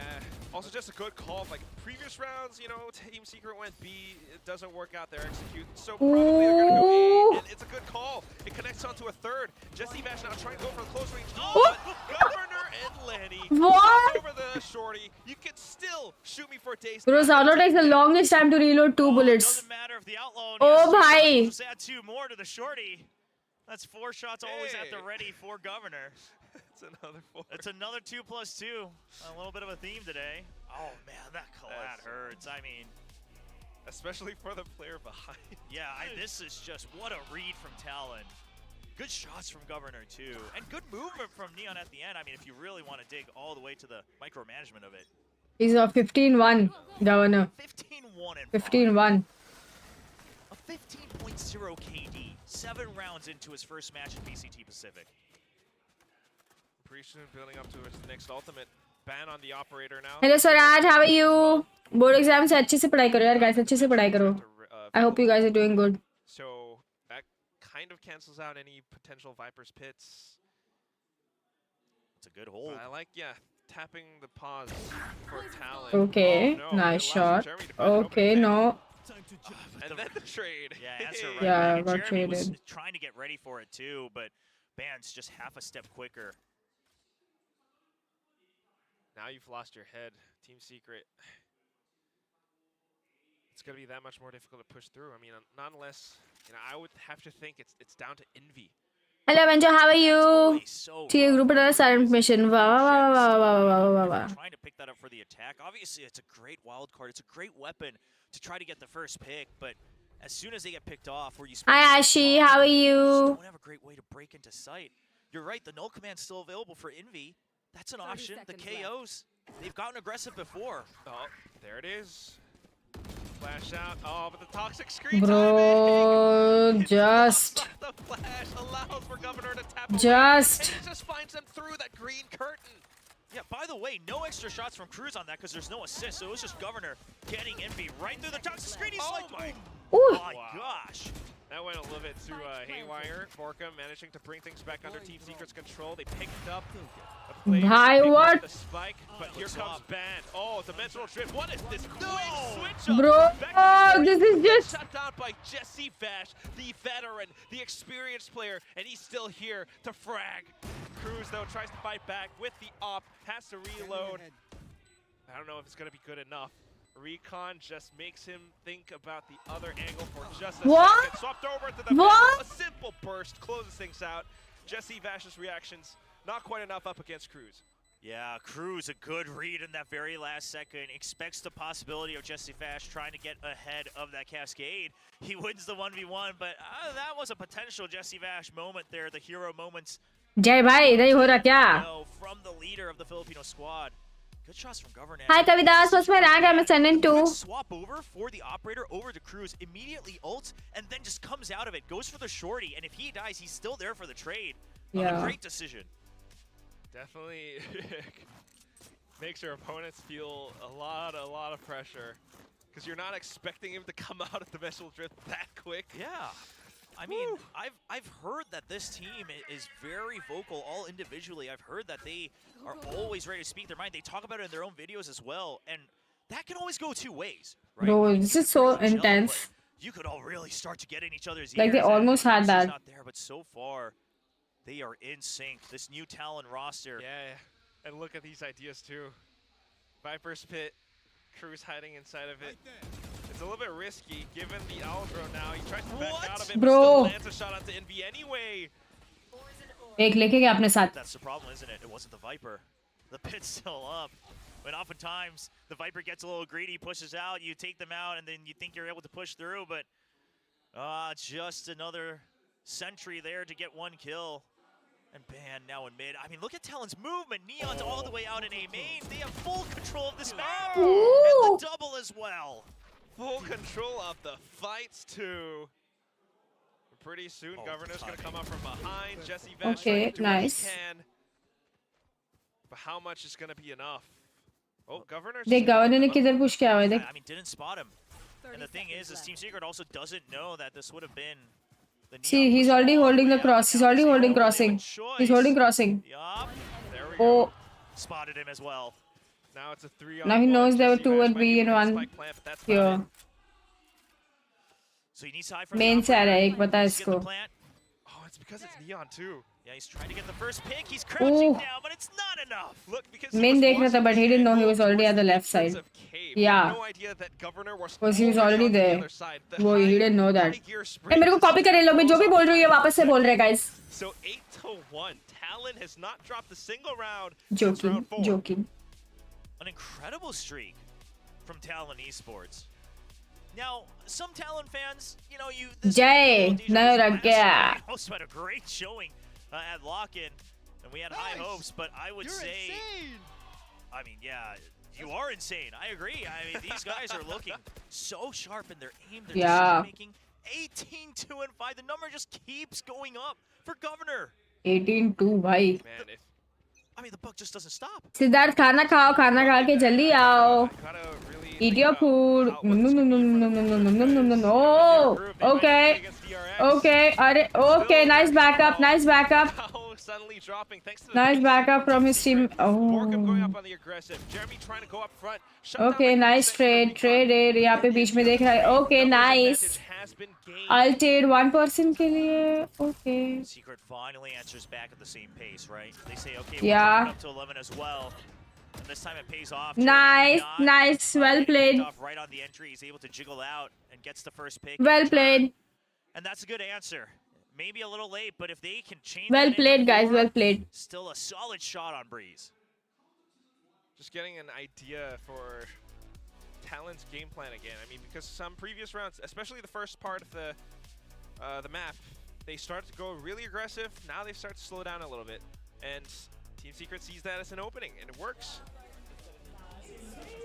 Also, just a good call. Like previous rounds, you know, Team Secret went B. It doesn't work out. They're executing. So probably they're going to go A. And it's a good call. It connects onto a third. Jesse Vash now trying to go for the close range. Oh, but Governor and Lenny. What? Over the shorty. You can still shoot me for days. Bro, Zalo takes the longest time to reload 2 bullets. Doesn't matter if the outlaw Oh, bhai. just add 2 more to the shorty. That's 4 shots always at the ready for Governor. It's another 4. It's another 2 plus 2. A little bit of a theme today. Oh man, that collat hurts. I mean, especially for the player behind. Yeah, this is just what a read from Talon. Good shots from Governor too, and good movement from Neon at the end. I mean, if you really want to dig all the way to the micromanagement of it. He's a 15-1, Governor. 15-1 and 15-1. A 15.0 KD, 7 rounds into his first match at VCT Pacific. Pretty soon building up to his next ultimate. Ban on the operator now. Hello Swaraj, how are you? Board exam से अच्छे से पढ़ाई करो यार guys, अच्छे से पढ़ाई करो. I hope you guys are doing good. So that kind of cancels out any potential Viper's pits. It's a good hold. I like, tapping the pause for Talon. Okay, oh, no, nice shot. Okay, no. And then the trade. Yeah, answer right. Yeah, I mean, got Jeremy was traded. trying to get ready for it too, but Ban's just half a step quicker. Now you've lost your head. Team Secret. It's going to be that much more difficult to push through. I mean, not unless, I would have to think it's down to Envy. Hello Benjo, how are you? TA group at silent mission. Wow. Trying to pick that up for the attack. Obviously, it's a great wild card. It's a great weapon to try to get the first pick, but as soon as they get picked off, where you Hi Ashi, how are you? don't have a great way to break into sight. You're right, the null command's still available for Envy. That's an option. The KOs, they've gotten aggressive before. Oh, there it is. Flash out. Oh, but the toxic screen Bro, just. the flash allows for Governor to tap Just. and it just finds them through that green curtain. Yeah, by the way, no extra shots from Cruz on that because there's no assist, so it was just Governor getting Envy right through the toxic screen. He's like, Ooh. my gosh. That went a little bit too haywire. Borka managing to bring things back under Team Secret's control. They picked up Bhai, what? the spike, but here comes Ban. Oh, dimensional drift. What is this quick switch up? Bro, this is just. Shut down by Jesse Vash, the veteran, the experienced player, and he's still here to frag. Cruz, though, tries to fight back with the op, has to reload. I don't know if it's going to be good enough. Recon just makes him think about the other angle for just a second. Swapped over to the What? A simple burst closes things out. Jesse Vash's reactions, not quite enough up against Cruz. Yeah, Cruz, a good read in that very last second. Expects the possibility of Jesse Vash trying to get ahead of that cascade. He wins the 1v1, but that was a potential Jesse Vash moment there, the hero moments. Jai bhai, idhar hi ho raha kya? From the leader of the Filipino squad. Good shots from Governor. Hi Kavidas, what's my rank? I'm ascendant 2. Swap over for the operator over to Cruz, immediately ults, and then just comes out of it, goes for the shorty, and if he dies, he's still there for the trade. Yeah. A great decision. Definitely makes your opponents feel a lot of pressure because you're not expecting him to come out of the dimensional drift that quick. Yeah. I mean, I've heard that this team is very vocal, all individually. I've heard that they are always ready to speak their mind. They talk about it in their own videos as well, and that can always go 2 ways, right? Bro, this is so intense. You could all really start to get in each other's ears. Like they almost had that. Not there, but so far, they are in sync. This new Talon roster. Yeah, and look at these ideas too. Viper's Pit, Cruz hiding inside of it. It's a little bit risky given the Aldro now. He tries to back out of it, but still lands a shot onto Envy anyway. एक लेके गया अपने साथ. That's the problem, isn't it? It wasn't the Viper. The pit's still up. But oftentimes, the Viper gets a little greedy, pushes out, you take them out, and then you think you're able to push through, but just another sentry there to get 1 kill. And Ban now in mid. I mean, look at Talon's movement. Neon's all the way out in A main. They have full control of this map. And the double as well. Full control of the fights too. Pretty soon, Governor's going to come up from behind. Jesse Vash Okay, nice. Can, but how much is going to be enough? Oh, Governor. देख Governor ने किधर push किया हुआ है देख. I mean, didn't spot him. And the thing is Team Secret also doesn't know that this would have been the See, he's already holding the cross. He's already holding crossing. He's holding crossing. Yup. There we go. Spotted him as well. Now it's a 3-on-1. Now he knows there were 2 and 3 in 1 here. So he needs to hide from Main से आ रहा है एक पता है इसको. Oh, it's because it's Neon too. Yeah, he's trying to get the first pick. He's crouching down, but it's not enough. Look, because Main dekh raha tha, but he didn't know he was already at the left side. Yeah, because he was already there. वो he didn't know that. ए मेरे को copy करे लो, मैं जो भी बोल रही हूँ वापस से बोल रहे guys. So 8-1. Talon has not dropped a single round. Joking. An incredible streak from Talon Esports. Now, some Talon fans, you know, Jay, Naragya. also had a great showing at lock-in, and we had high hopes, but I would say, I mean, yeah, you are insane. I agree. I mean, these guys are looking so sharp in their aim, their decision-making. 18-2-5. The number just keeps going up for Governor. 18-2, bhai. I mean, the buck just doesn't stop. Siddharth, खाना खा के जल्दी आओ. Eat your food. Oh, okay. Okay, nice backup. Nice backup from his team. Oh. Okay, nice trade. यहाँ पे बीच में देख रहा है. Okay, nice. Ulted one person के लिए. Okay. Secret finally answers back at the same pace, right? They say, okay, yeah. We're up to 11 as well. And this time it pays off. Nice. Well played. Right on the entry, he's able to jiggle out and gets the first pick. Well played. And that's a good answer. Maybe a little late, but if they can change. Well played, guys. Well played. Still a solid shot on Breeze. Just getting an idea for Talon's game plan again. I mean, because some previous rounds, especially the first part of the map, they start to go really aggressive. Now they start to slow down a little bit, and Team Secret sees that as an opening, and it works.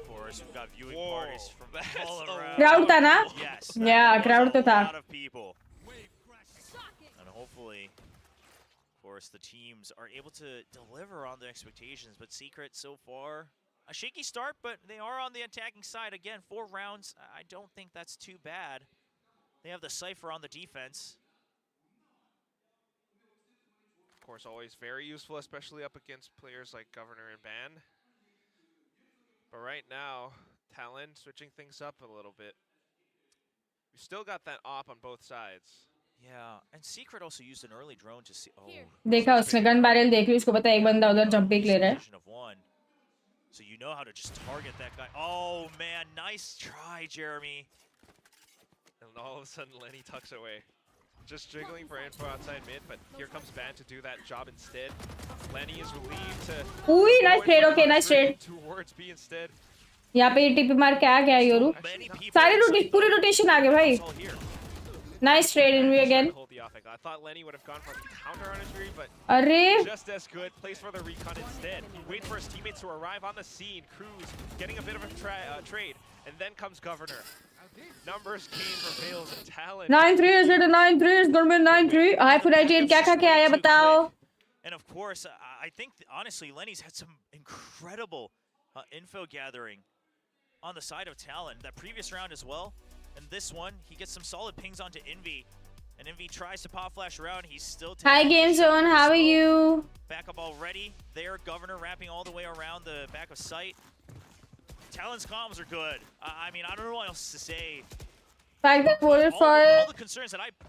Of course, we've got viewing parties from all around. Crowd tha na? Yes. Yeah, crowd to tha. A lot of people. And hopefully, of course, the teams are able to deliver on their expectations. But Secret so far, a shaky start, but they are on the attacking side. Again, 4 rounds. I don't think that's too bad. They have the Cypher on the defense. Of course, always very useful, especially up against players like Governor and Ban. But right now, Talon switching things up a little bit. We've still got that op on both sides. Yeah, and Secret also used an early drone to see. Oh, देखा उसने gun barrel देख ली उसको पता है एक बंदा उधर jump pick ले रहा है. So you know how to just target that guy. Oh man, nice try, Jeremy. And all of a sudden, Lenny tucks away. Just jiggling for info outside mid, but here comes Ban to do that job instead. Lenny is relieved to. Ooh, nice trade. Okay, nice trade. Towards B instead. यहाँ पे TP मार के आ गया Yoru. सारे पूरी rotation आ गए भाई. Nice trade in again. I thought Lenny would have gone for the counter on his read, but just as good. Plays for the recon instead. Wait for his teammates to arrive on the scene. Cruz getting a bit of a trade, and then comes Governor. Numbers game prevails and Talon. 9-3 is it a 9-3? It's gonna be 9-3. Hi Furaitian, क्या खा के आया बताओ? And of course, I think honestly, Lenny's had some incredible info gathering on the side of Talon. That previous round as well. And this one, he gets some solid pings onto Envy. And Envy tries to pop flash around. He's still... Hi, Game Zone. How are you? Back up already. There, Governor wrapping all the way around the back of sight. Talon's comms are good. I mean, I don't know what else to say. Fact that voted for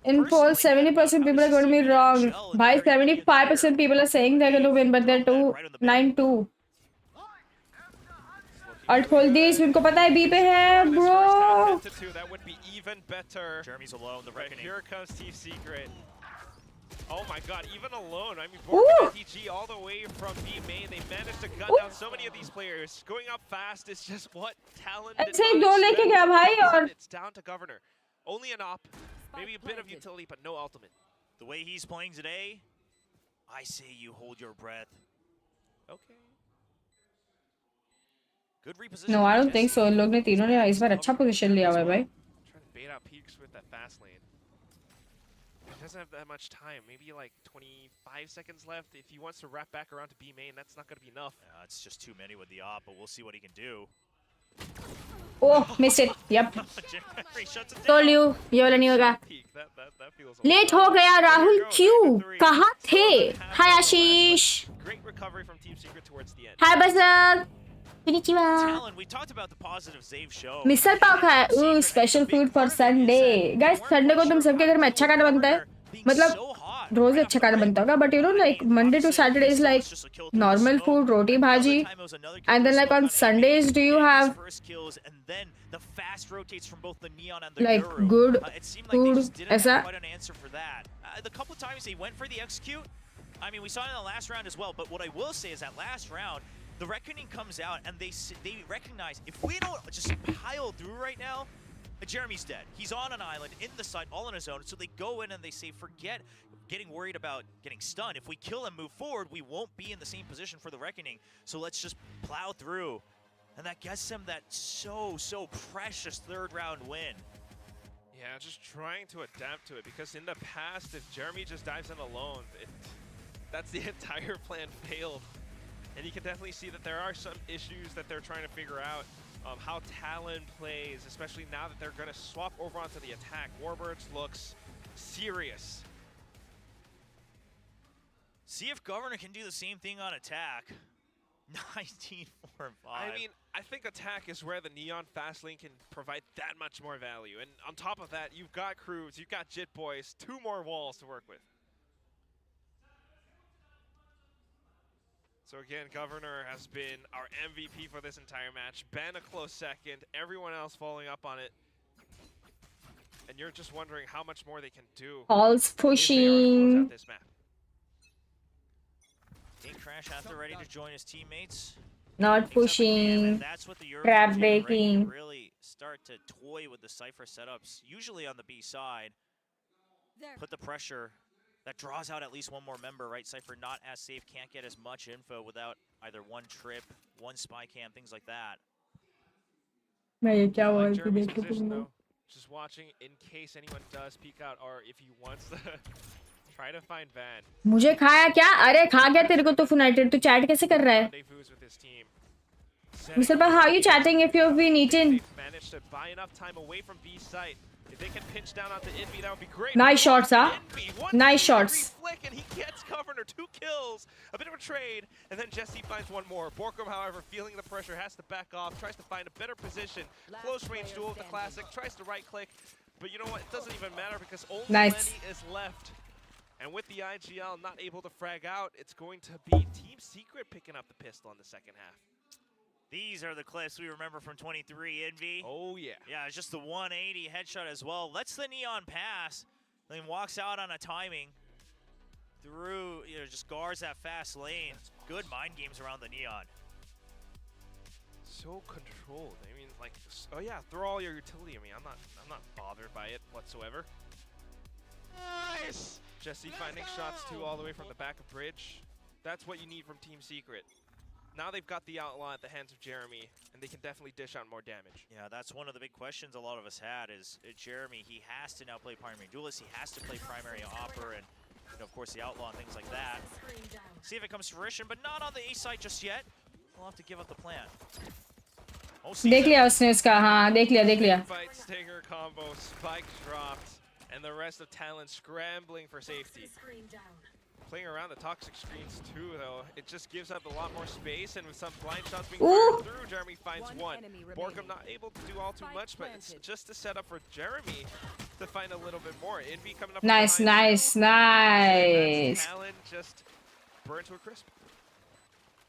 in polls, 70% people are going to be wrong. By 75% people are saying they're going to win, but they're 9-2. Alt खोल दी इनको पता है B पे है bro. That would be even better. Jeremy's alone. The reckoning. Here comes Team Secret. Oh my God! Even alone. I mean, TG all the way from B main. They managed to gun down so many of these players. Going up fast is just what Talon did not expect. It's down to Governor. Only an op, maybe a bit of utility, but no ultimate. The way he's playing today, I say you hold your breath. Okay. Good reposition. No, I don't think so. लोग ने तीनों ने इस बार अच्छा position लिया हुआ है भाई. Trying to bait out peaks with that fast lane. He doesn't have that much time. Maybe like 25 seconds left. If he wants to wrap back around to B main, that's not going to be enough. It's just too many with the op, but we'll see what he can do. Oh, missed it. Yep. Told you, ये वाला नहीं होगा. Late हो गया राहुल क्यों? कहाँ थे? Hi Ashish. Great recovery from Team Secret towards the end. Hi Basant. Talon, we talked about the positive Zave show. Misal pav खाया. Ooh, special food for Sunday. Guys, Sunday को तुम सबके घर में अच्छा खाना बनता है? मतलब रोज अच्छा खाना बनता होगा, but you know, like Monday to Saturday is like normal food, roti bhaji, and then like on Sundays, do you have like good food? ऐसा? The couple of times they went for the execute, I mean, we saw it in the last round as well. But what I will say is that last round, the Reckoning comes out and they recognize if we don't just pile through right now, Jeremy's dead. He's on an island in the side, all on his own. So they go in and they say, forget getting worried about getting stunned. If we kill and move forward, we won't be in the same position for the Reckoning. So let's just plow through. And that gets them that so precious third round win. Yeah, just trying to adapt to it, because in the past, if Jeremy just dives in alone, that's the entire plan failed. And you can definitely see that there are some issues that they're trying to figure out. How Talon plays, especially now that they're going to swap over onto the attack. Warbirds looks serious. See if Governor can do the same thing on attack. 19, 4, and 5. I mean, I think attack is where the Neon fast lane can provide that much more value. And on top of that, you've got Crews, you've got Jit Boys, 2 more walls to work with. So again, Governor has been our MVP for this entire match. Ben a close second, everyone else following up on it. And you're just wondering how much more they can do. All's pushing. This map. Crash after ready to join his teammates. Not pushing. That's what the Trap baking. Really start to toy with the Cypher setups, usually on the B side. Put the pressure. That draws out at least one more member, right? Cypher not as safe, can't get as much info without either one trip, one spy cam, things like that. Like Jeremy's position, though, just watching in case anyone does peek out, or if he wants to try to find Van. मुझे खाया क्या? अरे खा गया तेरे को तो United. तू chat कैसे कर रहा है? Mr. Pal, how are you chatting if you've been eaten? Managed to buy enough time away from B site. If they can pinch down onto Envy, that would be great. Nice shots, huh? Nice shots. Flick, and he gets Governor, 2 kills. A bit of a trade, and then Jesse finds one more. Borkum, however, feeling the pressure, has to back off, tries to find a better position. Close range duel with the Classic, tries to right click. But you know what? It doesn't even matter because only Lenny is left. And with the IGL not able to frag out, it's going to be Team Secret picking up the pistol in the second half. These are the clips we remember from 23, Envy. Oh, yeah. Yeah, it's just the 180 headshot as well. Lets the Neon pass, then walks out on a timing through, you know, just guards that fast lane. Good mind games around the Neon. So controlled. I mean, like, oh yeah, throw all your utility. I mean, I'm not bothered by it whatsoever. Nice! Jesse finding shots too all the way from the back of bridge. That's what you need from Team Secret. Now they've got the outlaw at the hands of Jeremy, and they can definitely dish out more damage. Yeah, that's one of the big questions a lot of us had is Jeremy, he has to now play primary duelist, he has to play primary opper, and you know, of course the outlaw and things like that. See if it comes to fruition, but not on the A side just yet. We'll have to give up the plan. देख लिया उसने इसका, हाँ, देख लिया. Fight Stinger combo, spike dropped, and the rest of Talon scrambling for safety. Playing around the toxic screens too, though, it just gives up a lot more space, and with some blind shots being through, Jeremy finds one. Borkum not able to do all too much, but it's just a setup for Jeremy to find a little bit more. Envy coming up. Nice. Talon just burned to a crisp.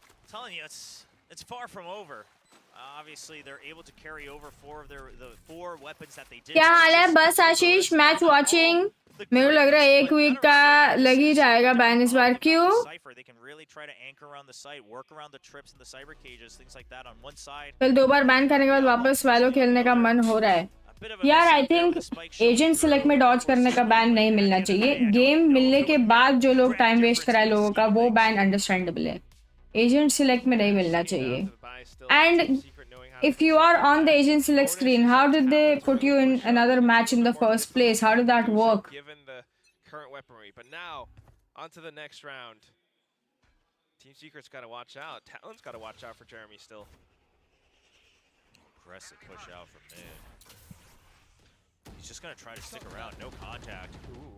I'm telling you, it's far from over. Obviously, they're able to carry over the 4 weapons that they did. क्या हाल है? बस आशीष, match watching. मेरे को लग रहा है 1 week का लग ही जाएगा बैन इस बार. क्यों? They can really try to anchor around the site, work around the trips and the cyber cages, things like that on one side. कल 2 बार बैन करने के बाद वापस वैलो खेलने का मन हो रहा है. यार, आई थिंक एजेंट सिलेक्ट में डॉज करने का बैन नहीं मिलना चाहिए. गेम मिलने के बाद जो लोग टाइम वेस्ट कराए लोगों का, वो बैन अंडरस्टैंडेबल है. एजेंट सिलेक्ट में नहीं मिलना चाहिए. And if you are on the agent select screen, how did they put you in another match in the first place? How did that work? Given the current weaponry, but now on to the next round. Team Secret's got to watch out. Talon's got to watch out for Jeremy still. Aggressive push out from mid. He's just gonna try to stick around. No contact. Ooh.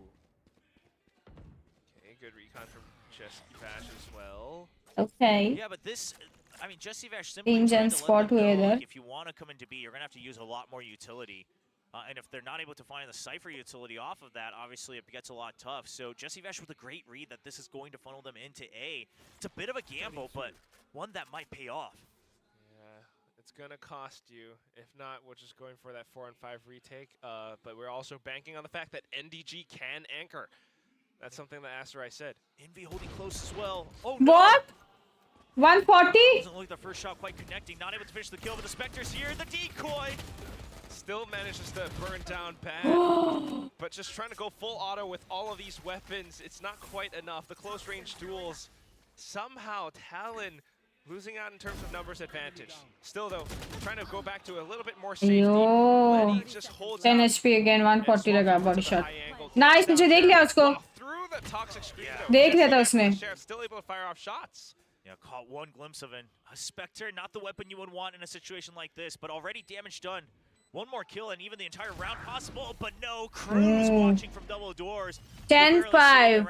Okay, good recon from Jesse Bash as well. Okay. Yeah, but this. I mean, Jesse Vash simply Spot like, हुए इधर. if you want to come into B, you're going to have to use a lot more utility. And if they're not able to find the Cypher utility off of that, obviously it gets a lot tough. So Jesse Vesh with a great read that this is going to funnel them into A. It's a bit of a gamble, but one that might pay off. Yeah, it's going to cost you. If not, we're just going for that 4 and 5 retake. But we're also banking on the fact that NDG can anchor. That's something that Asterai said. Envy holding close as well. Oh, what? 140? Doesn't look like the first shot quite connecting. Not able to finish the kill, but the Spectre's here. The decoy! Still manages to burn down Ban. But just trying to go full auto with all of these weapons, it's not quite enough. The close range duels, somehow Talon losing out in terms of numbers advantage. Still though, trying to go back to a little bit more safety. Lenny just holds 10 HP again, 140 लगा body shot. Nice, मुझे देख लिया उसको. Through the toxic screen, देख लिया था उसने. Still able to fire off shots. Yeah, caught one glimpse of a Spectre, not the weapon you would want in a situation like this, but already damage done. One more kill and even the entire round possible, but no. Cruz watching from double doors. 10-5.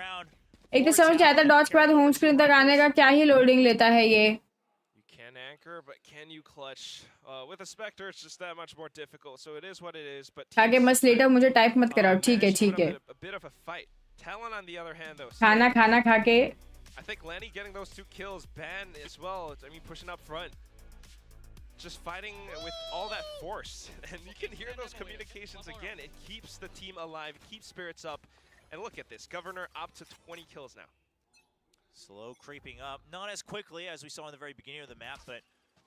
एक तो समझ आता Dodge के बाद home screen तक आने का क्या ही लोडिंग लेता है ये. You can anchor, but can you clutch? With a Spectre, it's just that much more difficult. So it is what it is. But आगे मस्त लेटर मुझे टाइप मत कराओ. ठीक है. A bit of a fight. Talon on the other hand though. खाना खा के. I think Lenny getting those 2 kills, Ban as well. I mean, pushing up front. Just fighting with all that force. And you can hear those communications again. It keeps the team alive, it keeps spirits up. And look at this, Governor up to 20 kills now. Slow creeping up, not as quickly as we saw in the very beginning of the map, but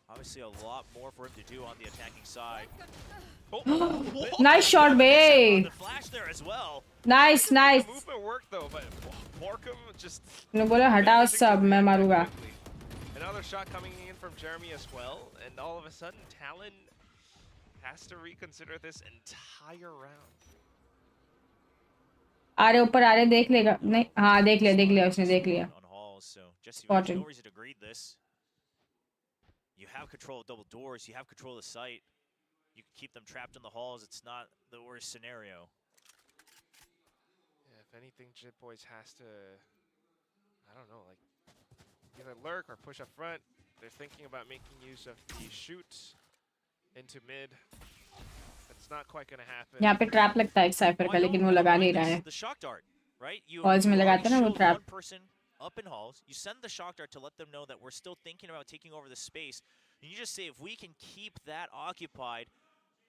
obviously a lot more for him to do on the attacking side. Nice shot, babe. The flash there as well. Nice. The movement worked though, but Borkum just... ने बोला हटाओ सब, मैं मारूंगा. Another shot coming in from Jeremy as well, and all of a sudden Talon has to reconsider this entire round. आ रहे ऊपर आ रहे, देख लेगा. नहीं, हाँ देख लिया उसने, देख लिया. Spotted. Agreed this. You have control of double doors, you have control of the site. You can keep them trapped in the halls. It's not the worst scenario. Yeah, if anything, Jit Boys has to, I don't know, like either lurk or push up front. They're thinking about making use of the shoots into mid. It's not quite going to happen. यहाँ पे trap लगता है एक cipher का, लेकिन वो लगा नहीं रहा है. The shock dart, right? Halls में लगाते हैं ना वो trap. One person up in halls. You send the shock dart to let them know that we're still thinking about taking over the space. And you just say if we can keep that occupied,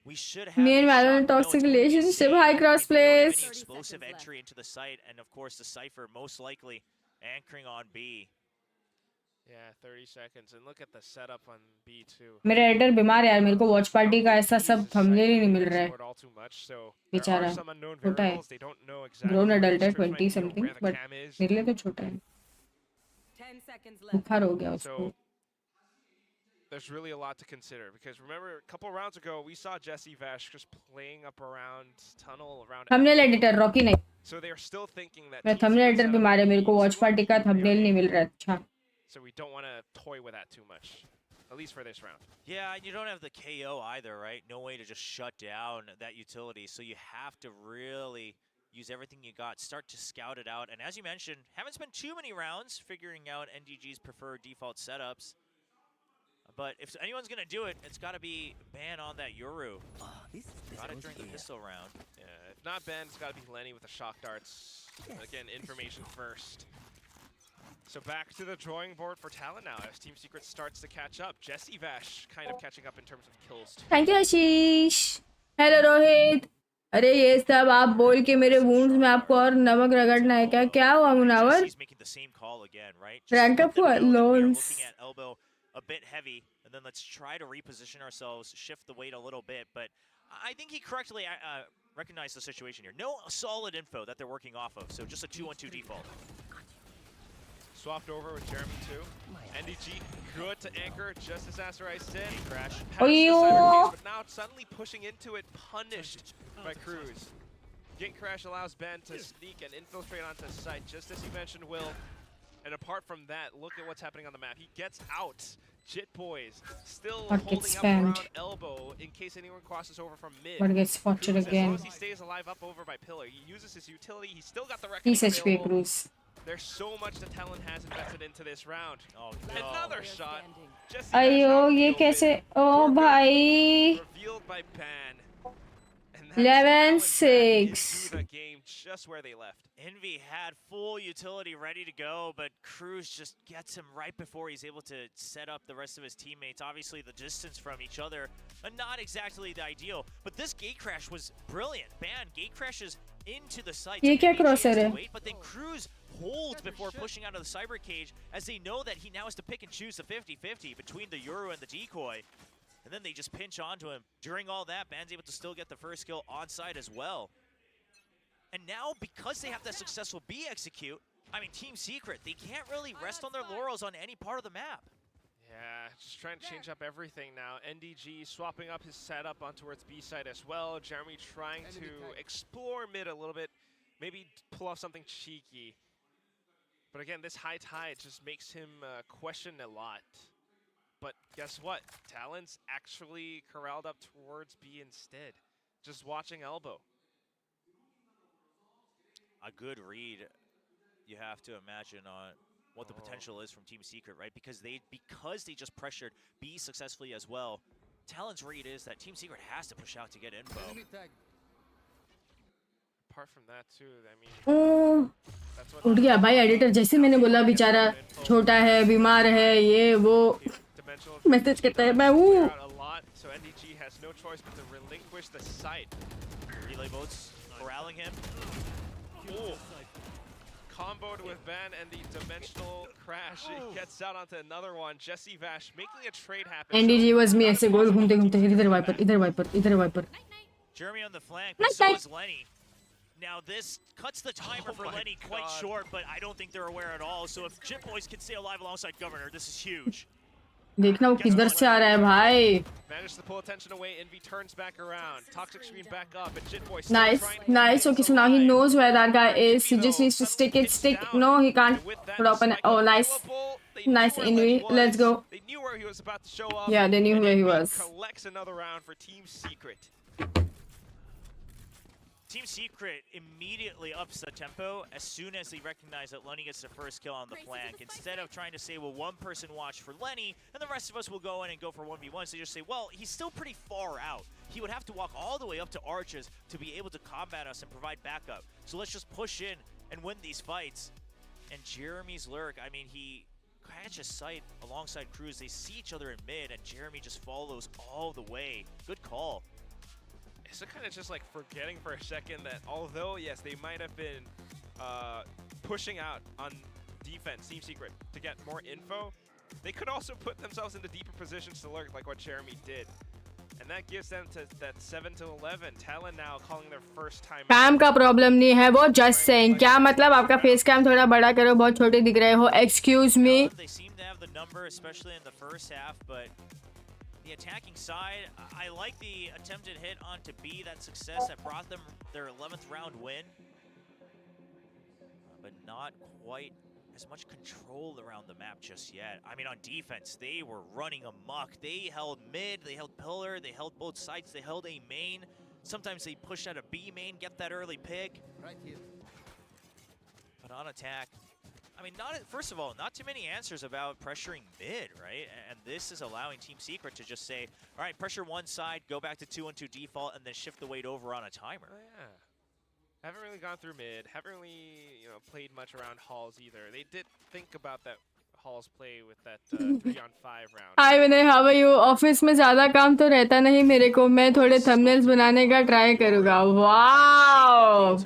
we should have. Me and Valorant toxic relationship, high cross plays. Explosive entry into the site, and of course the Cypher most likely anchoring on B. Yeah, 30 seconds, and look at the setup on B2. मेरा editor बीमार है यार, मेरे को watch party का ऐसा सब thumbnail ही नहीं मिल रहा है. बेचारा छोटा है. ग्रोन एडल्ट है 20 समथिंग, बट मेरे लिए तो छोटा है. बुखार हो गया उसको. There's really a lot to consider because remember a couple rounds ago we saw Jesse Vesh just playing up around tunnel around. Thumbnail editor Rocky नहीं. So they are still thinking that. मैं thumbnail editor बीमार है, मेरे को watch party का thumbnail नहीं मिल रहा है. अच्छा. So we don't want to toy with that too much, at least for this round. Yeah, and you don't have the KO either, right? No way to just shut down that utility. So you have to really use everything you got, start to scout it out. And as you mentioned, haven't spent too many rounds figuring out NDG's preferred default setups. But if anyone's going to do it, it's got to be Ban on that Yoru. Got it during the pistol round. Yeah, if not Ben, it's got to be Lenny with the shock darts. Again, information first. So back to the drawing board for Talon now as Team Secret starts to catch up. Jesse Vash kind of catching up in terms of kills too. Thank you, Ashish. Hello, Rohit. अरे ये सब आप बोल के मेरे wounds में आपको और नमक रगड़ना है क्या? क्या हुआ Munawar? Rank up for loans. A bit heavy, and then let's try to reposition ourselves, shift the weight a little bit. But I think he correctly recognized the situation here. No solid info that they're working off of, so just a 2-1-2 default. Swapped over with Jeremy too. NDG good to anchor, just as Asterai said. Crash. But now suddenly pushing into it, punished by Cruz. Gate crash allows Ben to sneak and infiltrate onto site, just as you mentioned, Will. And apart from that, look at what's happening on the map. He gets out. Jit Boys still holding up around elbow in case anyone crosses over from mid. But gets spotted again. As long as he stays alive up over by pillar, he uses his utility. He's still got the reckoning available. Cruz. There's so much that Talon has invested into this round. Oh, no. Another shot. Ayo, ye kaise? Oh, bhai. Revealed by Ban. And 11-6. The game just where they left. Envy had full utility ready to go, but Cruz just gets him right before he's able to set up the rest of his teammates. Obviously, the distance from each other, not exactly the ideal, but this gate crash was brilliant. Ban gate crashes into the site. ये क्या क्रॉसर है? But then Cruz holds before pushing out of the cyber cage, as they know that he now has to pick and choose the 50-50 between the Euro and the decoy. And then they just pinch onto him. During all that, Ban's able to still get the first kill on site as well. And now, because they have that successful B execute, I mean, Team Secret, they can't really rest on their laurels on any part of the map. Yeah, just trying to change up everything now. NDG swapping up his setup on towards B side as well. Jeremy trying to explore mid a little bit, maybe pull off something cheeky. But again, this high tide just makes him question a lot. But guess what? Talon's actually corralled up towards B instead. Just watching elbow. A good read, you have to imagine, on what the potential is from Team Secret, right? Because they just pressured B successfully as well. Talon's read is that Team Secret has to push out to get info. Apart from that too, I mean, उठ गया भाई editor, जैसे मैंने बोला बेचारा छोटा है, बीमार है, ये वो मैसेज करता है, मैं हूँ. So NDG has no choice but to relinquish the site. Relay boats corralling him. Ooh. Comboed with Ban and the dimensional crash. He gets out onto another one. Jesse Vash making a trade happen. NDG was me, ऐसे गोल घूमते घूमते इधर wiper, इधर wiper, इधर wiper. Jeremy on the flank, but so is Lenny. Now this cuts the timer for Lenny quite short, but I don't think they're aware at all. So if Jit Boys can stay alive alongside Governor, this is huge. देखना वो किधर से आ रहा है भाई. Managed to pull attention away. Envy turns back around. Toxic screen back up, and Jit Boy Nice. Okay, so now he knows where that guy is. He just needs to stick. No, he can't put up an. Oh, nice Envy. Let's go. They knew where he was about to show up. Yeah, they knew where he was. Collects another round for Team Secret. Team Secret immediately ups the tempo as soon as they recognize that Lenny gets the first kill on the flank. Instead of trying to say, well, one person watch for Lenny, and the rest of us will go in and go for 1v1, so they just say, well, he's still pretty far out. He would have to walk all the way up to Arches to be able to combat us and provide backup. So let's just push in and win these fights. And Jeremy's lurk, I mean, he catches sight alongside Cruz. They see each other in mid, and Jeremy just follows all the way. Good call. So kind of just like forgetting for a second that although, yes, they might have been pushing out on defense, Team Secret, to get more info, they could also put themselves into deeper positions to lurk like what Jeremy did. And that gives them to that 7-11. Talon now calling their first time. Cam का problem नहीं है, वो just saying. क्या मतलब आपका face cam थोड़ा बड़ा करो, बहुत छोटे दिख रहे हो. Excuse me. They seem to have the number, especially in the first half, but the attacking side, I like the attempted hit onto B, that success that brought them their 11th round win. But not quite as much control around the map just yet. I mean, on defense, they were running amok. They held mid, they held pillar, they held both sides, they held A main. Sometimes they push out a B main, get that early pick. Right here. But on attack, I mean, first of all, not too many answers about pressuring mid, right? And this is allowing Team Secret to just say, all right, pressure one side, go back to 2-on-2 default, and then shift the weight over on a timer. Oh, yeah. Haven't really gone through mid. Haven't really, played much around halls either. They did think about that halls play with that 3-on-5 round. Hi Vinay, how are you? Office में ज़्यादा काम तो रहता नहीं मेरे को. मैं थोड़े thumbnails बनाने का ट्राई करूँगा. वाओ!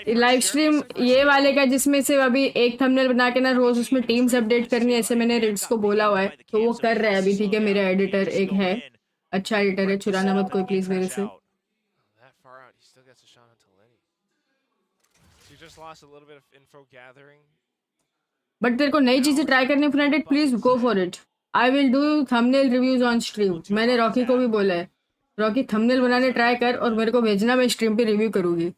लाइव स्ट्रीम ये वाले का जिसमें से अभी एक थंबनेल बना के ना रोज उसमें टीम्स अपडेट करनी है, ऐसे मैंने रिड्स को बोला हुआ है, तो वो कर रहा है अभी. ठीक है, मेरा एडिटर एक है, अच्छा एडिटर है, चुराना मत कोई प्लीज मेरे से. बट तेरे को नई चीजें ट्राई करनी friend, please go for it. I will do thumbnail reviews on stream. मैंने रॉकी को भी बोला है, रॉकी थंबनेल बनाने ट्राई कर और मेरे को भेजना, मैं स्ट्रीम पे रिव्यू करूंगी.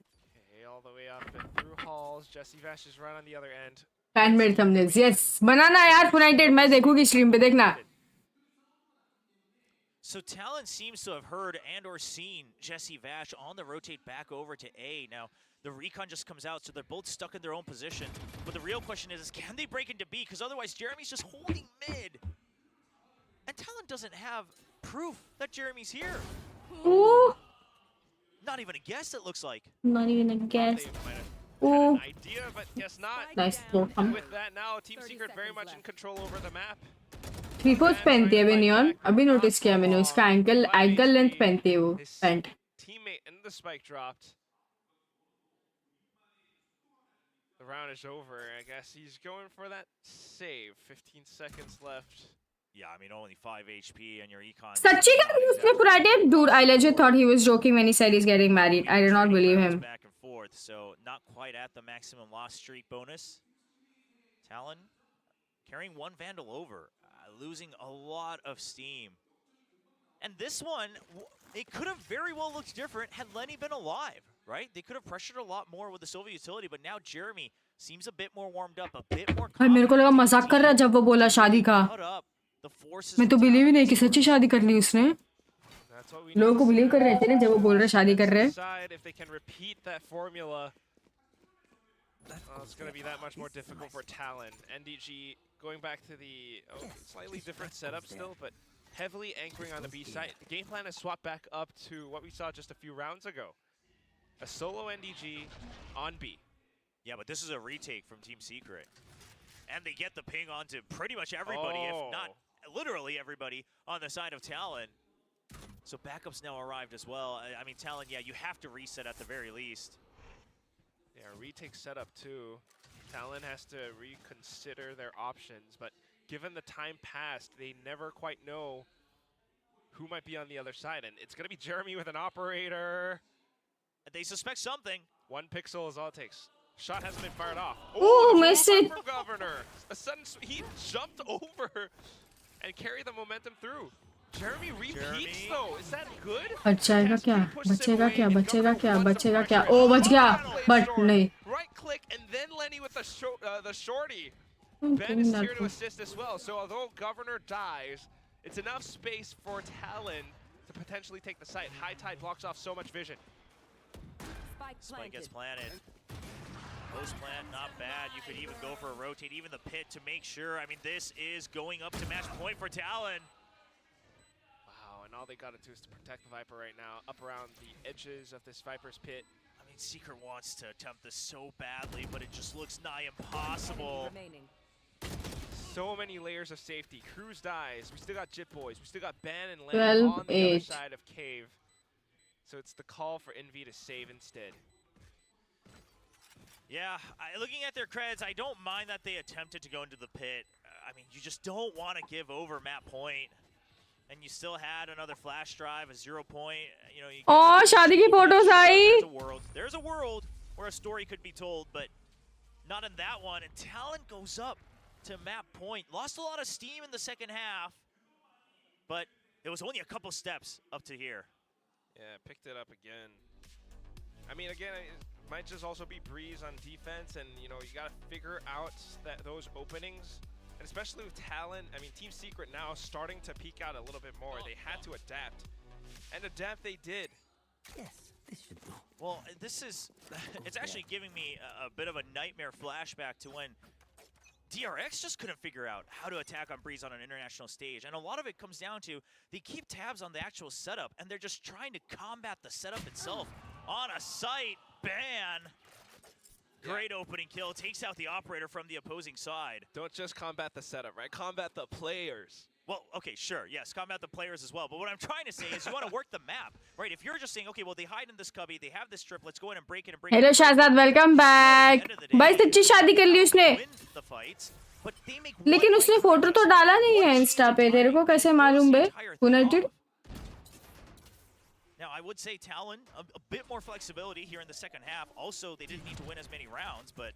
Handmade thumbnails, yes. बनाना यार United, मैं देखूंगी स्ट्रीम पे, देखना. So Talon seems to have heard and or seen Jesse Vash on the rotate back over to A. Now, the recon just comes out, so they're both stuck in their own position. But the real question is can they break into B? Because otherwise, Jeremy's just holding mid. And Talon doesn't have proof that Jeremy's here. Ooh. Not even a guess, it looks like. Not even a guess. Ooh. An idea, but guess not. Nice. With that now, Team Secret very much in control over the map. 3/4 पहनती है अभी neon. अभी notice किया मैंने उसका ankle length पहनती है वो pant. Teammate and the spike dropped. The round is over. I guess he's going for that save. 15 seconds left. Yeah, I mean only 5 HP and your econ. सच्ची का उसने पूरा time. Dude, I legit thought he was joking when he said he's getting married. I did not believe him. Back and forth, so not quite at the maximum loss streak bonus. Talon carrying one Vandal over, losing a lot of steam. And this one, it could have very well looked different had Lenny been alive, right? They could have pressured a lot more with the Sylvia utility, but now Jeremy seems a bit more warmed up, a bit more confident. मेरे को लगा मजाक कर रहा जब वो बोला शादी का. मैं तो बिलीव ही नहीं कि सच्ची शादी कर ली उसने. लोगों को बिलीव कर रहे थे ना जब वो बोल रहे शादी कर रहे. If they can repeat that formula, it's going to be that much more difficult for Talon. NDG going back to the slightly different setup still, but heavily anchoring on the B side. The game plan has swapped back up to what we saw just a few rounds ago. A solo NDG on B. Yeah, but this is a retake from Team Secret. And they get the ping onto pretty much everybody, if not literally everybody, on the side of Talon. So backups now arrived as well. I mean, Talon, yeah, you have to reset at the very least. Yeah, retake setup too. Talon has to reconsider their options, but given the time passed, they never quite know who might be on the other side. And it's going to be Jeremy with an operator. They suspect something. 1 pixel is all it takes. Shot hasn't been fired off. Oh, missed it. For Governor. A sudden, he jumped over and carried the momentum through. Jeremy repeats though. Is that good? बचेगा क्या? Oh, बच गया. But नहीं. Right click and then Lenny with the shorty. Ben is here to assist as well. So although Governor dies, it's enough space for Talon to potentially take the site. High Tide blocks off so much vision. Spike gets planted. Post plant, not bad. You could even go for a rotate, even the pit to make sure. I mean, this is going up to match point for Talon. Wow, and all they got to do is to protect the Viper right now, up around the edges of this Viper's pit. I mean, Secret wants to attempt this so badly, but it just looks nigh impossible. So many layers of safety. Cruz dies. We still got Jit Boys. We still got Ben and Lenny on the other side of Cave. So it's the call for Envy to save instead. Yeah, looking at their creds, I don't mind that they attempted to go into the pit. I mean, you just don't want to give over map point. And you still had another flash drive, a 0 point. You know, शादी की photos I. There's a world where a story could be told, but not in that one. And Talon goes up to map point. Lost a lot of steam in the second half, but it was only a couple steps up to here. Yeah, picked it up again. I mean, again, it might just also be Breeze on defense, and you know, you got to figure out those openings, and especially with Talon. I mean, Team Secret now starting to peek out a little bit more. They had to adapt, and adapt they did. Yes, this should do. Well, this is, it's actually giving me a bit of a nightmare flashback to when DRX just couldn't figure out how to attack on Breeze on an international stage. And a lot of it comes down to they keep tabs on the actual setup, and they're just trying to combat the setup itself. On a site, ban. Great opening kill, takes out the operator from the opposing side. Don't just combat the setup, right? Combat the players. Well, okay, sure, yes, combat the players as well. But what I'm trying to say is you want to work the map, right? If you're just saying, okay, well, they hide in this cubby, they have this strip, let's go in and break it and break it. Hello, Shahzad, welcome back. भाई सच्ची शादी कर ली उसने. लेकिन उसने photo तो डाला नहीं है इंस्टा पे. तेरे को कैसे मालूम बे? United. Now, I would say Talon, a bit more flexibility here in the second half. Also, they didn't need to win as many rounds, but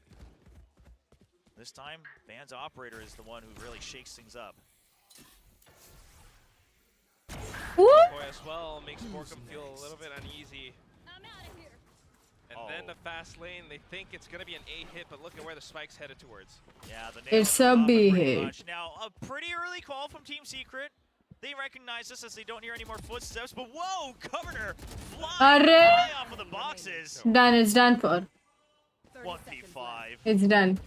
this time, Van's operator is the one who really shakes things up. Boy as well makes Borkum feel a little bit uneasy. And then the fast lane, they think it's going to be an A hit, but look at where the spike's headed towards. Yeah, it's a B hit. Now, a pretty early call from Team Secret. They recognize this as they don't hear any more footsteps, but whoa, Governor flying high off of the boxes. Done, it's done for. 1v5. It's done.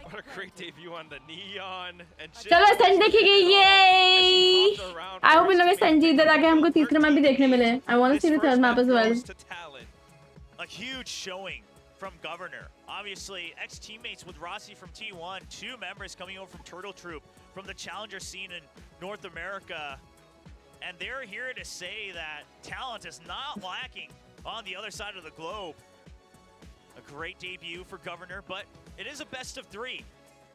What a great debut on the Neon. And चलो Ascent देखेंगे ये. I hope इन लोग Ascent जीते ताकि हमको तीसरे map भी देखने मिले. I want to see the third map as well. A huge showing from Governor. Obviously, ex-teammates with Rossi from T1, 2 members coming over from Turtle Troop from the challenger scene in North America. And they're here to say that talent is not lacking on the other side of the globe. A great debut for Governor, but it is a best of 3.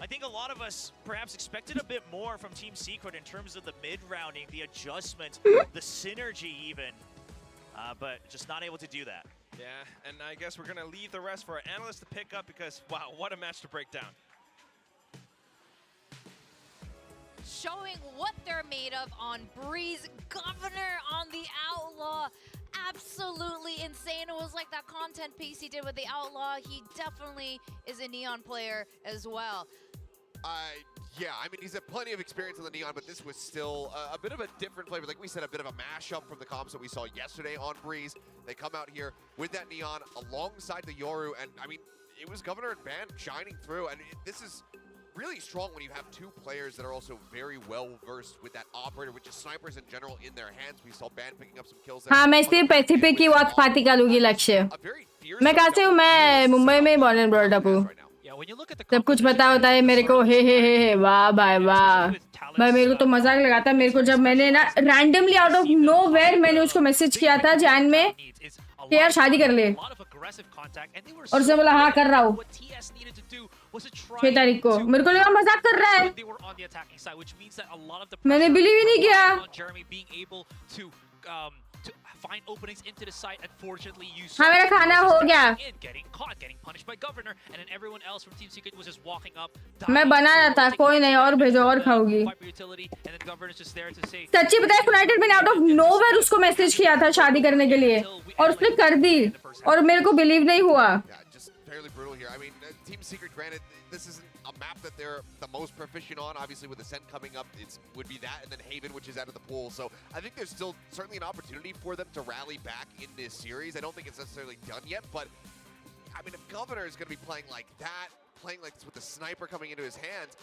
I think a lot of us perhaps expected a bit more from Team Secret in terms of the mid-rounding, the adjustment, the synergy even, but just not able to do that. Yeah, and I guess we're going to leave the rest for our analysts to pick up because, wow, what a match to break down. Showing what they're made of on Breeze. Governor on the Outlaw. Absolutely insane. It was like that content piece he did with the Outlaw. He definitely is a Neon player as well. Yeah, I mean, he's had plenty of experience on the Neon, but this was still a bit of a different flavor. Like we said, a bit of a mashup from the comps that we saw yesterday on Breeze. They come out here with that Neon alongside the Yoru, and I mean, it was Governor and Ban shining through, and this is really strong when you have 2 players that are also very well versed with that operator, which is snipers in general in their hands. We saw Ban picking up some kills there. हाँ मैं इसलिए Pacific की बहुत फाती का लूँगी लक्ष्य. मैं कहाँ से हूँ? मैं मुंबई में born and brought up हूँ. सब कुछ पता होता है मेरे को. हे वाह भाई वाह भाई, मेरे को तो मजाक लगाता है. मेरे को जब मैंने ना रैंडमली आउट ऑफ नोवेयर मैंने उसको मैसेज किया था जैन में कि यार शादी कर ले, और उसने बोला हाँ कर रहा हूँ 6 तारीख को. मेरे को लगा मजाक कर रहा है, मैंने बिलीव ही नहीं किया. Find openings into the site. Unfortunately, you हाँ मेरा खाना हो गया. Getting caught, getting punished by Governor, and then everyone else from Team Secret was just walking up. मैं बना रहा था, कोई नहीं, और भेजो और खाऊंगी. सच्ची बताए, यूनाइटेड मैंने आउट ऑफ नोवेयर उसको मैसेज किया था शादी करने के लिए, और उसने कर दी, और मेरे को बिलीव नहीं हुआ. Fairly brutal here. I mean, Team Secret, granted, this isn't a map that they're the most proficient on. Obviously, with Ascent coming up, it would be that, and then Haven, which is out of the pool. So I think there's still certainly an opportunity for them to rally back in this series. I don't think it's necessarily done yet, but I mean, if Governor is going to be playing like that, playing like this with the sniper coming into his hands,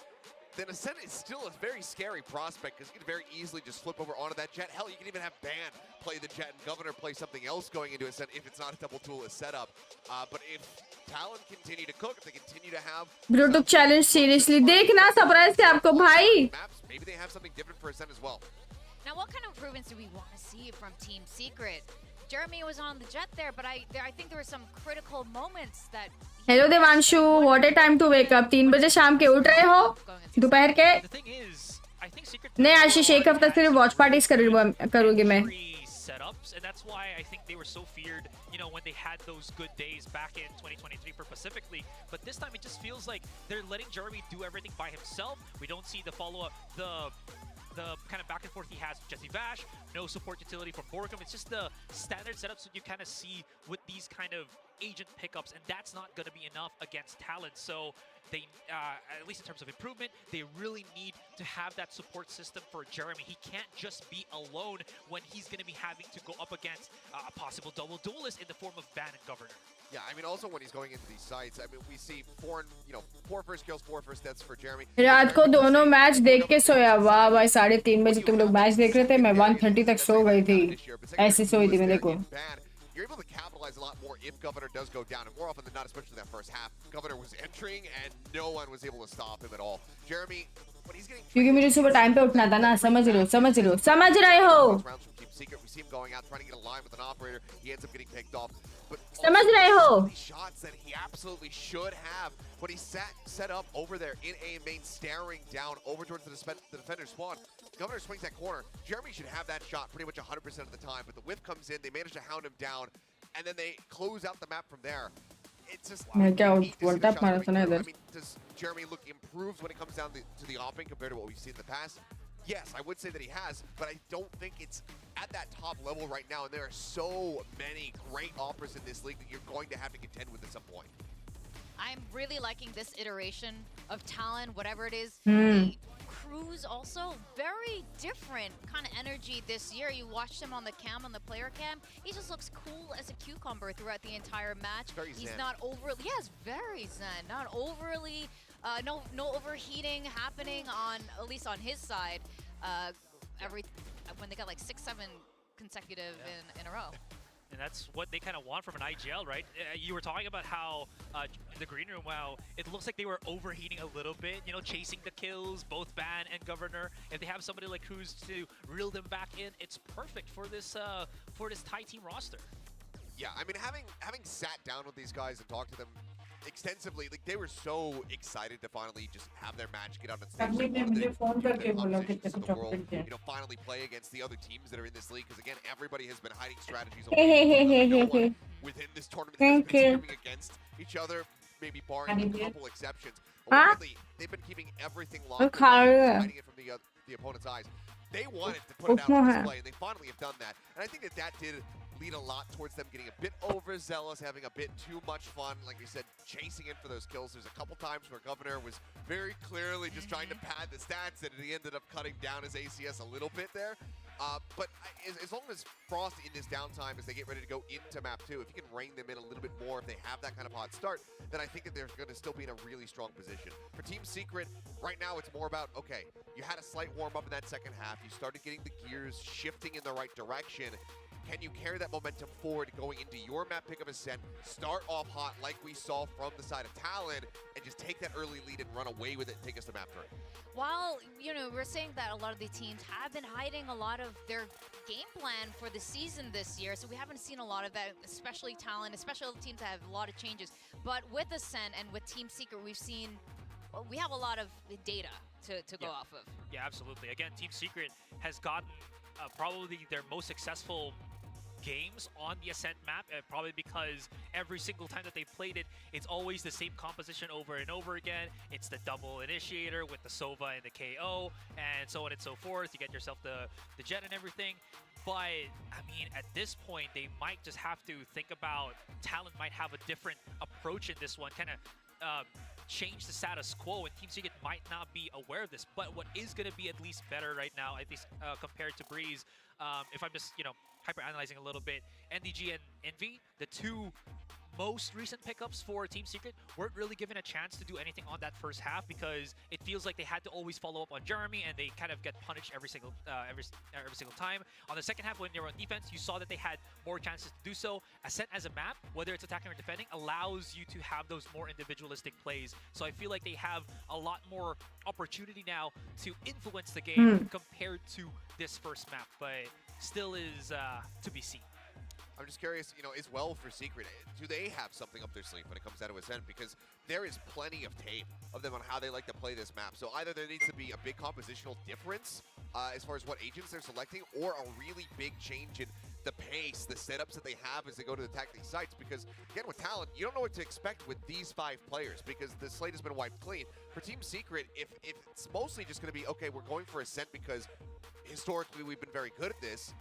then Ascent is still a very scary prospect because he can very easily just flip over onto that jet. Hell, you can even have Ban play the jet and Governor play something else going into Ascent if it's not a double tool setup. But if Talon continue to cook, if they continue to have ब्रूटुक challenge seriously देखना, surprise थे आपको भाई. Maybe they have something different for Ascent as well. Now, what kind of improvements do we want to see from Team Secret? Jeremy was on the jet there, but I think there were some critical moments that. Hello Devanshu, what a time to wake up. 3 बजे शाम के उठ रहे हो दोपहर के? नहीं आशीष, एक हफ्ता सिर्फ वॉच पार्टीज करूंगी मैं. Setups, and that's why I think they were so feared, you know, when they had those good days back in 2023 for Pacifically. But this time it just feels like they're letting Jeremy do everything by himself. We don't see the follow-up, the kind of back and forth he has with Jesse Vash, no support utility from Borgum. It's just the standard setups that you kind of see with these kind of agent pickups, and that's not going to be enough against Talon. So they, at least in terms of improvement, they really need to have that support system for Jeremy. He can't just be alone when he's going to be having to go up against a possible double duelist in the form of Ban and Governor. Yeah, I mean, also when he's going into these sites, I mean, we see 4 first kills, 4 first deaths for Jeremy. रात को दोनों match देख के सोया. वाह भाई, 3:30 बजे तुम लोग मैच देख रहे थे, मैं 1:30 तक सो गई थी. ऐसी सोई थी मैं. देखो. You're able to capitalize a lot more if Governor does go down, and more often than not, especially that first half, Governor was entering and no one was able to stop him at all. Jeremy, when he's getting क्योंकि मुझे सुबह time पे उठना था ना. समझ रहे हो. Secret, we see him going out trying to get a line with an operator. He ends up getting picked off. But समझ रहे हो. Shots that he absolutely should have when he set up over there in A main, staring down over towards the defender spawn. Governor swings that corner. Jeremy should have that shot pretty much 100% of the time, but the whiff comes in. They manage to hound him down, and then they close out the map from there. It's just. I mean, does Jeremy look improved when it comes down to the offing compared to what we've seen in the past? Yes, I would say that he has, but I don't think it's at that top level right now, and there are so many great offers in this league that you're going to have to contend with at some point. I'm really liking this iteration of Talon, whatever it is. The Cruz also very different kind of energy this year. You watched him on the cam, on the player cam. He just looks cool as a cucumber throughout the entire match. He's not overly, yes, very zen. Not overly, no overheating happening on, at least on his side. When they got like 6-7 consecutive in a row. And that's what they kind of want from an IGL, right? You were talking about how in the green room, wow, it looks like they were overheating a little bit, you know, chasing the kills, both Ban and Governor. If they have somebody like Cruz to reel them back in, it's perfect for this Thai team roster. Yeah, I mean, having sat down with these guys and talked to them extensively, like they were so excited to finally just have their match get out on stage. Like, the world, you know, finally play against the other teams that are in this league. Because again, everybody has been hiding strategies away. No one within this tournament has been screaming against each other, maybe barring a couple exceptions. Really, they've been keeping everything locked away, hiding it from the opponent's eyes. They wanted to put it out on display, and they finally have done that. And I think that did lead a lot towards them getting a bit overzealous, having a bit too much fun. Like we said, chasing in for those kills. There's a couple times where Governor was very clearly just trying to pad the stats, and he ended up cutting down his ACS a little bit there. But as long as Frost in this downtime, as they get ready to go into map 2, if you can rein them in a little bit more, if they have that kind of hot start, then I think that they're going to still be in a really strong position. For Team Secret, right now it's more about, okay, you had a slight warm-up in that second half. You started getting the gears shifting in the right direction. Can you carry that momentum forward going into your map pick of Ascent, start off hot like we saw from the side of Talon, and just take that early lead and run away with it and take us to map 3? While, you know, we're saying that a lot of the teams have been hiding a lot of their game plan for the season this year, so we haven't seen a lot of that, especially Talon, especially other teams that have a lot of changes. But with Ascent and with Team Secret, we have a lot of data to go off of. Yeah, absolutely. Again, Team Secret has gotten probably their most successful games on the Ascent map, probably because every single time that they played it, it's always the same composition over and over again. It's the double initiator with the Sova and the KO, and so on and so forth. You get yourself the jet and everything. But, I mean, at this point, they might just have to think about, Talon might have a different approach in this one, kind of change the status quo, and Team Secret might not be aware of this. But what is going to be at least better right now, at least compared to Breeze, if I'm just, you know, hyper-analyzing a little bit, NDG and Envy, the two most recent pickups for Team Secret, weren't really given a chance to do anything on that first half because it feels like they had to always follow up on Jeremy, and they kind of get punished every single time. On the second half, when they were on defense, you saw that they had more chances to do so. Ascent as a map, whether it's attacking or defending, allows you to have those more individualistic plays. So I feel like they have a lot more opportunity now to influence the game compared to this first map, but still is to be seen. I'm just curious, you know, as well for Secret, do they have something up their sleeve when it comes down to Ascent? Because there is plenty of tape of them on how they like to play this map. So either there needs to be a big compositional difference as far as what agents they're selecting, or a really big change in the pace, the setups that they have as they go to attack these sites. Because again, with Talon, you don't know what to expect with these 5 players because the slate has been wiped clean. For Team Secret, if it's mostly just going to be, okay, we're going for Ascent because historically we've been very good at this,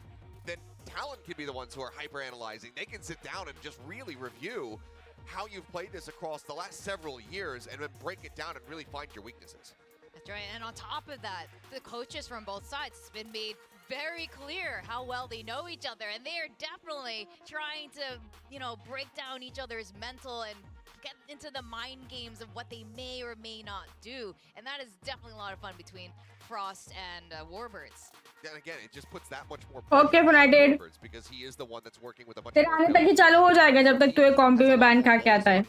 then Talon can be the ones who are hyper-analyzing. They can sit down and just really review how you've played this across the last several years and then break it down and really find your weaknesses. That's right, and on top of that, the coaches from both sides, it's been made very clear how well they know each other, and they are definitely trying to, you know, break down each other's mental and get into the mind games of what they may or may not do, and that is definitely a lot of fun between Frost and Warbirds. And again, it just puts that much more Okay, United. because he is the one that's working with a bunch तेरा आने तक ही चालू हो जाएगा जब तक तू एक कॉम्पी में बैन खा के आता है.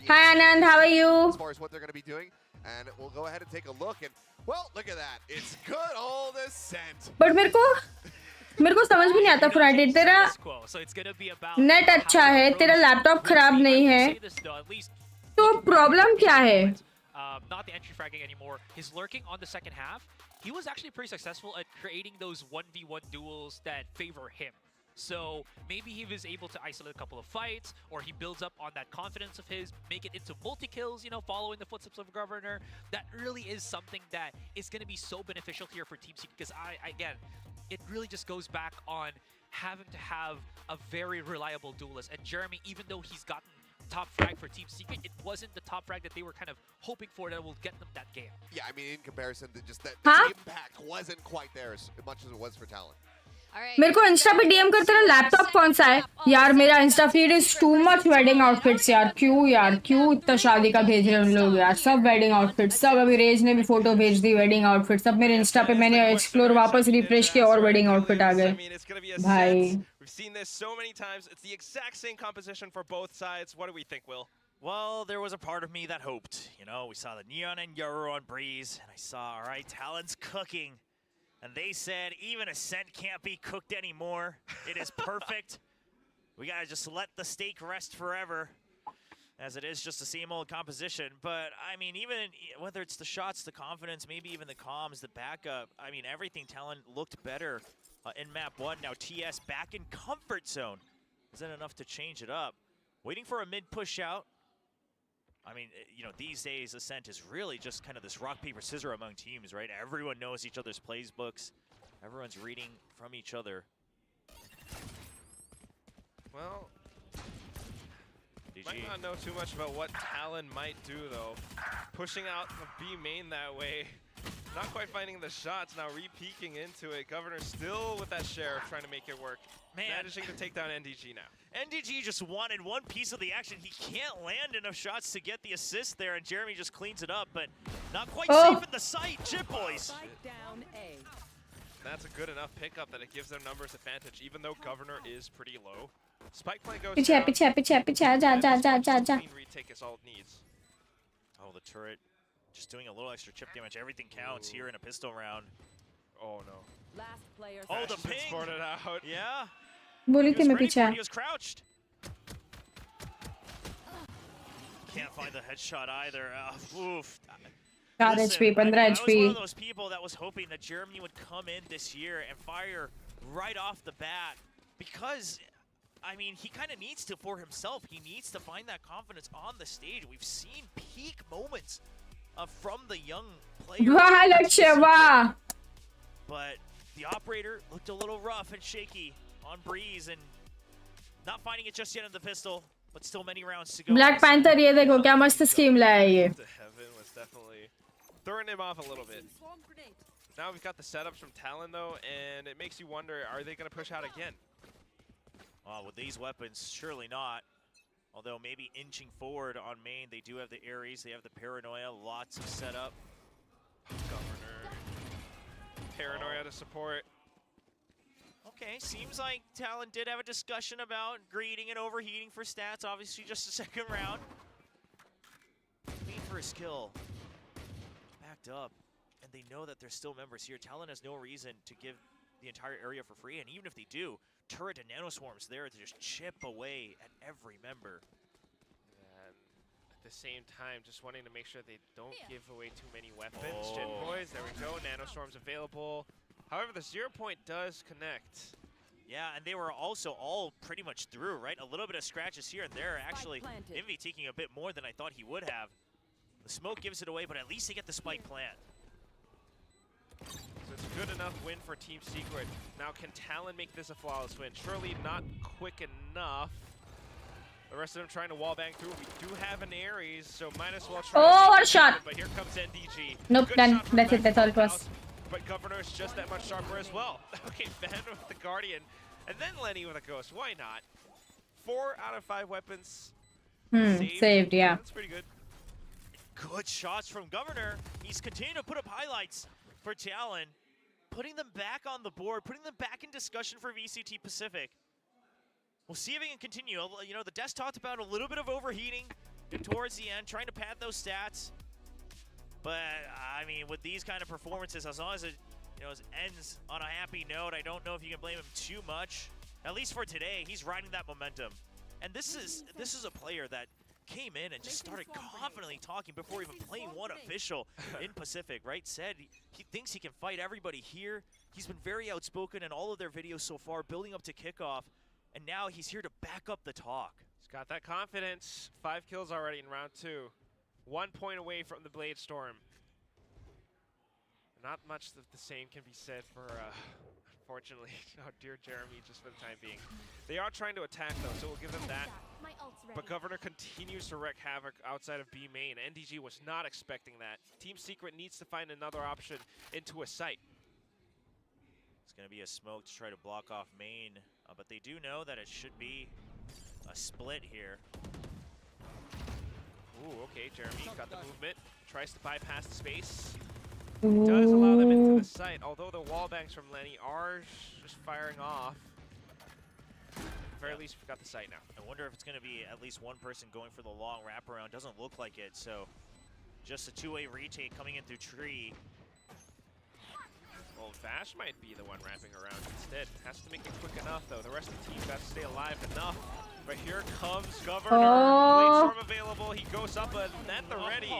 Hi Anand, how are you? As far as what they're going to be doing, and we'll go ahead and take a look. And well, look at that, it's good old Ascent. But मेरे को समझ भी नहीं आता United, तेरा net अच्छा है, तेरा लैपटॉप खराब नहीं है, तो प्रॉब्लम क्या है? Not the entry fragging anymore. His lurking on the second half, he was actually pretty successful at creating those 1v1 duels that favor him. So maybe he was able to isolate a couple of fights, or he builds up on that confidence of his, make it into multi-kills, you know, following the footsteps of Governor. That really is something that is going to be so beneficial here for Team Secret, because again, it really just goes back on having to have a very reliable duelist. And Jeremy, even though he's gotten top frag for Team Secret, it wasn't the top frag that they were kind of hoping for that will get them that game. Yeah, I mean, in comparison, just that Huh? impact wasn't quite there as much as it was for Talon. मेरे को Insta पे DM करते ना laptop कौन सा है यार मेरा Insta feed is too much wedding outfits यार क्यों इतना शादी का भेज रहे हैं उन लोग यार सब वेडिंग आउटफिट्स सब अभी रेज ने भी फोटो भेज दी वेडिंग आउटफिट सब मेरे इंस्टा पे मैंने एक्सप्लोर वापस रिफ्रेश किया और वेडिंग आउटफिट आ गए भाई We've seen this so many times. It's the exact same composition for both sides. What do we think, Will? Well, there was a part of me that hoped. You know, we saw the Neon and Yoru on Breeze, and I saw, all right, Talon's cooking. And they said, even Ascent can't be cooked anymore. It is perfect. We got to just let the steak rest forever, as it is just the same old composition. But, I mean, even whether it's the shots, the confidence, maybe even the comms, the backup, I mean, everything Talon looked better in map 1. Now TS back in comfort zone. Isn't enough to change it up. Waiting for a mid push out. I mean, you know, these days Ascent is really just kind of this rock, paper, scissors among teams, right? Everyone knows each other's plays books. Everyone's reading from each other. Well, DG. might not know too much about what Talon might do, though. Pushing out the B main that way. Not quite finding the shots, now re-peeking into it. Governor still with that Sheriff trying to make it work. Man. Managing to take down NDG now. NDG just wanted one piece of the action. He can't land enough shots to get the assist there, and Jeremy just cleans it up, but not quite safe in the sight. Chip boys. That's a good enough pickup that it gives them numbers advantage, even though Governor is pretty low. Spike play goes पीछे down. पीछे जा Clean retake is all it needs. Oh, the turret just doing a little extra chip damage. Everything counts here in a pistol round. Oh no. Oh, the Flash has been ping. spotted out. Yeah. बोली थी मैं Ready पीछे for it. He was crouched. Can't find the headshot either. Oof. 4 HP 15 I was one HP of those people that was hoping that Germany would come in this year and fire right off the bat, because I mean, he kind of needs to for himself. He needs to find that confidence on the stage. We've seen peak moments from the young player. वाह लक्ष्य वाह But the operator looked a little rough and shaky on Breeze, and not finding it just yet in the pistol, but still many rounds to go. Black panther ये देखो क्या मस्त scheme लाया ये To heaven was definitely throwing him off a little bit. Now we've got the setups from Talon though, and it makes you wonder, are they going to push out again? With these weapons, surely not. Although maybe inching forward on main, they do have the Ares, they have the Paranoia, lots of setup. Governor. Paranoia to support. Okay, seems like Talon did have a discussion about greeting and overheating for stats. Obviously, just a second round. Need for a skill. Backed up. And they know that there's still members here. Talon has no reason to give the entire area for free. And even if they do, turret and nanoswarms there to just chip away at every member. And at the same time, just wanting to make sure they don't give away too many weapons. Jin boys, there we go. Nanoswarms available. However, the 0 point does connect. Yeah, and they were also all pretty much through, right? A little bit of scratches here and there. Actually, Envy taking a bit more than I thought he would have. The smoke gives it away, but at least they get the spike plant. So it's a good enough win for Team Secret. Now, can Talon make this a flawless win? Surely not quick enough. The rest of them trying to wallbang through. We do have an Ares, so might as well try. Oh, what a shot! But here comes NDG. Nope, Good done. shot from That's it. That's all it was. House, but Governor is just that much sharper as well. Okay, Ben with the Guardian, and then Lenny with a Ghost. Why not? 4 out of 5 weapons saved, yeah. That's pretty good. Good shots from Governor. He's continuing to put up highlights for Talon, putting them back on the board, putting them back in discussion for VCT Pacific. We'll see if he can continue. You know, the desk talked about a little bit of overheating towards the end, trying to pad those stats. But, I mean, with these kind of performances, as long as it, you know, ends on a happy note, I don't know if you can blame him too much. At least for today, he's riding that momentum. And this is a player that came in and just started confidently talking before even playing one official in Pacific, right? Said he thinks he can fight everybody here. He's been very outspoken in all of their videos so far, building up to kickoff. And now he's here to back up the talk. He's got that confidence. 5 kills already in round 2. 1 point away from the Blade Storm. Not much of the same can be said for Unfortunately, oh dear Jeremy, just for the time being. They are trying to attack though, so we'll give them that. But Governor continues to wreak havoc outside of B main. NDG was not expecting that. Team Secret needs to find another option into a site. It's going to be a smoke to try to block off main, but they do know that it should be a split here. Ooh, okay, Jeremy got the movement, tries to bypass the space. Does allow them into the site, although the wall bangs from Lenny are just firing off. At the very least, we got the site now. I wonder if it's going to be at least one person going for the long wraparound. Doesn't look like it, so just a two-way retake coming in through tree. Well, Vash might be the one wrapping around instead. Has to make it quick enough, though. The rest of the team got to stay alive enough. But here comes Governor. Blade Storm available. He goes up and at the ready.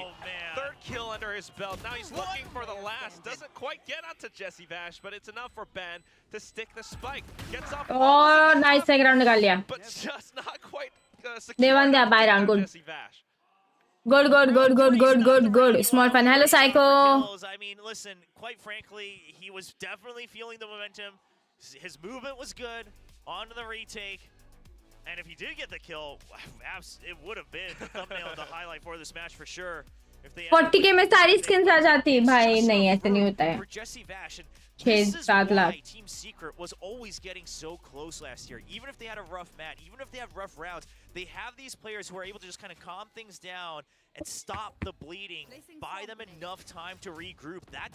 Third kill under his belt. Now he's looking for the last. Doesn't quite get onto Jesse Vash, but it's enough for Ben to stick the spike. Gets off. Oh, nice round निकाल लिया. But just not quite They won their buy round. Good. Good. Small fan. Hello, Psycho. I mean, listen, quite frankly, he was definitely feeling the momentum. His movement was good. On to the retake. And if he did get the kill, it would have been the thumbnail and the highlight for this match for sure. 40K में सारी skins आ जाती है भाई. नहीं ऐसा नहीं होता है. For Jesse Vash, and 6-7 lakh. Team Secret was always getting so close last year. Even if they had a rough match, even if they have rough rounds, they have these players who are able to just kind of calm things down and stop the bleeding, buy them enough time to regroup. That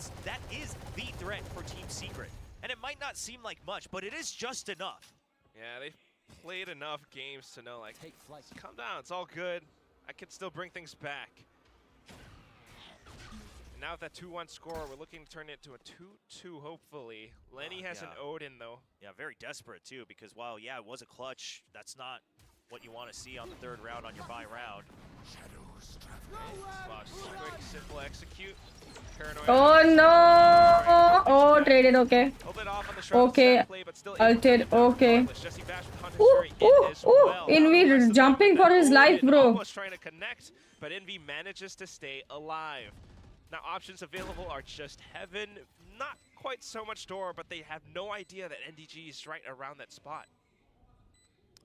is the threat for Team Secret. And it might not seem like much, but it is just enough. Yeah, they've played enough games to know, like, hey, calm down, it's all good. I can still bring things back. Now with that 2-1 score, we're looking to turn it to a 2-2, hopefully. Lenny has an Odin, though. Yeah, very desperate, too, because while, yeah, it was a clutch, that's not what you want to see on the third round on your buy round. Quick, simple execute. Paranoid. Oh, no. Oh, traded. Okay. Okay. Ulted. Okay. Envy jumping for his life, bro. Almost trying to connect, but Envy manages to stay alive. Now, options available are just heaven. Not quite so much door, but they have no idea that NDG is right around that spot.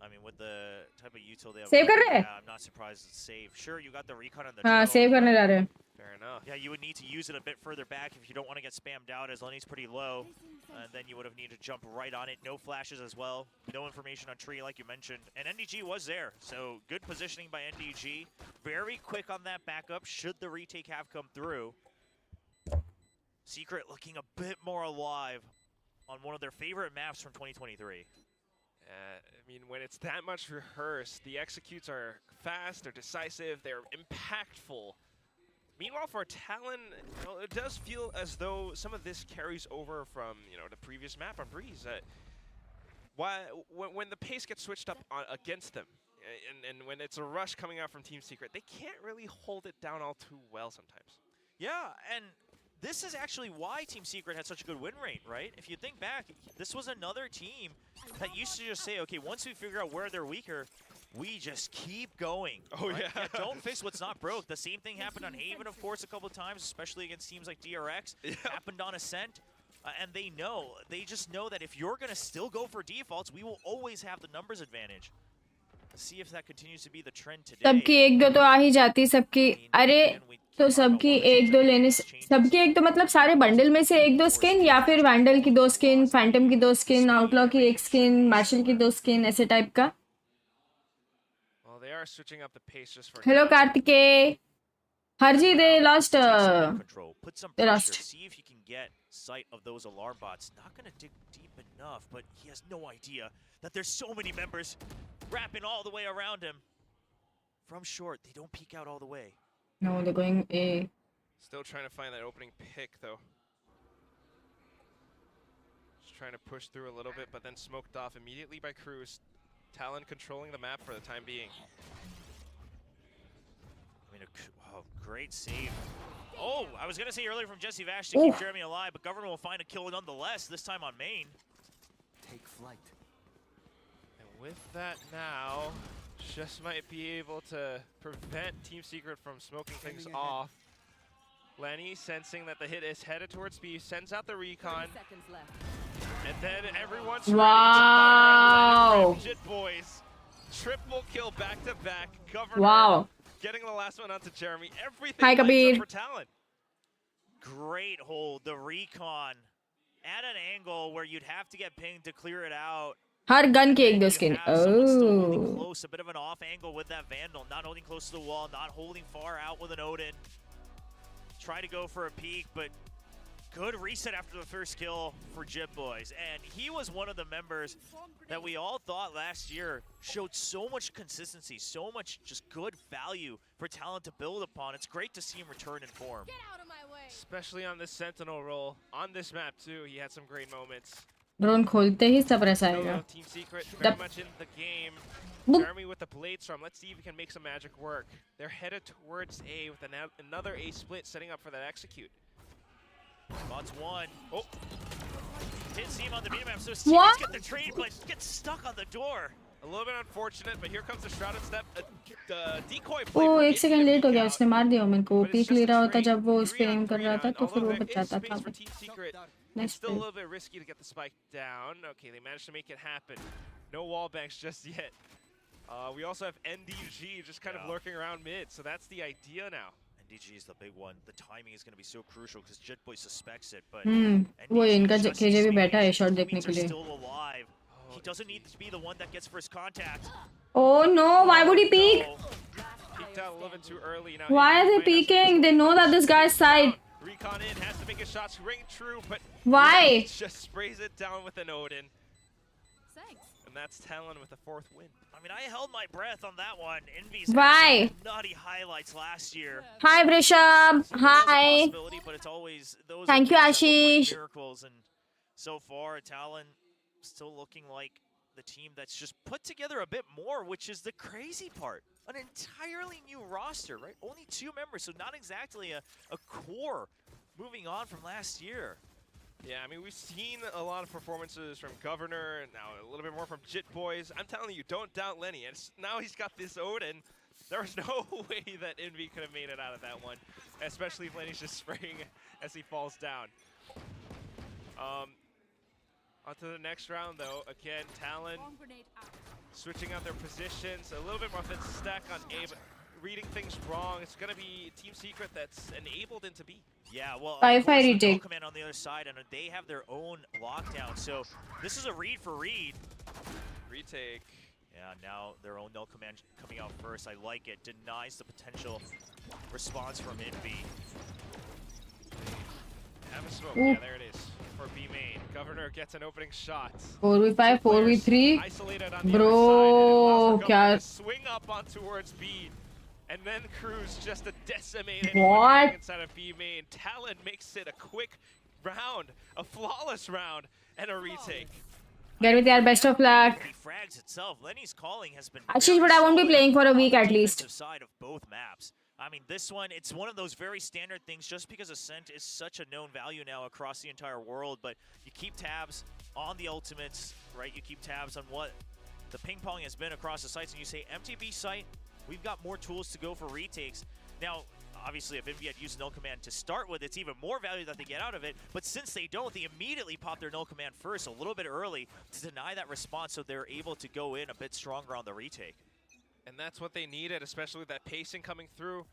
I mean, with the type of util they have, Save कर रहे हैं? I'm not surprised it's save. Sure, you got the recon on the हाँ, drone, save करने जा रहे हैं. Fair enough. Yeah, you would need to use it a bit further back if you don't want to get spammed out, as Lenny's pretty low. And then you would have needed to jump right on it. No flashes as well. No information on tree, like you mentioned. And NDG was there, so good positioning by NDG. Very quick on that backup, should the retake have come through. Secret looking a bit more alive on one of their favorite maps from 2023. I mean, when it's that much rehearsed, the executes are fast, they're decisive, they're impactful. Meanwhile, for Talon, you know, it does feel as though some of this carries over from, you know, the previous map on Breeze. When the pace gets switched up against them, and when it's a rush coming out from Team Secret, they can't really hold it down all too well sometimes. Yeah, and this is actually why Team Secret had such a good win rate, right? If you think back, this was another team that used to just say, okay, once we figure out where they're weaker, we just keep going. Oh, right? yeah. Don't fix what's not broke. The same thing happened on Haven, of course, a couple of times, especially against teams like DRX. Yeah. Happened on Ascent. And they just know that if you're going to still go for defaults, we will always have the numbers advantage. Let's see if that continues to be the trend today. सबकी एक दो तो आ ही जाती सबकी. अरे तो सबकी एक दो लेने से सबकी एक तो मतलब सारे बंडल में से एक दो स्किन या फिर वैंडल की दो स्किन, फैंटम की दो स्किन, आउटलॉ की एक स्किन, मार्शल की दो स्किन, ऐसे टाइप का. Well, they are switching up the pace just for Hello Kartikeya. Harji, they lost. Put some They pressure. lost. See if you can get sight of those alarm bots. Not going to dig deep enough, but he has no idea that there's so many members wrapping all the way around him. From short, they don't peek out all the way. No, they're going A. Still trying to find that opening pick, though. Just trying to push through a little bit, but then smoked off immediately by Cruz. Talon controlling the map for the time being. I mean, great save. Oh, I was going to say earlier from Jesse Vash to keep Jeremy alive, but Governor will find a kill nonetheless, this time on main. Take flight. And with that now, just might be able to prevent Team Secret from smoking things off. Lenny, sensing that the hit is headed towards B, sends out the recon. And then everyone's Wow. Jit boys. Triple kill back to back. Governor Wow. getting the last one onto Jeremy. Everything Hi, lines up Kabir. for Talon. Great hold. The recon at an angle where you'd have to get pinged to clear it out. Her gun के एक दो skin. Someone still Oh. holding close, a bit of an off angle with that Vandal, not holding close to the wall, not holding far out with an Odin. Try to go for a peek, but good reset after the first kill for Jit Boys. And he was one of the members that we all thought last year showed so much consistency, so much just good value for talent to build upon. It's great to see him return in form. Especially on this Sentinel role. On this map too, he had some great moments. Drone खोलते ही सब रस आएगा. Team Secret very much in the game. Boop. Jeremy with the Blade Storm. Let's see if we can make some magic work. They're headed towards A with another A split, setting up for that execute. Spots one. Oh. Didn't see him on the minimap, so What? Steven's get the trade, but gets stuck on the door. A little bit unfortunate, but here comes the Shrouded Step. The decoy oh play. एक second late हो गया. उसने मार दिया मेरे को. Peak ले रहा होता जब वो उस पे एम कर रहा था तो फिर वो बच जाता था. It's Nice still a play. little bit risky to get the spike down. Okay, they managed to make it happen. No wall banks just yet. We also have NDG just kind of lurking around mid, so that's the idea now. NDG is the big one. The timing is going to be so crucial because Jitboy suspects it, but वो इनका KJ भी बैठा है shot देखने के लिए. still alive. He doesn't need to be the one that gets first contact. Oh no, why would he peek? Peeked out a little bit too early now. Why are they peeking? They know that this guy's side. Recon in, has to make his shots ring true, but Why? just sprays it down with an Odin. And that's Talon with the 4th win. I mean, I held my breath on that one. Envy's Why? had some nutty highlights last year. Hi Vrishab. Hi. But it's always those Thank you, are things that look like Ashish. miracles, and so far, Talon still looking like the team that's just put together a bit more, which is the crazy part. An entirely new roster, right? Only 2 members, so not exactly a core moving on from last year. Yeah, I mean, we've seen a lot of performances from Governor, and now a little bit more from Jit Boys. I'm telling you, don't doubt Lenny. And now he's got this Odin. There's no way that Envy could have made it out of that one, especially if Lenny's just spraying as he falls down. On to the next round, though. Again, Talon switching out their positions. A little bit more offensive stack on A, but reading things wrong. It's going to be Team Secret that's enabled into B. Yeah, well, Five retake. Command on the other side, and they have their own lockdown. So this is a read for read. Retake. Yeah, now their own no command coming out first. I like it. Denies the potential response from Envy. Have a smoke. Ooh. Yeah, there it is. For B main. Governor gets an opening shot. 4v5, 4v3. Isolated on the Bro, other side. kya? Swing up on towards B. And then Cruz just a decimated What? inside of B main. Talon makes it a quick round, a flawless round, and a retake. Get with your best of luck. The frags itself, Lenny's calling has been Ashish, but I won't be playing for a week at least. side of both maps. I mean, this one, it's one of those very standard things just because Ascent is such a known value now across the entire world, but you keep tabs on the ultimates, right? You keep tabs on what the ping pong has been across the sites, and you say, MTB site, we've got more tools to go for retakes. Now, obviously, if Envy had used null command to start with, it's even more value that they get out of it, but since they don't, they immediately pop their null command first a little bit early to deny that response, so they're able to go in a bit stronger on the retake. And that's what they needed, especially with that pacing coming through.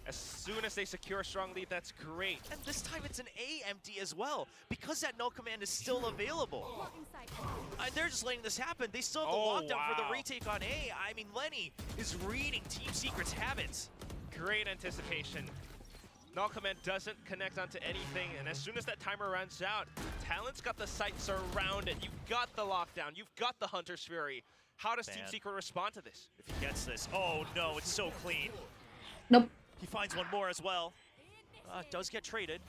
As soon as they secure a strong lead, that's great. And this time it's an A empty as well, because that null command is still available. They're just letting this happen. They still have the lockdown for the retake on A. I mean, Lenny is reading Team Secret's habits. Great anticipation. Null command doesn't connect onto anything, and as soon as that timer runs out, Talon's got the site surrounded. You've got the lockdown. You've got the Hunter's Fury. How does Team Secret respond to this? If he gets this, oh no, it's so clean. Nope. He finds one more as well. Does get traded.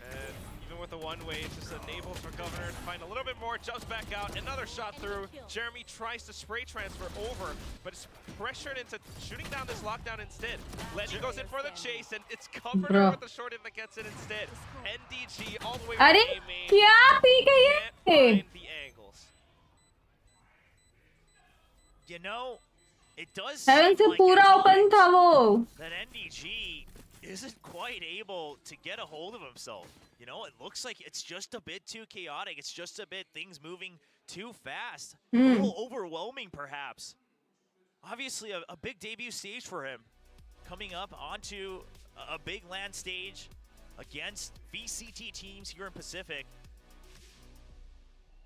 And even with the one-way, it just enables for Governor to find a little bit more, jumps back out, another shot through. Jeremy tries to spray transfer over, but is pressured into shooting down this lockdown instead. Lenny goes in for the chase, and it's Governor with the short hit that gets it instead. NDG all the way अरे from A main. क्या P गई Can't है? find the angles. You know, it does Heaven seem से like पूरा at open times था वो. that NDG isn't quite able to get a hold of himself. You know, it looks like it's just a bit too chaotic. It's just a bit things moving too fast. A little overwhelming, perhaps. Obviously, a big debut stage for him. Coming up onto a big land stage against VCT teams here in Pacific.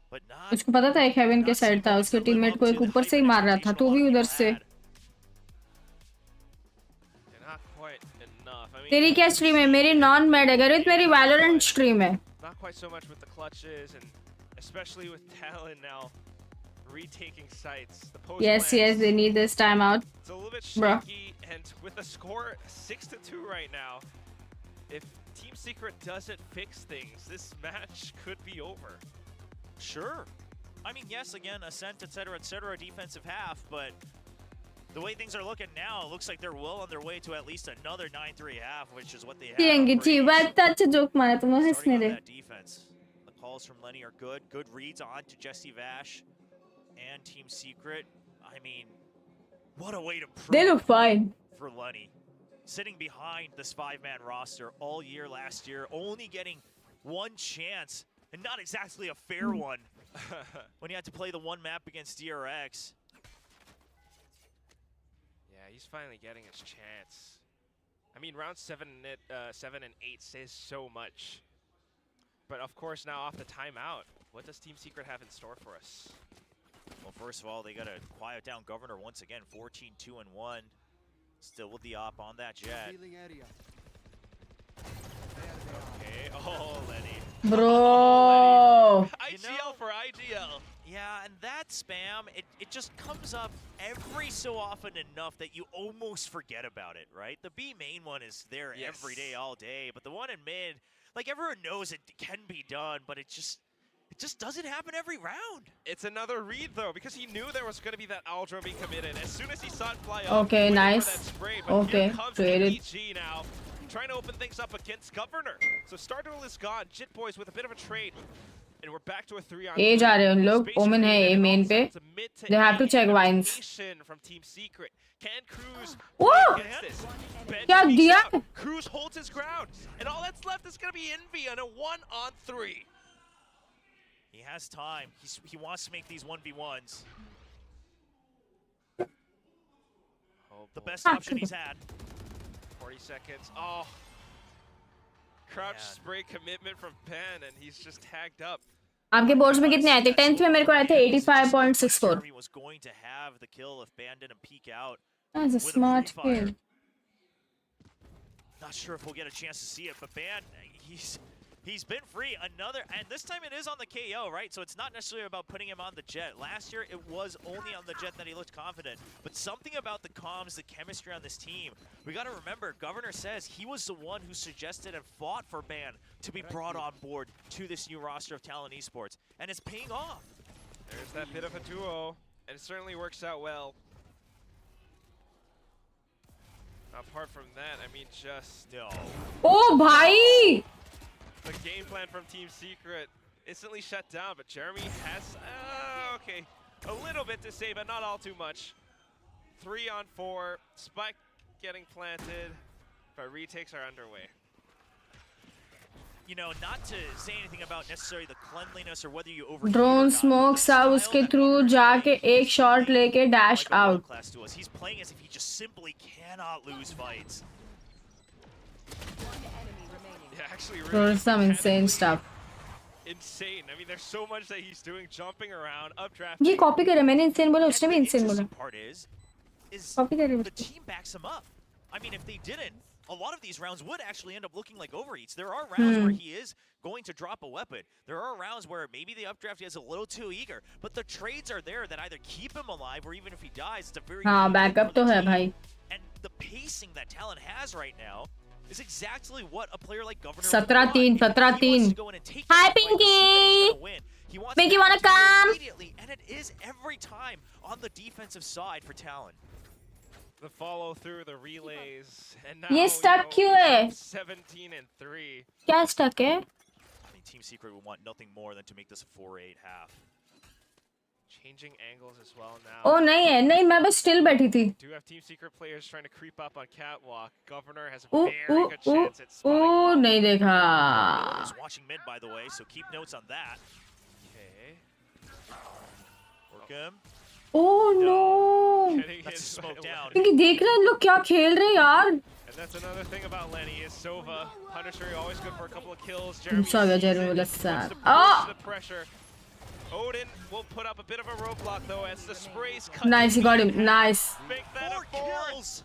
But not, उसको पता था एक haven के side था, उसके teammate को एक ऊपर से ही मार रहा था, तो भी उधर से। तेरी क्या स्ट्रीम है? मेरी नॉन मैड है, गरीब मेरी वैलोरेंट स्ट्रीम है। Not quite so much with the clutches, and especially with Talon now retaking sites. The post Yes, they need this timeout. It's a little bit shaky, and with the score 6-2 right now, if Team Secret doesn't fix things, this match could be over. Sure. I mean, yes, again, Ascent, etc., defensive half, but the way things are looking now, it looks like they're well on their way to at least another 9-3 half, which is what they have. Starting on that defense. The calls from Lenny are good. Good reads on to Jesse Vash and Team Secret. I mean, what a way to prove They look fine for Lenny. Sitting behind this 5-man roster all year last year, only getting one chance, and not exactly a fair one, when he had to play the one map against DRX. Yeah, he's finally getting his chance. I mean, round 7 and 8 says so much. But of course, now off the timeout, what does Team Secret have in store for us? Well, first of all, they got to quiet down Governor once again. 14-2-1. Still with the op on that jet. Okay, oh, Lenny. Bro. Oh, Lenny. IGL for IGL. Yeah, and that spam, it just comes up every so often enough that you almost forget about it, right? The B main one is there every day, all day, but the one in mid, like everyone knows it can be done, but it just doesn't happen every round. It's another read though, because he knew there was going to be that owl drone being committed. As soon as he saw it fly up, okay, nice. Spray, but okay, here comes traded. PG now, trying to open things up against Governor. So Starduel is gone. Jit Boys with a bit of a trade. And we're back to a 3-on-3. A जा रहे हैं उन लोग, ओमन है A main पे. They have to check vines. From Team Secret. Can Cruz get this? क्या दिया? Cruz holds his ground, and all that's left is going to be Envy on a 1-on-3. He has time. He wants to make these 1v1s. The best option he's had. 40 seconds. Oh. Crouch spray commitment from Ben, and he's just tagged up. आपके boards में कितने आए थे? 10th में मेरे को आए थे 85.64. Was going to have the kill if Ban didn't peek out. That's a smart kid. Not sure if we'll get a chance to see it, but Ban, he's been free. Another, and this time it is on the KO, right? So it's not necessarily about putting him on the jet. Last year, it was only on the jet that he looked confident. But something about the comms, the chemistry on this team, we got to remember, Governor says he was the one who suggested and fought for Ban to be brought on board to this new roster of Talon Esports. And it's paying off. There's that bit of a duo, and it certainly works out well. Apart from that, I mean, just... No. Oh, bhai! The game plan from Team Secret instantly shut down, but Jeremy has, okay, a little bit to say, but not all too much. 3-on-4, spike getting planted, but retakes are underway. You know, not to say anything about necessarily the cleanliness or whether you overheat Drone smoke सा उसके through जाके एक shot लेके dash out. He's playing as if he just simply cannot lose fights. Yeah, actually, really some insane stuff. Insane. I mean, there's so much that he's doing, jumping around, updraft. ये copy करे मैंने insane बोला उसने भी insane बोला. Part is copy करे. The team backs him up. I mean, if they didn't, a lot of these rounds would actually end up looking like overheats. There are rounds where he is going to drop a weapon. There are rounds where maybe the updraft is a little too eager, but the trades are there that either keep him alive or even if he dies, it's a very backup to है भाई. And the pacing that Talon has right now is exactly what a player like Governor 17-3 17-3. Hi Pinky. Pinky wanna come? Immediately, and it is every time on the defensive side for Talon. The follow through, the relays, and now ये stuck क्यों है? 17-3. क्या stuck है? I mean, Team Secret would want nothing more than to make this a 4-8 half. changing angles as well now. Oh नहीं है, नहीं मैं बस still बैठी थी. Do have team secret players trying to creep up on catwalk. Governor has a very good chance at spotting. Oh नहीं देखा. Is watching mid by the way, so keep notes on that. Okay. Work him. Oh no. That's a smoke down. क्योंकि देख रहे हैं लोग क्या खेल रहे हैं यार. And that's another thing about Lenny is Sova. Punisher always good for a couple of kills. Jeremy Oh! the pressure. Odin will put up a bit of a roadblock though as the sprays cut. Nice, he got him. Nice. Make that 4 kills.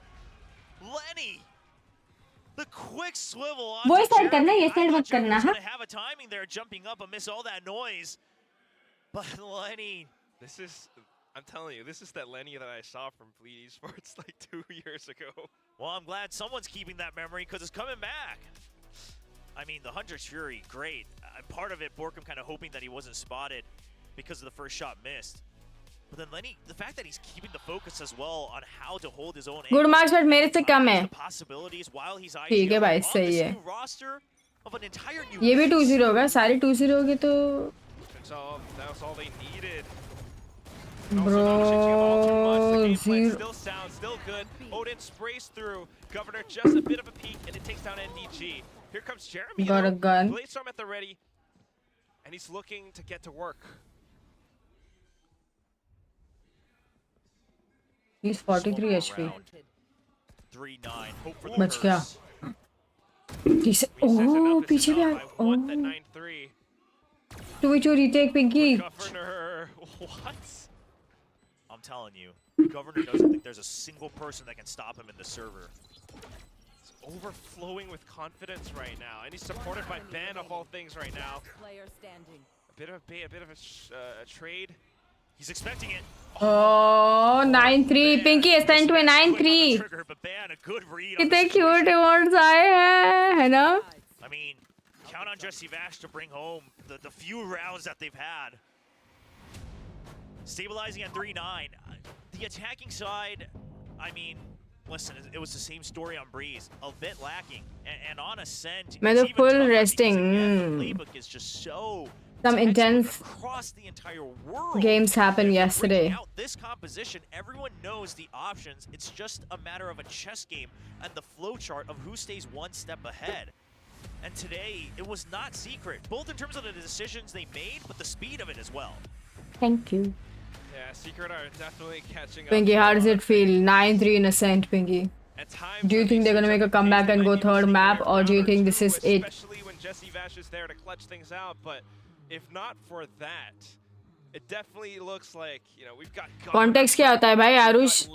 Lenny. The quick swivel on. वो side करना है, ये side मत करना हाँ. Have a timing there, jumping up amidst all that noise. But Lenny, this is. I'm telling you, this is that Lenny that I saw from Bleed Esports like 2 years ago. Well, I'm glad someone's keeping that memory because it's coming back. I mean, the Hunter's Fury, great. Part of it, Borkum kind of hoping that he wasn't spotted because of the first shot missed. But then Lenny, the fact that he's keeping the focus as well on how to hold his own. Good marks, but मेरे से कम है. The possibilities while he's ठीक है भाई, सही है. Roster of an entire new. ये भी 2-0 होगा, सारे 2-0 होंगे तो. That was all they needed. Bro, still sound, still good. Odin sprays through. Governor just a bit of a peek, and it takes down NDG. Here comes Jeremy. Got a gun. Bladestorm at the ready, and he's looking to get to work. He's 43 HP. 3-9. Hope for the बच गया. Oh, पीछे भी आ. Oh. 2v2 retake Pinky. Governor, what? I'm telling you, Governor doesn't think there's a single person that can stop him in the server. He's overflowing with confidence right now, and he's supported by Ben of all things right now. A bit of a bait, a bit of a trade. He's expecting it. Oh, 9-3. Pinky is sent to a 9-3. कितने cute emotes आए हैं, है ना? I mean, count on Jesse Vash to bring home the few rounds that they've had. Stabilizing at 3-9. The attacking side, I mean, listen, it was the same story on Breeze. A bit lacking. And on Ascent, मैं तो full resting. The playbook is just so Some intense across the entire world. games happened yesterday. Out this composition, everyone knows the options. It's just a matter of a chess game and the flowchart of who stays one step ahead. And today, it was not secret, both in terms of the decisions they made, but the speed of it as well. Thank you. Yeah, Secret are definitely catching up. Pinky, how does it feel? 9-3 in Ascent, Pinky. Do you think they're gonna make a comeback and go third map, or do you think this is it? Especially when Jesse Vash is there to clutch things out, but if not for that, it definitely looks like, you know, we've got Context क्या होता है भाई Aarush?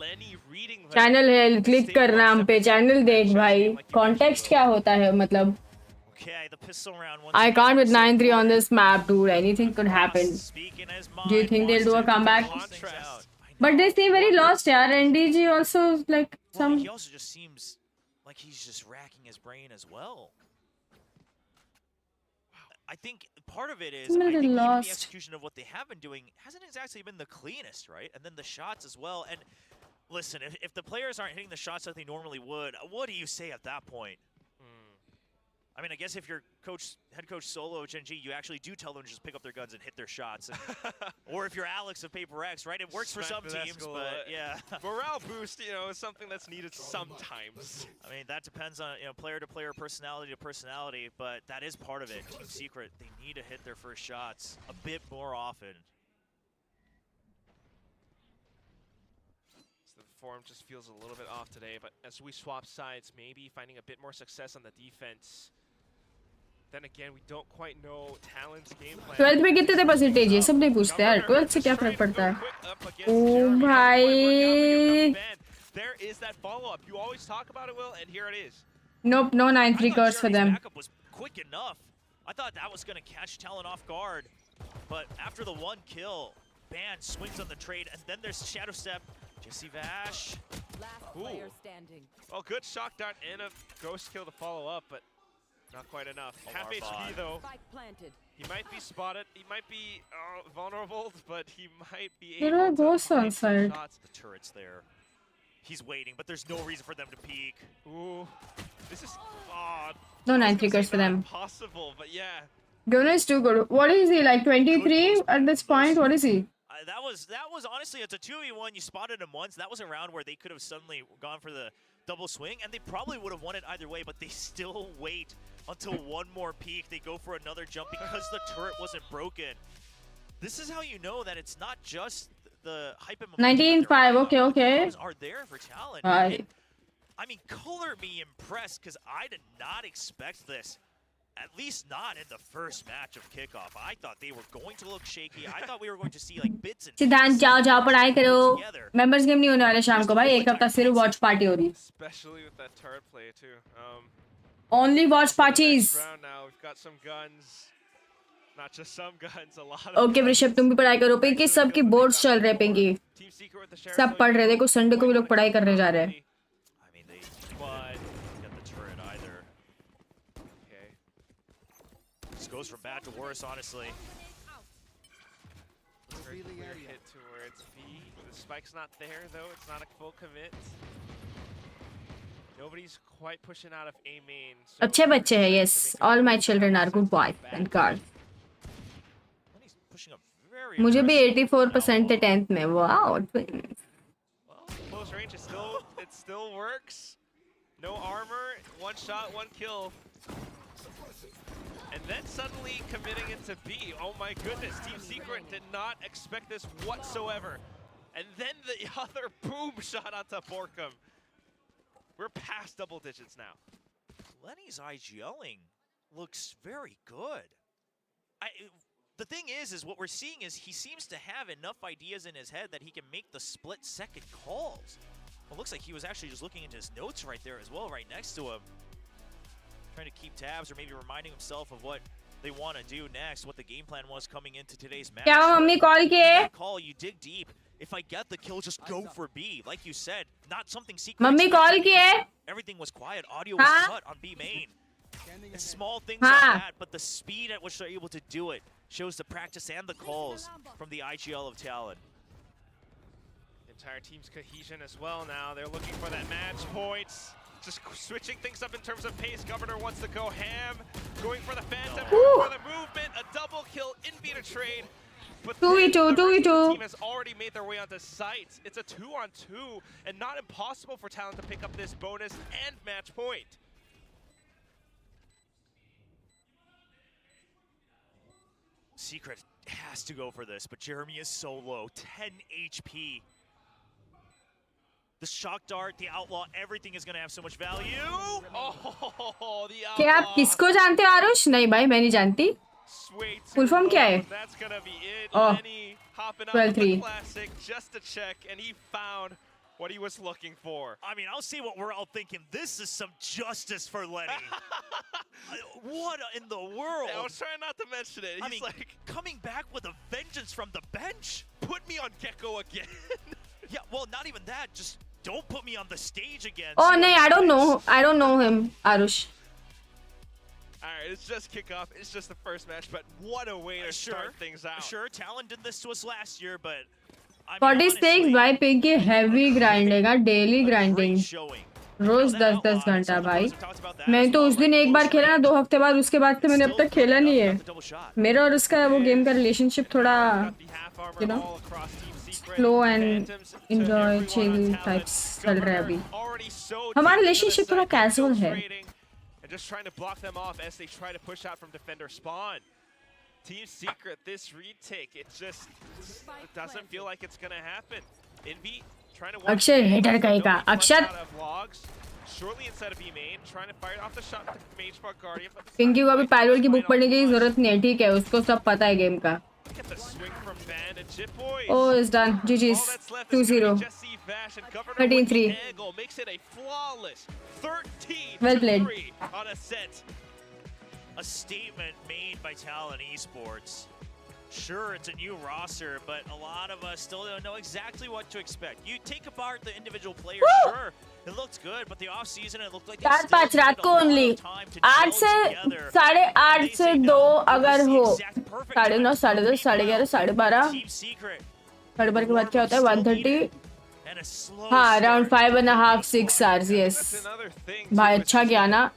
Channel है, click करना हम पे, channel देख भाई. Context क्या होता है मतलब? Okay, the pistol round. I can't with 9-3 on this map, dude. Anything could happen. Do you think they'll do a comeback? But they seem very lost, yeah. NDG also like some. He also just seems like he's just racking his brain as well. I think part of it is I think even the execution of what they have been doing hasn't exactly been the cleanest, right? And then the shots as well. And listen, if the players aren't hitting the shots that they normally would, what do you say at that point? I mean, I guess if you're head coach Solo, Gen G, you actually do tell them to just pick up their guns and hit their shots. And, or if you're Alex of Paper X, right? It works for some teams, but yeah. Morale boost, you know, is something that's needed sometimes. I mean, that depends on, you know, player to player, personality to personality, but that is part of it. Team Secret, they need to hit their first shots a bit more often. The form just feels a little bit off today, but as we swap sides, maybe finding a bit more success on the defense. Then again, we don't quite know Talon's game plan. 12th में कितने थे percentage ये सब नहीं पूछते यार 12th से क्या फर्क पड़ता है ओ भाई There is that follow-up. You always talk about it, Will, and here it is. Nope, no 9-3 curse for them. Backup was quick enough. I thought that was going to catch Talon off guard, but after the one kill, Ban swings on the trade, and then there's Shadow Step. Jesse Vash. Last player standing. Well, good shock dart and a ghost kill to follow up, but not quite enough. Half HP though. He might be spotted. He might be vulnerable, but he might be able There are ghosts on side. The turret's there. He's waiting, but there's no reason for them to peek. Ooh, this is odd. No 9-3 curse for them. Possible, but yeah. Gunnar is too good. What is he like 23 at this point? What is he? That was honestly, it's a 2v1. You spotted him once. That was a round where they could have suddenly gone for the double swing, and they probably would have won it either way, but they still wait until one more peek. They go for another jump because the turret wasn't broken. This is how you know that it's not just the hype and 19-5, okay. Are there for Talon. I mean, color me impressed, because I did not expect this. At least not in the first match of kickoff. I thought they were going to look shaky. I thought we were going to see like bits and सिद्धांत जाओ पढ़ाई करो. Members game नहीं होने वाले शाम को भाई. एक हफ्ता सिर्फ watch party हो रही. Especially with that turret play too. Only watch parties. Now we've got some guns. Not just some guns, a lot of. Okay, वृषभ तुम भी पढ़ाई करो. पिंकी सबकी boards चल रहे हैं पिंकी. सब पढ़ रहे. देखो संडे को भी लोग पढ़ाई करने जा रहे हैं. Goes from bad to worse, honestly. Really weird hit towards B. The spike's not there, though. It's not a full commit. Nobody's quite pushing out of A main. So अच्छे बच्चे हैं, yes. All my children are good boys and girls. मुझे भी 84% थे 10th में. Wow. Well, close range is it still works. No armor, one shot, one kill. And then suddenly committing into B. Oh my goodness, Team Secret did not expect this whatsoever. And then the other boom shot onto Borkum. We're past double digits now. Lenny's IGLing looks very good. The thing is what we're seeing is he seems to have enough ideas in his head that he can make the split second calls. It looks like he was actually just looking into his notes right there as well, right next to him. Trying to keep tabs or maybe reminding himself of what they want to do next, what the game plan was coming into today's match. क्या mummy call किए? Call, you dig deep. If I get the kill, just go for B. Like you said, not something secret. Mummy call किए? Everything was quiet. Audio was cut on B main. It's small things like that, but the speed at which they're able to do it shows the practice and the calls from the IGL of Talon. Entire team's cohesion as well now. They're looking for that match points. Just switching things up in terms of pace. Governor wants to go ham. Going for the Phantom, for the movement. A double kill in Vita trade. But 2v2, 2v2. The team has already made their way onto sites. It's a 2-on-2 and not impossible for Talon to pick up this bonus and match point. Secret has to go for this, but Jeremy is so low. 10 HP. The shock dart, the outlaw, everything is going to have so much value. Oh, the outlaw. क्या आप किसको जानते हो आरुष? नहीं भाई मैं नहीं जानती. Full form क्या है? That's gonna be it. Oh, Lenny hopping up with 12-3. the classic just to check, and he found what he was looking for. I mean, I'll see what we're all thinking. This is some justice for Lenny. What in the world? Yeah, I was trying not to mention it. He's like coming back with a vengeance from the bench. Put me on Gecko again. Yeah, well, not even that. Just don't put me on the stage again. Oh no, I don't know. I don't know him, Arush. Alright, it's just kickoff. It's just the first match, but what a way to start things out. Sure, Talon did this to us last year, but 46 भाई Pinky heavy grinding है, daily grinding. रोज 10-10 घंटा भाई. मैं तो उस दिन एक बार खेला ना, 2 हफ्ते बाद उसके बाद से मैंने अब तक खेला नहीं है. मेरा और उसका वो गेम का रिलेशनशिप थोड़ा, you know, slow and enjoy chill types चल रहा है अभी. हमारा रिलेशनशिप थोड़ा casual है. And just trying to block them off as they try to push out from defender spawn. Team Secret, this retake, it doesn't feel like it's gonna happen. Envy trying to Akshay header कहेगा. अक्षत shortly inside of B main, trying to fire off the shot to Mage Spark Guardian. Pinky को अभी pyrrole की book पढ़ने की जरूरत नहीं है, ठीक है, उसको सब पता है गेम का. Get the swing from Van and Chip Boys. Oh, it's done. GG's. 2-0. 13-3. Makes it a flawless 13-3 Well played. on a set. A statement made by Talon Esports. Sure, it's a new roster, but a lot of us still don't know exactly what to expect. You take apart the individual players, sure, it looked good, but the off season it looked like they still 4-5 रात को only. 8 से 8:30 से 2 अगर हो, 9:30, 10:30, 11:30, 12:30. 12:30 के बाद क्या होता है? 1:30 and a slow हाँ, around start. 5.5, 6 hours, yes. भाई अच्छा गया ना?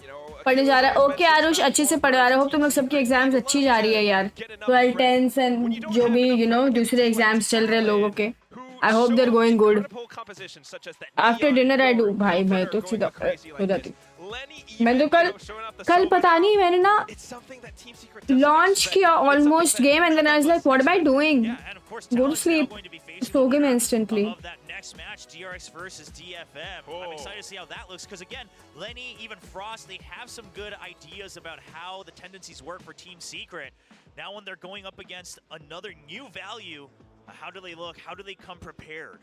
पढ़ने जा रहा है. ओके आरुष, अच्छे से पढ़वा रहा. होप तुम लोग सबकी एग्जाम्स अच्छी जा रही है यार. 12, 10s and जो भी दूसरे एग्जाम्स चल रहे हैं लोगों के. I hope they're going good. After dinner I do. भाई मैं तो सीधा हो जाती. मैं तो कल पता नहीं मैंने ना launch किया almost game and then I was like, what am I doing? Go to sleep. सो गए मैं instantly. Next match, DRX versus DFM. I'm excited to see how that looks because again, Lenny, even Frost, they have some good ideas about how the tendencies work for Team Secret. Now when they're going up against another new value, how do they look? How do they come prepared?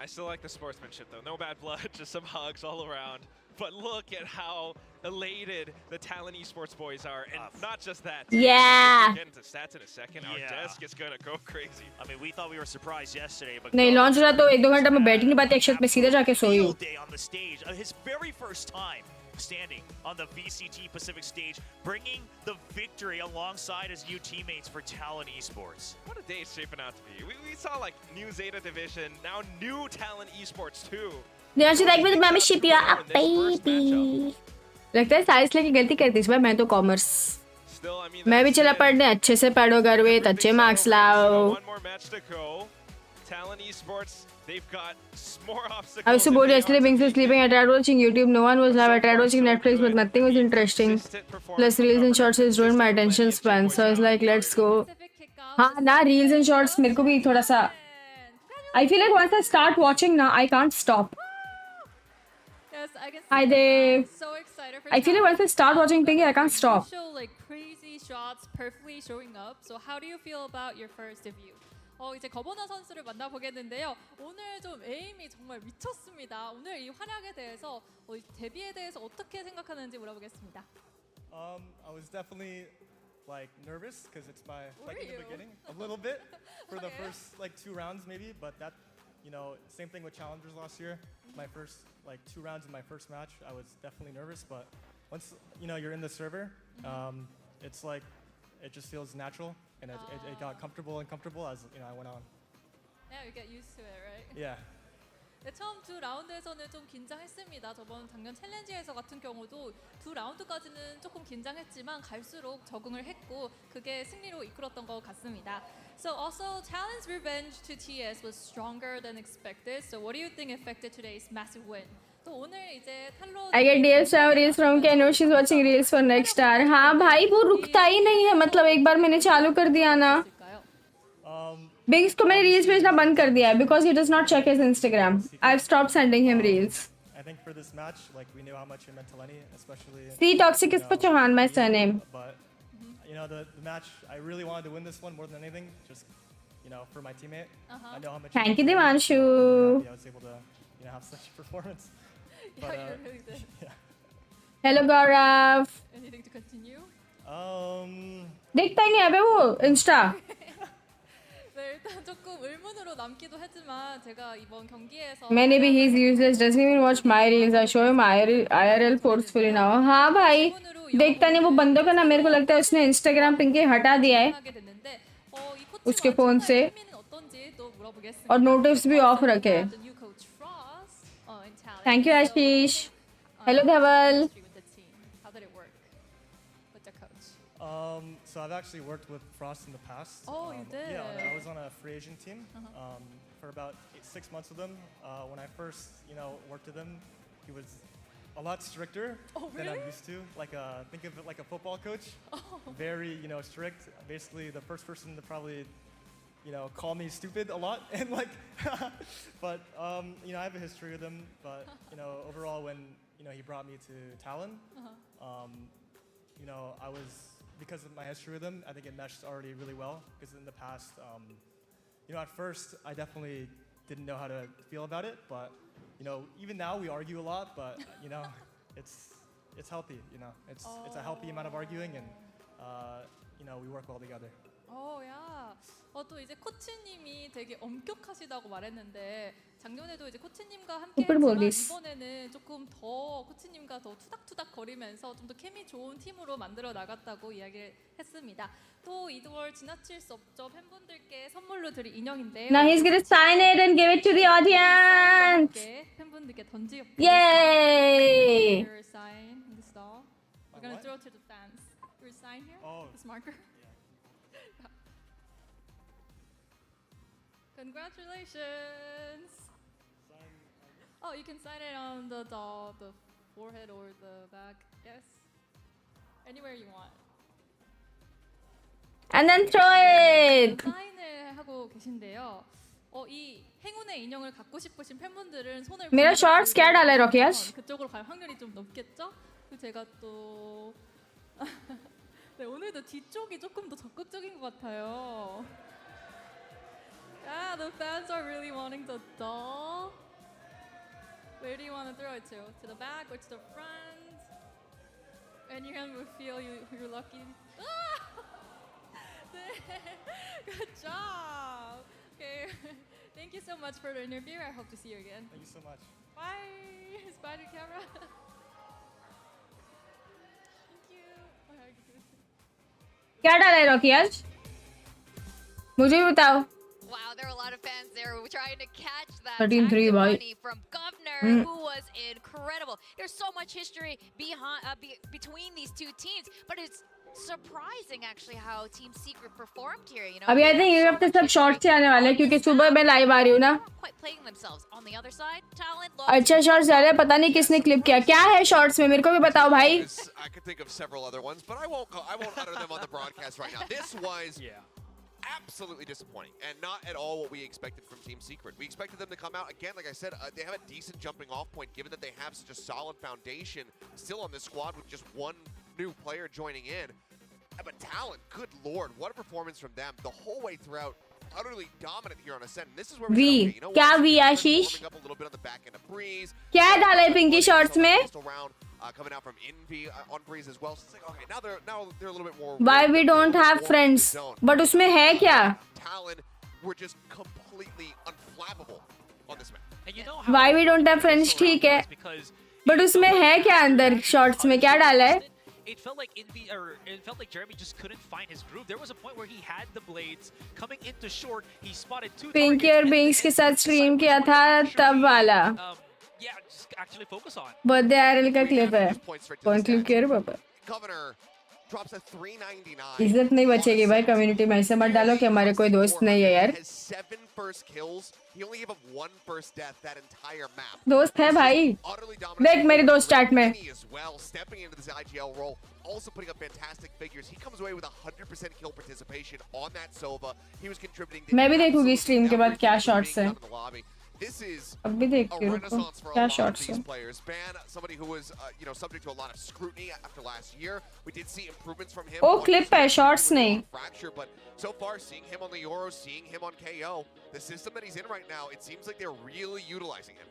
I still like the sportsmanship though. No bad blood, just some hugs all around. But look at how elated the Talon Esports boys are, and not just that. Yeah. We'll get into stats in a second. Our desk is gonna go crazy. I mean, we thought we were surprised yesterday, but नहीं launch रहा तो 1-2 घंटा मैं बैठ ही नहीं पाती. अक्षत में सीधे जाके सोई हूँ. day on the stage, his very first time standing on the VCT Pacific stage, bringing the victory alongside his new teammates for Talon Esports. What a day it's shaping out to be. We saw like new Zeta division, now new Talon Esports too. AnkkitagB with membership, you are a baby. लगता है science लेके गलती करती इस बार. मैं तो commerce. मैं भी चला पढ़ने. अच्छे से पढ़ो गर्वित, अच्छे मार्क्स लाओ. Talon Esports, they've got more obstacles. I was so bored yesterday being so sleeping. I tried watching YouTube. No one was live. I tried watching Netflix, but nothing was interesting. Plus reels and shorts has ruined my attention span. So I was like, let's go. हाँ ना, reels and shorts मेरे को भी थोड़ा सा. I feel like once I start watching now, I can't stop. Yes, I can see. Hi Dave. So excited for I feel like once I start watching thinking, I can't stop. Show like crazy shots perfectly showing up. So how do you feel about your first debut? 이제 거버너 선수를 만나보겠는데요. 오늘 좀 에임이 정말 미쳤습니다. 오늘 이 활약에 대해서 데뷔에 대해서 어떻게 생각하는지 물어보겠습니다. I was definitely like nervous because it's my like in the beginning a little bit for the first like 2 rounds maybe, but that same thing with challengers last year. My first like 2 rounds in my first match, I was definitely nervous, but once you're in the server, it's like it just feels natural. And it got comfortable as I went on. Yeah, you get used to it, right? Yeah. 네, 처음 2라운드에서는 좀 긴장했습니다. 저번 작년 챌린지에서 같은 경우도 2라운드까지는 조금 긴장했지만 갈수록 적응을 했고 그게 승리로 이끌었던 것 같습니다. So also Talon's revenge to TS was stronger than expected. So what do you think affected today's massive win? तो 오늘 इ제 탈로 I get reels from Ken. She's watching reels for next hour. हाँ भाई वो रुकता ही नहीं है. मतलब एक बार मैंने चालू कर दिया ना. बिग्स को मैंने reels भेजना बंद कर दिया है because he does not check his Instagram. I've stopped sending him reels. I think for this match, like we knew how much it meant to Lenny, especially. C Toxic is for Chauhan, my surname. But the match, I really wanted to win this one more than anything, just for my teammate. I know how much. Thank you, Devanshu. I was able to have such a performance. Yeah, you really did. Yeah. Hello, Gaurav. Anything to continue? देखता ही नहीं है वो Insta. 네, 일단 조금 의문으로 남기도 했지만 제가 이번 경기에서 मैंने भी he's useless. Doesn't even watch my reels. I show him IRL forcefully now. हाँ भाई देखता नहीं वो बंदों का ना. मेरे को लगता है उसने Instagram पिंग के हटा दिया है उसके फोन से और नोटिस भी ऑफ रखे. Thank you, Ashish. Hello, Dhaval. How did it work with the coach? So I've actually worked with Frost in the past. Oh, you did? Yeah, I was on a free agent team for about 6 months with him. When I first, worked with him, he was a lot stricter than I'm used to. Like think of it like a football coach. Very, strict. Basically, the first person to probably call me stupid a lot and but I have a history with him, but overall when he brought me to Talon, I was, because of my history with him, I think it meshed already really well, because in the past at first I definitely didn't know how to feel about it, but even now we argue a lot, but it's healthy, it's a healthy amount of arguing, and we work well together. Oh yeah. 또 이제 코치님이 되게 엄격하시다고 말했는데 작년에도 이제 코치님과 함께 ऊपर बोल 했지만 रही 이번에는 조금 더 코치님과 더 투닥투닥 거리면서 좀 더 케미 좋은 팀으로 만들어 나갔다고 이야기를 했습니다. 또 이월 지나칠 수 없죠. 팬분들께 선물로 드릴 인형인데요. Now he's gonna sign it and give it to the audience. 팬분들께 던지게. Yay! Your sign in the stall. We're gonna throw it to the fans. Your sign here. Oh. This marker. Congratulations. Oh, you can sign it on the forehead or the back. Yes. Anywhere you want. And then throw it. 사인을 하고 계신데요. 이 행운의 인형을 갖고 싶으신 팬분들은 손을 मेरा shorts क्या डाला है रॉकियाश? 그쪽으로 갈 확률이 좀 높겠죠? 그리고 제가 또 네, 오늘도 뒤쪽이 조금 더 적극적인 것 같아요. Yeah, the fans are really wanting the doll. Where do you want to throw it to? To the back or to the front? Anyone would feel you're lucky. Good job. Okay. Thank you so much for the interview. I hope to see you again. Thank you so much. Bye. Bye to camera. Thank you. क्या डाला है रॉकियाश? मुझे भी बताओ. Wow, there were a lot of fans there trying to catch that 13-3 money from Governor, who was incredible. There's so much history between these two teams, but it's surprising actually how Team Secret performed here. You know, अभी I think ये हफ्ते सब short से आने वाले हैं क्योंकि सुबह मैं लाइव आ रही हूँ ना. quite playing themselves. On the other side, Talent. अच्छा शॉर्ट्स आ रहे हैं. पता नहीं किसने क्लिप किया. क्या है शॉर्ट्स में? मेरे को भी बताओ भाई. I could think of several other ones, but I won't utter them on the broadcast right now. This was absolutely disappointing and not at all what we expected from Team Secret. We expected them to come out again, like I said, they have a decent jumping off point given that they have such a solid foundation still on this squad with just one new player joining in. But Talent, good lord, what a performance from them the whole way throughout. Utterly dominant here on Ascent. And this is where we V, you know क्या what? V Ashish? Up a little bit on the back end of Breeze. क्या डाला है Pinky shorts में? Coming out from Envy on Breeze as well. So it's like, okay, now they're a little bit more. Why we don't have friends? But उसमें है क्या? Talon were just completely unflappable on this map. And you know Why we don't have friends? ठीक है. But उसमें है क्या अंदर shorts में क्या डाला है? It felt like Jeremy just couldn't find his groove. There was a point where he had the blades coming into short. He spotted two Pinky और बिंग्स के साथ स्ट्रीम किया था तब वाला. Yeah, just actually focus on. Birthday RL का clip है. कौन क्लिप किया रे पापा? Governor drops a 399. इज्जत नहीं बचेगी भाई कम्युनिटी में. ऐसे मत डालो कि हमारे कोई दोस्त नहीं है यार. 7 first kills. He only gave up 1 first death that entire map. दोस्त है भाई. देख मेरे दोस्त चैट में. As well, stepping into this IGL role, also putting up fantastic figures. He comes away with 100% kill participation on that Sova. He was contributing. मैं भी देखूंगी स्ट्रीम के बाद क्या शॉट्स हैं. This is अब भी देखती हूँ क्या शॉट्स हैं. Players. Ban, somebody who was subject to a lot of scrutiny after last year. We did see improvements from him. Oh clip है शॉट्स नहीं. Fracture, but so far seeing him on the Euros, seeing him on KO, the system that he's in right now, it seems like they're really utilizing him.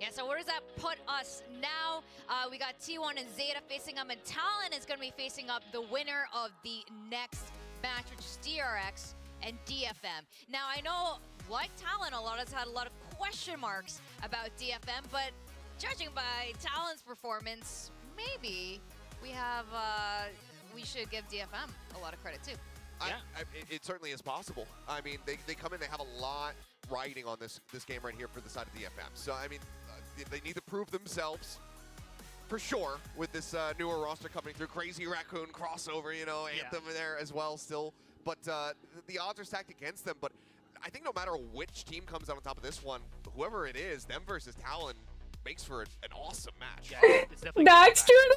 Yeah, so where does that put us now? We got T1 and Zeta facing up, and Talon is going to be facing up the winner of the next match, which is DRX and DFM. Now, I know, like Talon, a lot of us had a lot of question marks about DFM, but judging by Talon's performance, maybe we should give DFM a lot of credit too. It certainly is possible. I mean, they come in, they have a lot riding on this game right here for the side of DFM. So, I mean, they need to prove themselves for sure with this newer roster coming through. Crazy Raccoon crossover, Anthem there as well still. But the odds are stacked against them. But I think no matter which team comes out on top of this one, whoever it is, them versus Talon makes for an awesome match. Yeah, it's definitely That's true.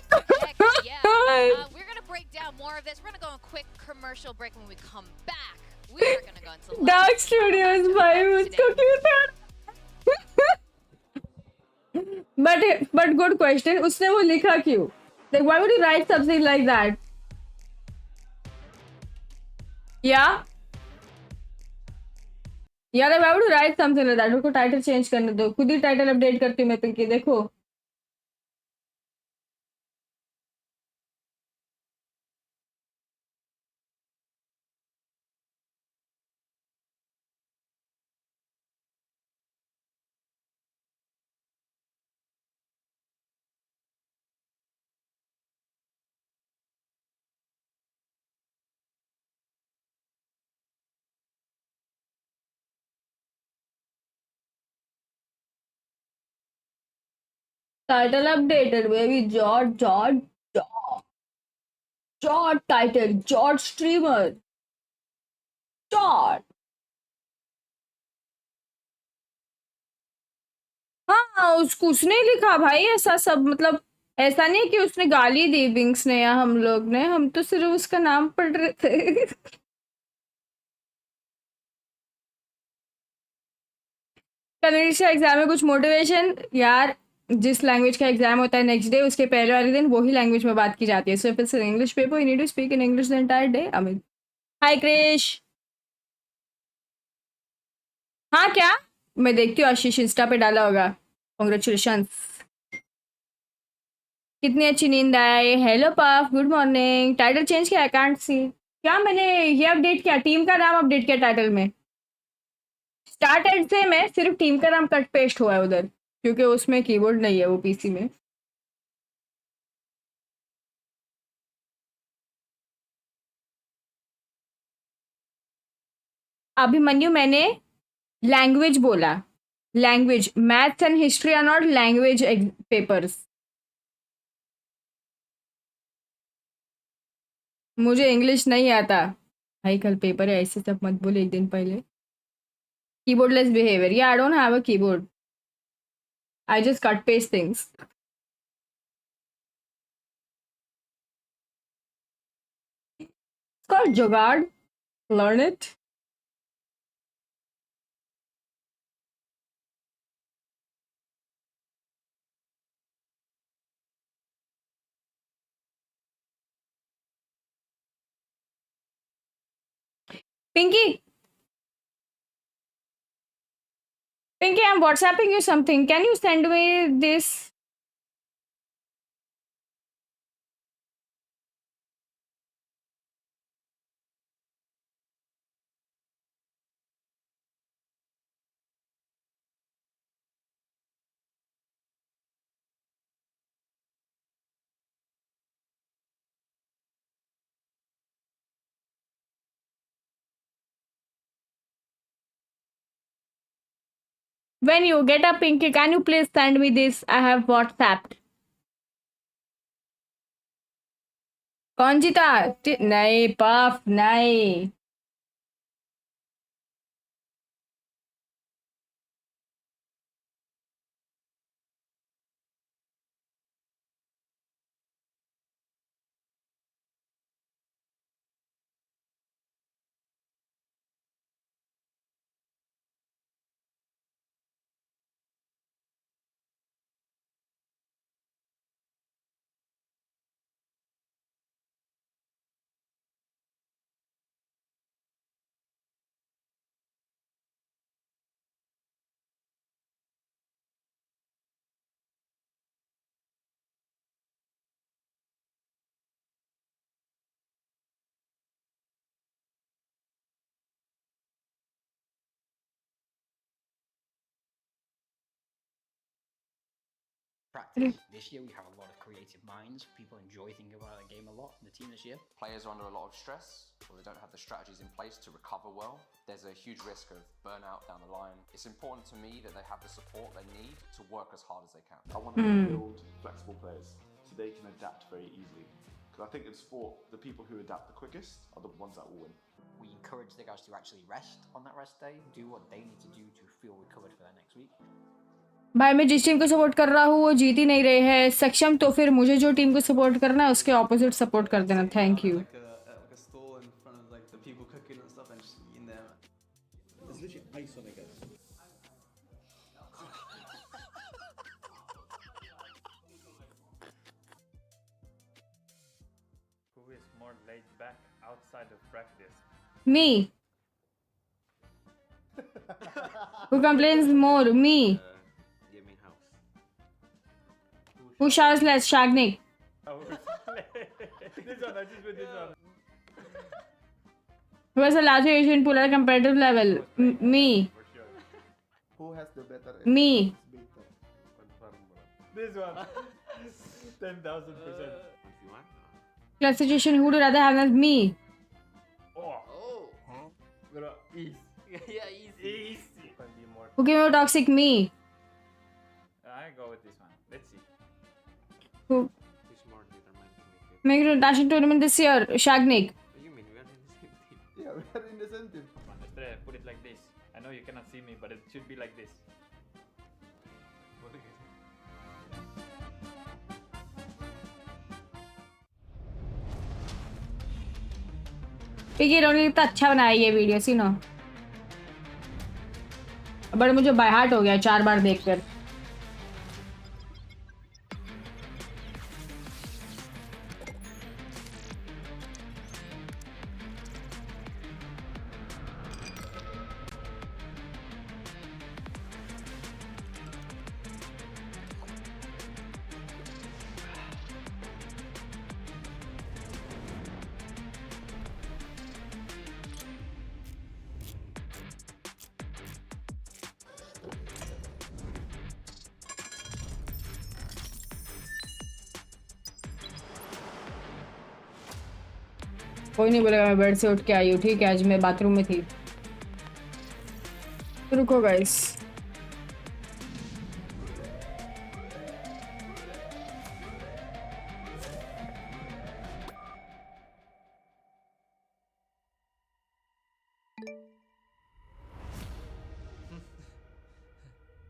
We're going to break down more of this. We're going to go on a quick commercial break. When we come back, we are going to go into Dark Studios भाई उसको क्यों था? But good question. उसने वो लिखा क्यों? Like why would you write something like that? Yeah. यार why would you write something like that? उसको टाइटल चेंज करने दो. खुद ही टाइटल अपडेट करती हूँ मैं पिंकी देखो. Title updated, baby. George title. George streamer. George. हाँ उसने लिखा भाई ऐसा सब मतलब ऐसा नहीं कि उसने गाली दी विंग्स ने या हम लोग ने, हम तो सिर्फ उसका नाम पढ़ रहे थे। कन्नड़ का एग्जाम में कुछ मोटिवेशन यार, जिस लैंग्वेज का एग्जाम होता है नेक्स्ट डे उसके पहले वाले दिन वही लैंग्वेज में बात की जाती है। So if it's an English paper you need to speak in English the entire day. Amit hi Krish. हाँ क्या मैं देखती हूँ, आशीष इंस्टा पे डाला होगा। कॉन्ग्रेचुलेशन। कितनी अच्छी नींद आई। Hello puff good morning. Title change किया, आई कांट सी। क्या मैंने ये अपडेट किया, टीम का नाम अपडेट किया टाइटल में। स्टार्ट एंड से मैं सिर्फ टीम का नाम कट पेस्ट हुआ है उधर, क्योंकि उसमें कीबोर्ड नहीं है वो पीसी में। अभिमन्यु मैंने लैंग्वेज बोला, language maths and history are not language papers. मुझे इंग्लिश नहीं आता भाई, कल पेपर है ऐसे सब मत बोले एक दिन पहले। कीबोर्डलेस बिहेवियर, या I don't have a keyboard, I just cut paste things. It's called जुगाड़, learn it. Pinky, I'm WhatsApping you something. Can you send me this? When you get up, Pinky, can you please send me this? I have WhatsApped. कौन जीता? नहीं puff नहीं। Practice. This year we have a lot of creative minds. People enjoy thinking about the game a lot in the team this year. Players are under a lot of stress, or they don't have the strategies in place to recover well. There's a huge risk of burnout down the line. It's important to me that they have the support they need to work as hard as they can. I want to build flexible players so they can adapt very easily. Because I think in sport, the people who adapt the quickest are the ones that will win. We encourage the guys to actually rest on that rest day, do what they need to do to feel recovered for their next week. भाई मैं जिस team को support कर रहा हूँ वो जीत ही नहीं रहे हैं सक्षम, तो फिर मुझे जो टीम को सपोर्ट करना है उसके ऑपोजिट सपोर्ट कर देना। Thank you. Who is more laid back outside of practice? Me. Who complains more? Me. Who showers less? Shagnik. This one, I just put this one. Who has the larger Asian pool at a competitive level? Me. Who has the better? Me. This one. 10,000%. Classification, who would you rather have as me? Oh. Bro, easy. Yeah, easy. Can be more. Who gave me more toxic? Me. I go with this one. Let's see. Who? Make it a dashing tournament this year, Shagnik. What do you mean? We are in the same team. Yeah, we are in the same team. Let's put it like this. I know you cannot see me, but it should be like this. ये रोनी इतना अच्छा बनाया ये video सी ना but मुझे by heart हो गया 4 बार देखकर कोई नहीं बोलेगा मैं बेड से उठ के आई हूँ ठीक है आज मैं बाथरूम में थी रुको गाइस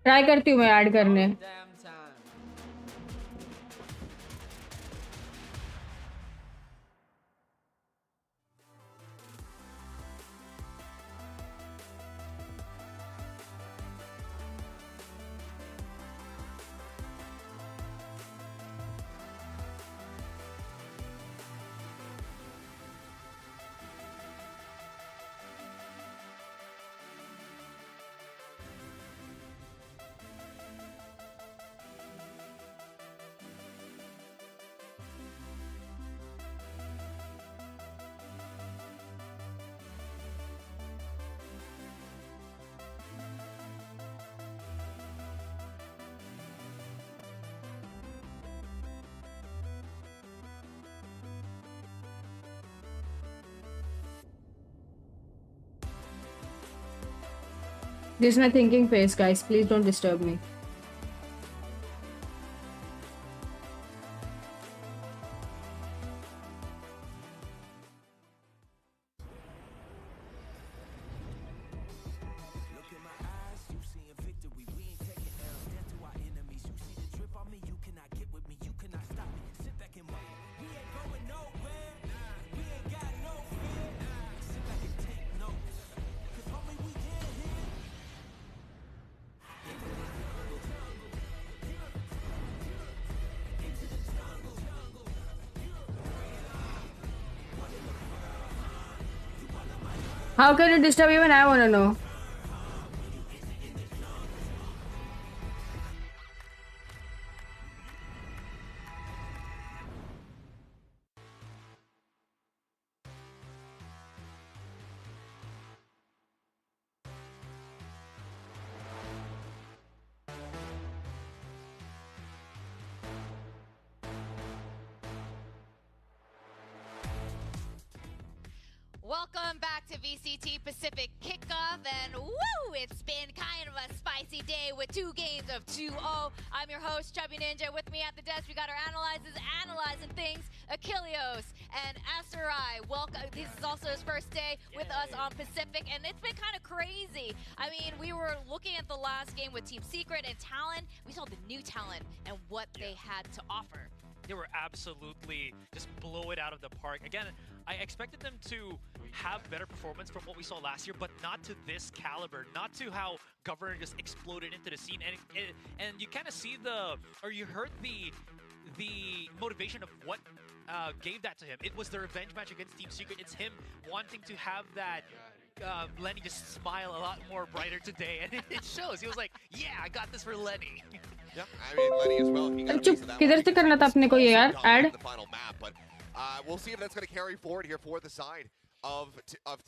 ट्राई करती हूँ मैं ऐड करने This is my thinking phase, guys. Please don't disturb me. How can you disturb even I want to know? Welcome back to VCT PACIFIC Kickoff, and woo! It's been kind of a spicy day with 2 games of 2-0. I'm your host, Chubby Ninja. With me at the desk, we got our analyzers analyzing things, Achilleos and Asarai. Welcome. This is also his first day with us on Pacific, and it's been kind of crazy. I mean, we were looking at the last game with Team Secret and Talon. We saw the new Talon and what they had to offer. They were absolutely just blow it out of the park. Again, I expected them to have better performance from what we saw last year, but not to this caliber, not to how Governor just exploded into the scene. And you kind of see you heard the motivation of what gave that to him. It was the revenge match against Team Secret. It's him wanting to have that Lenny just smile a lot more brighter today, and it shows. He was like, yeah, I got this for Lenny. Yeah, I mean, Lenny as well. He got a चुप piece of that किधर one. से करना था अपने को ये यार add The final map, but we'll see if that's going to carry forward here for the side of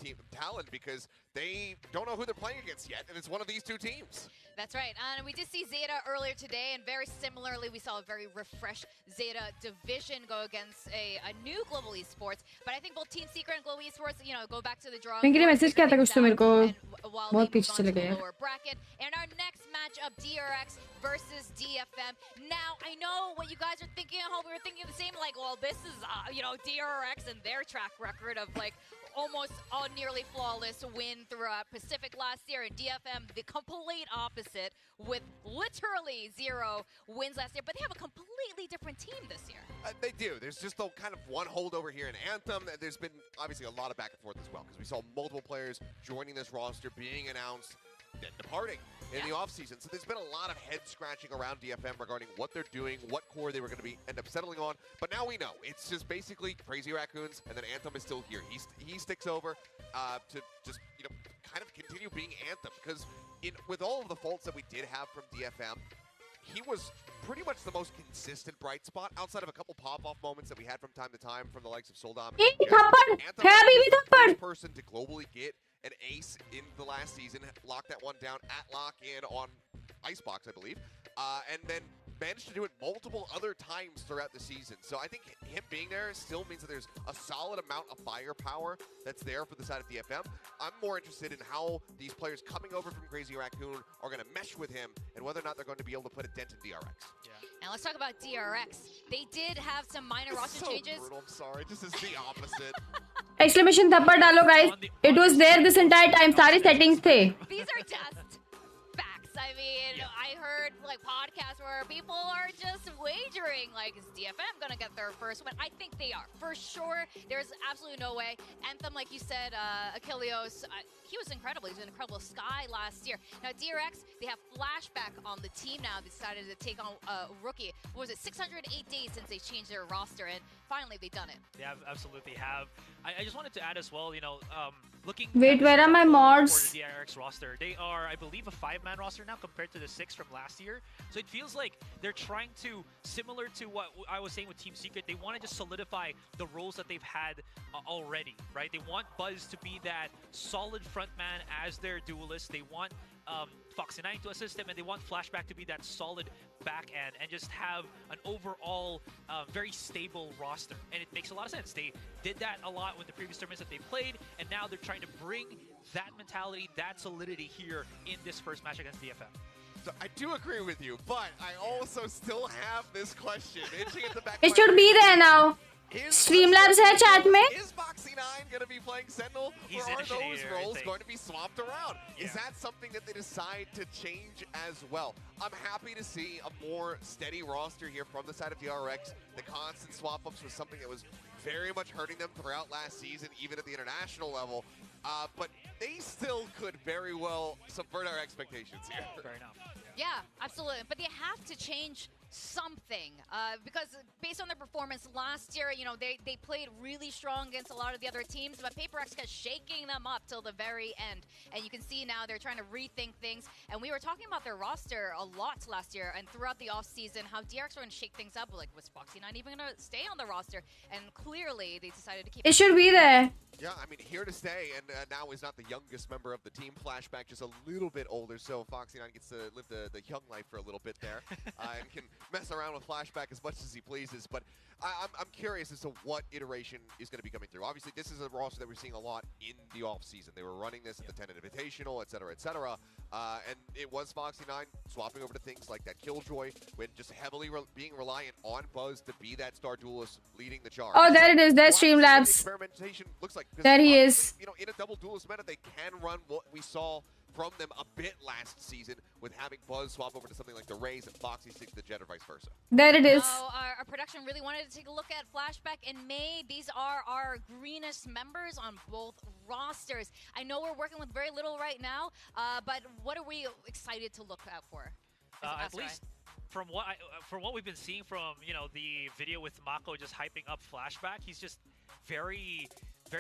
Team Talon, because they don't know who they're playing against yet, and it's one of these 2 teams. That's right, and we did see Zeta earlier today, and very similarly, we saw a very refreshed Zeta division go against a new Global Esports. But I think both Team Secret and Global Esports, you know, go back to the drawing Pinki ने board, message figure किया था things कुछ तो मेरे out, को and while बहुत they पीछे move on चले to the गए lower bracket. And our next matchup, DRX versus DFM. Now, I know what you guys are thinking. I hope we were thinking the same, like, well, this is, DRX and their track record of, like, almost a nearly flawless win throughout Pacific last year, and DFM the complete opposite with literally 0 wins last year, but they have a completely different team this year. They do. There's just a kind of one holdover here in Anthem. There's been obviously a lot of back and forth as well, because we saw multiple players joining this roster, being announced, then departing in the offseason. So there's been a lot of head scratching around DFM regarding what they're doing, what core they were going to end up settling on. But now we know. It's just basically Crazy Raccoons, and then Anthem is still here. He sticks over to just, kind of continue being Anthem. Because with all of the faults that we did have from DFM, he was pretty much the most consistent bright spot outside of a couple pop-off moments that we had from time to time from the likes of Soldom. Anthem was the first person to globally get an ace in the last season, locked that one down at lock-in on Icebox, I believe, and then managed to do it multiple other times throughout the season. So I think him being there still means that there's a solid amount of firepower that's there for the side of DFM. I'm more interested in how these players coming over from Crazy Raccoon are going to mesh with him and whether or not they're going to be able to put a dent in DRX. Yeah. Now let's talk about DRX. They did have some minor roster changes. Brutal, I'm sorry, this is the opposite. Exclamation थप्पड़ डालो guys. It was there this entire time. सारे settings थे. These are just facts. I mean, I heard like podcasts where people are just wagering, like, is DFM gonna get their first win? I think they are for sure. There's absolutely no way. Anthem, like you said, Achilleos, he was incredible. He was an incredible Sky last year. Now DRX, they have Flashback on the team now. They decided to take on rookie. What was it? 608 days since they changed their roster, and finally they've done it. They absolutely have. I just wanted to add as well, looking. Wait, where are my mods? For the DRX roster, they are, I believe, a 5-man roster now compared to the 6 from last year. So it feels like they're trying to, similar to what I was saying with Team Secret, they want to just solidify the roles that they've had already, right? They want Buzz to be that solid frontman as their duelist. They want Foxy9 to assist them, and they want Flashback to be that solid back end and just have an overall very stable roster. And it makes a lot of sense. They did that a lot with the previous tournaments that they played, and now they're trying to bring that mentality, that solidity here in this first match against DFM. So I do agree with you, but I also still have this question. It should be there now. Streamlabs है chat में. Is Foxy9 going to be playing Sentinel, or are those roles going to be swapped around? Yeah. Is that something that they decide to change as well? I'm happy to see a more steady roster here from the side of DRX. The constant swap-ups was something that was very much hurting them throughout last season, even at the international level. But they still could very well subvert our expectations here. Fair enough. Yeah, absolutely. But they have to change something because based on their performance last year, they played really strong against a lot of the other teams, but PaperX kept shaking them up till the very end. And you can see now they're trying to rethink things. And we were talking about their roster a lot last year and throughout the offseason, how DRX were going to shake things up. Like, was Foxy9 even going to stay on the roster? And clearly they decided to keep it. Should be there. Yeah, I mean, here to stay, and now is not the youngest member of the team. Flashback just a little bit older, so Foxy9 gets to live the young life for a little bit there, and can mess around with Flashback as much as he pleases. But I'm curious as to what iteration is going to be coming through. Obviously, this is a roster that we're seeing a lot in the off-season. They were running this at the Tenet Invitational, etc., etc., and it was Foxy9 swapping over to things like that Killjoy, when just heavily being reliant on Buzz to be that star duelist leading the charge. Oh, there it is. There's Streamlabs. Experimentation looks like there he is. In a double duelist meta, they can run what we saw from them a bit last season with having Buzz swap over to something like the Rays and Foxy stick to the Jet or vice versa. There it is. So our production really wanted to take a look at Flashback in May. These are our greenest members on both rosters. I know we're working with very little right now, but what are we excited to look out for? At least from what we've been seeing from the video with Mako just hyping up Flashback, he's just very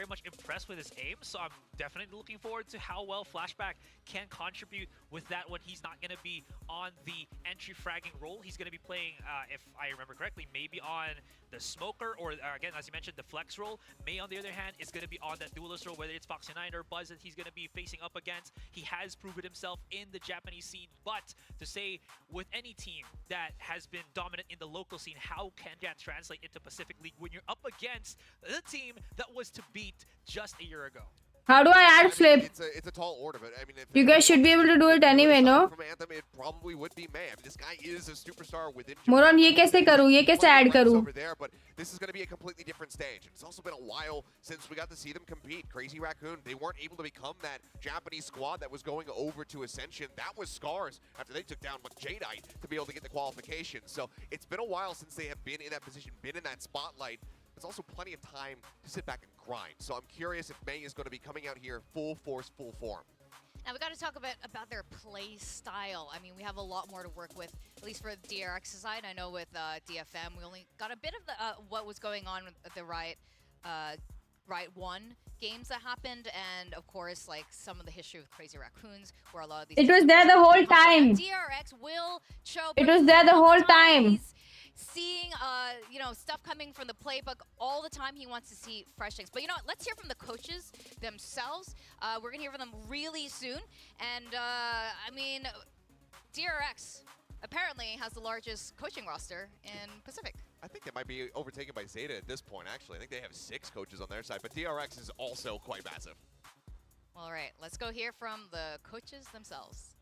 much impressed with his aim, so I'm definitely looking forward to how well Flashback can contribute with that when he's not going to be on the entry fragging role. He's going to be playing, if I remember correctly, maybe on the smoker, or again, as you mentioned, the flex role. May, on the other hand, is going to be on that duelist role, whether it's Foxy9 or Buzz that he's going to be facing up against. He has proven himself in the Japanese scene, but to say with any team that has been dominant in the local scene, how can that translate into Pacific League when you're up against the team that was to beat just a year ago? How do I add flip? It's a tall order, but I mean, You guys should be able to do it anyway, no? From Anthem, it probably would be May. I mean, this guy is a superstar within Moron, ये कैसे करूँ? ये कैसे add करूँ? over there, but this is going to be a completely different stage. It's also been a while since we got to see them compete. Crazy Raccoon, they weren't able to become that Japanese squad that was going over to Ascension. That was Scars after they took down with Jadeite to be able to get the qualification. So it's been a while since they have been in that position, been in that spotlight. There's also plenty of time to sit back and grind. So I'm curious if May is going to be coming out here full force, full form. Now we got to talk about their play style. I mean, we have a lot more to work with, at least for the DRX side. I know with DFM, we only got a bit of the what was going on with the Riot 1 games that happened, and of course, like some of the history with Crazy Raccoons, where a lot of these. It was there the whole time. DRX will show. It was there the whole time. Seeing, you know, stuff coming from the playbook all the time. He wants to see fresh things. But you know what? Let's hear from the coaches themselves. We're going to hear from them really soon. And, I mean, DRX apparently has the largest coaching roster in Pacific. I think they might be overtaken by Zeta at this point, actually. I think they have 6 coaches on their side, but DRX is also quite massive. All right, let's go hear from the coaches themselves.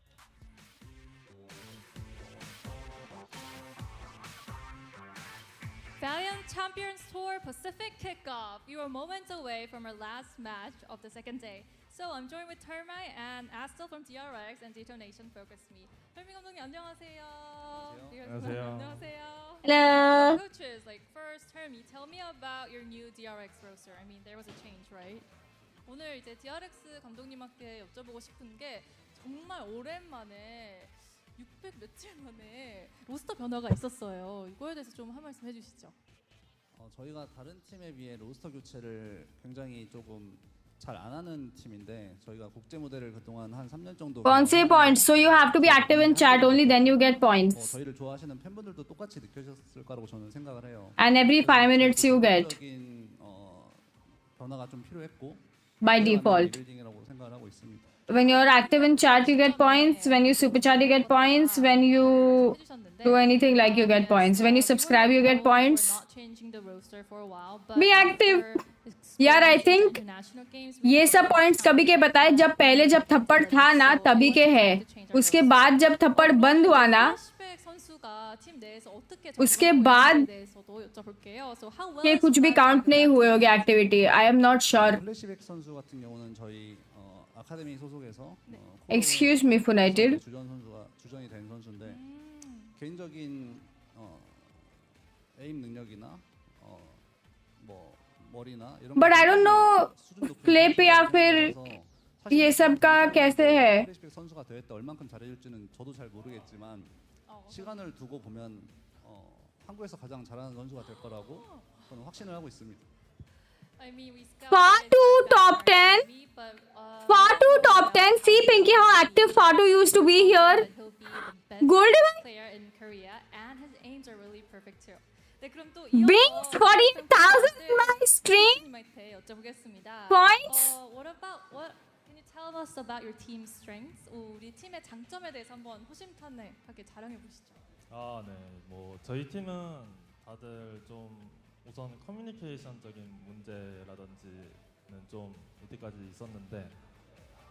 Valiant Champions Tour Pacific Kickoff. You are moments away from our last match of the second day. So I'm joined with Termai and Astel from DRX and Detonation Focus Me. Termai 감독님 안녕하세요. 안녕하세요. 안녕하세요. Hello. Coaches, like first, Termai, tell me about your new DRX roster. I mean, there was a change, right? 오늘 이제 DRX 감독님한테 여쭤보고 싶은 게 정말 오랜만에 600 며칠 만에 로스터 변화가 있었어요. 이거에 대해서 좀 한 말씀 해주시죠. 저희가 다른 팀에 비해 로스터 교체를 굉장히 조금 잘 안 하는 팀인데 저희가 국제 무대를 그동안 한 3년 정도. Ponce points. So you have to be active in chat. Only then you get points. 저희를 좋아하시는 팬분들도 똑같이 느끼셨을 거라고 저는 생각을 해요. And every 5 minutes you get. 변화가 좀 필요했고. By default. 빌딩이라고 생각을 하고 있습니다. When you're active in chat, you get points. When you super chat, you get points. When you do anything like you get points. When you subscribe, you get points. Be active. यार I think ये सब points कभी के बताए जब पहले जब थप्पड़ था ना तभी के है. उसके बाद जब थप्पड़ बंद हुआ ना उसके बाद ये कुछ भी काउंट नहीं हुए होगे activity. I am not sure. 선수 같은 경우는 저희 아카데미 소속에서 Excuse me, United. 주전이 된 선수인데 개인적인 에임 능력이나 뭐 머리나 이런. But I don't know play पे या फिर ये सब का कैसे है. 선수가 대회 때 얼만큼 잘해줄지는 저도 잘 모르겠지만 시간을 두고 보면 한국에서 가장 잘하는 선수가 될 거라고 저는 확신을 하고 있습니다. Fatu top 10. Fatu top 10. See Pinky how active Fatu used to be here. Gold player in Korea and his aims are really perfect too. brings 14,000 in my stream. Points. What can you tell us about your team's strengths? 우리 팀의 장점에 대해서 한번 호심탄회하게 자랑해 보시죠. 아, 네. 뭐 저희 팀은 다들 좀 우선 커뮤니케이션적인 문제라든지는 좀 이때까지 있었는데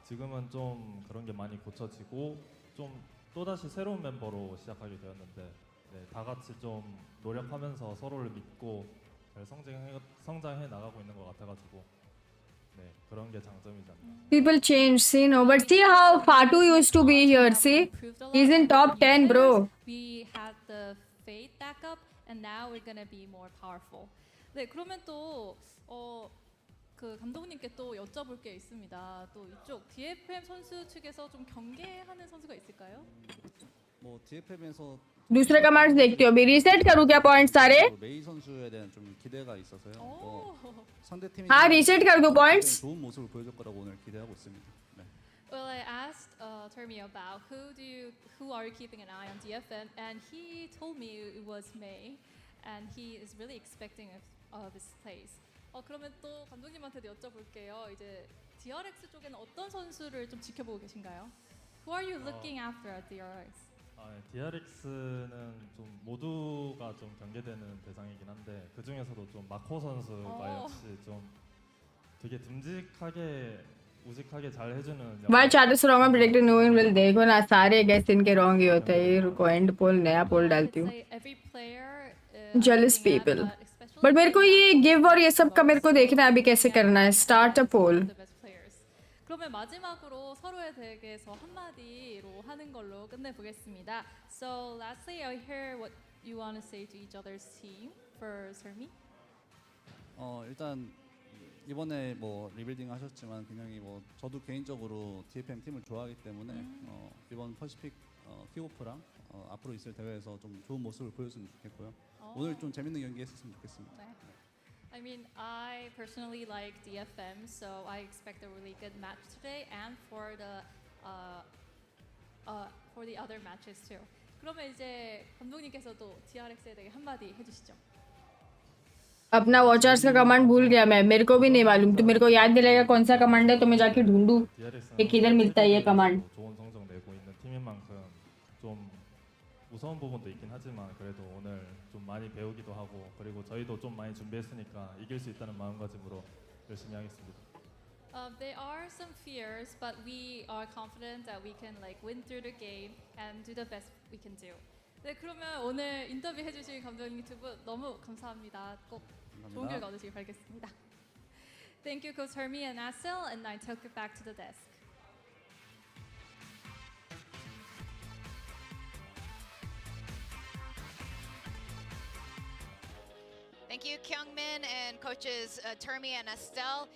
지금은 좀 그런 게 많이 고쳐지고 좀 또다시 새로운 멤버로 시작하게 되었는데 네, 다 같이 좀 노력하면서 서로를 믿고 잘 성장해 나가고 있는 것 같아가지고 네, 그런 게 장점이지 않나. People change, see, no, but see how Fatu used to be here, see? He's in top 10, bro. We had the faith backup and now we're gonna be more powerful. 네, 그러면 또 그 감독님께 또 여쭤볼 게 있습니다. 또 이쪽 DFM 선수 측에서 좀 경계하는 선수가 있을까요? 뭐 DFM에서 दूसरे commands देखते हो. अभी reset करूँ क्या points सारे? 메이 선수에 대한 좀 기대가 있어서요. 상대 팀이 हाँ, reset कर दो points. 좋은 모습을 보여줄 거라고 오늘 기대하고 있습니다. 네. Well, I asked Termi about who are you keeping an eye on DFM, and he told me it was May, and he is really expecting of his plays. 그러면 또 감독님한테도 여쭤볼게요. 이제 DRX 쪽에는 어떤 선수를 좀 지켜보고 계신가요? Who are you looking after at DRX? DRX는 좀 모두가 좀 경계되는 대상이긴 한데 그 중에서도 좀 마코 선수가 역시 좀 되게 듬직하게 उजिखा게 잘 해주는 Why chat is wrong? I'm predicting no one will. देखो ना सारे guess इनके wrong ही होते हैं. ये रुको end poll नया poll डालती हूँ. Jealous people. But मेरे को ये give और ये सब का मेरे को देखना है अभी कैसे करना है. Start a poll. 그러면 마지막으로 서로에 대해서 한마디로 하는 걸로 끝내보겠습니다. So lastly, I hear what you want to say to each other's team. For Sermi. 일단 이번에 뭐 리빌딩 하셨지만 굉장히 뭐 저도 개인적으로 DFM 팀을 좋아하기 때문에 이번 퍼시픽 킥오프랑 앞으로 있을 대회에서 좀 좋은 모습을 보여줬으면 좋겠고요. 오늘 좀 재밌는 경기 했었으면 좋겠습니다. 네. I mean, I personally like DFM, so I expect a really good match today, and for the other matches too. 그러면 이제 감독님께서도 DRX에 대해 한마디 해주시죠. अपना watchers का command भूल गया मैं. मेरे को भी नहीं मालूम. तो मेरे को याद दिलाएगा कौन सा कमांड है तो मैं जाके ढूंढूं. ये किधर मिलता है ये command. 좋은 성적 내고 있는 팀인 만큼 좀 무서운 부분도 있긴 하지만 그래도 오늘 좀 많이 배우기도 하고 그리고 저희도 좀 많이 준비했으니까 이길 수 있다는 마음가짐으로 열심히 하겠습니다. There are some fears, but we are confident that we can like win through the game and do the best we can do. 네, 그러면 오늘 인터뷰 해주신 감독님 두 분 너무 감사합니다. 꼭 좋은 결과 얻으시길 바라겠습니다. Thank you, Coach Hermie and Asel, and I took it back to the desk. Thank you, Kyungmin and coaches Termi and Estelle.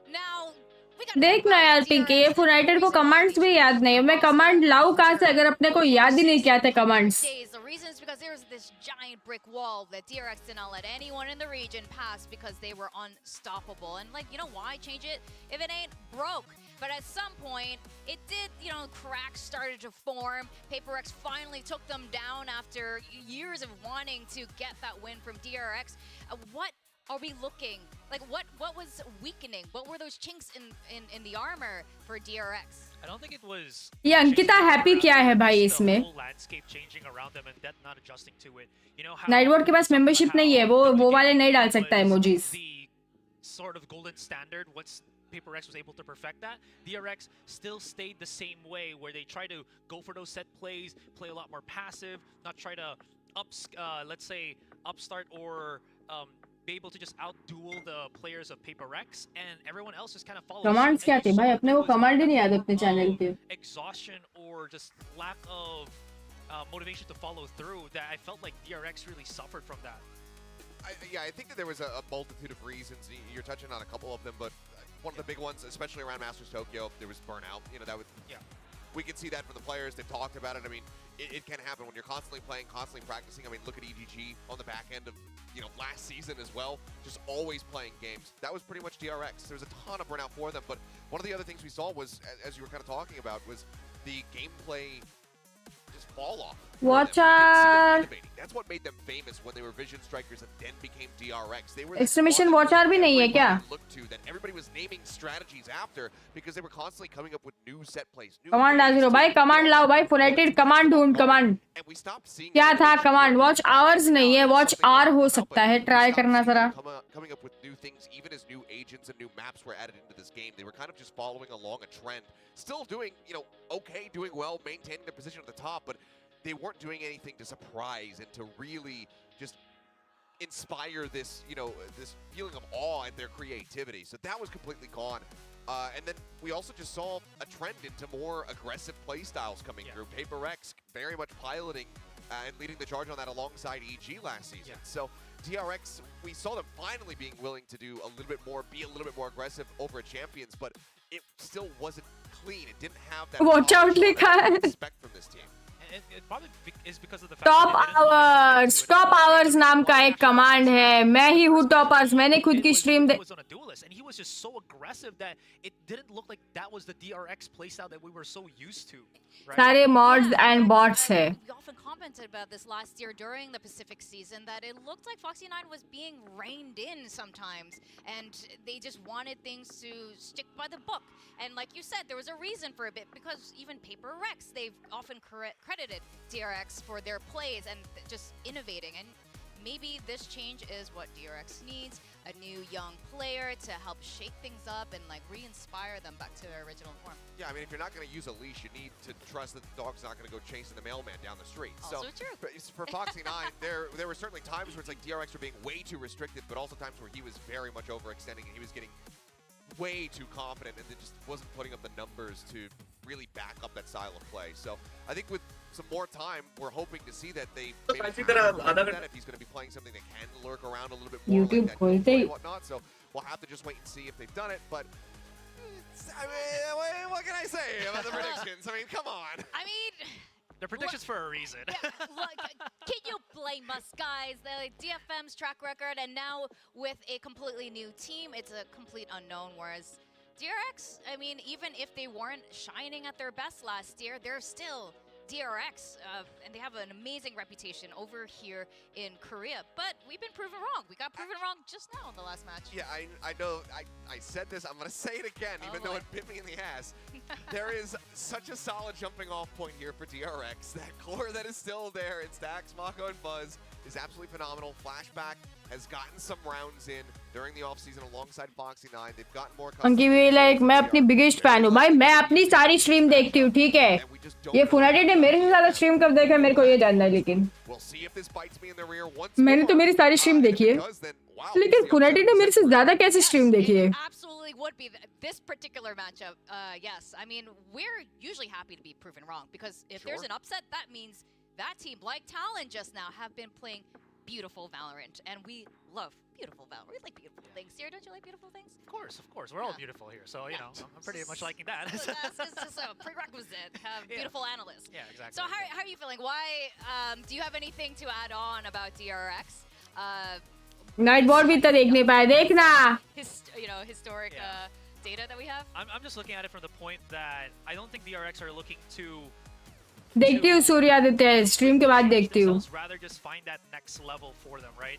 Now, देखना यार पिंकी ये United को commands भी याद नहीं है. मैं command लाऊं कहाँ से अगर अपने को याद ही नहीं क्या थे commands. The reason is because there's this giant brick wall that DRX did not let anyone in the region pass because they were unstoppable. And like, you know why change it if it ain't broke? But at some point, it did, you know, cracks started to form. PaperX finally took them down after years of wanting to get that win from DRX. What are we looking like? What was weakening? What were those chinks in the armor for DRX? I don't think it was. ये Ankita happy क्या है भाई इसमें. Night board के पास membership नहीं है. वो वाले नहीं डाल सकता emojis. Sort of golden standard. What's PaperX was able to perfect that. DRX still stayed the same way, where they try to go for those set plays, play a lot more passive, not try to let's say upstart or be able to just out-duel the players of PaperX, and everyone else just kind of follows. Commands क्या थे भाई? अपने को command ही नहीं याद अपने channel पे. Exhaustion or just lack of motivation to follow through. That I felt like DRX really suffered from that. I think that there was a multitude of reasons. You're touching on a couple of them, but one of the big ones, especially around Masters Tokyo, there was burnout. You know, that would. Yeah. We can see that from the players. They've talked about it. I mean, it can happen when you're constantly playing, constantly practicing. I mean, look at EGG on the back end of, you know, last season as well. Just always playing games. That was pretty much DRX. There was a ton of burnout for them. But one of the other things we saw was, as you were kind of talking about, was the gameplay just fall off. Watch out! That's what made them famous when they were Vision Strikers and then became DRX. They were Exclamation watch out भी नहीं है क्या? Looked to that everybody was naming strategies after because they were constantly coming up with new set plays. Command डाल दो भाई. Command लाओ भाई. फोनेटेड command ढूंढ. कमांड क्या था? कमांड वॉच आवर्स नहीं है. वॉच आर हो सकता है. ट्राई करना जरा. Coming up with new things, even as new agents and new maps were added into this game, they were kind of just following along a trend. Still doing, you know, okay, doing well, maintaining their position at the top, but they weren't doing anything to surprise and to really just inspire this, you know, this feeling of awe and their creativity. So that was completely gone. And then we also just saw a trend into more aggressive play styles coming through. PaperX very much piloting and leading the charge on that alongside EG last season. So DRX, we saw them finally being willing to do a little bit more, be a little bit more aggressive over champions, but it still wasn't clean. It didn't have that Watch out लिखा है. respect from this team. It probably is because of the fact top hours. Top hours नाम का एक command है. मैं ही हूँ top hours. मैंने खुद की stream was on a duelist, and he was just so aggressive that it didn't look like that was the DRX playstyle that we were so used to. Right? सारे mods and bots है. We often commented about this last year during the Pacific season that it looked like Foxy9 was being reined in sometimes, and they just wanted things to stick by the book. And like you said, there was a reason for a bit, because even PaperX, they've often credited DRX for their plays and just innovating. And maybe this change is what DRX needs. a new young player to help shake things up and like re-inspire them back to their original form. Yeah, I mean, if you're not going to use a leash, you need to trust that the dog's not going to go chasing the mailman down the street. Also true. For Foxy 9, there were certainly times where it's like DRX were being way too restricted, but also times where he was very much overextending and he was getting way too confident and it just wasn't putting up the numbers to really back up that style of play. So I think with some more time, we're hoping to see that they maybe that if he's going to be playing something that can lurk around a little bit more YouTube like that and whatnot. So we'll have to just wait and see if they've done it. But I mean, what can I say about the predictions? I mean, come on. I mean, they're predictions for a reason. Look, can you blame us, guys? The DFM's track record, and now with a completely new team, it's a complete unknown. Whereas DRX, I mean, even if they weren't shining at their best last year, they're still DRX, and they have an amazing reputation over here in Korea. But we've been proven wrong. We got proven wrong just now in the last match. Yeah, I know. I said this. I'm going to say it again, even though it bit me in the ass. There is such a solid jumping off point here for DRX. That core that is still there. It's Dax, Mako, and Buzz is absolutely phenomenal. Flashback has gotten some rounds in during the offseason alongside Foxy 9. They've gotten more उनकी भी like मैं अपनी biggest fan हूँ भाई मैं अपनी सारी stream देखती हूँ ठीक है ये फुनाटेड ने मेरे से ज़्यादा स्ट्रीम कब देखा मेरे को ये जानना है लेकिन मैंने तो मेरी सारी स्ट्रीम देखी है लेकिन फुनाटेड ने मेरे से ज़्यादा कैसे स्ट्रीम देखी है Absolutely would be this particular matchup. Yes, I mean we're usually happy to be proven wrong because if there's an upset, that means that team, like Talon just now, have been playing beautiful Valorant, and we love beautiful Valorant. We like beautiful things here. Don't you like beautiful things? Of course. We're all beautiful here, so you know I'm pretty much liking that. That's just a prerequisite. Have beautiful analysts. Yeah, exactly. So how are you feeling? Why do you have anything to add on about DRX? Night ball भी तो देख नहीं पाया देखना historic data that we have. I'm just looking at it from the point that I don't think DRX are looking to देखती हूँ Suryaditya stream के बाद देखती हूँ rather just find that next level for them, right?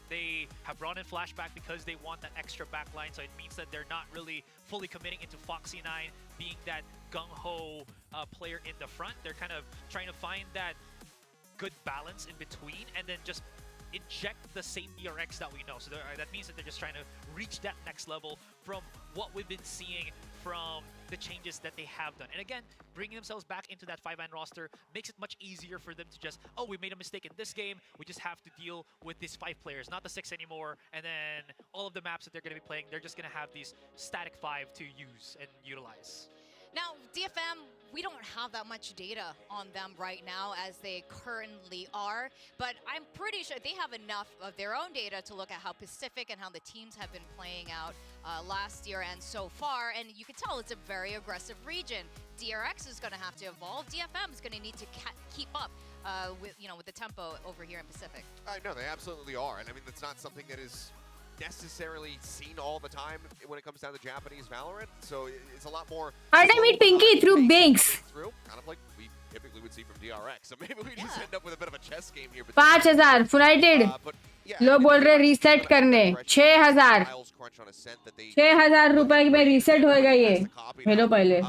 They have brought in Flashback because they want that extra backline, so it means that they're not really fully committing into Foxy 9 being that gung-ho player in the front. They're kind of trying to find that good balance in between and then just inject the same DRX that we know. So that means that they're just trying to reach that next level from what we've been seeing from the changes that they have done. And again, bringing themselves back into that 5-man roster makes it much easier for them to just, oh, we made a mistake in this game. We just have to deal with these 5 players, not the 6 anymore. And then all of the maps that they're going to be playing, they're just going to have these static 5 to use and utilize. Now, DFM, we don't have that much data on them right now as they currently are, but I'm pretty sure they have enough of their own data to look at how Pacific and how the teams have been playing out last year and so far, and you can tell it's a very aggressive region. DRX is going to have to evolve. DFM is going to need to keep up with the tempo over here in Pacific. I know, they absolutely are, and I mean, that's not something that is necessarily seen all the time when it comes down to Japanese Valorant, so it's a lot more. I meet Pinky through Binks. Kind of like we typically would see from DRX, so maybe we just end up with a bit of a chess game here. 5000 United. लोग बोल रहे reset करने 6000 6000 रुपए में reset होएगा ये hello पहले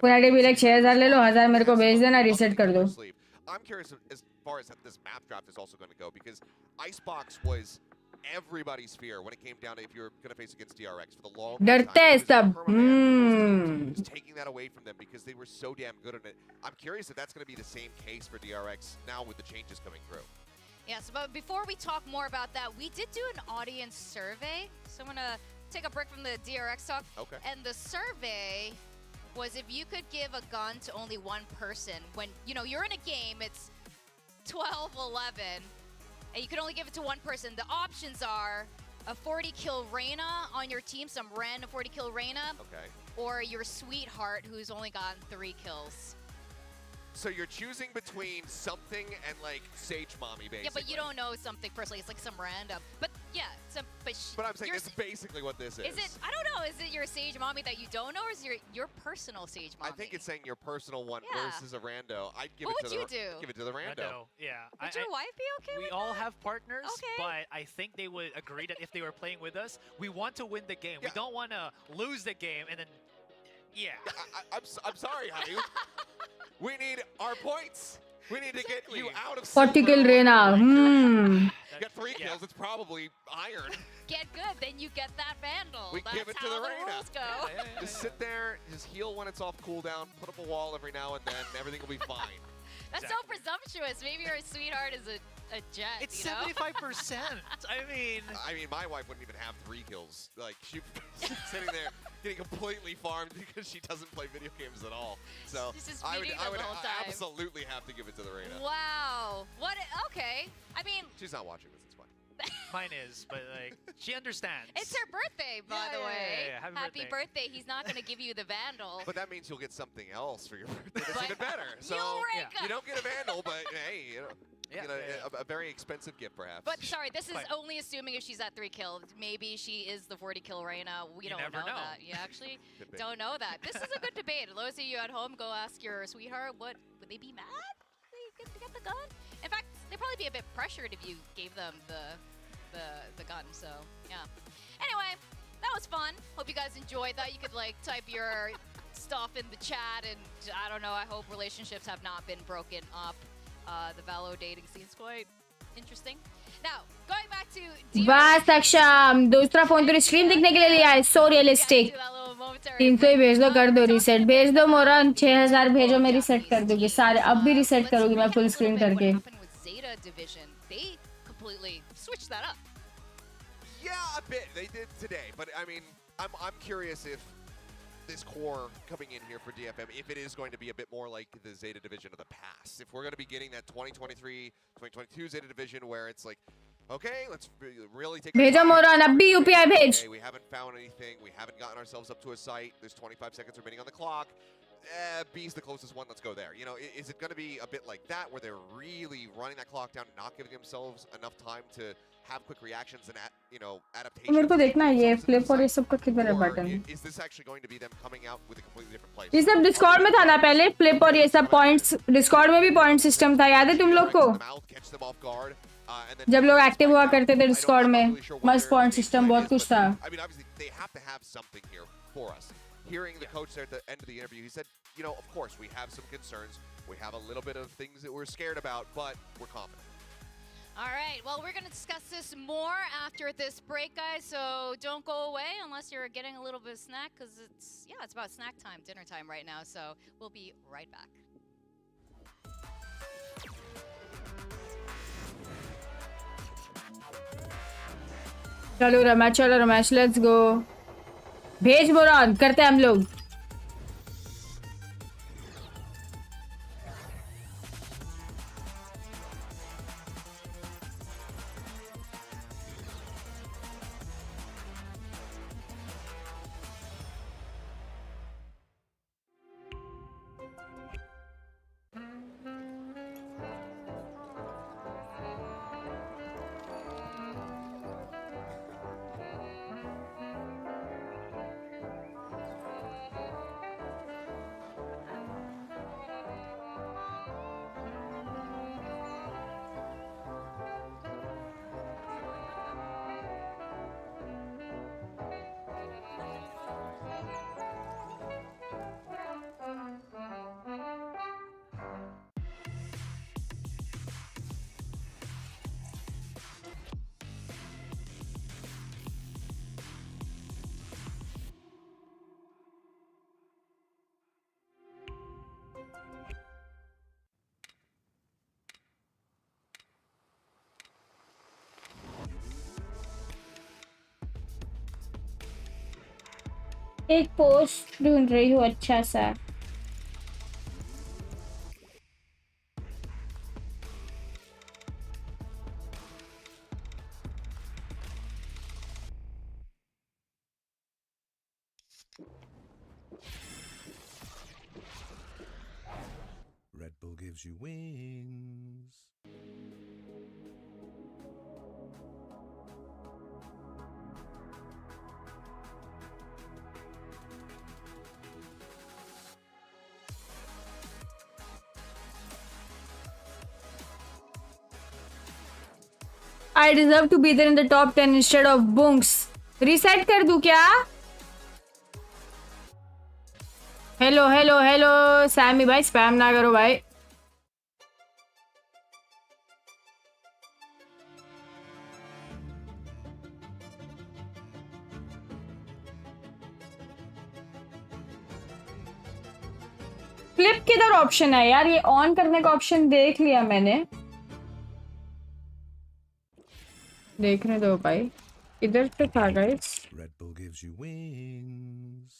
United भी लाइक 6000 ले लो 1000 मेरे को भेज देना रीसेट कर दो. I'm curious as far as this map draft is also going to go because Icebox was everybody's fear when it came down to if you're going to face against DRX for the long time. डरते हैं सब. Just taking that away from them because they were so damn good at it. I'm curious if that's going to be the same case for DRX now with the changes coming through. Yes, but before we talk more about that, we did do an audience survey. So I'm going to take a break from the DRX talk. Okay. And the survey was if you could give a gun to only one person when, you're in a game, it's 12-11, and you can only give it to one person. The options are a 40-kill Reyna on your team, some random 40-kill Reyna, or your sweetheart who's only gotten 3 kills. So you're choosing between something and like Sage Mommy, basically. Yeah, but you don't know something personally. It's like some random. But yeah, but I'm saying it's basically what this is. Is it? I don't know. Is it your Sage Mommy that you don't know, or is it your personal Sage Mommy? I think it's saying your personal one versus a rando. I'd give what it to would you do? Give it to the rando. Yeah. Would your wife be okay with that? We all have partners, but I think they would agree that if they were playing with us, we want to win the game. Yeah. We don't want to lose the game and then. Yeah. I'm sorry, honey. We need our points. We need to get you out of 40 kill Reyna. get 3 kills, it's probably iron. Get good, then you get that Vandal. We That's give it to how the the Reyna. rules go. Just sit there, just heal when it's off cooldown, put up a wall every now and then, everything will be fine. That's so presumptuous. Maybe your sweetheart is a jet. It's you know? 75%. I mean, my wife wouldn't even have 3 kills. Like, she's sitting there getting completely farmed because she doesn't play video games at all. So She's just I would feeding them the whole time. absolutely have to give it to the Reyna. Wow. What? Okay. I mean, She's not watching this. It's fine. mine is, but like, she understands. it's her birthday, by the way. yeah. Happy birthday. He's not going to give you the Vandal. But that means you'll get something else for your birthday that's even better. So Eureka! you don't get a Vandal, but hey, you know, you get a very expensive gift perhaps. But sorry, this is only assuming if she's at 3 kills. Maybe she is the 40 kill Reyna. We don't never know. that. You actually don't know that. This is a good debate. Those of you at home, go ask your sweetheart. What would they be mad? They get the gun? In fact, they'd probably be a bit pressured if you gave them the gun. So yeah. Anyway, that was fun. Hope you guys enjoyed that. You could like type your stuff in the chat, and I don't know. I hope relationships have not been broken up. The Valo dating scene's quite interesting. Now, going back to वाह सक्षम दूसरा phone तो stream देखने के लिए लिया है सो realistic 300 ही भेज दो कर दो रीसेट भेज दो मोरन 6000 भेजो मैं रीसेट कर दूंगी सारे अब भी रीसेट करूंगी मैं फुल स्क्रीन करके Zeta division, they completely switched that up. Yeah, a bit. They did today, but I mean, I'm curious if this core coming in here for DFM, if it is going to be a bit more like the Zeta division of the past. If we're going to be getting that 2023, 2022 Zeta division where it's like, okay, let's really take भेजो मोरन अब भी UPI भेज okay, we haven't found anything. We haven't gotten ourselves up to a site. There's 25 seconds remaining on the clock. B's the closest one. Let's go there. You know, is it going to be a bit like that where they're really running that clock down, not giving themselves enough time to have quick reactions and adaptation? मेरे को देखना है ये flip और ये सब का किधर है button Is this actually going to be them coming out with a completely different place? ये सब डिस्कॉर्ड में था ना पहले फ्लिप और ये सब पॉइंट्स डिस्कॉर्ड में भी पॉइंट सिस्टम था याद है तुम लोग को जब लोग एक्टिव हुआ करते थे डिस्कॉर्ड में मस्त पॉइंट सिस्टम बहुत कुछ था I mean, obviously they have to have something here for us. Hearing the coach there at the end of the interview, he said, you know, of course we have some concerns. We have a little bit of things that we're scared about, but we're confident. All right, well, we're going to discuss this more after this break, guys, so don't go away unless you're getting a little bit of snack, because it's about snack time, dinner time right now, so we'll be right back. चलो रमैच let's go भेज मोरन करते हैं हम लोग एक post ढूंढ रही हूँ अच्छा सा Red Bull gives you wings. I deserve to be there in the top 10 instead of bunks. Reset कर दूँ क्या? हेलो सैमी भाई स्पैम ना करो भाई फ्लिप किधर ऑप्शन है यार? ये ऑन करने का ऑप्शन देख लिया मैंने, देखने दो भाई, इधर पे था guys. Red Bull gives you wings.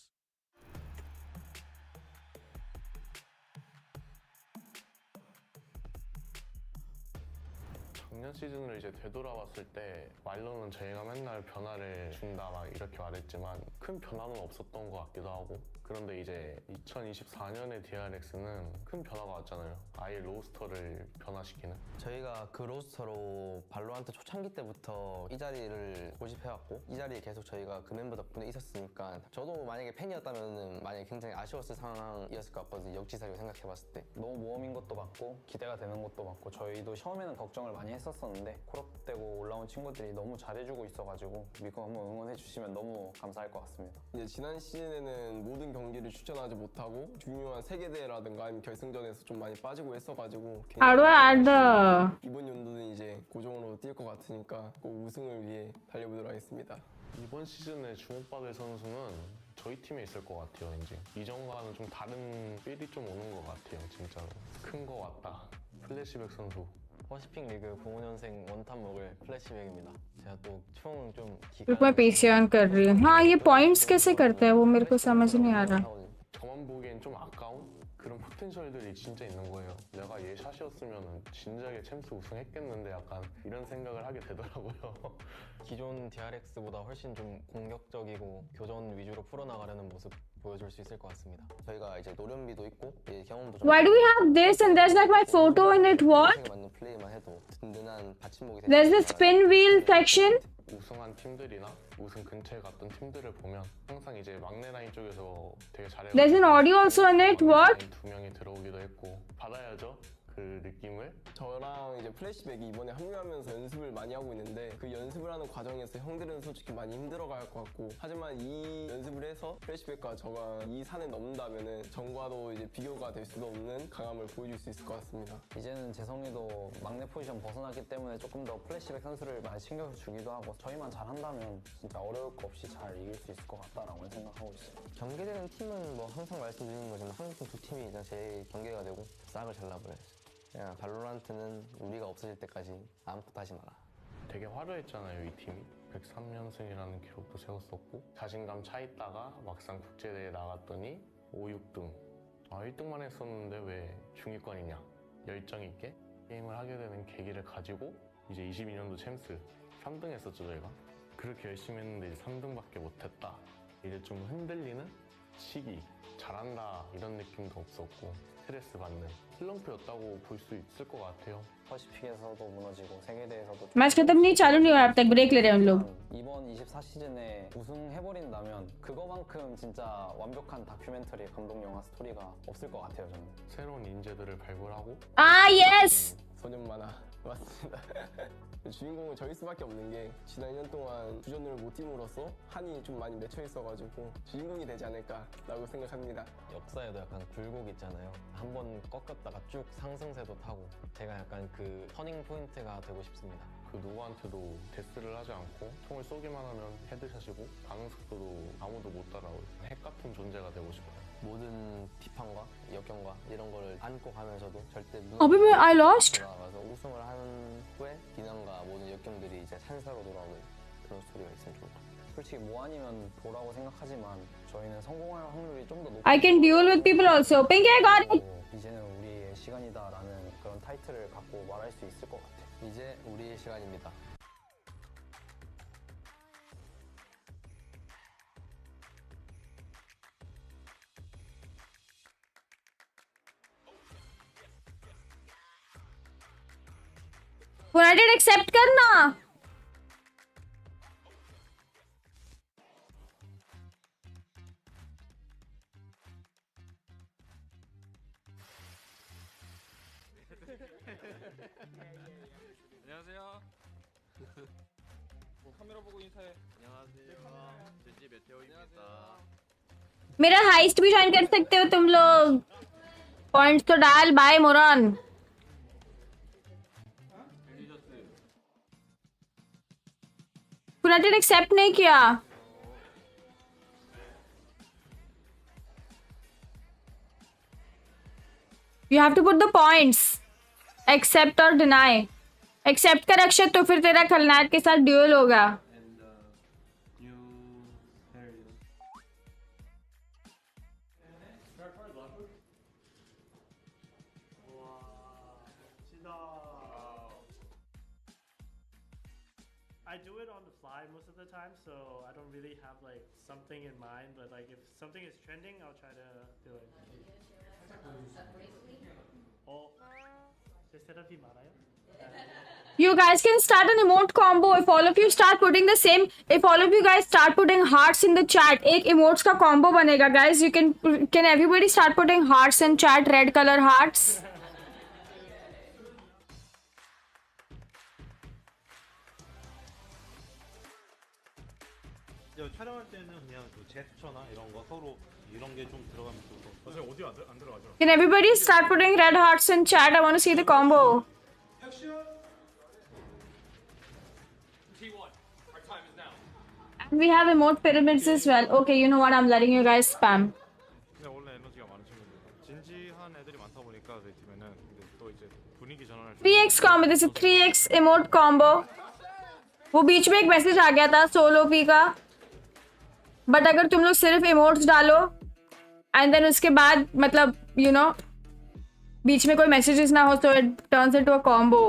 작년 시즌을 이제 되돌아봤을 때 말로는 저희가 맨날 변화를 준다 막 이렇게 말했지만 큰 변화는 없었던 것 같기도 하고, 그런데 이제 2024년의 DRX는 큰 변화가 왔잖아요. 아예 로스터를 변화시키는. 저희가 그 로스터로 발로란트 초창기 때부터 이 자리를 고집해왔고 이 자리에 계속 저희가 그 멤버 덕분에 있었으니까 저도 만약에 팬이었다면 만약에 굉장히 아쉬웠을 상황이었을 것 같거든요. 역지사리로 생각해봤을 때 너무 모험인 것도 맞고 기대가 되는 것도 맞고 저희도 처음에는 걱정을 많이 했었었는데 콜업되고 올라온 친구들이 너무 잘해주고 있어가지고 믿고 한번 응원해주시면 너무 감사할 것 같습니다. 이제 지난 시즌에는 모든 경기를 출전하지 못하고 중요한 세계대회라든가 아니면 결승전에서 좀 많이 빠지고 했어가지고 How do I add the? 이번 연도는 이제 고정으로 뛸 것 같으니까 꼭 우승을 위해 달려보도록 하겠습니다. 이번 시즌에 주목받을 선수는 저희 팀에 있을 것 같아요. 왠지 이전과는 좀 다른 필이 좀 오는 것 같아요. 진짜로 큰 거 왔다. 플래시백 선수. 퍼시픽 리그 05년생 원탑 먹을 플래시백입니다. 제가 또 총 좀 रुक मैं PC ऑन कर रही हूँ। हाँ ये पॉइंट्स कैसे करते हैं वो मेरे को समझ नहीं आ रहा। 저만 보기엔 좀 아까운 그런 포텐셜들이 진짜 있는 거예요. 내가 얘 샷이었으면 진작에 챔스 우승했겠는데 약간 이런 생각을 하게 되더라고요. 기존 DRX보다 훨씬 좀 공격적이고 교전 위주로 풀어나가려는 모습 보여줄 수 있을 것 같습니다. 저희가 이제 노련비도 있고 경험도 좀. Why do we have this and there's like my photo in it? What? 맞는 플레이만 해도 든든한 받침목이. There's the spin wheel section. 우승한 팀들이나 우승 근처에 갔던 팀들을 보면 항상 이제 막내 라인 쪽에서 되게 잘해요. There's an audio also in it. What? 두 명이 들어오기도 했고 받아야죠. 그 느낌을. 저랑 이제 플래시백이 이번에 합류하면서 연습을 많이 하고 있는데 그 연습을 하는 과정에서 형들은 솔직히 많이 힘들어갈 것 같고 하지만 이 연습을 해서 플래시백과 저가 이 산을 넘는다면은 전과도 이제 비교가 될 수도 없는 강함을 보여줄 수 있을 것 같습니다. 이제는 재성이도 막내 포지션 벗어났기 때문에 조금 더 플래시백 선수를 많이 신경 주기도 하고 저희만 잘한다면 진짜 어려울 거 없이 잘 이길 수 있을 것 같다라고 생각하고 있어요. 경계되는 팀은 뭐 항상 말씀드리는 거지만 한국 팀 두 팀이 이제 제일 경계가 되고 싹을 잘라버려야죠. 야, 발로란트는 우리가 없어질 때까지 아무것도 하지 마라. 되게 화려했잖아요, 이 팀이. 103연승이라는 기록도 세웠었고 자신감 차 있다가 막상 국제대회 나갔더니 5, 6등. 1등만 했었는데 왜 중위권이냐. 열정 있게 게임을 하게 되는 계기를 가지고 이제 22년도 챔스 3등 했었죠, 저희가. 그렇게 열심히 했는데 이제 3등밖에 못했다. 이제 좀 흔들리는 시기. 잘한다 이런 느낌도 없었고 스트레스 받는 슬럼프였다고 볼 수 있을 것 같아요. 퍼시픽에서도 무너지고 세계대회에서도. Match खत्म नहीं चालू नहीं हुआ अब तक ब्रेक ले रहे हैं उन लोग। 이번 24 시즌에 우승해버린다면 그거만큼 진짜 완벽한 다큐멘터리 감동 영화 스토리가 없을 것 같아요 저는. 새로운 인재들을 발굴하고. 아 예스. 소년 만화 맞습니다. 주인공은 저일 수밖에 없는 게 지난 2년 동안 주전을 못 팀으로써 한이 좀 많이 맺혀 있어가지고 주인공이 되지 않을까라고 생각합니다. 역사에도 약간 굴곡 있잖아요. 한번 꺾였다가 쭉 상승세도 타고 제가 약간 그 터닝 포인트가 되고 싶습니다. 그 누구한테도 데스를 하지 않고 총을 쏘기만 하면 헤드샷이고 반응 속도도 아무도 못 따라올 핵 같은 존재가 되고 싶어요. 모든 비판과 역경과 이런 거를 안고 가면서도 절대 अभी मैं I lost. 돌아가서 우승을 한 후에 비난과 모든 역경들이 이제 찬사로 돌아오는 그런 스토리가 있으면 좋을 것 같아요. 솔직히 뭐 아니면 보라고 생각하지만 저희는 성공할 확률이 좀 더 높고 I can duel with people also. Pink I got it. 이제는 우리의 시간이다라는 그런 타이틀을 갖고 말할 수 있을 것 같아요. 이제 우리의 시간입니다. United accept करना। 안녕하세요. 카메라 보고 인사해. 안녕하세요. 제지 메테오입니다. मेरा हाइस्ट भी ज्वाइन कर सकते हो तुम लोग। पॉइंट्स तो डाल बाय मोरन। यूनाइटेड एक्सेप्ट नहीं किया। You have to put the points. Accept or deny. Accept कर अक्षत तो फिर तेरा खलनायक के साथ ड्यूल होगा. I do it on the fly most of the time, so I don't really have like something in mind. But like if something is trending, I'll try to do it. You guys can start an emote combo if all of you start putting the same. If all of you guys start putting hearts in the chat, एक emotes का combo बनेगा, guys. You can everybody start putting hearts in chat, red color hearts. 촬영할 때는 그냥 그 제스처나 이런 거 서로 이런 게 좀 들어가면 좋을 것 같아요. 어디 안 들어가죠? Can everybody start putting red hearts in chat? I want to see the combo. We have emote pyramids as well. Okay, you know what? I'm letting you guys spam. 원래 에너지가 많으신 분들 진지한 애들이 많다 보니까 저희 팀에는 근데 또 이제 분위기 전환을 3x combo. This is 3x emote combo. वो बीच में एक message आ गया था solo P का. But अगर तुम लोग सिर्फ इमोट्स डालो एंड देन उसके बाद मतलब यू नो बीच में कोई मैसेजेस ना हो तो it turns into a combo.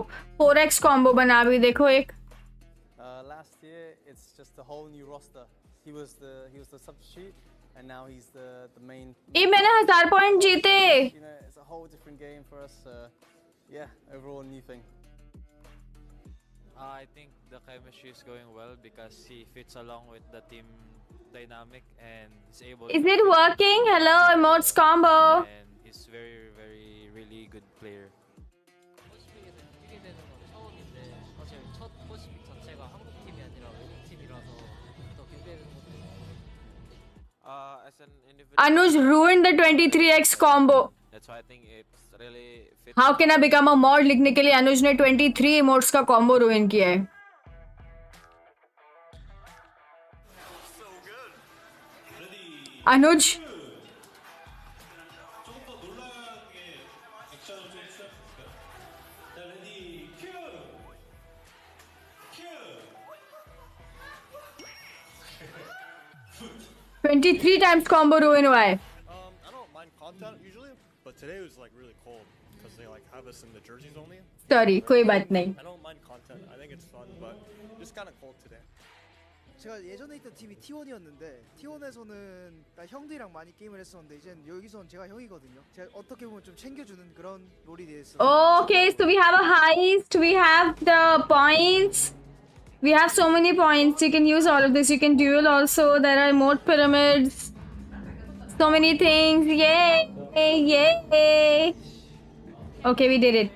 4x combo बना भी देखो एक. Last year it's just a whole new roster. He was the substitute and now he's the main. ये मैंने 1000 पॉइंट जीते. You know, it's a whole different game for us. Yeah, overall new thing. I think the chemistry is going well because he fits along with the team dynamic and is able. Is it working? Hello, emotes combo. And he's really good player. As an individual, Anuj ruined the 23x combo. that's why I think it's really fit. How can I become a mod? लिखने के लिए अनुज ने 23 emotes का combo ruin किया है. Anuj. $23 times combo ruin हुआ है. I don't mind content usually, but today was like really cold because they like have us in the jerseys only. Sorry, कोई बात नहीं. I don't mind content. I think it's fun, but just kind of cold today. 제가 예전에 있던 팀이 T1이었는데 T1에서는 나 형들이랑 많이 게임을 했었는데 이제 여기서는 제가 형이거든요. 제가 어떻게 보면 좀 챙겨주는 그런 롤이 됐어요. Okay, so we have a heist. We have the points. We have so many points. You can use all of this. You can duel also. There are emote pyramids. So many things. Yay! Yay! Okay, we did it.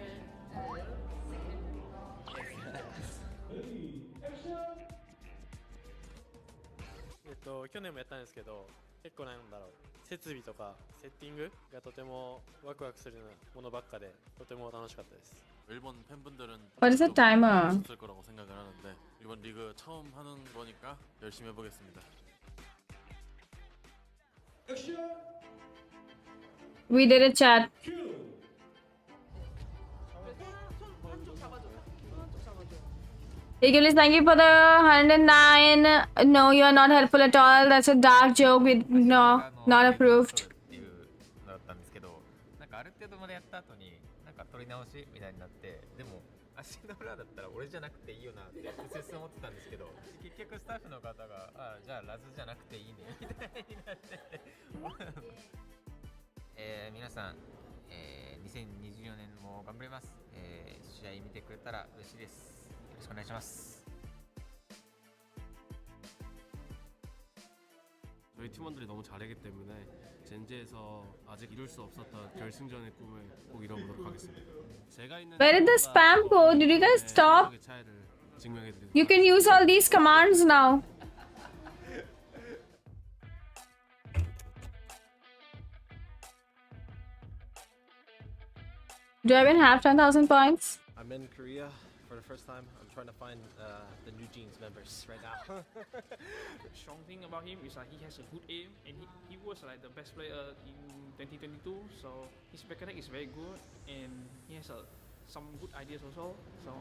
去年もやったんですけど、結構なんだろう、設備とかセッティングがとてもワクワクするものばっかで、とても楽しかったです。 일본 팬분들은 What is the timer? 없을 거라고 생각을 하는데 이번 리그 처음 하는 거니까 열심히 해보겠습니다. We did it, chat. Eagles, thank you for the 109. No, you are not helpful at all. That's a dark joke. No, not approved. ったんですけど、なんかある程度までやった後になんか取り直しみたいになって、でも足の裏だったら俺じゃなくていいよなってうすうす思ってたんですけど、結局スタッフの方がじゃあラズじゃなくていいねみたいになって皆さん、2024年も頑張ります。試合見てくれたら嬉しいです。よろしくお願いします。 저희 팀원들이 너무 잘하기 때문에 젠제에서 아직 이룰 수 없었던 결승전의 꿈을 꼭 이뤄보도록 하겠습니다. 제가 있는 Where is the spam code? Did you guys stop? You can use all these commands now. Do I even have 10,000 points? I'm in Korea for the first time. I'm trying to find the New Jeans members right now. The strong thing about him is that he has a good aim, and he was like the best player in 2022. So his back attack is very good, and he has some good ideas also. So.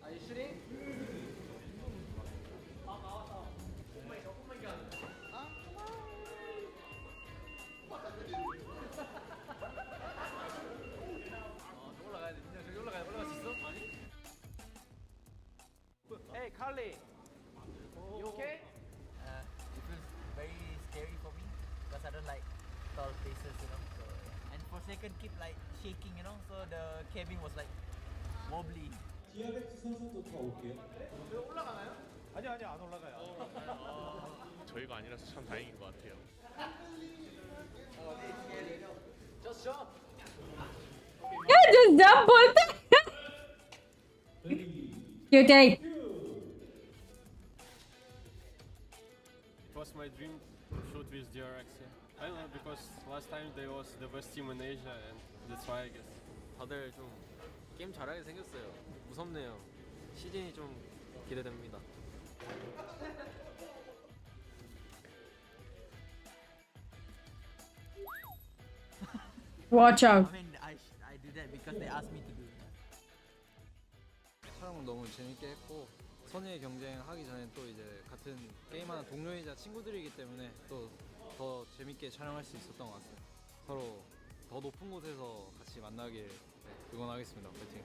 Are you shooting? Hey, Carly. You okay? It feels very scary for me because I don't like tall places, you know. So, and for second keep like shaking, you know. So the cabin was like wobbly. DFX 선수도 더 올게요. 올라가나요? 아니요 안 올라가요. 저희가 아니라서 참 다행인 것 같아요. Just jump. Yeah, just jump बोलते Your type. It was my dream to shoot with DRX. I don't know because last time they was the best team in Asia and that's why I guess. 다들 좀 게임 잘하게 생겼어요. 무섭네요. 시즌이 좀 기대됩니다. Watch out. I mean, I did that because they asked me to do it. 촬영은 너무 재밌게 했고 선의 경쟁하기 전에 또 이제 같은 게임하는 동료이자 친구들이기 때문에 또 더 재밌게 촬영할 수 있었던 것 같습니다. 서로 더 높은 곳에서 같이 만나길 응원하겠습니다. 파이팅.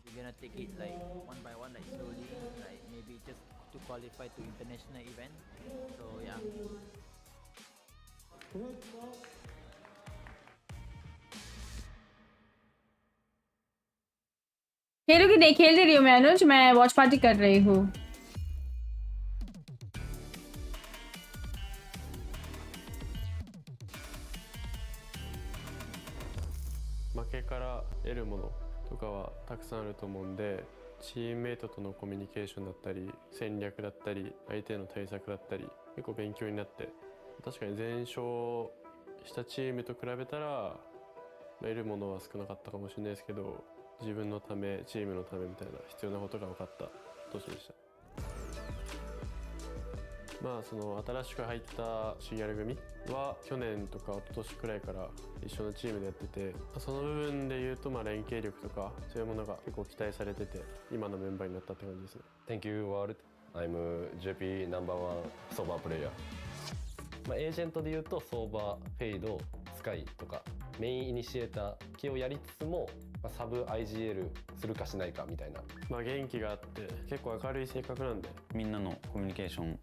We're gonna take it like one by one, like slowly, like maybe just to qualify to international event. So yeah. खेलोगी नहीं खेल रही हूँ मैं अनुज मैं watch party कर रही हूँ負けから得るものとかはたくさんあると思うんで、チームメイトとのコミュニケーションだったり戦略だったり相手への対策だったり結構勉強になって、確かに全勝したチームと比べたら得るものは少なかったかもしれないですけど、自分のためチームのためみたいな必要なことが分かった年でした。まあその新しく入った CR 組は去年とか一昨年くらいから一緒のチームでやってて、その部分で言うとまあ連携力とかそういうものが結構期待されてて今のメンバーになったって感じですね。 Thank you world. I'm JP No.1 ソーバープレイヤー。まあエージェントで言うとソーバー、フェイド、スカイとかメインイニシエーター系をやりつつも、サブ IGL するかしないかみたいな。まあ元気があって結構明るい性格なんで、みんなのコミュニケーションを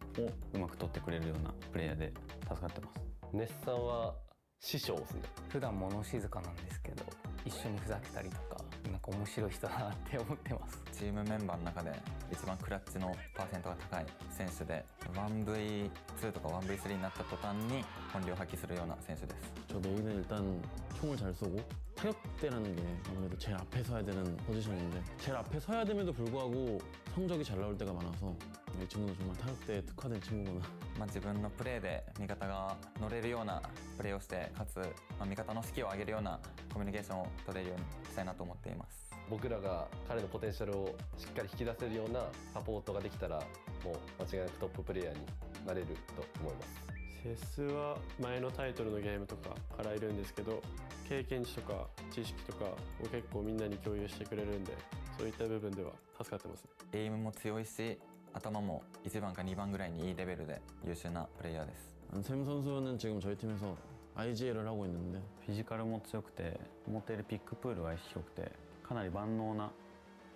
うまく取ってくれるようなプレイヤーで助かってます。ネスさんは師匠ですね。普段物静かなんですけど、一緒にふざけたりとか、なんか面白い人だなって思ってます。チームメンバーの中で一番クラッチのパーセントが高い選手で、1V2 とか 1V3 になった途端に本領を発揮するような選手です。 저 메인은 일단 총을 잘 쏘고 타격대라는 게 아무래도 제일 앞에 서야 되는 포지션인데 제일 앞에 서야 됨에도 불구하고 성적이 잘 나올 때가 많아서 이 친구는 정말 타격대에 특화된 친구구나. 自分のプレーで味方が乗れるようなプレーをして、かつ味方の士気を上げるようなコミュニケーションを取れるようにしたいなと思っています。僕らが彼のポテンシャルをしっかり引き出せるようなサポートができたら、もう間違いなくトッププレイヤーになれると思います。セスは前のタイトルのゲームとかからいるんですけど、経験値とか知識とかを結構みんなに共有してくれるんで、そういった部分では助かってます。エイムも強いし、頭も1番か2番ぐらいにいいレベルで優秀なプレイヤーです。 샘 선수는 지금 저희 팀에서 IGL을 하고 있는데 フィジカルも強くて、持っているピックプールが広くて、かなり万能な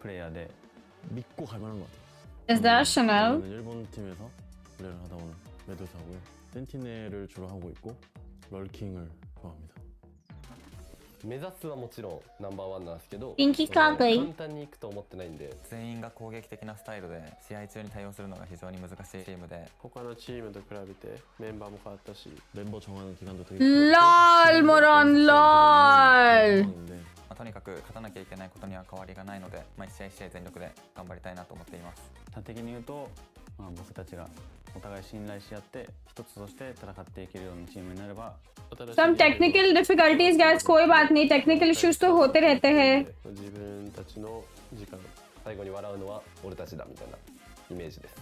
プレイヤーで 믿고 갈 만한 것 같아요. Is that Chanel? 일본 팀에서 플레이를 하다 온 메두사고요. 센티넬을 주로 하고 있고 럴킹을 좋아합니다. 目指すはもちろんナンバーワンなんですけど、Ankkitagb簡単にいくと思ってないんで、全員が攻撃的なスタイルで試合中に対応するのが非常に難しいチームで、他のチームと比べてメンバーも変わったし、 멤버 정하는 기간도 되게 LOL 모런 LOL とにかく勝たなきゃいけないことには変わりがないので、毎試合全力で頑張りたいなと思っています。端的に言うと僕たちがお互い信頼し合って一つとして戦っていけるようなチームになれば Some technical difficulties guys कोई बात नहीं technical issues तो होते रहते हैं 自分たちの時間最後に笑うのは俺たちだみたいなイメージです。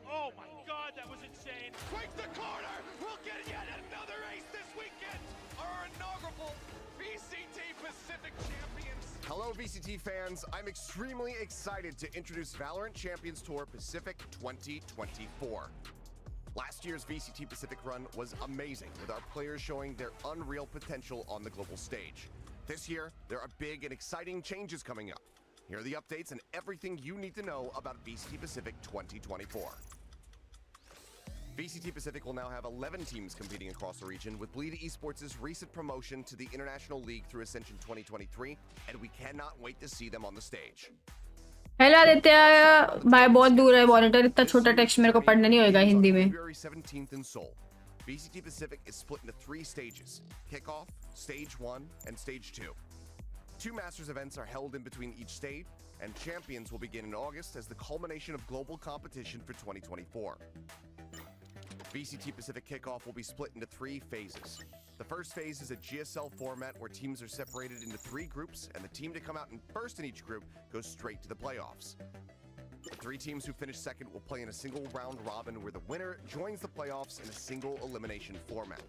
Oh my god, that was insane! Breaks the corner! We'll get yet another ace this weekend! Our inaugural VCT Pacific Champions! Hello VCT fans, I'm extremely excited to introduce Valorant Champions Tour Pacific 2024. Last year's VCT Pacific run was amazing, with our players showing their unreal potential on the global stage. This year, there are big and exciting changes coming up. Here are the updates and everything you need to know about VCT Pacific 2024. VCT Pacific will now have 11 teams competing across the region, with Bleed Esports' recent promotion to the International League through Ascension 2023, and we cannot wait to see them on the stage. Hello Aditya भाई बहुत दूर है monitor इतना छोटा text मेरे को पढ़ना नहीं होएगा हिंदी में February 17th in Seoul. VCT Pacific is split into 3 stages: Kickoff, Stage 1, and Stage 2. 2 Masters events are held in between each stage, and Champions will begin in August as the culmination of global competition for 2024. VCT Pacific Kickoff will be split into 3 phases. The first phase is a GSL format where teams are separated into 3 groups, and the team to come out in first in each group goes straight to the playoffs. The 3 teams who finish second will play in a single round robin where the winner joins the playoffs in a single elimination format.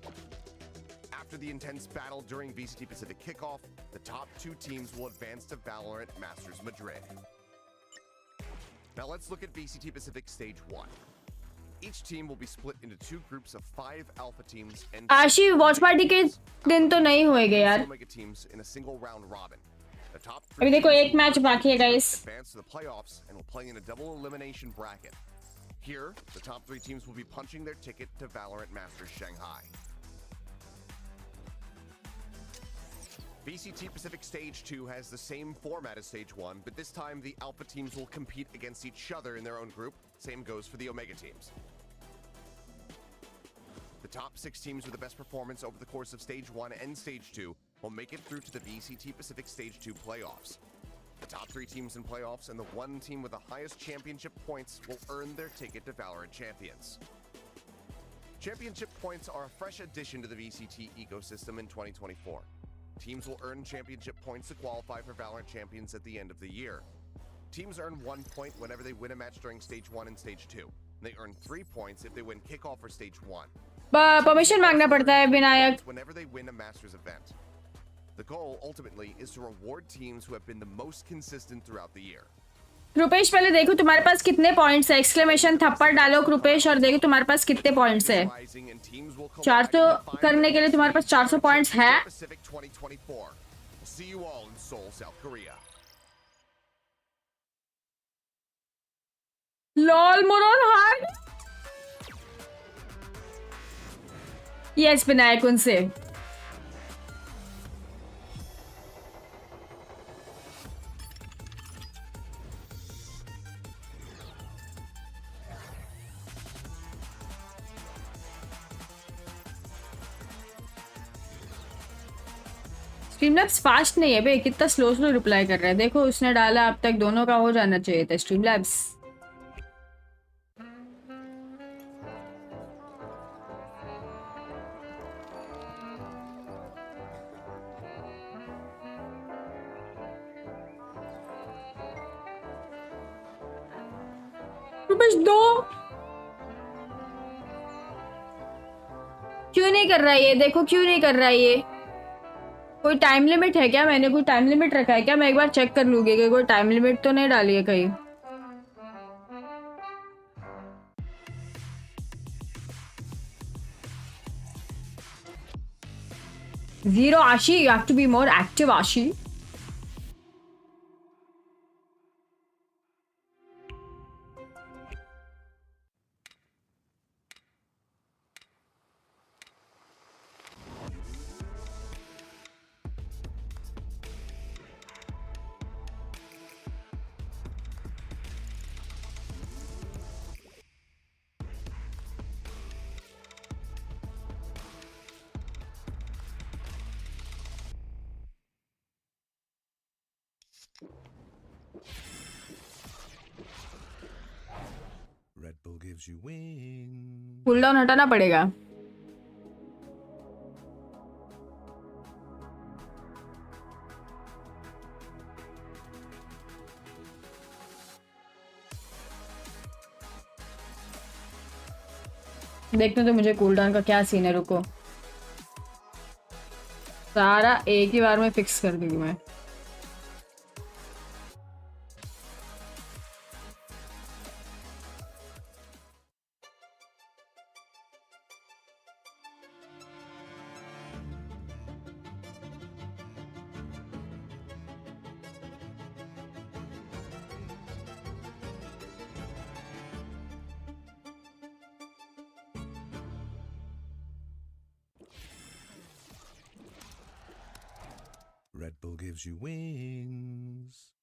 After the intense battle during VCT Pacific Kickoff, the top 2 teams will advance to Valorant Masters Madrid. Now let's look at VCT Pacific Stage 1. Each team will be split into 2 groups of 5 alpha teams and आशी watch party के दिन तो नहीं होएगा यार omega teams in a single round robin. The top 3 अभी देखो एक मैच बाकी है guys advance to the playoffs and will play in a double elimination bracket. Here, the top 3 teams will be punching their ticket to Valorant Masters Shanghai. VCT Pacific Stage 2 has the same format as Stage 1, but this time the alpha teams will compete against each other in their own group. Same goes for the omega teams. The top 6 teams with the best performance over the course of Stage 1 and Stage 2 will make it through to the VCT Pacific Stage 2 playoffs. The top 3 teams in playoffs and the 1 team with the highest championship points will earn their ticket to Valorant Champions. Championship points are a fresh addition to the VCT ecosystem in 2024. Teams will earn championship points to qualify for Valorant Champions at the end of the year. Teams earn 1 point whenever they win a match during Stage 1 and Stage 2. They earn 3 points if they win Kickoff for Stage 1. Permission मांगना पड़ता है Vinayak Whenever they win a Masters event. The goal ultimately is to reward teams who have been the most consistent throughout the year. Kripesh पहले देखो तुम्हारे पास कितने points है exclamation थप्पड़ डालो कृपेश और देखो तुम्हारे पास कितने पॉइंट्स है 400 करने के लिए तुम्हारे पास 400 पॉइंट्स है Pacific 2024. See you all in Seoul, South Korea. Lol moron hard yes Vinayak उनसे स्ट्रीमलैब्स फास्ट नहीं है बे कितना स्लो रिप्लाई कर रहा है देखो उसने डाला अब तक दोनों का हो जाना चाहिए था स्ट्रीमलैब्स दो क्यों नहीं कर रहा है ये देखो क्यों नहीं कर रहा है ये कोई टाइम लिमिट है क्या मैंने कोई टाइम लिमिट रखा है क्या मैं एक बार चेक कर लूंगी कि कोई टाइम लिमिट तो नहीं डाली है कहीं Zero Ashi you have to be more active Ashi Red Bull gives you wings. Cooldown हटाना पड़ेगा. देखने तो मुझे कूलडाउन का क्या सीन है. रुको, सारा एक ही बार में फिक्स कर दूंगी मैं. Red Bull gives you wings.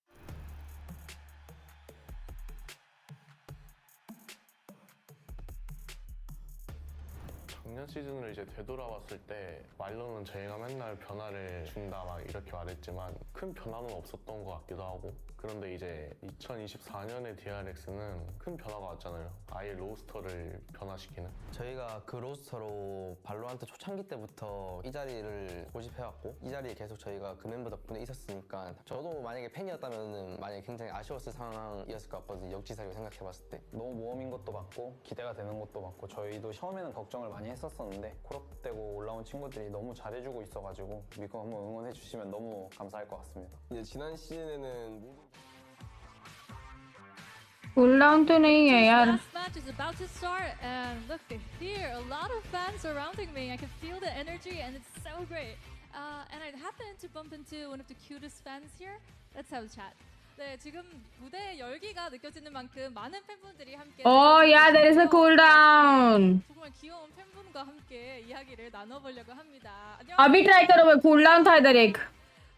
작년 시즌을 이제 되돌아봤을 때 말로는 저희가 맨날 변화를 준다 막 이렇게 말했지만 큰 변화는 없었던 것 같기도 하고, 그런데 이제 2024년의 DRX는 큰 변화가 왔잖아요. 아예 로스터를 변화시키는. 저희가 그 로스터로 발로란트 초창기 때부터 이 자리를 고집해왔고, 이 자리에 계속 저희가 그 멤버 덕분에 있었으니까 저도 만약에 팬이었다면 만약에 굉장히 아쉬웠을 상황이었을 것 같거든요. 역지사를 생각해봤을 때. 너무 모험인 것도 맞고 기대가 되는 것도 맞고, 저희도 처음에는 걱정을 많이 했었었는데 콜업되고 올라온 친구들이 너무 잘해주고 있어가지고 믿고 한번 응원해주시면 너무 감사할 것 같습니다. 이제 지난 시즌에는 모든 cooldown तो नहीं है यार. Last match is about to start, and look here, a lot of fans surrounding me. I can feel the energy, and it's so great. And I happened to bump into one of the cutest fans here. Let's have a chat. 네, 지금 무대의 열기가 느껴지는 만큼 많은 팬분들이 함께. Oh yeah, there is a cooldown. 정말 귀여운 팬분과 함께 이야기를 나눠보려고 합니다. अभी try करो. मैं cooldown था इधर एक.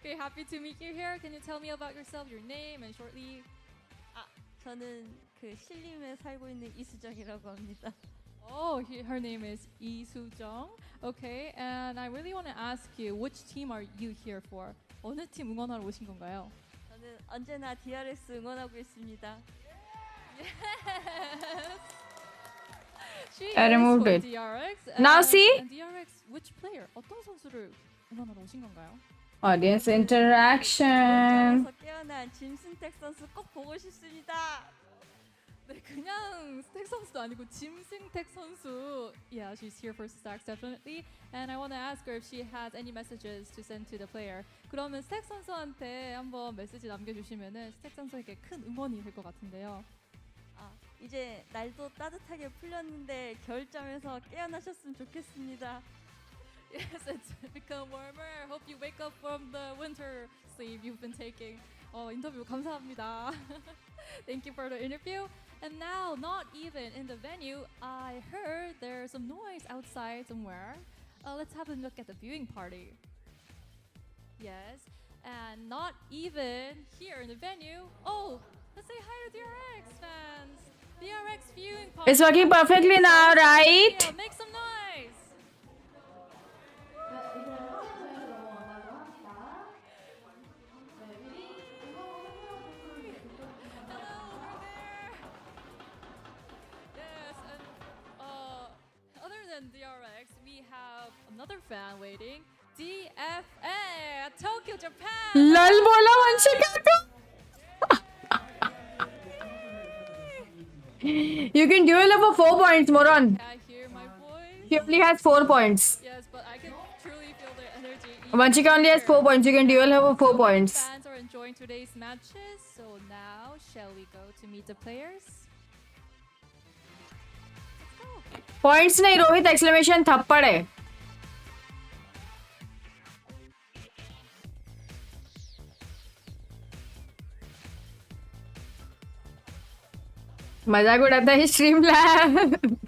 Okay, happy to meet you here. Can you tell me about yourself, your name, and shortly? 저는 그 신림에 살고 있는 이수정이라고 합니다. Oh, her name is Lee Soo-jung. Okay, and I really want to ask you, which team are you here for? 어느 팀 응원하러 오신 건가요? 저는 언제나 DRX 응원하고 있습니다. Yes. She I is removed for it. DRX. Now see? And DRX, which player? 어떤 선수를 응원하러 오신 건가요? Audience interaction. 깨어난 짐승택 선수 꼭 보고 싶습니다. 네, 그냥 스택 선수도 아니고 짐승택 선수. Yeah, she's here for stacks definitely. And I want to ask her if she has any messages to send to the player. 그러면 스택 선수한테 한번 메시지 남겨주시면은 스택 선수에게 큰 응원이 될 것 같은데요. 이제 날도 따뜻하게 풀렸는데 겨울잠에서 깨어나셨으면 좋겠습니다. Yes, it's become warmer. I hope you wake up from the winter sleep you've been taking. 인터뷰 감사합니다. Thank you for the interview. And now, not even in the venue, I heard there's some noise outside somewhere. Let's have a look at the viewing party. Yes, and not even here in the venue. Oh, let's say hi to DRX fans. DRX viewing party. It's working perfectly now, right? Yeah, make some noise. DRX, we have another fan waiting. DFM, Tokyo, Japan. लल बोला वंशिका को. You can duel her for 4 points, moron. I hear my voice. She only has 4 points. Yes, but I can truly feel the energy. Vanshika only has 4 points. You can duel her for 4 points. Fans are enjoying today's matches. So now, shall we go to meet the players? Points नहीं, Rohit exclamation थप्पड़ है. मजाक उड़ाता है stream lab.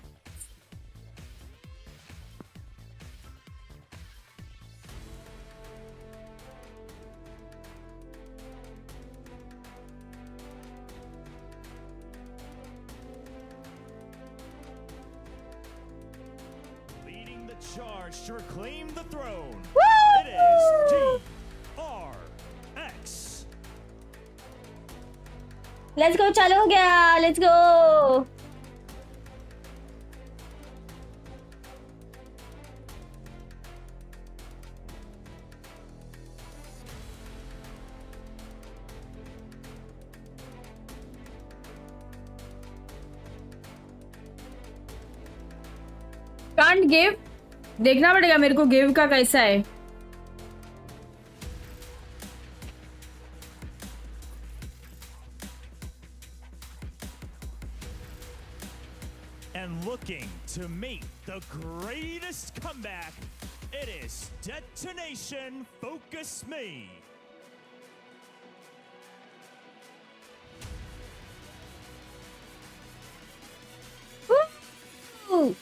Charge to reclaim the throne. Woo! It is DRX. Let's go, चालू हो गया. Let's go. Can't give. देखना पड़ेगा मेरे को गिव का कैसा है. And looking to make the greatest comeback, it is Detonation Focus Me. Woo!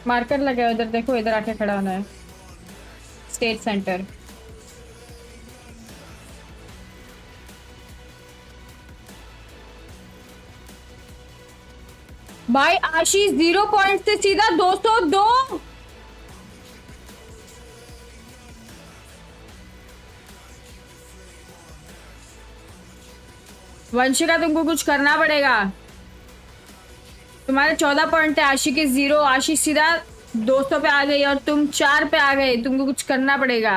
Marker लगा है उधर, देखो इधर आके खड़ा होना है. State centre. भाई आशीष 0 पॉइंट से सीधा 202. वंशिका तुमको कुछ करना पड़ेगा. तुम्हारे 14 पॉइंट है, आशी के 0. आशी सीधा 200 पे आ गई और तुम 4 पे आ गए. तुमको कुछ करना पड़ेगा.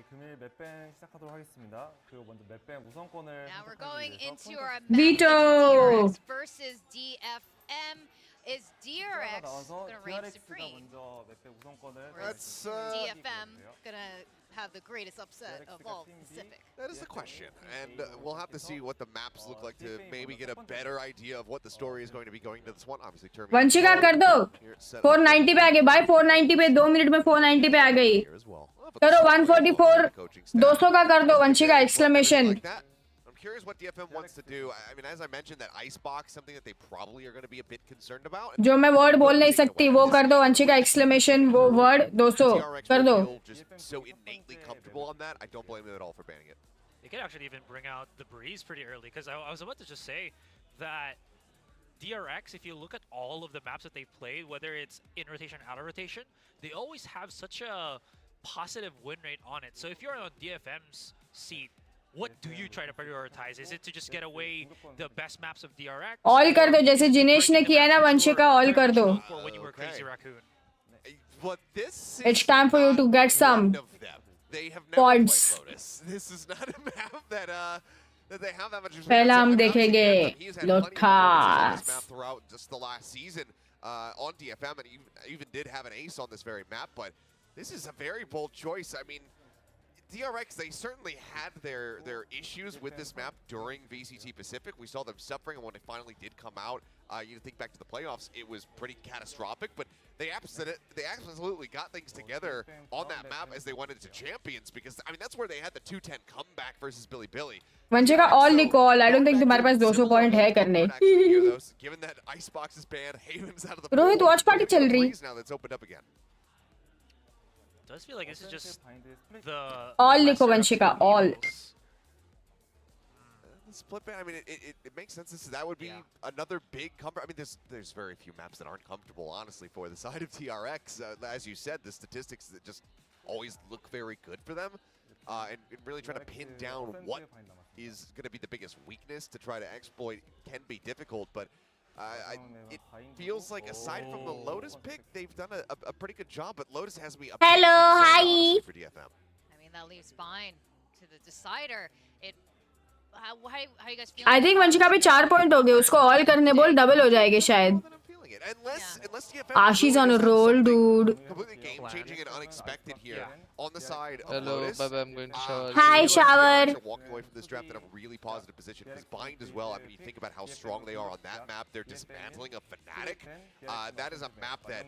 금일 맵뱅 시작하도록 하겠습니다. 그리고 먼저 맵뱅 우선권을 Now we're going into our Veto. DRX versus DFM. Is DRX gonna reign supreme? That's DFM gonna have the greatest upset of all Pacific. That is the question, and we'll have to see what the maps look like to maybe get a better idea of what the story is going to be going to this one. Obviously, Vanshika कर दो. 490 पे आ गई भाई. 490 पे 2 minute में 490 पे आ गई. करो 144 200 का कर दो Vanshika. Exclamation. I'm curious what DFM wants to do. I mean, as I mentioned, that icebox, something that they probably are going to be a bit concerned about. जो मैं वर्ड बोल नहीं सकती वो कर दो वंशिका. एक्सक्लेमेशन वो वर्ड 200 कर दो. So innately comfortable on that, I don't blame them at all for banning it. They could actually even bring out the breeze pretty early, because I was about to just say that DRX, if you look at all of the maps that they've played, whether it's in rotation, out of rotation, they always have such a positive win rate on it. So if you're on DFM's seat, what do you try to prioritize? Is it to just get away the best maps of DRX? All कर दो जैसे जिनेश ने किया ना Vanshika. All कर दो. When you were Crazy Raccoon. But this It's time for you to get some points. This is not a map that they have that much. पहला हम देखेंगे लोटकास. Throughout just the last season on DFM, and even did have an ace on this very map. But this is a very bold choice. I mean, DRX, they certainly had their issues with this map during VCT Pacific. We saw them suffering, and when they finally did come out, you think back to the playoffs, it was pretty catastrophic. But they absolutely got things together on that map as they went into champions, because I mean that's where they had the 210 comeback versus Billy. Vanshika all Nicole. I don't think तुम्हारे पास 200 point है करने. Given that Icebox is banned, Haven's out of the Rohit watch party चल रही. now that's opened up again. Does feel like this is just the all लिखो Vanshika. all. Split ban. I mean, it makes sense. That would be another big comeback. I mean, there's very few maps that aren't comfortable, honestly, for the side of TRX. As you said, the statistics that just always look very good for them, and really trying to pin down what is going to be the biggest weakness to try to exploit can be difficult. But it feels like aside from the Lotus pick, they've done a pretty good job. But Lotus has me. Hello, hi. For DFM. I mean, that leaves Spine to the decider. how you guys feeling? I think Vanshika पे 4 point हो गए, उसको all करने बोल, double हो जाएगी शायद. Ashi's on a roll, dude. Completely game-changing and unexpected here on the side of Hello, Lotus. bye-bye, I'm going to shower. Hi, shower. Walking away from this draft in a really positive position. Because Bind as well, I mean, you think about how strong they are on that map. They're dismantling a Fnatic. That is a map that...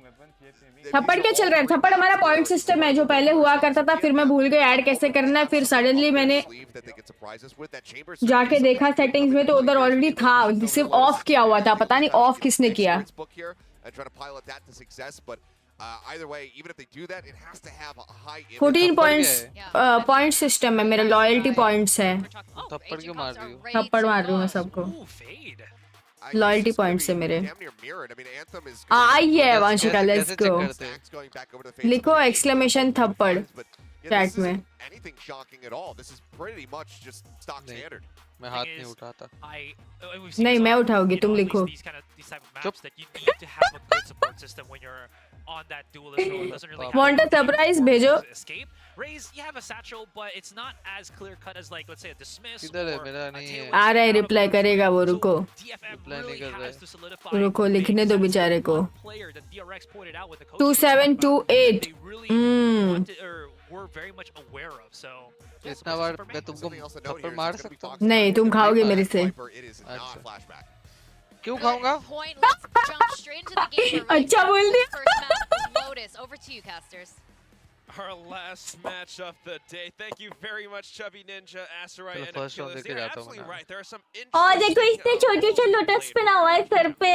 थप्पड़ क्या चल रहा है? थप्पड़ हमारा point system है जो पहले हुआ करता था, फिर मैं भूल गई ऐड कैसे करना है, फिर सडनली मैंने जाके देखा सेटिंग्स में तो उधर ऑलरेडी था, सिर्फ ऑफ किया हुआ था, पता नहीं ऑफ किसने किया. And try to pilot that to success, but either way, even if they do that, it has to have a high 14 points point system है मेरा, loyalty points है. थप्पड़ क्यों मार रही हो? थप्पड़ मार रही हूँ मैं सबको. Loyalty points है मेरे. आइए वंशिका, let's go. लिखो exclamation थप्पड़ chat में. Anything shocking at all. This is pretty much just stock standard. मैं हाथ नहीं उठाता. नहीं मैं उठाऊंगी, तुम लिखो. Want a surprise भेजो. Raise, you have a satchel, but it's not as clear cut as like, let's say, a dismiss. किधर है? मेरा नहीं है. आ रहा है, रिप्लाई करेगा वो, रुको. रिप्लाई नहीं कर रहा है. रुको, लिखने दो बेचारे को. 2728. We're very much aware of, so. इतना बार मैं तुमको थप्पड़ मार सकता हूँ? नहीं, तुम खाओगे मेरे से. क्यों खाऊंगा? अच्छा बोल दिया. Lotus, over to you, casters. Our last match of the day. Thank you very much, Chubby Ninja, Asarai, and Achilles. You're absolutely right. There are some और देखो इसने छोटे छोटे लोटस पहना हुआ है सर पे.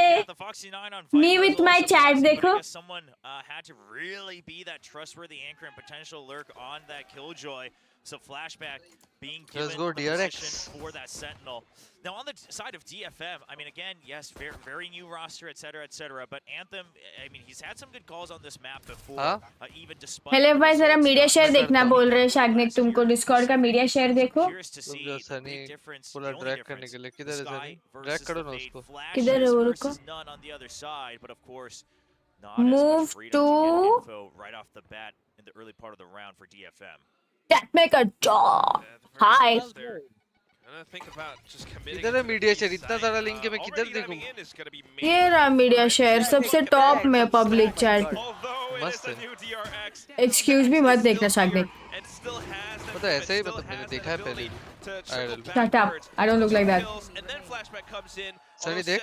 Me with my chat देखो. Someone had to really be that trustworthy anchor and potential lurk on that Killjoy. So flashback being given the position for that Sentinel. Now on the side of DFM, I mean, again, yes, very new roster, etc. But Anthem, I mean, he's had some good calls on this map before, even despite. Hello भाई, जरा media share देखना बोल रहे हैं शाग्निक तुमको. Discord का media share देखो. सनी पूरा ड्रैग करने के लिए किधर है सनी? ड्रैग करो ना उसको. किधर है वो, रुको. Move to right off the bat in the early part of the round for DFM. That make a job. Hi. किधर है मीडिया शेयर? इतना सारा लिंक है, मैं किधर देखूं? ये रहा मीडिया शेयर सबसे टॉप में, पब्लिक चैट. मस्त है. एक्सक्यूज मी मत देखना शाग्निक. पता है ऐसे ही, मतलब मैंने देखा है पहले. Shut up. I don't look like that. Sunny देख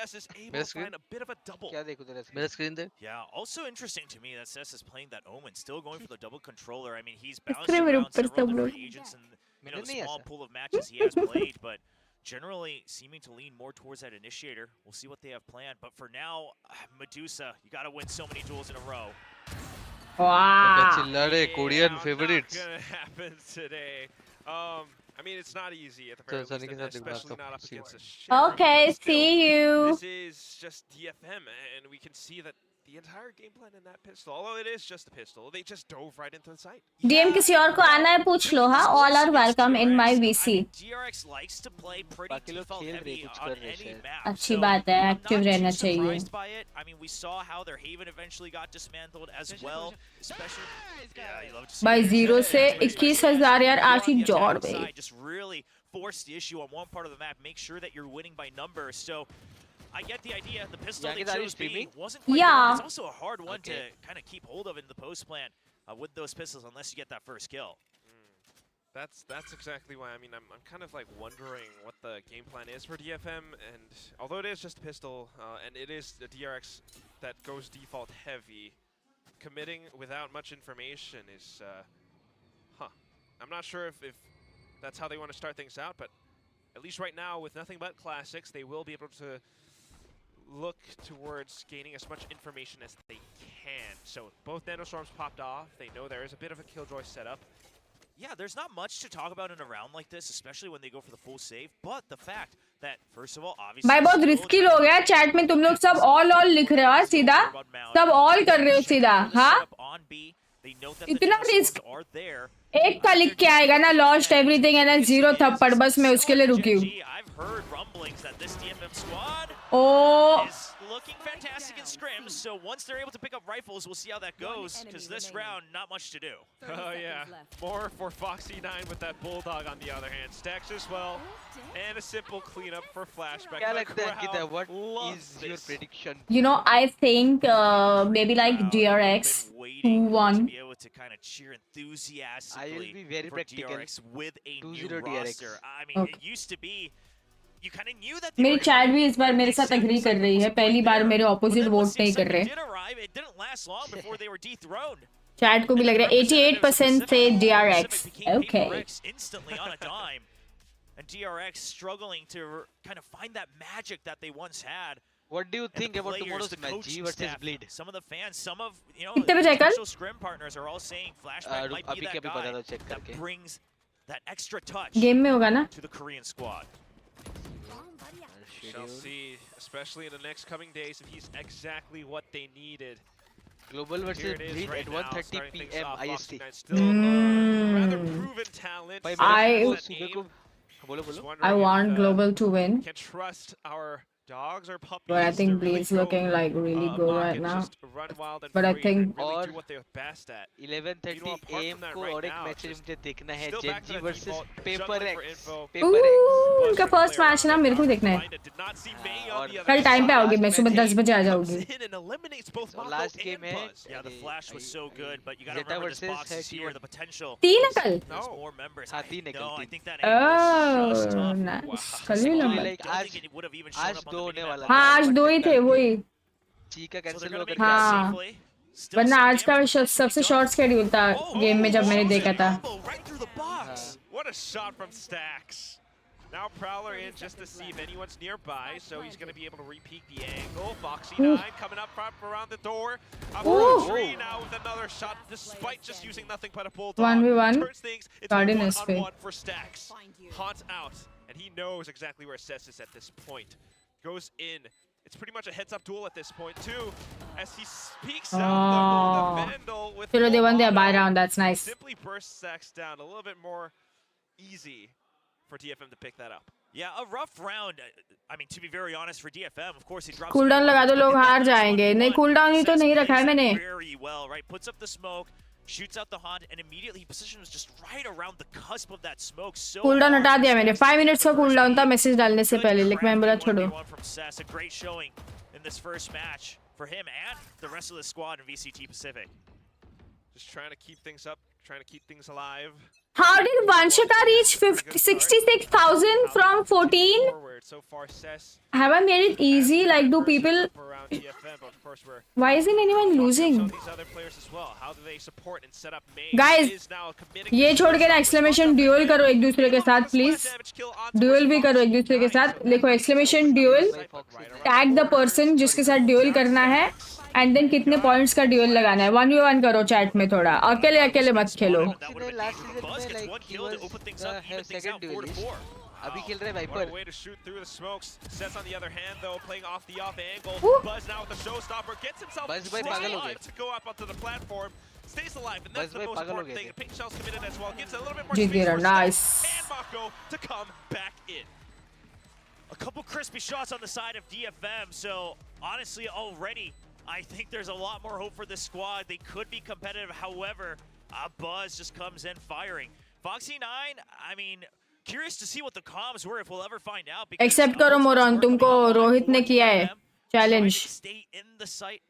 मेरा स्क्रीन. क्या देखूं तेरा स्क्रीन? मेरा स्क्रीन देख. Yeah, also interesting to me that Cess is playing that Omen, still going for the double controller. I mean, he's bouncing around several different agents in the small pool of matches he has played, but generally seeming to lean more towards that initiator. We'll see what they have planned, but for now, Medusa, you got to win so many duels in a row. Wow. चिल्ला रहे Korean favorites. Gonna happen today. I mean, it's not easy at the very least, especially not up against a sheriff. Okay, see you. This is just DFM, and we can see that the entire game plan in that pistol, although it is just a pistol, they just dove right into the site. DM किसी और को आना है पूछ लो, हाँ. All are welcome in my VC. DRX likes to play pretty default heavy on any map. अच्छी बात है, एक्टिव रहना चाहिए. I mean, we saw how their Haven eventually got dismantled as well, especially. भाई 0 से 21,000 यार आशीष जोड़ भाई. Just really force the issue on one part of the map. Make sure that you're winning by numbers. So. I get the idea. The pistol they chose B wasn't quite good. It's also a hard one to kind of keep hold of in the post plan with those pistols unless you get that first kill. That's exactly why. I mean, I'm kind of like wondering what the game plan is for DFM, and although it is just a pistol and it is the DRX that goes default heavy, committing without much information is, I'm not sure if that's how they want to start things out, but at least right now with nothing but classics, they will be able to look towards gaining as much information as they can. So both nanostorms popped off. They know there is a bit of a killjoy setup. Yeah, there's not much to talk about in a round like this, especially when they go for the full save. But the fact that, first of all, obviously... भाई बहुत risky लोग हैं chat में. तुम लोग सब all लिख रहे हो सीधा. सब all कर रहे हो सीधा. हाँ? इतना रिस्क. एक का लिख के आएगा ना, lost everything and then 0 थप्पड़, बस मैं उसके लिए रुकी हूँ. Oh looking fantastic in scrims, so once they're able to pick up rifles, we'll see how that goes, because this round, not much to do. Oh yeah, more for Foxy9 with that Bulldog on the other hand. Stacks as well, and a simple cleanup for Flashback. What is your prediction? You know, I think maybe like DRX 2-1. Be able to kind of cheer enthusiastically. I will be very practical. DRX with a 2-0 new DRX. roster. I mean, it used to be. You kind of knew that मेरी chat भी इस बार मेरे साथ agree कर रही है, पहली बार मेरे ऑपोजिट वोट नहीं कर रहे. चैट को भी लग रहा है 88% से DRX. Okay. Instantly on a dime, and DRX struggling to kind of find that magic that they once had. What do you think about tomorrow's match, G versus Bleed? Some of the fans, some of potential scrim partners are all saying Flashback might be that guy that brings that extra touch Game में होगा ना? to the Korean squad. Shall see, especially in the next coming days, if he's exactly what they needed. Global versus Bleed at 1:30 PM IST. Still rather proven talent. I want Global to win. Can trust our dogs or puppies. But I think Bleed's looking like really good right now. But I think really do what they're best at. 11:30 AM को और एक match मुझे देखना है Genji versus Paper X. उनका first match ना मेरे को देखना है. कल टाइम पे आओगे, मैं सुबह 10 बजे आ जाऊंगी. Last game है. Yeah, the flash was so good, but you got to remember this box is here, the potential. 3 है कल. There's more members. हाँ 3 है कल. No, I think that angle is just Oh, tough. nice. कल भी लंबा. आज 2 होने वाला. हाँ आज 2 ही थे वही. ची का कैंसिल हो गया. हाँ. वरना आज का सबसे शॉर्ट शेड्यूल था गेम में जब मैंने देखा था. What a shot from Stacks. Now Prowler in just to see if anyone's nearby, so he's going to be able to repeat the angle. Foxy9 coming up front around the door. Up the tree now with another shot, despite just using nothing but a bulldog. 1v1. Turns things into 1-on-1 for Stacks. Haunt out, and he knows exactly where Cess is at this point. Goes in. It's pretty much a heads-up duel at this point too, as he peeks out the Vandal with. Chalo, they won their buy round. That's nice. Simply bursts Stacks down a little bit more easy for DFM to pick that up. Yeah, a rough round. I mean, to be very honest, for DFM, of course, he drops. Cooldown लगा दो, लोग हार जाएंगे. नहीं cooldown ही तो नहीं रखा है मैंने. Very well, right? Puts up the smoke, shoots out the haunt, and immediately he positions just right around the cusp of that smoke. So cooldown हटा दिया मैंने. 5 minutes का cooldown था मैसेज डालने से पहले, लेकिन मैं बोला छोड़ो. A great showing in this first match for him and the rest of the squad in VCT Pacific. Just trying to keep things up, trying to keep things alive. How did Vanshika reach 66,000 from 14? So far, have I made it easy? Like, do people? Why isn't anyone losing? Guys, ये छोड़ के ना exclamation duel करो एक दूसरे के साथ please. Duel भी करो एक दूसरे के साथ. देखो exclamation duel. Tag the person जिसके साथ duel करना है. And then कितने points का duel लगाना है. 1v1 करो chat में थोड़ा. अकेले अकेले मत खेलो. अभी खेल रहे Viper. Way to shoot through the smokes. Cess on the other hand though, playing off the off angle. Buzz now with the showstopper gets himself to go up onto the platform. Stays alive, and that's the most important thing. Pink Shell's committed as well. Gives a little bit more space for nice. and Mako to come back in. A couple crispy shots on the side of DFM. So honestly, already, I think there's a lot more hope for this squad. They could be competitive. However, Buzz just comes in firing. Foxy9, I mean, curious to see what the comms were, if we'll ever find out. Accept करो मोरन, तुमको रोहित ने किया है challenge. Stay in the site,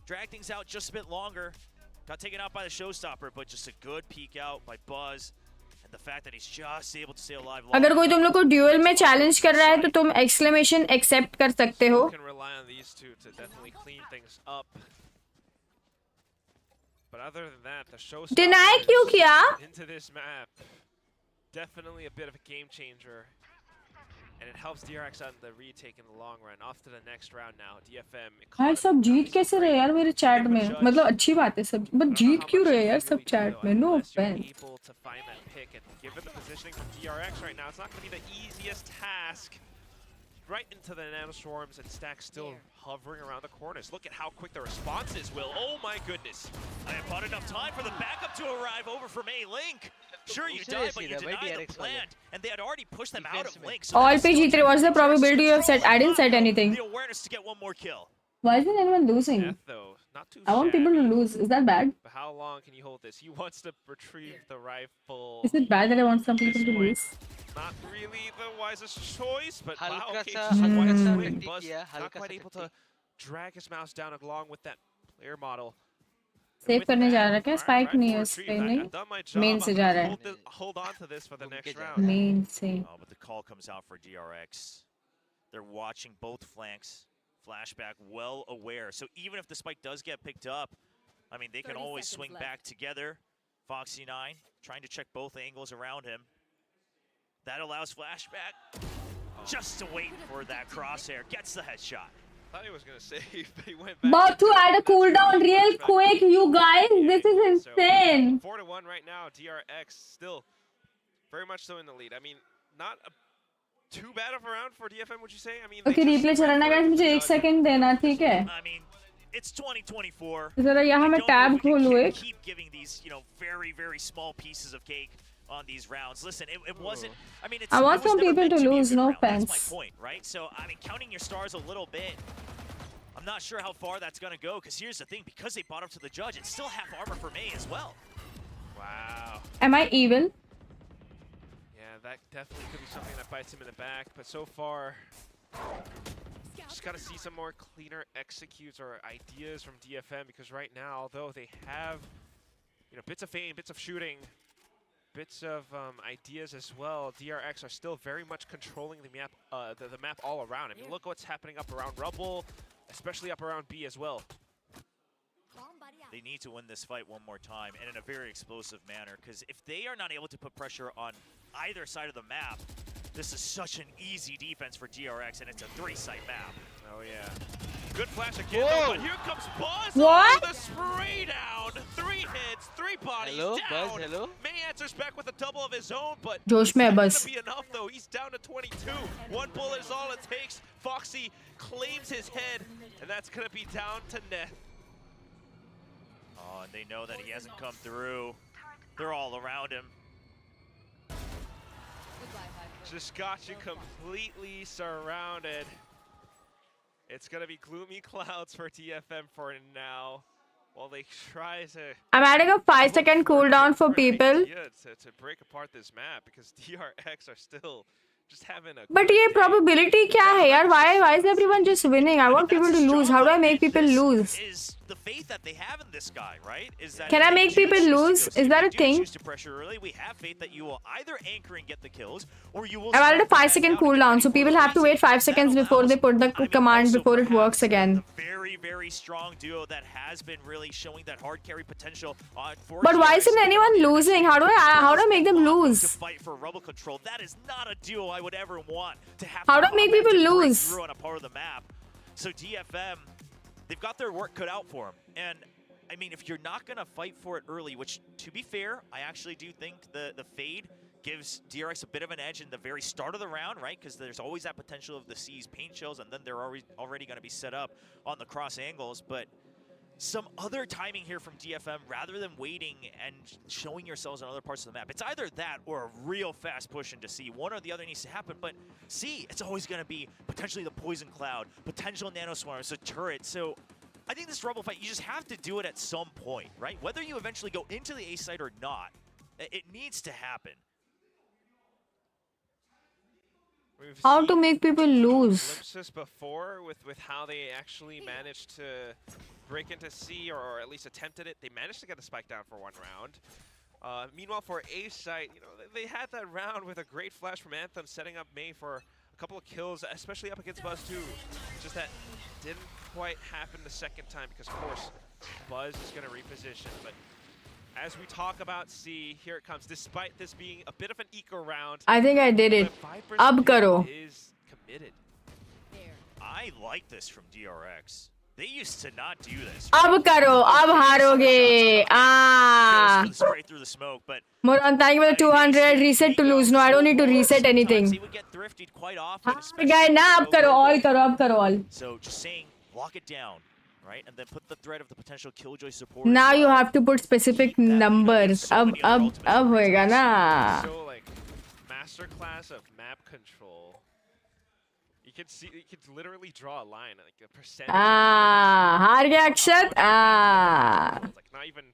drag things out just a bit longer. Got taken out by the showstopper, but just a good peek out by Buzz, and the fact that he's just able to stay alive. अगर कोई तुम लोग को duel में challenge कर रहा है तो तुम exclamation accept कर सकते हो. You can rely on these two to definitely clean things up. But other than that, the showstopper Deny क्यों किया? Into this map. Definitely a bit of a game changer, and it helps DRX on the retake in the long run. Off to the next round now. DFM. यार सब जीत कैसे रहे यार मेरे chat में? मतलब अच्छी बात है सब, but जीत क्यों रहे यार सब chat में? No offense. Able to find that pick, and given the positioning from DRX right now, it's not going to be the easiest task. Right into the nanoswarms, and Stacks still hovering around the corners. Look at how quick the response is, Will. Oh my goodness. I have bought enough time for the backup to arrive over from A-Link. Sure, you died, but you denied the plant, and they had already pushed them out of Link. So all PG3, what's the probability of set? I didn't set anything. The awareness to get one more kill. Why isn't anyone losing? Death, though, not too I want people to lose. Is that bad? But how long can you hold this? He wants to retrieve the rifle. Is it bad that I want some people to lose? Not really the wisest choice, but wow, okay, Buzz not quite able to drag his mouse down along with that player model. Save करने जा रहा है क्या? Spike नहीं है उस पे नहीं. Main से जा रहा है. Hold on to this for the next round. Main से. Oh, but the call comes out for DRX. They're watching both flanks. Flashback well aware. So even if the spike does get picked up, I mean, they can always swing back together. Foxy9 trying to check both angles around him. That allows Flashback just to wait for that crosshair. Gets the headshot. I thought he was going to save, but he went back. About to add a cooldown real quick, you guys. This is insane. So 4-1 right now. DRX still very much so in the lead. I mean, not too bad of a round for DFM, would you say? I mean, okay, replay चलाना guys. मुझे 1 second देना, ठीक है? I mean, it's 2024. जरा यहाँ मैं tab खोलूँ एक. Keep giving these, you know, very, very small pieces of cake on these rounds. Listen, it wasn't. I mean, I want some people to lose. No offense. That's my point, right? So, I mean, counting your stars a little bit. I'm not sure how far that's gonna go. Because here's the thing: because they bought up to the judge, it's still half armor for May as well. Wow. Am I evil? That definitely could be something that bites him in the back, but so far, just got to see some more cleaner executes or ideas from DFM, because right now, although they have, you know, bits of fame, bits of shooting, bits of ideas as well, DRX are still very much controlling the map, the map all around. I mean, look what's happening up around Rubble, especially up around B as well. They need to win this fight one more time, and in a very explosive manner, because if they are not able to put pressure on either side of the map, this is such an easy defense for DRX, and it's a 3-site map. Oh, yeah. Good flash again, though, but here comes Buzz. What? The spray down. 3 hits, 3 bodies hello, down. Buzz, hello? May answers back with a double of his own, but Josh mein it's not Buzz. going to be enough, though. He's down to 22. 1 bullet is all it takes. Foxy claims his head, and that's going to be down to Neth. Oh, and they know that he hasn't come through. They're all around him. Just got you completely surrounded. It's going to be gloomy clouds for DFM for now. While they try to... I'm adding a 5-second cooldown for people. To break apart this map, because DRX are still just having a... But ये probability क्या है यार? Why is everyone just winning? I want people to lose. How do I make people lose? Is the faith that they have in this guy, right? Is that can I make people lose? Is that a thing? To pressure early, we have faith that you will either anchor and get the kills, or you will... I've added a 5-second cooldown, so people have to wait 5 seconds before they put the command before it works again. Very, very strong duo that has been really showing that hard carry potential on. But why isn't anyone losing? How do I make them lose? To fight for Rubble control, that is not a duo I would ever want to have. How do I make people lose? On a part of the map, so DFM, they've got their work cut out for them. And I mean, if you're not gonna fight for it early, which to be fair, I actually do think the fade gives DRX a bit of an edge in the very start of the round, right? Because there's always that potential of the C's paint shells, and then they're already going to be set up on the cross angles. But some other timing here from DFM, rather than waiting and showing yourselves on other parts of the map. It's either that or a real fast push into C. One or the other needs to happen, but C, it's always going to be potentially the poison cloud, potential nano swarms, a turret. So I think this Rubble fight, you just have to do it at some point, right? Whether you eventually go into the A site or not, it needs to happen. How to make people lose? Glimpses before with how they actually managed to break into C, or at least attempted it. They managed to get a spike down for 1 round. Meanwhile, for A site, you know, they had that round with a great flash from Anthem, setting up May for a couple of kills, especially up against Buzz too. Just that didn't quite happen the second time, because of course Buzz is going to reposition. But as we talk about C, here it comes. Despite this being a bit of an eco round, I think I did it. Ab karo. Is committed. I like this from DRX. They used to not do this. Ab karo, ab haroge. Straight through the smoke, but Moran, thank you for the 200. Reset to lose. No, I don't need to reset anything. He would get thrifted quite often. Guy, na ab karo, all karo, ab karo, all. So just saying, lock it down. Right, and then put the threat of the potential Killjoy support. Now you have to put specific numbers. Ab hoega na. So like masterclass of map control. You can see, you can literally draw a line, like a percentage. हार गया अक्षत. Like not even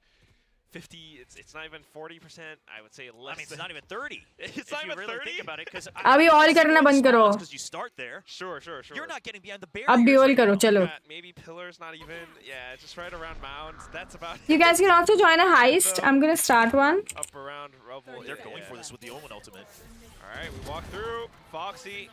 50. It's not even 40%. I would say less. I mean, it's not even 30. It's not even 30. Think about it, because अभी all करना बंद करो. Because you start there. Sure. You're not getting behind the barriers. अब भी all करो, चलो. Maybe pillars, not even. Yeah, just right around mounds. That's about. You guys can also join a heist. I'm gonna start one. Up around rubble. They're going for this with the Omen ultimate. All right, we walk through. Foxy.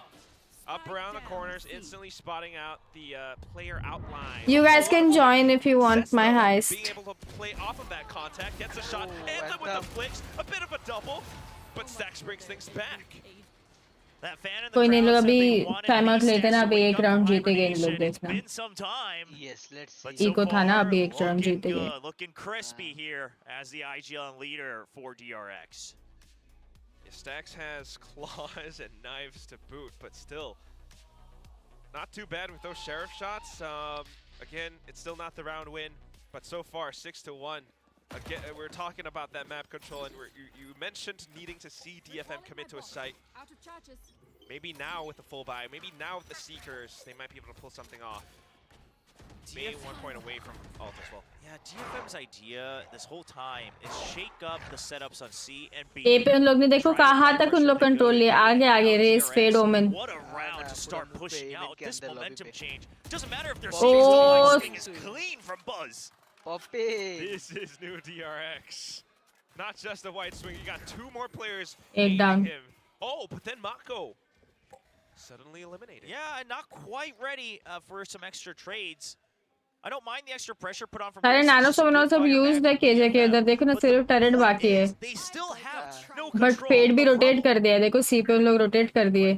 Up around the corners, instantly spotting out the player outline. You guys can join if you want my heist. Being able to play off of that contact, gets a shot, ends up with the flicks, a bit of a double, but Stacks brings things back. That fan in the कोई नहीं लोग crowd said अभी they wanted time out these लेते ना stacks to अभी wake एक up round जीतेंगे इन hibernation. लोग It's देखना. been some time. Yes, let's see. But so eco था ना far, अभी एक राउंड looking जीतेंगे. good, looking crispy here as the IGL leader for DRX. Yeah, Stacks has claws and knives to boot, but still not too bad with those sheriff shots. Again, it's still not the round win, but so far 6-1. Again, we're talking about that map control, and you mentioned needing to see DFM commit to a site. Maybe now with the full buy, maybe now with the Seekers, they might be able to pull something off. Maybe 1 point away from ult as well. Yeah, DFM's idea this whole time is shake up the setups on C and B. ए पे उन लोग ने देखो कहाँ तक उन लोग control लिया. आगे race Fade Omen. What a round to start pushing out this momentum change. Doesn't matter if their Oh. swing is clean from Buzz. Poppy. This is new DRX. Not just a white swing, you got 2 more players Eight aiding down. him. Oh, but then Mako suddenly eliminated. Yeah, not quite ready for some extra trades. I don't mind the extra pressure put on from सारे नानो सोमनोस सब used है KJ के उधर देखो ना सिर्फ turret बाकी है. They still have no but control. Fade भी रोटेट कर दिया. देखो सी पे उन लोग रोटेट कर दिए.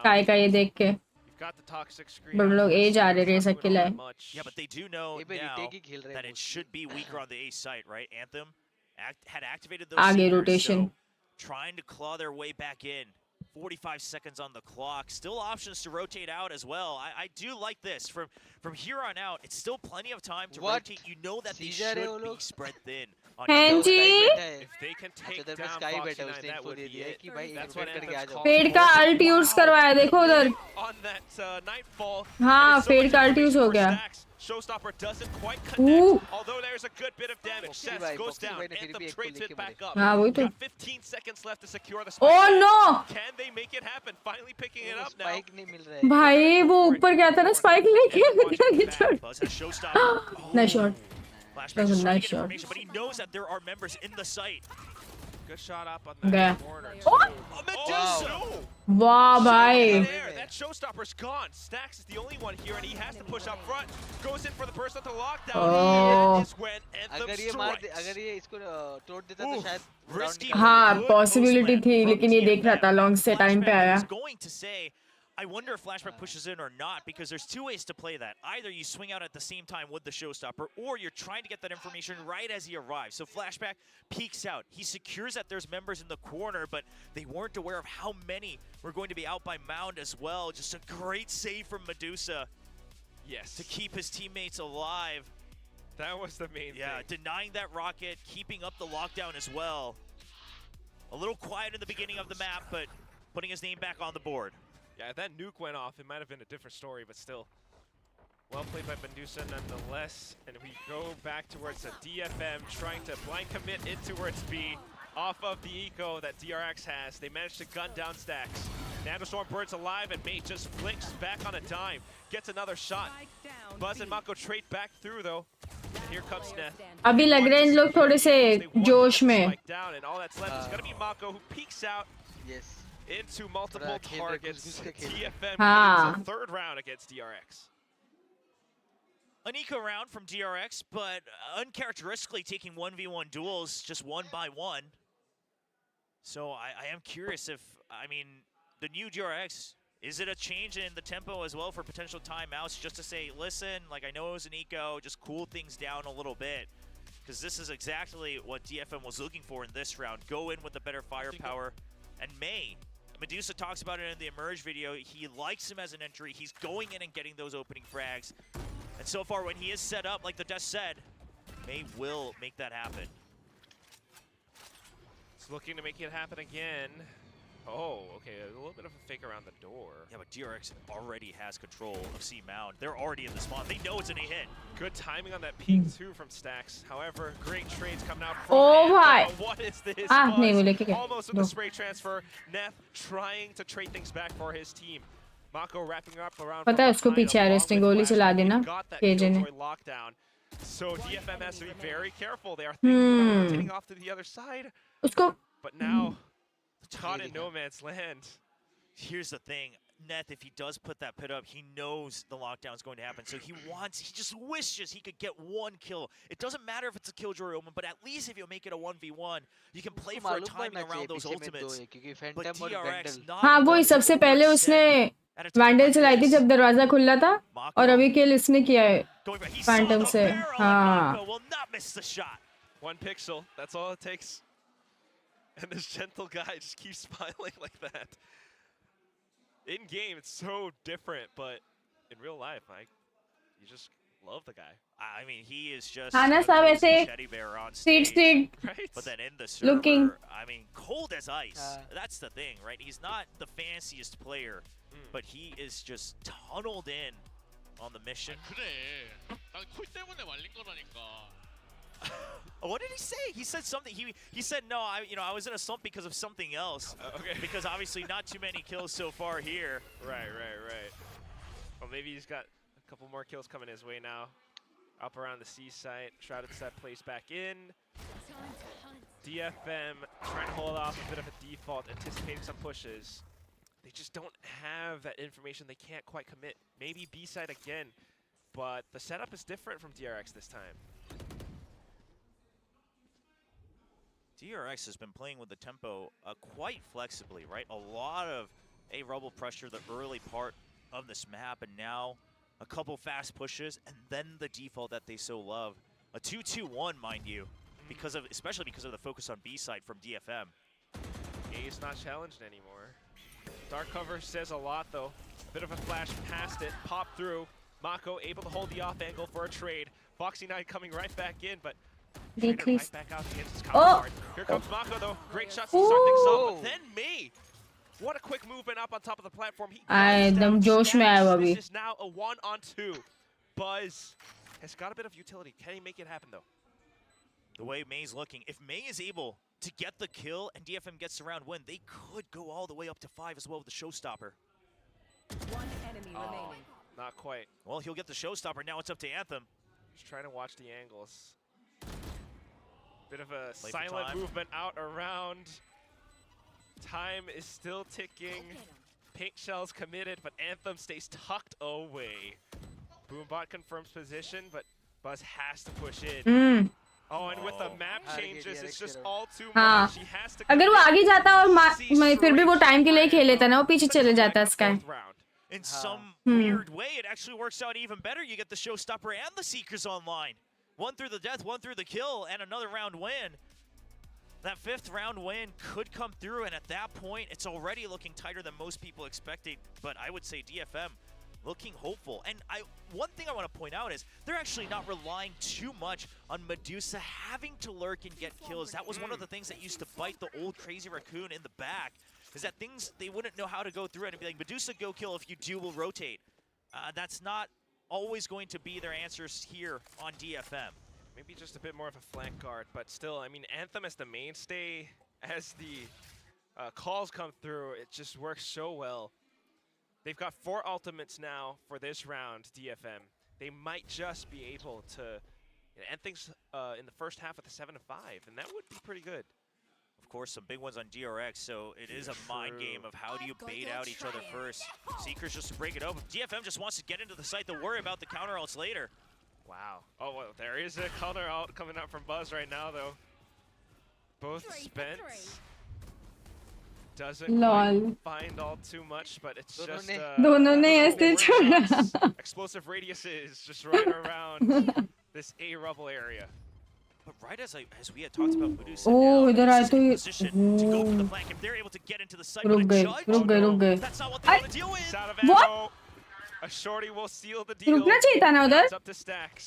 काय का ये देख के. You've got the toxic screen. But उन लोग ए जा रहे रेस अकेला है. Yeah, but they do know now that it should be weaker on the A site, right? Anthem had activated those आगे seekers, rotation. so trying to claw their way back in. 45 seconds on the clock. Still options to rotate out as well. I do like this. From here on out, it's still plenty of time to rotate. You know that they should be spread thin. Henji? If they can take down Foxy 9, that would be it. That's what Fade का ult use करवाया देखो उधर. On that nightfall. हाँ Fade का ult use हो गया. Showstopper doesn't quite connect, although there's a good bit of damage. Seth goes down, Anthem trades it back up. हाँ वही तो. Got 15 seconds left to secure the spike. Oh no! Can they make it happen? Finally picking it up now. भाई वो ऊपर गया था ना spike लेके. Nice shot. That was a nice shot. But he knows that there are members in the site. Good shot up on गया. that corner. Oh, Medusa! वाह भाई. That showstopper's gone. Stacks is the only one here, and he has to push up front. Goes in for the burst of the lockdown. Oh. That is when Anthem अगर ये मार strikes. अगर ये इसको तोड़ देता तो शायद risky. हाँ पॉसिबिलिटी थी लेकिन ये देख रहा था लॉन्ग से टाइम पे आया. He's going to say, I wonder if Flashback pushes in or not, because there's 2 ways to play that. Either you swing out at the same time with the showstopper, or you're trying to get that information right as he arrives. So Flashback peeks out. He secures that there's members in the corner, but they weren't aware of how many were going to be out by Mound as well. Just a great save from Medusa. Yes. To keep his teammates alive. That was the main thing. Yeah, denying that rocket, keeping up the lockdown as well. A little quiet in the beginning of the map, but putting his name back on the board. Yeah, if that nuke went off, it might have been a different story, but still. Well played by Medusa nonetheless. And we go back towards a DFM, trying to blind commit in towards B. Off of the eco that DRX has. They managed to gun down Stacks. Nandostorm Bird's alive, and Mate just flicks back on a dime. Gets another shot. Buzz and Mako trade back through, though. And here comes Neth. अभी लग रहे हैं इन लोग थोड़े से जोश में. Down, and all that's left is going to be Mako, who peeks out. Yes. Into multiple targets. DFM हाँ. wins the 3rd round against DRX. An eco round from DRX, but uncharacteristically taking 1v1 duels just 1 by 1. So I am curious if, I mean, the new DRX, is it a change in the tempo as well for potential timeouts, just to say, listen, like I know it was an eco, just cool things down a little bit. Because this is exactly what DFM was looking for in this round. Go in with the better firepower. And Medusa talks about it in the Emerge video. He likes him as an entry. He's going in and getting those opening frags. And so far, when he is set up, like the Death said, May will make that happen. It's looking to make it happen again. Oh, okay, a little bit of a fake around the door. Yeah, but DRX already has control of C Mound. They're already in the spawn. They know it's gonna hit. Good timing on that peek too from Stacks. However, great trades coming out from Oh my! What is this? नहीं वो लेके गया. Almost with the spray transfer. Neth trying to trade things back for his team. Mako wrapping up around. पता है उसको पीछे arresting गोली चला देना केजे ने. So DFM has to be very careful. They are thinking about rotating off to the other side. उसको. But now, caught in no man's land. Here's the thing. Neth, if he does put that pit up, he knows the lockdown is going to happen. So he just wishes he could get one kill. It doesn't matter if it's a Killjoy Omen, but at least if you make it a 1v1, you can play for a timing around those ultimates. But DRX not हाँ वही सबसे पहले उसने vandal चलाई थी जब दरवाजा खुला था और अभी किल इसने किया है फैंटम से. हाँ. will not miss the shot. 1 pixel, that's all it takes. And this gentle guy just keeps smiling like that. In game, it's so different, but in real life, you just love the guy. I mean, he is just हाँ ना सब ऐसे street right? But then in the server, looking. I mean, cold as ice. That's the thing, right? He's not the fanciest player, but he is just tunneled in on the mission. 그래. 난 콜 때문에 말린 거라니까. What did he say? He said something. He said no. I was in a slump because of something else. Okay. Because obviously not too many kills so far here. Right. Well, maybe he's got a couple more kills coming his way now. Up around the C site. Shrouded set plays back in. DFM trying to hold off a bit of a default, anticipating some pushes. They just don't have that information. They can't quite commit. Maybe B side again, but the setup is different from DRX this time. DRX has been playing with the tempo quite flexibly, right? A lot of rubble pressure the early part of this map, and now a couple fast pushes, and then the default that they so love. A 2-2-1, mind you, especially because of the focus on B side from DFM. A's not challenged anymore. Dark cover says a lot, though. Bit of a flash past it, pop through. Mako able to hold the off angle for a trade. Foxy Knight coming right back in, but right back out against his counterpart. Here comes Mako, though. Great shots to start things off, but then me. What a quick movement up on top of the platform. He एकदम जोश में आया वो अभी. This is now a 1-on-2. Buzz has got a bit of utility. Can he make it happen, though? The way May's looking, if May is able to get the kill and DFM gets the round win, they could go all the way up to 5 as well with the showstopper. One enemy remaining. Not quite. Well, he'll get the showstopper. Now it's up to Anthem. Just trying to watch the angles. Bit of a silent movement out around. Time is still ticking. Pink Shell's committed, but Anthem stays tucked away. Boombot confirms position, but Buzz has to push in. Oh, and with the map changes, it's just all too much. He has to. अगर वो आगे जाता और फिर भी वो time के लिए खेल लेता ना, वो पीछे चले जाता Sky. In some weird way, it actually works out even better. You get the showstopper and the Seekers online. One through the death, one through the kill, and another round win. That 5th round win could come through, and at that point, it's already looking tighter than most people expected. But I would say DFM looking hopeful. And one thing I want to point out is they're actually not relying too much on Medusa having to lurk and get kills. That was one of the things that used to bite the old Crazy Raccoon in the back, is that things they wouldn't know how to go through it and be like, Medusa, go kill. If you do, we'll rotate. That's not always going to be their answers here on DFM. Maybe just a bit more of a flank guard, but still, I mean, Anthem as the mainstay, as the calls come through, it just works so well. They've got 4 ultimates now for this round, DFM. They might just be able to end things in the first half with a 7-5, and that would be pretty good. Of course, some big ones on DRX, so it is a mind game of how do you bait out each other first. Seekers just to break it open. DFM just wants to get into the site. They'll worry about the counter ults later. Wow. Oh, well, there is a counter out coming out from Buzz right now, though. Both spent. Doesn't find all too much, but it's just explosive radiuses just right around this A rubble area. But right as we had talked about Medusa, now, in position to go for the flank. If they're able to get into the site with a judge, that's not what they want to deal with. What? A shorty will seal the deal. रुकना चाहिए था ना उधर.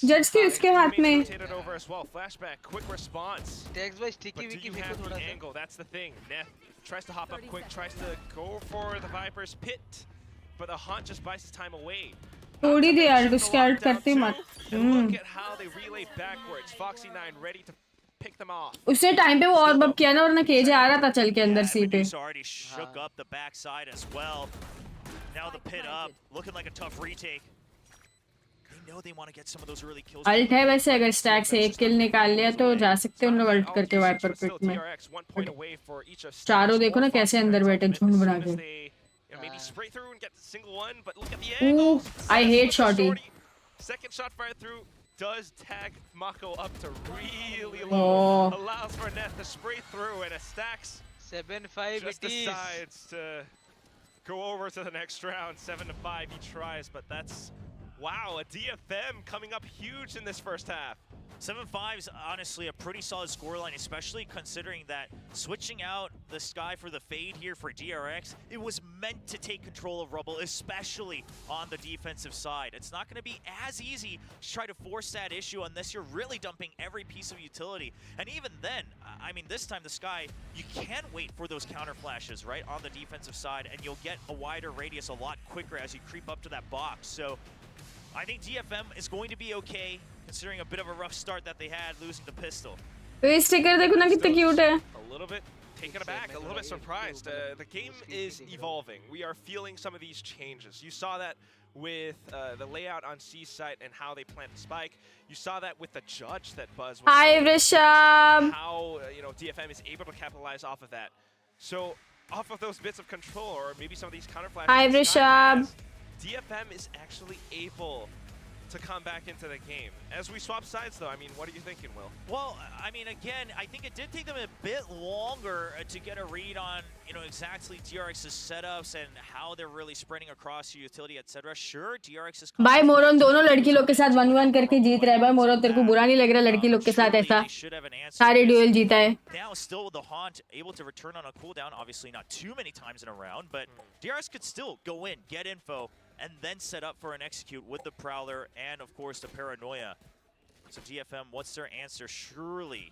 जज थी उसके हाथ में. Flashback, quick response. Tags by sticky but do wiki you have the angle? That's the thing. Neth tries to hop up quick, tries to go for the Viper's pit, but the Haunt just buys his time away. थोड़ी देर यार discard करते मत. Look at how they relay backwards. Foxy9 ready to pick them off. उसने time पे वो और बब किया ना और ना केजे आ रहा था चल के अंदर सी पे. already shook up the backside as well. Now the pit up, looking like a tough retake. They know they want to get some of those early kills. Ult है वैसे अगर स्टैक से एक किल निकाल लिया तो जा सकते हैं उन लोग अल्ट करके वाइपर पिट में. चारों देखो ना कैसे अंदर बैठे झुंड बना के. Maybe spray through and get the single one, but look at the angle. I hate shorty. Second shot fired through does tag Mako up to really low. Allows for Neth to spray through, and a Stacks 7-5 just decides to go over to the next round. 7-5 he tries, but that's wow, a DFM coming up huge in this first half. 7-5 is honestly a pretty solid scoreline, especially considering that switching out the Sky for the fade here for DRX, it was meant to take control of Rubble, especially on the defensive side. It's not going to be as easy to try to force that issue unless you're really dumping every piece of utility. And even then, I mean, this time the Sky, you can wait for those counter flashes, right, on the defensive side, and you'll get a wider radius a lot quicker as you creep up to that box. So I think DFM is going to be okay, considering a bit of a rough start that they had losing the pistol. ये sticker देखो ना कितना cute है. A little bit taken aback, a little bit surprised. The game is evolving. We are feeling some of these changes. You saw that with the layout on C site and how they plant the spike. You saw that with the judge that Buzz was. Hi Rishabh. How DFM is able to capitalize off of that. So off of those bits of control, or maybe some of these counter flashes. Hi Rishabh. DFM is actually able to come back into the game. As we swap sides though, I mean, what are you thinking, Will? Well, I mean, again, I think it did take them a bit longer to get a read on, exactly DRX's setups and how they're really spreading across utility, etc. Sure, DRX is... भाई मोरन दोनों लड़की लोग के साथ 1-1 करके जीत रहा है. भाई मोरन तेरे को बुरा नहीं लग रहा लड़की लोग के साथ ऐसा? सारे ड्यूल जीता है. Now still with the Haunt able to return on a cooldown, obviously not too many times in a round, but DRX could still go in, get info, and then set up for an execute with the Prowler and, of course, the Paranoia. So DFM, what's their answer? Surely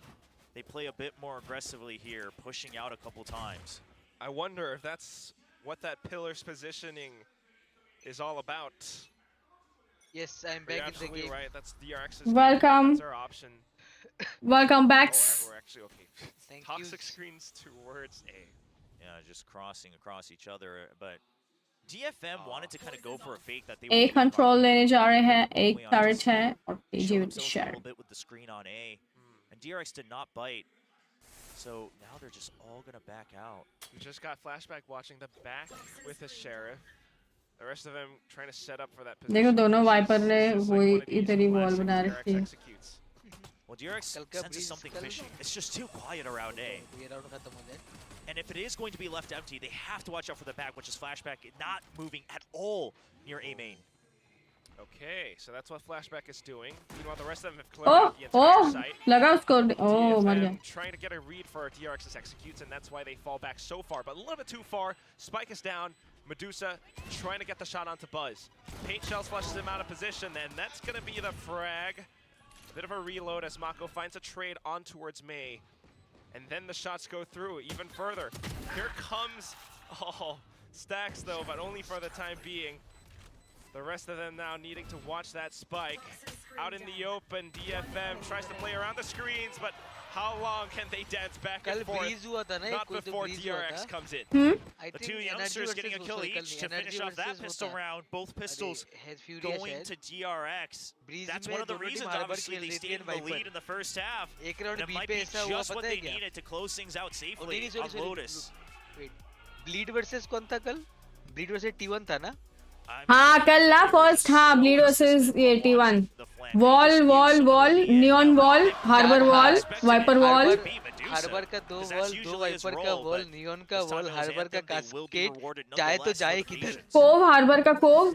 they play a bit more aggressively here, pushing out a couple times. I wonder if that's what that pillar's positioning is all about. Yes, I'm back in the game. Right. That's DRX's Welcome. That's our option. Welcome back. We're actually okay. Thank Toxic you. screens towards A. Yeah, just crossing across each other, but DFM wanted to kind of go for a fake that they एक control लेने जा रहे हैं, एक turret है और PG with the share. A little bit with the screen on A, and DRX did not bite. So now they're just all gonna back out. We just got flashback watching the back with the sheriff. The rest of them trying to set up for that position. देखो दोनों wiper ने वही इधर ही wall बना रखी है. Well, DRX senses something fishy. It's just too quiet around A. And if it is going to be left empty, they have to watch out for the back, which is flashback not moving at all near A main. Okay, so that's what flashback is doing. Meanwhile, the rest of them have cleared the entire site. लगा उसको. Oh, मर गया. Trying to get a read for DRX's executes, and that's why they fall back so far. But a little bit too far. Spike is down. Medusa trying to get the shot onto Buzz. Paint Shells flushes him out of position, and that's going to be the frag. Bit of a reload as Mako finds a trade on towards May. And then the shots go through even further. Here comes Stacks though, but only for the time being. The rest of them now needing to watch that spike. Out in the open, DFM tries to play around the screens, but how long can they dance back and forth? Not before DRX comes in. The two youngsters getting a kill each to finish off that pistol round. Both pistols going to DRX. That's one of the reasons, obviously, they stayed in the lead in the first half. And it might be just what they needed to close things out safely on Lotus. Bleed versus कौन था कल? Bleed versus T1 था ना? हाँ कल ना first हाँ bleed versus ये T1. Wall, neon wall, harbor wall, viper wall. Harbor का दो वाइपर का वॉल, नियॉन का वॉल, हार्बर का कास्केट, जाए तो जाए किधर? कोव, हार्बर का कोव.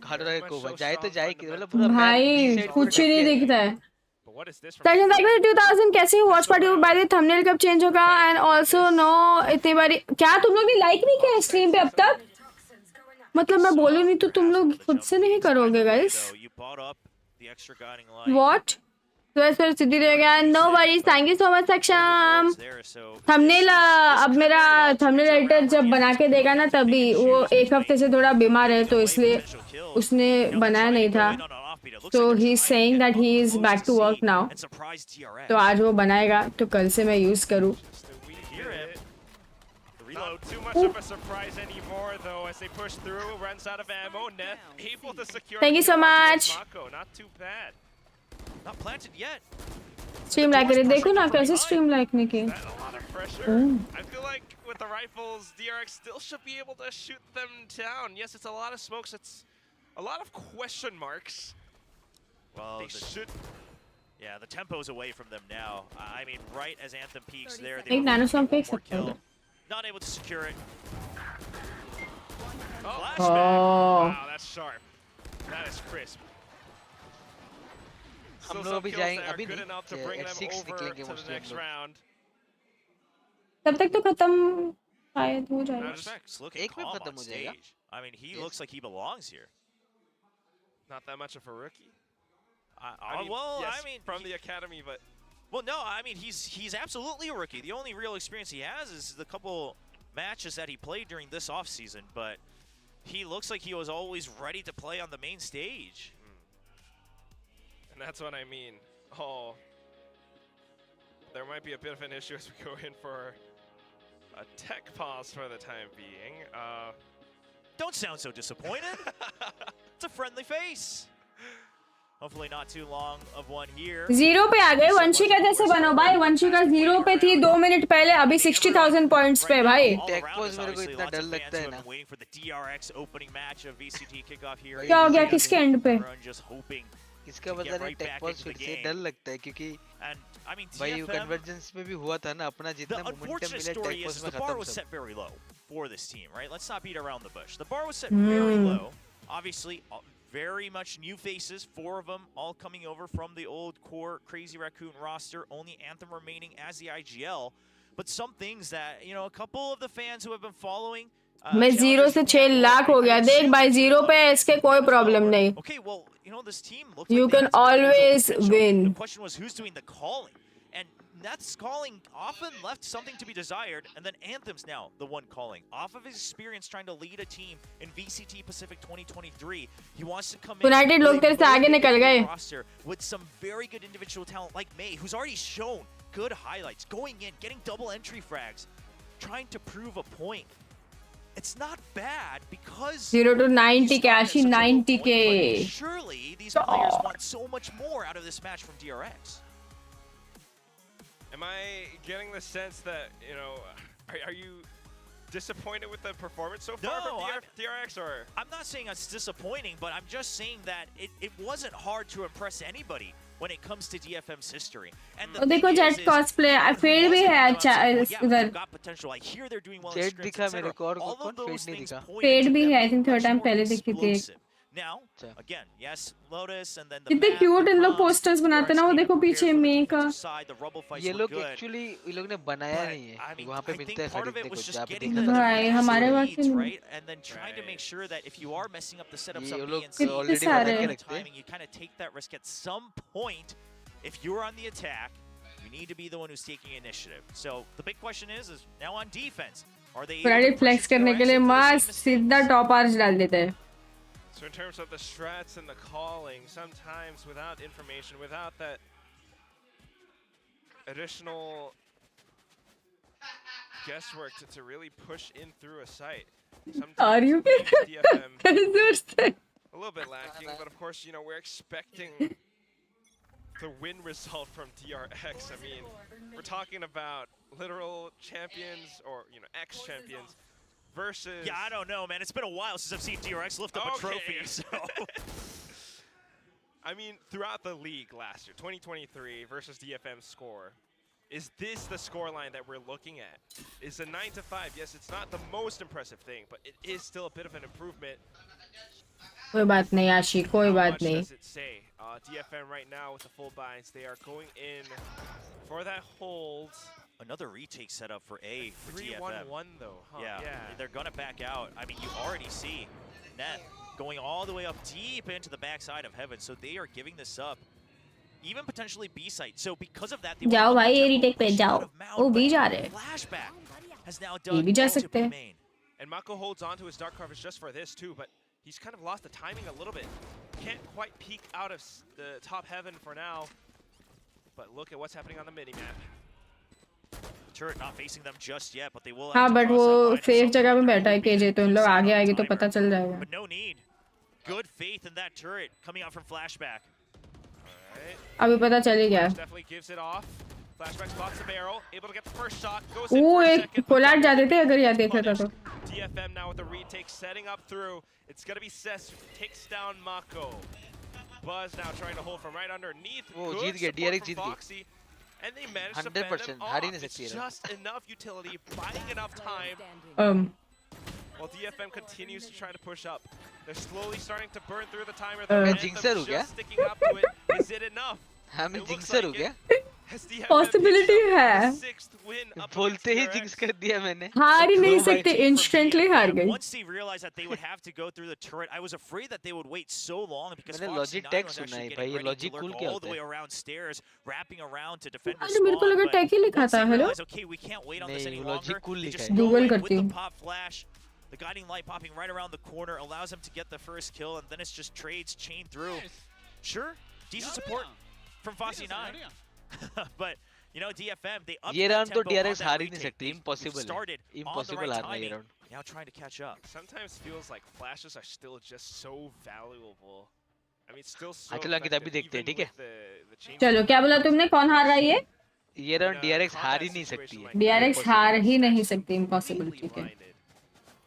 हार्बर का कोव, जाए तो जाए किधर? मतलब पूरा भाई कुछ ही नहीं दिखता है. Second segment 2000 कैसे watch party by the thumbnail कब चेंज होगा एंड आल्सो नो इतनी बारी क्या तुम लोग ने लाइक नहीं किया स्ट्रीम पे अब तक? मतलब मैं बोलूं नहीं तो तुम लोग खुद से नहीं करोगे guys? What? सिद्धि रह गया. No worries. Thank you so much Saksham. Thumbnail अब मेरा thumbnail editor जब बना के देगा ना तभी वो एक हफ्ते से थोड़ा बीमार है तो इसलिए उसने बनाया नहीं था. So he's saying that he is back to work now. तो आज वो बनाएगा तो कल से मैं use करूँ. Not too much of a surprise anymore, though, as they push through. Runs out of ammo. Neth able to secure. Thank you so much. Not too bad. Not planted yet. Stream like करे देखो ना कैसे stream like ने की. A lot of pressure. I feel like with the rifles, DRX still should be able to shoot them down. Yes, it's a lot of smokes. It's a lot of question marks. Well, they should. Yeah, the tempo's away from them now. I mean, right as Anthem peaks there, एक nanostorm फेंक सकते हैं. Not able to secure it. Flashback. Oh. Wow, that's sharp. That is crisp. हम लोग भी जाएंगे अभी good enough to bring them over to the next round. तब तक तो खत्म शायद हो जाएगा. एक में खत्म हो जाएगा. I mean, he looks like he belongs here. Not that much of a rookie. Well, yes, I mean, from the academy, but. Well, no, I mean, he's absolutely a rookie. The only real experience he has is the couple matches that he played during this offseason, but he looks like he was always ready to play on the main stage. And that's what I mean. Oh, there might be a bit of an issue as we go in for a tech pause for the time being. Don't sound so disappointed. It's a friendly face. Hopefully not too long of one here. 0 पे आ गए. वंशिका जैसे बनो भाई. वंशिका 0 पे थी 2 minute पहले. अभी 60,000 points पे भाई. टेक पॉज मेरे को इतना डर लगता है ना. Waiting for the DRX opening match of VCT kickoff here. क्या हो गया किसके एंड पे? किसका पता नहीं. टेक पॉज फिर से डर लगता है क्योंकि भाई वो कन्वर्जेंस में भी हुआ था ना. अपना जितना मोमेंटम मिला टेक पॉज में खत्म. The bar was सब. set very low for this team, right? Let's not beat around the bush. The bar was set very low. Obviously, very much new faces, 4 of them all coming over from the old core Crazy Raccoon roster. Only Anthem remaining as the IGL. But some things that, you know, a couple of the fans who have been following. मैं 0 से 6 लाख हो गया. देख भाई 0 पे इसके कोई problem नहीं. Okay, well, you know, this team looks You like can always win. The question was who's doing the calling. And that's calling often left something to be desired, and then Anthem's now the one calling. Off of his experience trying to lead a team in VCT Pacific 2023, he wants to come in United लोग तेरे से आगे निकल गए. with some very good individual talent like May, who's already shown good highlights, going in, getting double entry frags, trying to prove a point. It's not bad because 0 to 90k, Ashi 90k. Surely these players want so much more out of this match from DRX. Am I getting the sense that, you know, are you disappointed with the performance so far from DRX? Or I'm not saying it's disappointing, but I'm just saying that it wasn't hard to impress anybody when it comes to DFM's history. And the देखो jet cosplay fade भी है अच्छा उधर. got potential. I hear they're doing well. Jet दिखा मेरे को और कौन फेड नहीं दिखा. फेड भी है. I think third time पहले दिखी थी. Now, again, yes, Lotus and then the कितने क्यूट इन लोग पोस्टर्स बनाते ना. वो देखो पीछे मे का. ये लोग एक्चुअली ये लोग ने बनाया नहीं है. वहाँ पे मिलता है खरीदने को. जहाँ पे देखा भाई हमारे वक्त नहीं. And then trying to make sure that if you are messing up the setup, ये लोग ऑलरेडी बना के रखते हैं. You kind of take that risk at some point. If you're on the attack, you need to be the one who's taking initiative. So the big question is now on defense, are they? Friday flex करने के लिए मस्त सीधा top arch डाल देते हैं. So in terms of the strats and the calling, sometimes without information, without that additional guesswork to really push in through a site, Are you DFM a little bit lacking, but of course, you know, we're expecting the win result from DRX. I mean, we're talking about literal champions or, you know, ex-champions versus... Yeah, I don't know, man. It's been a while since I've seen DRX lift up a trophy, so... I mean, throughout the league last year, 2023 versus DFM score, is this the scoreline that we're looking at? Is a 9-5, yes, it's not the most impressive thing, but it is still a bit of an improvement. कोई बात नहीं आशी, कोई बात नहीं. How much does it say? DFM right now with the full binds, they are going in for that hold. Another retake setup for A for 3-1-1 DFM. though, huh? Yeah, they're gonna back out. I mean, you already see Neth going all the way up deep into the backside of heaven, so they are giving this up. Even potentially B site. So because of that, they जाओ भाई ये retake पे जाओ. वो भी जा रहे. Flashback has now ये done भी जा all to सकते हैं. main. And Mako holds on to his Dark Harvest just for this too, but he's kind of lost the timing a little bit. Can't quite peek out of the top heaven for now. But look at what's happening on the mini-map. Turret not facing them just yet, but they will. हाँ but वो safe जगह में बैठा है KJ, तो इन लोग आगे आएंगे तो पता चल जाएगा. But no need. Good faith in that turret coming out from Flashback. अभी पता चल ही गया. Definitely gives it off. Flashback spots the barrel, able to get the first shot. Goes वो in for a एक second. कोलाट जाते थे अगर याद देखा था तो. DFM now with the retake, setting up through. It's gonna be Cess who takes down Mako. Buzz now trying to hold from right underneath. वो Good जीत गया, support DRX from जीत गई. Foxy. And they managed to fend 100% him हार ही off. नहीं It's सकती है. just enough utility, buying enough time. While DFM continues to try to push up. They're slowly starting to burn through the timer. मैं jinxer हूँ क्या? Just sticking up to it. Is it enough? हाँ मैं jinxer हूँ क्या? Possibility है. बोलते ही jinx कर दिया मैंने. हार ही नहीं सकते, instantly हार गई. Once they realized that they would have to go through the turret, I was afraid that they would wait so long because मैंने Foxy logic 9 tag was सुना actually है getting भाई, ये ready to logic cool lurk क्या all the होता way है? around stairs, wrapping around to defend their अरे मेरे को लगा spawn. tag ही लिखा Once था. they hello. realized, okay, we can't wait on this any नहीं, longer. logic cool They लिखा just है. go Google in करती with the हूँ. pop flash. The guiding light popping right around the corner allows them to get the first kill, and then it's just trades chain through. Sure, decent support from Foxy 9. But you know, DFM, they upped ये that round तो tempo on DRX that हार ही नहीं retake. सकती. They Impossible है. started on the Impossible right हारना ये timing. round. Now trying to catch up. Sometimes feels like flashes are still just so valuable. I mean, still so चलो अंकिता अभी देखते हैं, ठीक है? चलो क्या बोला तुमने, कौन हार रहा है ये? ये round DRX हार ही नहीं सकती है. DRX हार ही नहीं सकती, impossible, ठीक है.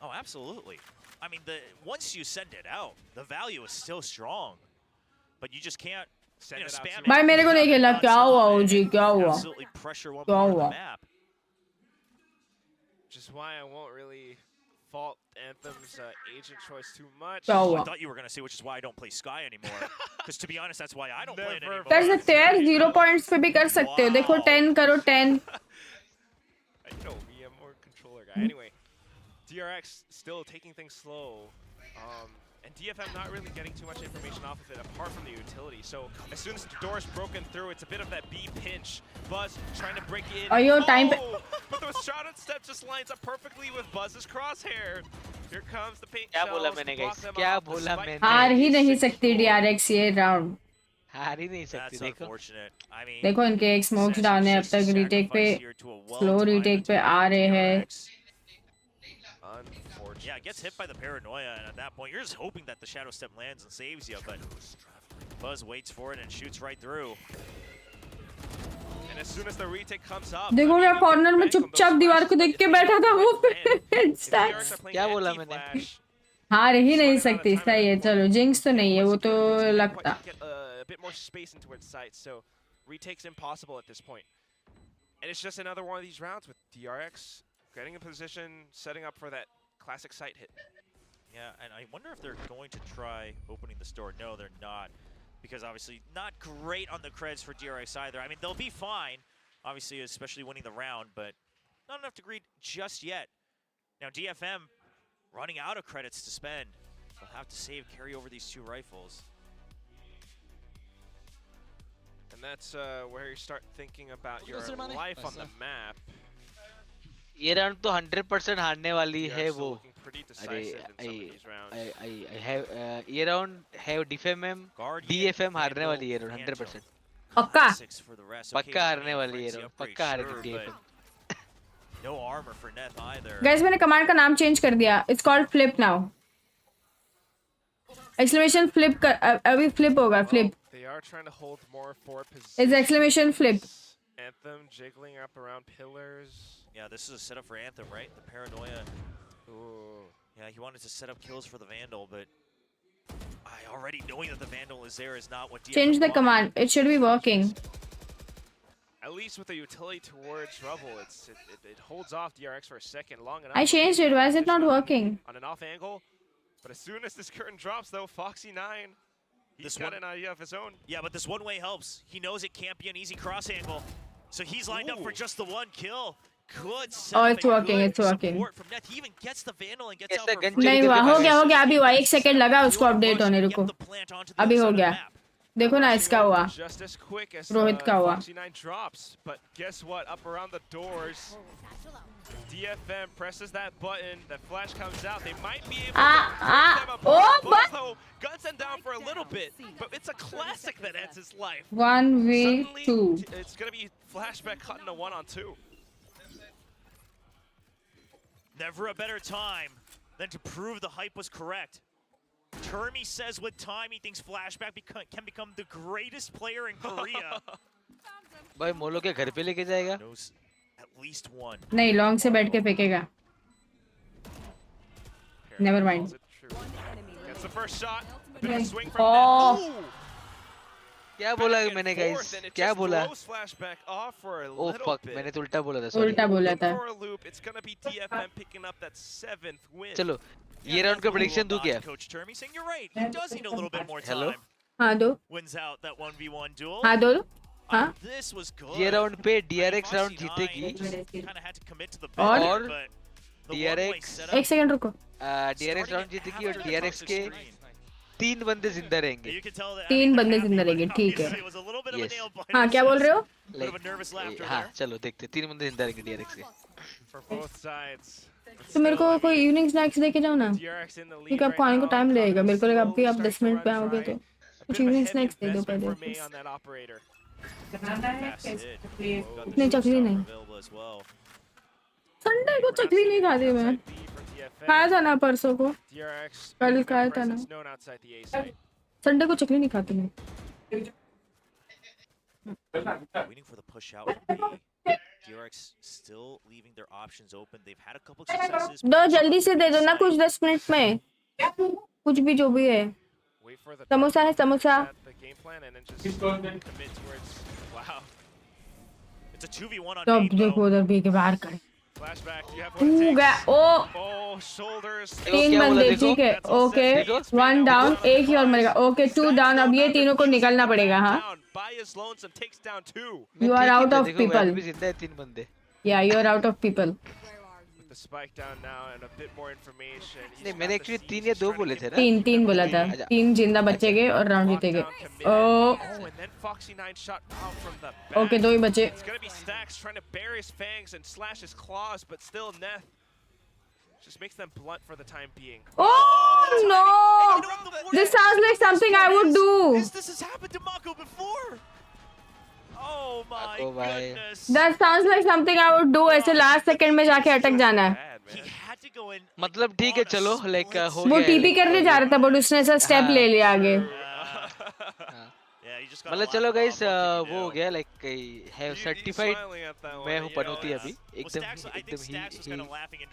Oh, absolutely. I mean, once you send it out, the value is still strong, but you just can't. You know, spam it. भाई मेरे को नहीं खेलना, क्या हुआ ओजी, क्या हुआ? Absolutely pressure one क्या more on हुआ? the map. Which is why I won't really fault Anthem's agent choice too much. क्या हुआ? I thought you were gonna say, which is why I don't play Sky anymore. Because to be honest, that's why I don't play it anymore. कर सकते हो यार, 0 points पे भी कर सकते हो. देखो 10 करो 10. You know me, I'm more controller guy. Anyway, DRX still taking things slow. And DFM not really getting too much information off of it apart from the utility. So as soon as the door is broken through, it's a bit of that B pinch. Buzz trying to break in. Are you time? But the shot and step just lines up perfectly with Buzz's crosshair. Here comes the paint क्या shells बोला to मैंने block guys? them क्या off, बोला despite मैंने? हार ही नहीं सकती DRX ये round. हार ही नहीं सकती. That's देखो. unfortunate. I mean, देखो इनके एक smokes डालने अब तक retake पे, slow retake पे आ रहे हैं. Yeah, gets hit by the paranoia, and at that point, you're just hoping that the shadow step lands and saves you. But Buzz waits for it and shoots right through. And as soon as the retake comes up, देखो मैं corner में चुपचाप दीवार को देख के बैठा था वो. क्या बोला मैंने? हार ही नहीं सकती. सही है, चलो jinx तो नहीं है, वो तो लगता. A bit more space into its sights, so retake's impossible at this point. And it's just another one of these rounds with DRX getting in position, setting up for that classic sight hit. Yeah, and I wonder if they're going to try opening the store. No, they're not. Because obviously not great on the creds for DRX either. I mean, they'll be fine, obviously, especially winning the round, but not enough to greet just yet. Now DFM running out of credits to spend. They'll have to carry over these two rifles. And that's where you start thinking about your life on the map. ये round तो 100% हारने वाली है वो. अरे I have ये round have DFM हारने वाली है 100%. पक्का. पक्का हारने वाली है round. पक्का हारेगी DFM. No armor for Neth either. Guys, मैंने command का नाम change कर दिया. It's called flip now. Exclamation flip अभी flip होगा, flip. They are trying to hold more forward position. It's exclamation flip. Anthem jiggling up around pillars. Yeah, this is a setup for Anthem, right? The paranoia. Ooh. Yeah, he wanted to set up kills for the Vandal, but already knowing that the Vandal is there is not what DFM Change the wanted. command. It should be working. At least with the utility towards Rubble, it holds off DRX for a second, long enough. I changed it. Why is it not working? On an off angle. But as soon as this curtain drops, though, Foxy 9, he's got an idea of his own. Yeah, but this one way helps. He knows it can't be an easy cross angle. So he's lined up for just the one kill. Good Oh, it's working, it's working. नहीं हुआ, हो गया अभी हुआ, 1 second लगा उसको update होने, रुको अभी हो गया, देखो ना इसका हुआ, रोहित का हुआ. But guess what? Up around the doors, DFM presses that button. That flash comes out. They might be able to break them apart. Both guns them down for a little bit, but it's a classic that ends his life. 1v2. It's gonna be flashback cutting a 1-on-2. Never a better time than to prove the hype was correct. Termi says with time he thinks Flashback can become the greatest player in Korea. भाई मोलो के घर पे लेके जाएगा? At least one. नहीं, long से बैठ के फेंकेगा. Never mind. Gets the first shot. A big swing from net. क्या बोला मैंने guys? क्या बोला? Oh fuck, मैंने तो उल्टा बोला था. Sorry. उल्टा बोला था. It's gonna be DFM picking up that 7th win. चलो, ये राउंड का prediction दूँ क्या? Coach Termi saying you're right. He does need a little bit more time. Hello? हाँ दो. Wins out that 1v1 duel. हाँ दो. हाँ. This was good. ये राउंड पे DRX राउंड जीतेगी. और DRX. एक सेकंड रुको. DRX राउंड जीतेगी और DRX के 3 बंदे जिंदा रहेंगे. 3 बंदे जिंदा रहेंगे, ठीक है. Yes. हाँ, क्या बोल रहे हो? हाँ, चलो देखते. 3 बंदे जिंदा रहेंगे DRX के. तो मेरे को कोई इवनिंग स्नैक्स देके जाओ ना, क्योंकि आपको आने को टाइम लगेगा. मेरे को लगा अभी आप 10 मिनट पे आओगे तो कुछ इवनिंग स्नैक्स दे दो पहले. नहीं, चकली नहीं. संडे को चकली नहीं खाती मैं. खाया था ना परसों को, कल खाया था ना. संडे को चकली नहीं खाती मैं. Waiting for the push out from B. DRX still leaving their options open. They've had a couple successes. दो जल्दी से दे दो ना कुछ 10 मिनट में. कुछ भी जो भी है. समोसा है samosa. It's a 2v1 on तब देखो उधर भी के बाहर करे. ओ 3 बंदे, ठीक है. ओके, 1 डाउन, एक ही और मरेगा. Okay, 2 down. अब ये तीनों को निकलना पड़ेगा. हाँ, you are out of people. Yeah, you are out of people. नहीं, मैंने एक्चुअली 3 या 2 बोले थे ना. 3 बोला था. 3 जिंदा बचेंगे और राउंड जीतेंगे. ओ ओके, 2 ही बचे. Just makes them blunt for the time being. Oh no! This sounds like something I would do. This has happened to Mako before. Oh my goodness. That sounds like something I would do. ऐसे last second में जाके अटक जाना है. मतलब ठीक है, चलो लाइक हो गया. वो टीपी करने जा रहा था बट उसने ऐसा स्टेप ले लिया आगे. मतलब चलो गाइस, वो हो गया लाइक हैव सर्टिफाइड. मैं हूँ पनौती अभी एकदम ही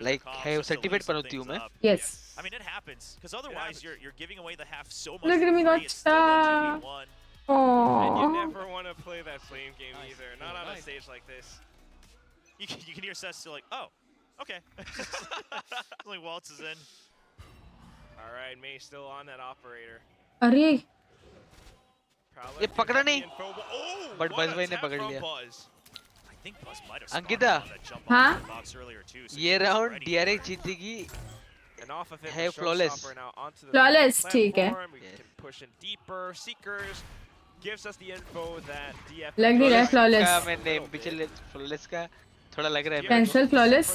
लाइक हैव सर्टिफाइड पनौती हूँ मैं. Yes. I mean it happens because otherwise you're giving away the half so much. Look at me, got And you never want to play that flame game either, not on a stage like this. You can hear Seth still like, oh, okay. Only Waltz is in. All right, May still on that operator. अरे ये पकड़ा नहीं, but बस भाई ने पकड़ लिया. अंकिता, हाँ, ये राउंड DRX जीतेगी. है फ्लॉलेस. फ्लॉलेस, ठीक है. लग नहीं रहा है फ्लॉलेस. मैंने पिछले फ्लॉलेस का थोड़ा लग रहा है. Cancel flawless.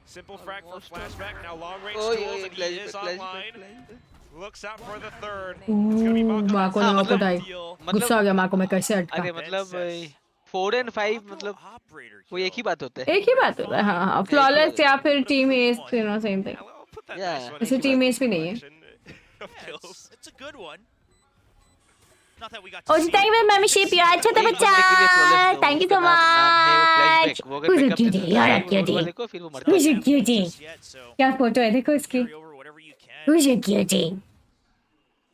Simple frag for flashback. Now long range duels and he is online. Looks out for the third. It's gonna be माँ को ना पटाई. गुस्सा आ गया माँ को, मैं कैसे अटका. अरे मतलब 4 and 5 मतलब वो एक ही बात होता है. एक ही बात होता है. हाँ हाँ, फ्लॉलेस या फिर team S, you know, same thing. इसे टीम एस भी नहीं है. It's a good one. Not that we got. Oh, thank you for the membership, yaar. Chota bachcha. Thank you so much. Who's a cutie? You're a cutie. Who's a cutie? क्या photo है देखो इसकी. Who's a cutie?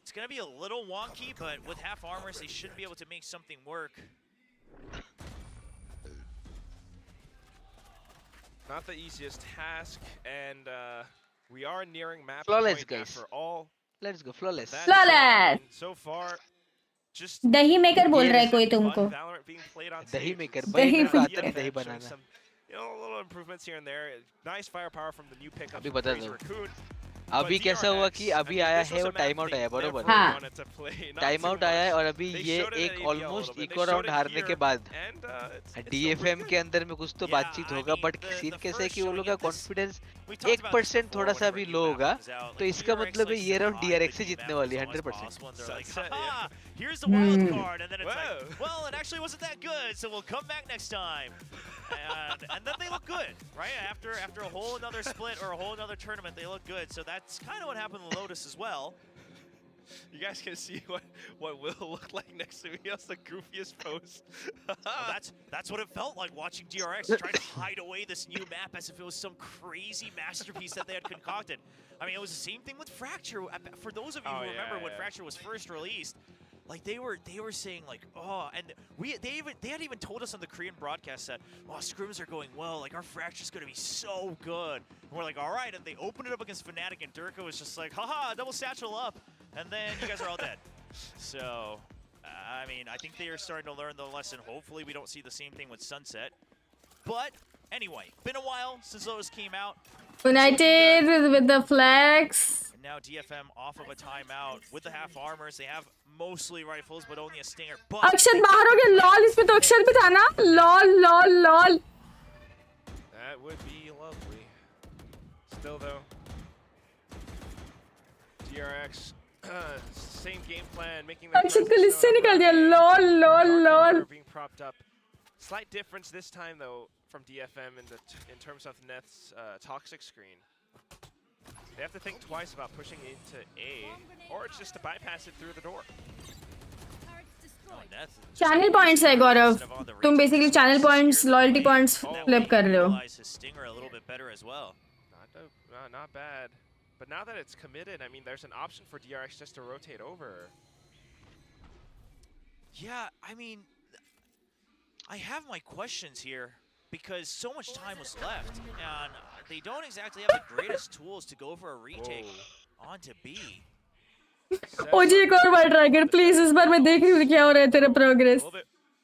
It's gonna be a little wonky, but with half armors, they should be able to make something work. Not the easiest task, and we are nearing map flawless, point guys. after all. Let's go flawless. Flawless. So far, दही maker बोल रहा है कोई तुमको. दही maker भाई मेरे को आता नहीं दही बनाना. You know, little improvements here and there. Nice firepower from the new pickup. अभी बता दो. अभी कैसा हुआ कि अभी आया है वो टाइम आउट आया बरोबर. हाँ. टाइम आउट आया है और अभी ये एक ऑलमोस्ट इको राउंड हारने के बाद DFM के अंदर में कुछ तो बातचीत होगा बट सीन कैसा है कि वो लोग का कॉन्फिडेंस 1% थोड़ा सा भी लो होगा तो इसका मतलब है ये राउंड DRX से जीतने वाली है 100%. Here's the wild card, and then it's like, well, it actually wasn't that good, so we'll come back next time. And then they look good, right? After a whole another split or a whole another tournament, they look good. So that's kind of what happened to Lotus as well. You guys can see what Will looked like next to me. That's the goofiest pose. Well, that's what it felt like watching DRX try to hide away this new map as if it was some crazy masterpiece that they had concocted. I mean, it was the same thing with Fracture. For those of you who remember when Fracture was first released, like they were saying like, oh, and they had even told us on the Korean broadcast that, oh, scrims are going well, like our Fracture's gonna be so good. And we're like, all right, and they opened it up against Fnatic, and Durka was just like, haha, double satchel up, and then you guys are all dead. So, I mean, I think they are starting to learn the lesson. Hopefully we don't see the same thing with Sunset. But anyway, been a while since Lotus came out. United with the flags. And now DFM off of a timeout with the half armors. They have mostly rifles, but only a stinger. But अक्षत बाहर हो गया. Lol इसमें तो अक्षत भी था ना. Lol. That would be lovely. Still though, DRX same game plan, making the अक्षत को list से निकाल दिया. Lol. Being propped up. Slight difference this time though from DFM in terms of Neth's toxic screen. They have to think twice about pushing into A, or it's just to bypass it through the door. Channel points है गौरव. तुम basically channel points, loyalty points flip कर रहे हो. His stinger a little bit better as well. Not bad. But now that it's committed, I mean, there's an option for DRX just to rotate over. Yeah, I mean, I have my questions here because so much time was left, and they don't exactly have the greatest tools to go for a retake onto B. ओजी एक और बार try कर please. इस बार मैं देख रही हूँ क्या हो रहा है तेरा प्रोग्रेस.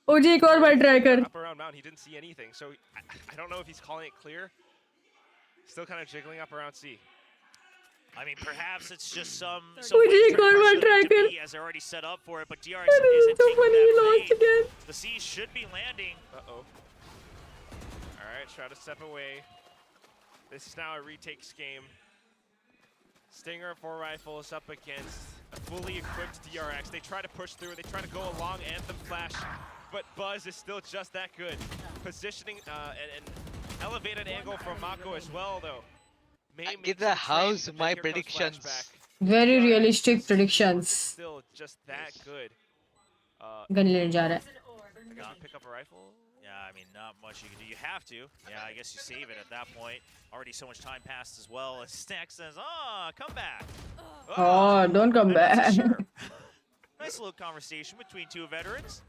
ओजी एक और बार ट्राई कर. Up around mount, he didn't see anything, so I don't know if he's calling it clear. Still kind of jiggling up around C. I mean, perhaps it's just some ओजी एक और बार try कर. as they're already set up for it, but DRX isn't taking that bait. The C should be landing. Uh-oh. All right, try to step away. This is now a retakes game. Stinger 4 rifles up against a fully equipped DRX. They try to push through. They try to go along Anthem Flash, but Buzz is still just that good. Positioning an elevated angle from Mako as well, though. Ankkita, how's my predictions? Very realistic predictions. Still just that good. Gun लेने जा रहा है. Gotta pick up a rifle. Yeah, I mean, not much you can do. You have to. Yeah, I guess you save it at that point. Already so much time passed as well. And Snack says, come back. Oh, don't come back. Sure. Nice little conversation between two veterans.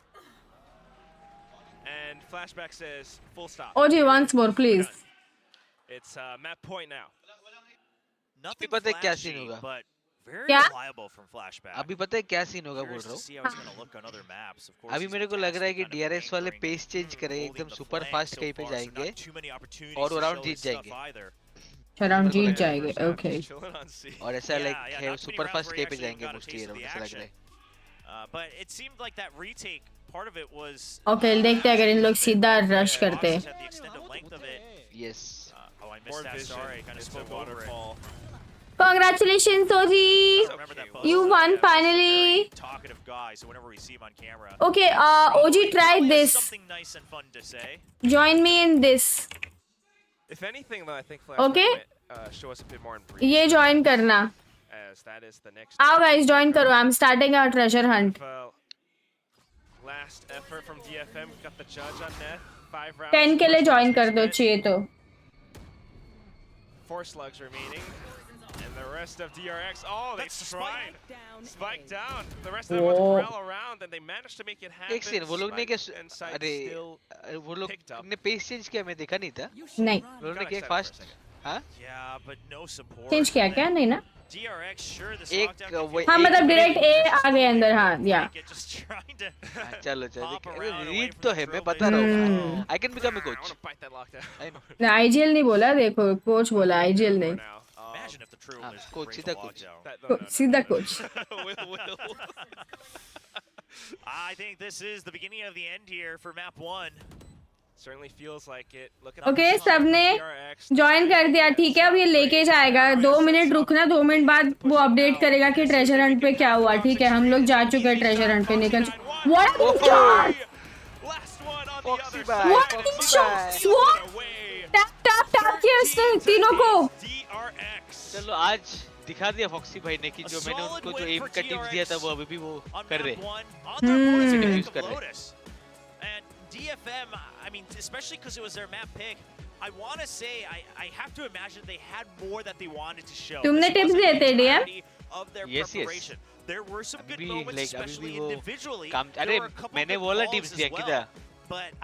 And Flashback says, full stop. OG, once more, please. It's map point now. Nothing flashy, but very क्या? reliable from Flashback. अभी पता है क्या scene होगा बोल रहा हूँ. अभी मेरे को लग रहा है कि DRX वाले पेस चेंज करेंगे, एकदम सुपर फास्ट कहीं पे जाएंगे और राउंड जीत जाएंगे. राउंड जीत जाएंगे. ओके. और ऐसा लाइक है सुपर फास्ट कहीं पे जाएंगे मोस्टली राउंड ऐसा लग रहा है. But it seemed like that retake part of it was. Okay, देखते हैं अगर इन लोग सीधा रश करते. Yes. Oh, I missed that. Sorry, kind of spoke over it. Congratulations, Oji! You won finally. Talkative guy, so whenever we see him on camera. Okay, Oji, try this. Something nice and fun to say. Join me in this. If anything, though, I think Flashback Okay. might show us a bit more in brief. ये join करना. As that is the next. आओ guys, join करो. I'm starting our treasure hunt. Last effort from DFM. Got the judge on net. 5 rounds. 10 के लिए join कर दो चाहिए तो. 4 slugs remaining. And the rest of DRX, they tried. Spike down. The rest of them went to corral around, and they managed to make it happen. एक second, वो लोग ने क्या? अरे वो लोग ने पेस चेंज किया मैं देखा नहीं था. नहीं. वो लोग ने क्या फास्ट? हाँ? Yeah, but no support. Change किया क्या? नहीं ना? DRX, sure, the एक हाँ मतलब डायरेक्ट ए आ गए अंदर हाँ या चलो रीड तो है मैं बता रहा हूँ I can become a coach ना आईजीएल नहीं बोला देखो कोच बोला आईजीएल नहीं कोच सीधा कोच सीधा coach I think this is the beginning of the end here for map 1. Certainly feels like it. Okay सबने ज्वाइन कर दिया ठीक है अब ये लेके जाएगा 2 मिनट रुकना 2 मिनट बाद वो अपडेट करेगा कि ट्रेजर हंट पे क्या हुआ ठीक है हम लोग जा चुके हैं ट्रेजर हंट पे निकल What a shot! What a shot! What? Tap किया उसने तीनों को चलो आज दिखा दिया फॉक्सी भाई ने कि जो मैंने उनको जो एम का टिप्स दिया था वो अभी भी वो कर रहे हैं कर रहे And DFM, I mean, especially because it was their map pick, I want to say I have to imagine they had more that they wanted to show. तुमने टिप्स दिए थे DM Yes, yes. There were some good moments, especially individually. अरे मैंने वो वाला tips दिया किधर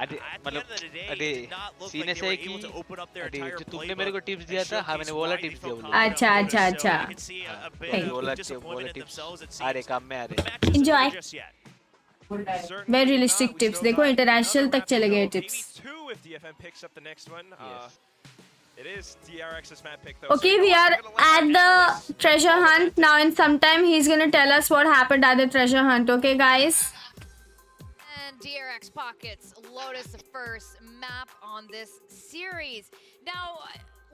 अरे मतलब अरे सीने से कि अरे जो तुमने मेरे को टिप्स दिया था हाँ मैंने वो वाला टिप्स दिया बोलो अच्छा अच्छा अच्छा वो वाला टिप्स आ रहे काम में आ रहे एंजॉय वेरी रियलिस्टिक टिप्स देखो इंटरनेशनल तक चले गए tips It is DRX's map pick though. Okay, we are at the treasure hunt now. In some time, he's gonna tell us what happened at the treasure hunt. Okay, guys. And DRX pockets Lotus the first map on this series. Now,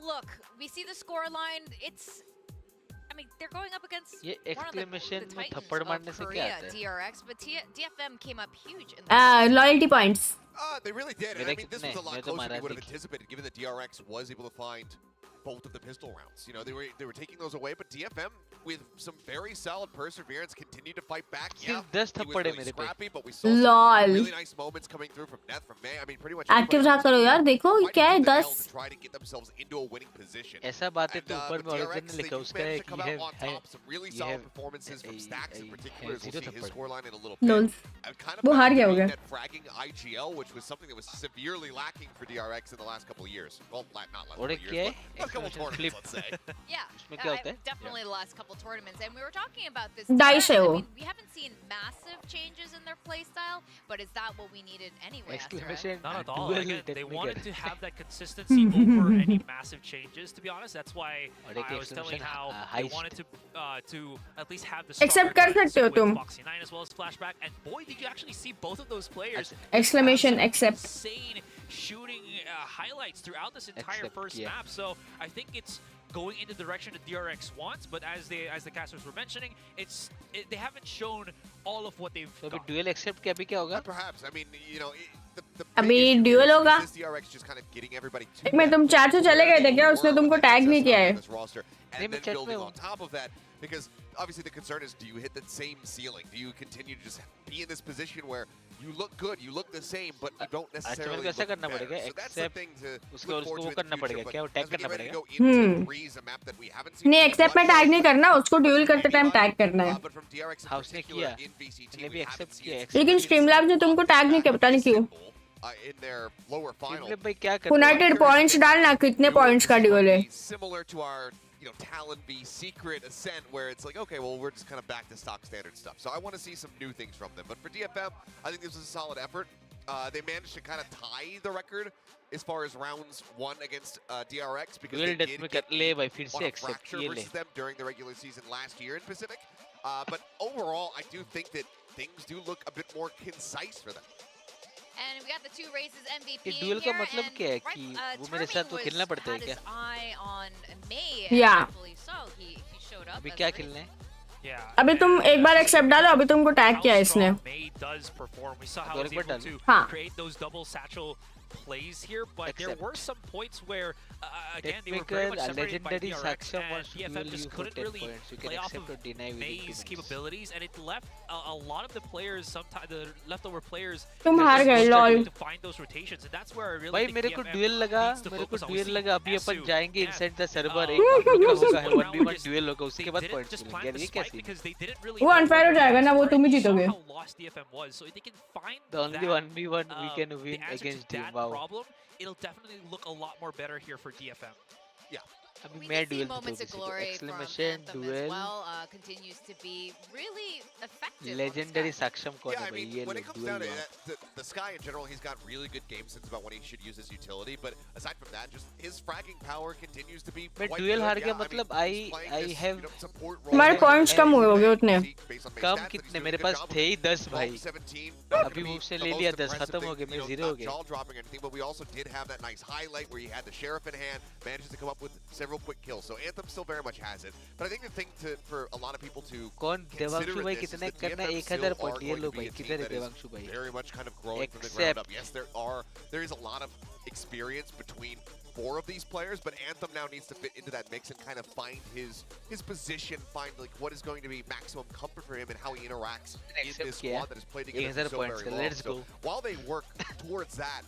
look, we see the score line. I mean, they're going up against ये exclamation one में थप्पड़ मारने से क्या आता है? DRX, but DFM came up huge in the Loyalty points. They really did. And I mean, this was a lot closer than we would have anticipated, given that DRX was able to find both of the pistol rounds. You know, they were taking those away, but DFM, with some very solid perseverance, continued to fight back. Yeah, he was really scrappy, but we saw some really nice moments coming through from Neth, from May. I mean, pretty much Active रहा करो यार देखो क्या है 10 to try to get themselves into a winning position. ऐसा बात है तो ऊपर में ऑरिजिन ने लिखा उसका है कि है some really solid performances from Stacks in particular. We'll see his scoreline in a little Lol. bit. वो हार गया होगा. Fragging IGL, which was something that was severely lacking for DRX in the last couple of years. Well, not last couple of years, but last couple of tournaments, let's say. Yeah, definitely the last couple tournaments, and we were talking about this. Dice I mean, we haven't seen massive changes in their playstyle, but is that what we needed anyway? Not at all. Again, they wanted to have that consistency over any massive changes. To be honest, that's why I was telling how they wanted to at least have the Accept कर सकते हो तुम. Foxy 9 as well as Flashback, and boy, did you actually see both of those players. Exclamation accept. Insane shooting highlights throughout this entire first map. So I think it's going in the direction that DRX wants, but as the casters were mentioning, they haven't shown all of what they've got. Dual accept क्या भी क्या होगा? Perhaps. I mean, you know, अभी dual होगा. DRX just kind of getting everybody एक में तुम 400 चले गए थे क्या उसने तुमको टैग नहीं किया है? And then building on top of that, because obviously the concern is, do you hit the same ceiling? Do you continue to just be in this position where you look good, you look the same, but you don't necessarily look better? So that's the thing to look forward to in the future. But as we get ready to go into Breeze, a map that we haven't seen. नहीं accept में tag नहीं करना उसको dual करते time tag करना है. But from DRX in particular in VCT, we haven't seen. लेकिन Streamlabs ने तुमको टैग नहीं किया पता नहीं क्यों. In their lower final. United points डालना कितने points का dual है. Similar to our Talon v Secret Ascent, where it's like, okay, well, we're just kind of back to stock standard stuff. So I want to see some new things from them. But for DFM, I think this was a solid effort. They managed to kind of tie the record as far as rounds won against DRX, because they did get on a fracture versus them during the regular season last year in Pacific. But overall, I do think that things do look a bit more concise for them. And we got the 2 races MVP ये duel का मतलब क्या है कि वो मेरे साथ तो खेलना पड़ता है क्या? Yeah. अभी क्या खेलना है? अभी तुम एक बार एक्सेप्ट डालो अभी तुमको टैग किया इसने. हाँ. plays here, but there were some points where again they were very much separated by DRX, and DFM just couldn't really play off of May's capabilities, and it left a lot of the players, sometimes the leftover players, to find those rotations, and that's where I really think मेरे को duel लगा अभी अपन जाएंगे inside the server एक होगा 1v1 duel होगा उसके बाद points मिलेंगे ये कैसे? वो unfair हो जाएगा ना वो तुम ही जीतोगे. The only 1v1 we can win against them. Problem, it'll definitely look a lot more better here for DFM. Yeah, अभी We मैं did see duel पे moments थोड़ी of C glory from exclamation Anthem as duel well. Continues to be really effective. legendary सक्षम कौन Yeah, है I भाई mean, ये when लोग it comes duel down to हुआ that, the Sky in general, he's got really good game sense about when he should use his utility. But aside from that, just his fragging power continues to be मैं quite duel good. हार गया Yeah, मतलब I mean, he's playing I this, have you know, support role. तुम्हारे points कम हुए होंगे उतने कम कितने मेरे पास थे ही 10 भाई 17. अभी मुझसे ले लिया 10 खत्म हो गए मैं 0 हो गया Jaw dropping or anything, but we also did have that nice highlight where he had the sheriff in hand, manages to come up with several quick kills. So Anthem still very much has it. But I think the thing for a lot of people to कौन देवांशु भाई कितने करना 1000 point ये लो भाई किधर है देवांशु भाई very much kind of growing from the ground up. Yes, there is a lot of experience between 4 of these players, but Anthem now needs to fit into that mix and kind of find his position, find like what is going to be maximum comfort for him and how he interacts in this squad that has played together for so very long. Let's go. So while they work towards that,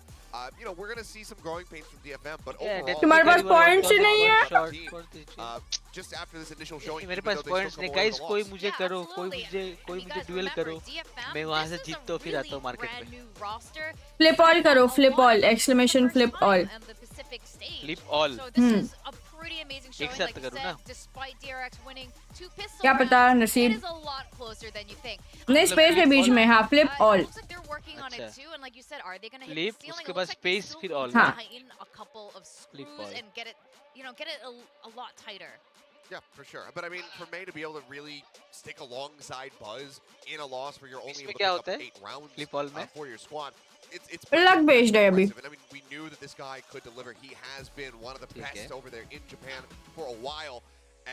you know, we're going to see some growing pains from DFM, but overall, तुम्हारे पास points ही नहीं है just after this initial showing, मेरे पास points नहीं guys कोई मुझे करो कोई मुझे duel करो मैं वहाँ से जीत तो फिर आता हूँ market में flip all करो flip all exclamation flip all flip all So this is a pretty amazing showing, एक साथ like you करूँ said, ना despite DRX winning 2 pistol क्या पता rounds, नसीब it is a lot closer than you think. नहीं space है बीच में हाँ flip all It looks like they're working on it too, and like you said, are they going to hit flip the ceiling? उसके It बाद looks like they space still फिर all need to हाँ tighten a couple of flip screws all and get it, you know, get it a lot tighter. Yeah, for sure. But I mean, for May to be able to really stick alongside Buzz in a loss where you're only able to pick up 8 rounds for your squad, it's luck based है अभी impressive. And I mean, we knew that this guy could deliver. He has been one of the best over there in Japan for a while,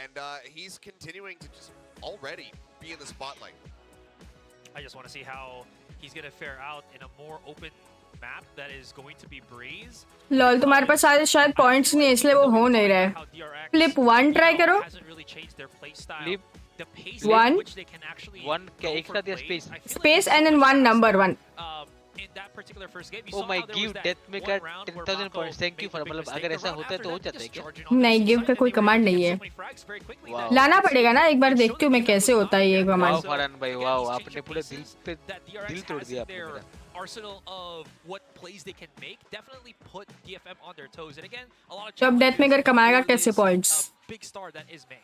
and he's continuing to just already be in the spotlight. I just want to see how he's going to fare out in a more open map that is going to be Breeze. Lol तुम्हारे पास शायद points नहीं है इसलिए वो हो नहीं रहा है फ्लिप 1 ट्राई करो Flip 1 क्या एक साथ या space space and then 1 number 1 in that particular first game, oh my give death maker 10,000 points thank you for मतलब अगर ऐसा होता है तो हो जाता है क्या नहीं गिव का कोई कमांड नहीं है लाना पड़ेगा ना एक बार देखती हूँ मैं कैसे होता है ये कमांड वाओ फरहान भाई वाओ आपने पूरे दिल तोड़ दिया आपने मेरा arsenal of what plays they can make definitely put DFM on their toes, and again a lot of जब डेथ मेकर कमाएगा कैसे points big star that is May.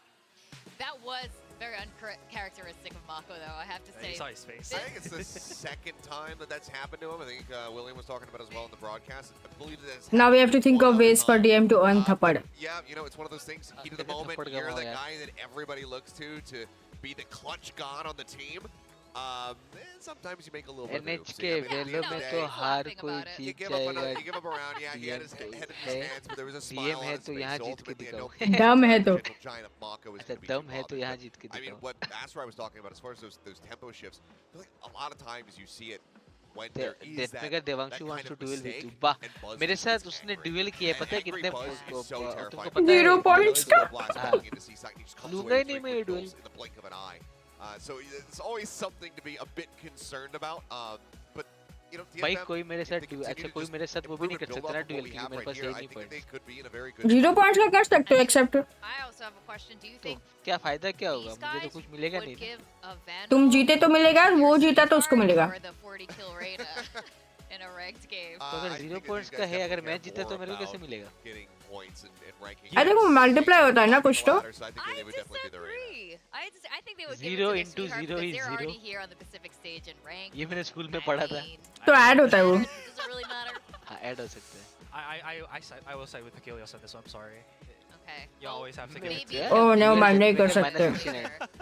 That was very uncharacteristic of Mako, though, I have to say. He saw his face. I think it's the second time that's happened to him. I think William was talking about it as well in the broadcast. I believe that now we have to think of ways for DM to earn thapad. Yeah, you know, it's one of those things. Heat of the moment, you're the guy that everybody looks to be the clutch god on the team. And sometimes you make a little bit of a NHK वेलो में तो हार कोई जीत जाएगा you give up around, yeah, he had his head in his hands, but there was a smile DM on है his तो face. यहाँ जीत के Ultimately, I know दिखाओ दम है तो giant of Mako is अच्छा going to be दम है तो यहाँ जीत के I mean, दिखाओ what Astra was talking about as far as those tempo shifts, I feel like a lot of times you see it when there is death that, maker Devanshu that wants kind to of duel with mistake, you वाह and Buzz मेरे is साथ just उसने angry. duel किया पता है Angry कितने Buzz is so तुमको terrifying. पता है 0 points का Walking into C-Site, he just comes लूंगा away ही with नहीं 3 मैं ये quick duel kills in the blink of an eye. So it's always something to be a bit concerned about. But you know, भाई DFM, कोई मेरे if साथ they continue अच्छा to कोई just मेरे साथ वो भी नहीं कर improve सकता and ना build duel off of what we क्योंकि have मेरे right पास here, है I नहीं think that they points could be in a very good 0 points का कर सकते हो accept I also have a question. Do you तो think क्या फायदा क्या होगा these मुझे तो guys कुछ मिलेगा would नहीं ना give a Vandal तुम जीते तो मिलेगा वो जीता तो उसको मिलेगा or the 40 kill rate in a ranked game? तो अगर 0 points का है अगर मैं जीता तो मेरे को कैसे मिलेगा getting points and ranking. अरे वो मल्टीप्लाई होता है ना कुछ तो So I think they would definitely do the right. I think they would 0 give it to into Sweetheart 0 because is they're 0. already here on the Pacific stage and ranked. ये मैंने school में पढ़ा था तो ऐड होता है वो Does it really matter? हाँ ऐड हो सकता है I will side with Achilles on this one. I'm sorry. Okay. You always have to maybe give it. Oh no man नहीं कर सकते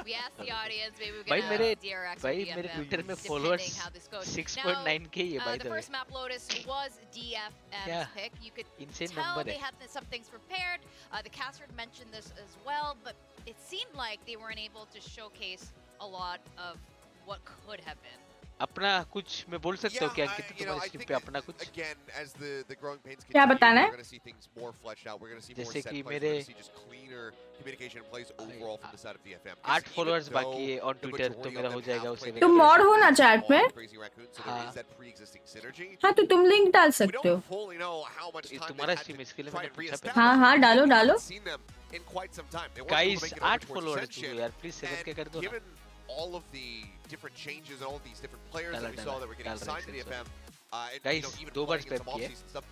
We asked the audience, maybe we भाई can मेरे DRX or भाई DFM, मेरे Twitter में depending followers how this goes. 6.9k है Now, भाई the first map Lotus was DFM's Yeah. pick. You could Insane tell number they है. had some things prepared. The caster mentioned this as well, but it seemed like they weren't able to showcase a lot of what could have been. अपना कुछ मैं बोल सकता हूँ क्या अंकित तुम्हारे stream पे अपना कुछ Again, as the growing pains क्या continue, बताना है? we're going to see things more fleshed out. We're going to see more जैसे set कि plays. We're मेरे going to see just cleaner communication plays overall from the side of DFM. 8 followers बाकी है on Twitter तो मेरा हो जाएगा उसे तुम मॉड हो ना चैट में Crazy Raccoon, so there is that pre-existing synergy. हाँ तो तुम लिंक डाल We सकते हो don't fully know how much time तुम्हारा they had स्ट्रीम to इसके लिए try मैंने and पूछा reestablish. हाँ हाँ डालो We डालो haven't seen them in quite some time. They weren't able guys to make it over 8 towards followers Ascension. यार प्लीज 7 के कर दो ना Given all of the different changes and all of these different players that we saw that were getting डाल signed to रहे DFM, and, you Guys, know, even 2 bar playing in some spam किए. off-season stuff,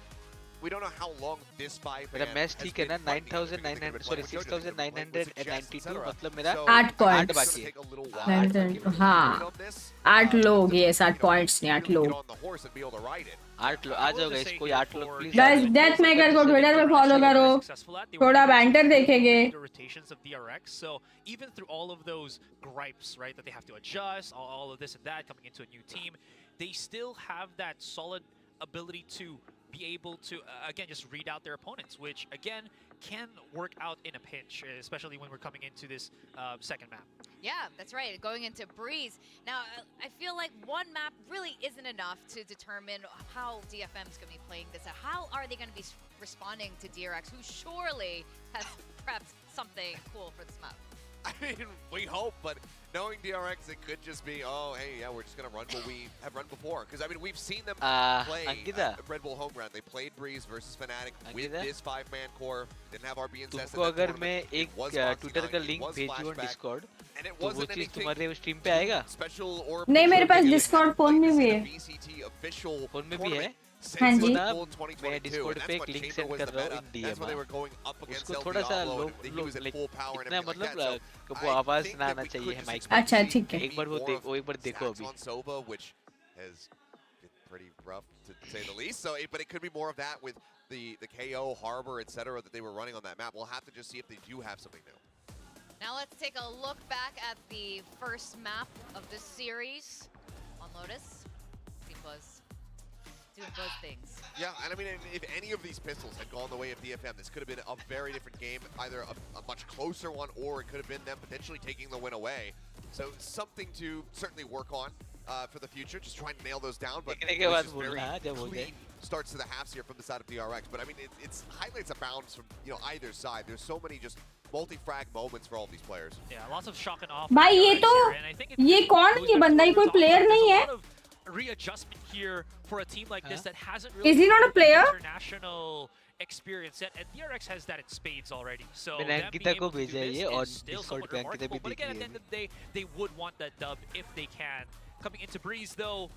we don't know how long this 5 मेरा match ठीक है ना 9,900 sorry 6,992 मतलब मेरा 8 8 points बाकी है 992 हाँ 8 लोग yes 8 points नहीं 8 लोग 8 लोग आ जाओ गाइस कोई 8 लोग प्लीज गाइस डेथ मेकर को ट्विटर पे फॉलो करो थोड़ा बैंटर देखेंगे the rotations of DRX. So even through all of those gripes, right, that they have to adjust, all of this and that coming into a new team, they still have that solid ability to be able to again just read out their opponents, which again can work out in a pinch, especially when we're coming into this second map. Yeah, that's right. Going into Breeze. Now, I feel like one map really isn't enough to determine how DFM is going to be playing this. How are they going to be responding to DRX, who surely has prepped something cool for this map? I mean, we hope, but knowing DRX, it could just be, oh, hey, yeah, we're just going to run what we have run before. Because, I mean, we've seen them play Red Bull home ground. They played Breeze versus Fnatic with this 5-man core. Didn't have RB and Cess. तुमको अगर मैं एक Twitter का link भेजूँ Discord तो वो चीज तुम्हारे स्ट्रीम पे आएगा नहीं मेरे पास डिस्कॉर्ड फोन में भी है फोन में भी है हाँ जी मैं डिस्कॉर्ड पे एक लिंक सेंड कर रहा हूँ इन डीएम उसको थोड़ा सा इतना मतलब वो आवाज ना आना चाहिए है माइक में अच्छा ठीक है एक बार वो एक बार देखो अभी pretty rough to say the least. So, but it could be more of that with the KO, Harbor, etc. that they were running on that map. We'll have to just see if they do have something new. Now let's take a look back at the first map of this series on Lotus. Buzz doing Buzz things. Yeah, and I mean, if any of these pistols had gone the way of DFM, this could have been a very different game, either a much closer one, or it could have been them potentially taking the win away. So something to certainly work on for the future, just trying to nail those down. But it's just very clean starts to the halves here from the side of DRX. But I mean, it's highlights abounds from either side. There's so many just multi-frag moments for all these players. Yeah, lots of shock and awe. भाई ये तो ये कौन ये बंदा ही कोई player नहीं है? Readjustment here for a team like this that hasn't really Is he not a player? International experience yet, and DRX has that in spades already. So मैंने अंकिता को भेजा है ये और डिस्कॉर्ड पे अंकिता भी but देख again, at रही the end of the day, they would want that dub if they can. Coming into Breeze, though,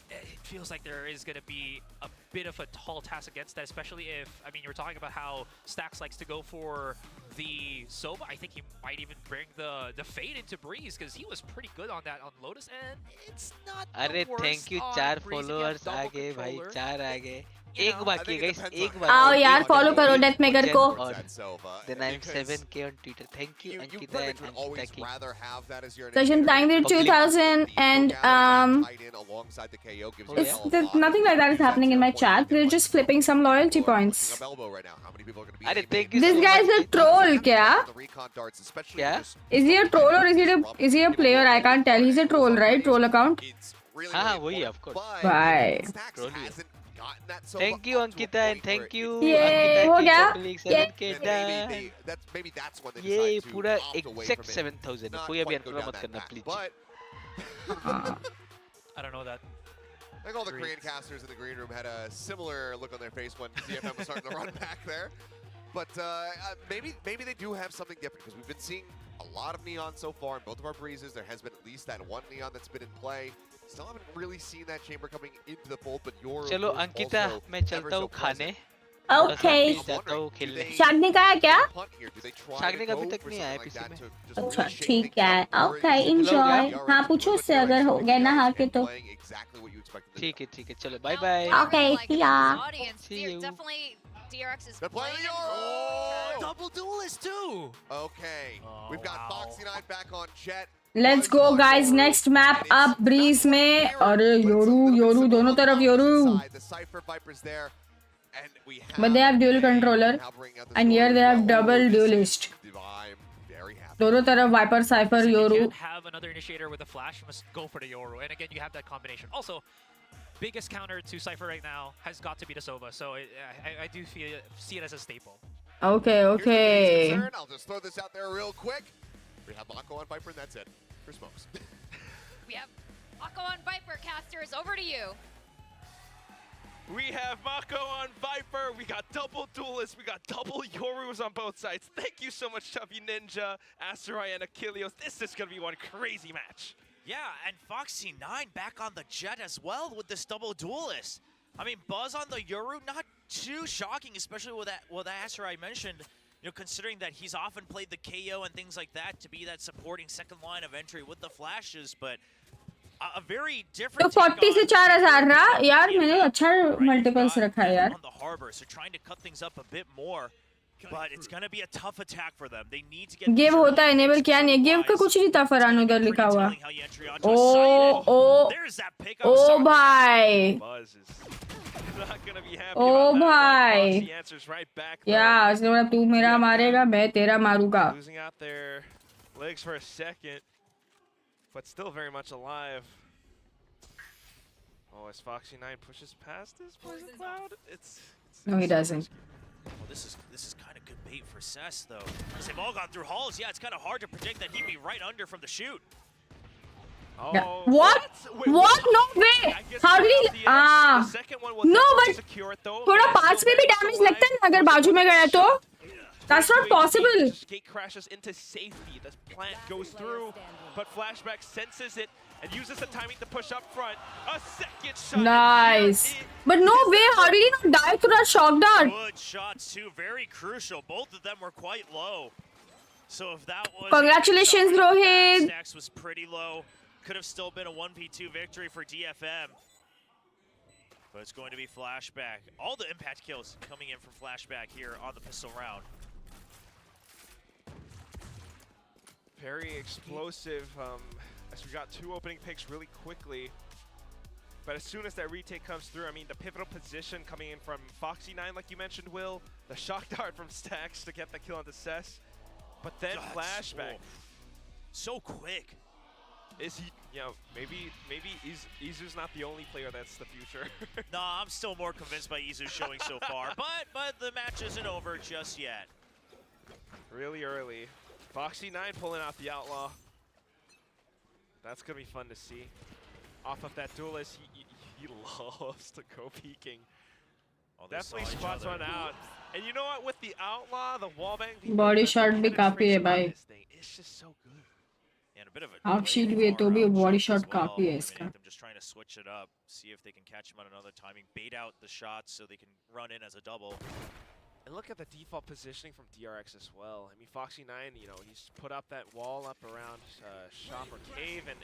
it feels like there is going to be a bit of a tall task against that, especially if, I mean, you were talking about how Stax likes to go for the Sova. I think he might even bring the Fade into Breeze, because he was pretty good on that on Lotus, and it's not the worst thank you, on 4 Breeze followers आ गए भाई, 4 आ गए एक बाकी है guys एक बाकी आओ यार फॉलो करो डेथ मेकर को then I'm 7k on Twitter. Thank you Ankkita and AnkkitaC. Session time with 2000 and it's nothing like that is happening in my chat. We're just flipping some loyalty points. अरे thank you. This guy is a troll क्या? क्या? Is he a troll or is he a player? I can't tell. He's a troll, right? Troll account. हाँ वही of course. Bye. Thank you Ankkita and thank you ये हो गया ये पूरा exact 7,000 कोई अभी अनफॉलो मत करना please. I don't know that. I think all the Korean casters in the green room had a similar look on their face when DFM was starting to run back there. But maybe they do have something different, because we've been seeing a lot of Neon so far in both of our Breezes. There has been at least that one Neon that's been in play. Still haven't really seen that chamber coming into the fold, but you're चलो अंकिता मैं चलता हूँ खाने Okay. जाता हूँ खेलने शागने का है क्या? शागने का अभी तक नहीं आया किसी में अच्छा ठीक है Okay, enjoy. हाँ पूछो उससे अगर हो गया ना हाँ के तो ठीक है चलो bye bye Okay, see ya. See you. Definitely DRX is playing double duelist too. Okay, we've got Foxy9 back on Jet. Let's go guys. Next map up Breeze में अरे योरू दोनों तरफ Yoru. But they have dual controller and here they have double duelist. दोनों तरफ Viper, Cypher, Yoru. You can't have another initiator with a flash. You must go for the Yoru, and again you have that combination. Also, biggest counter to Cypher right now has got to be the Sova, so I do see it as a staple. Okay. I'll just throw this out there real quick. We have Mako on Viper, and that's it for smokes. We have Mako on Viper, casters. Over to you. We have Mako on Viper. We got double duelists. We got double Yorus on both sides. Thank you so much, Chubby Ninja, Asteroid, and Achilles. This is going to be one crazy match. Yeah, and Foxy9 back on the Jet as well with this double duelist. I mean, Buzz on the Yoru, not too shocking, especially with that answer I mentioned. You know, considering that he's often played the KO and things like that to be that supporting second line of entry with the flashes, but a very different. तो 40 से 4000 रहा यार मैंने अच्छा multiples रखा है यार. On the harbor, so trying to cut things up a bit more. But it's going to be a tough attack for them. They need to get give होता है enable किया नहीं गिव का कुछ नहीं था फरान उधर लिखा हुआ. ओ भाई. ओ भाई. या इसके बाद तू मेरा मारेगा मैं तेरा मारूंगा. Losing out their legs for a second, but still very much alive. Oh, as Foxy9 pushes past this poison cloud, it's No, he doesn't. Well, this is kind of good bait for Cess, though. Because they've all gone through halls. Yeah, it's kind of hard to predict that he'd be right under from the shoot. Oh, yeah. What? What? No way. Hardly. No, but थोड़ा पास में भी damage लगता है ना अगर बाजू में गया तो. That's not possible. Gate crashes into safety. The plant goes through, but Flashback senses it and uses the timing to push up front. A second shot. Nice. But no way, hardly not die through that shock dart. Good shots too, very crucial. Both of them were quite low. So if that was Congratulations, Rohit. Stacks was pretty low. Could have still been a 1v2 victory for DFM. But it's going to be Flashback. All the impact kills coming in from Flashback here on the pistol round. Very explosive, as we got two opening picks really quickly. But as soon as that retake comes through, I mean, the pivotal position coming in from Foxy9, like you mentioned, Will. The shock dart from Stacks to get the kill on the Cess. But then Flashback. So quick. Is he, you know, maybe Izu's not the only player that's the future. No, I'm still more convinced by Izu showing so far. But the match isn't over just yet. Really early. Foxy9 pulling out the Outlaw. That's going to be fun to see. Off of that duelist, he loves to go peeking. Definitely spots one out. And you know what? With the Outlaw, the wallbang... Body shot भी काफी है भाई. It's just so good. And a bit of a Half shield भी है तो भी body shot काफी है इसका. I'm just trying to switch it up, see if they can catch him on another timing, bait out the shots so they can run in as a double. And look at the default positioning from DRX as well. I mean, Foxy9, you know, he's put up that wall up around shop or cave, and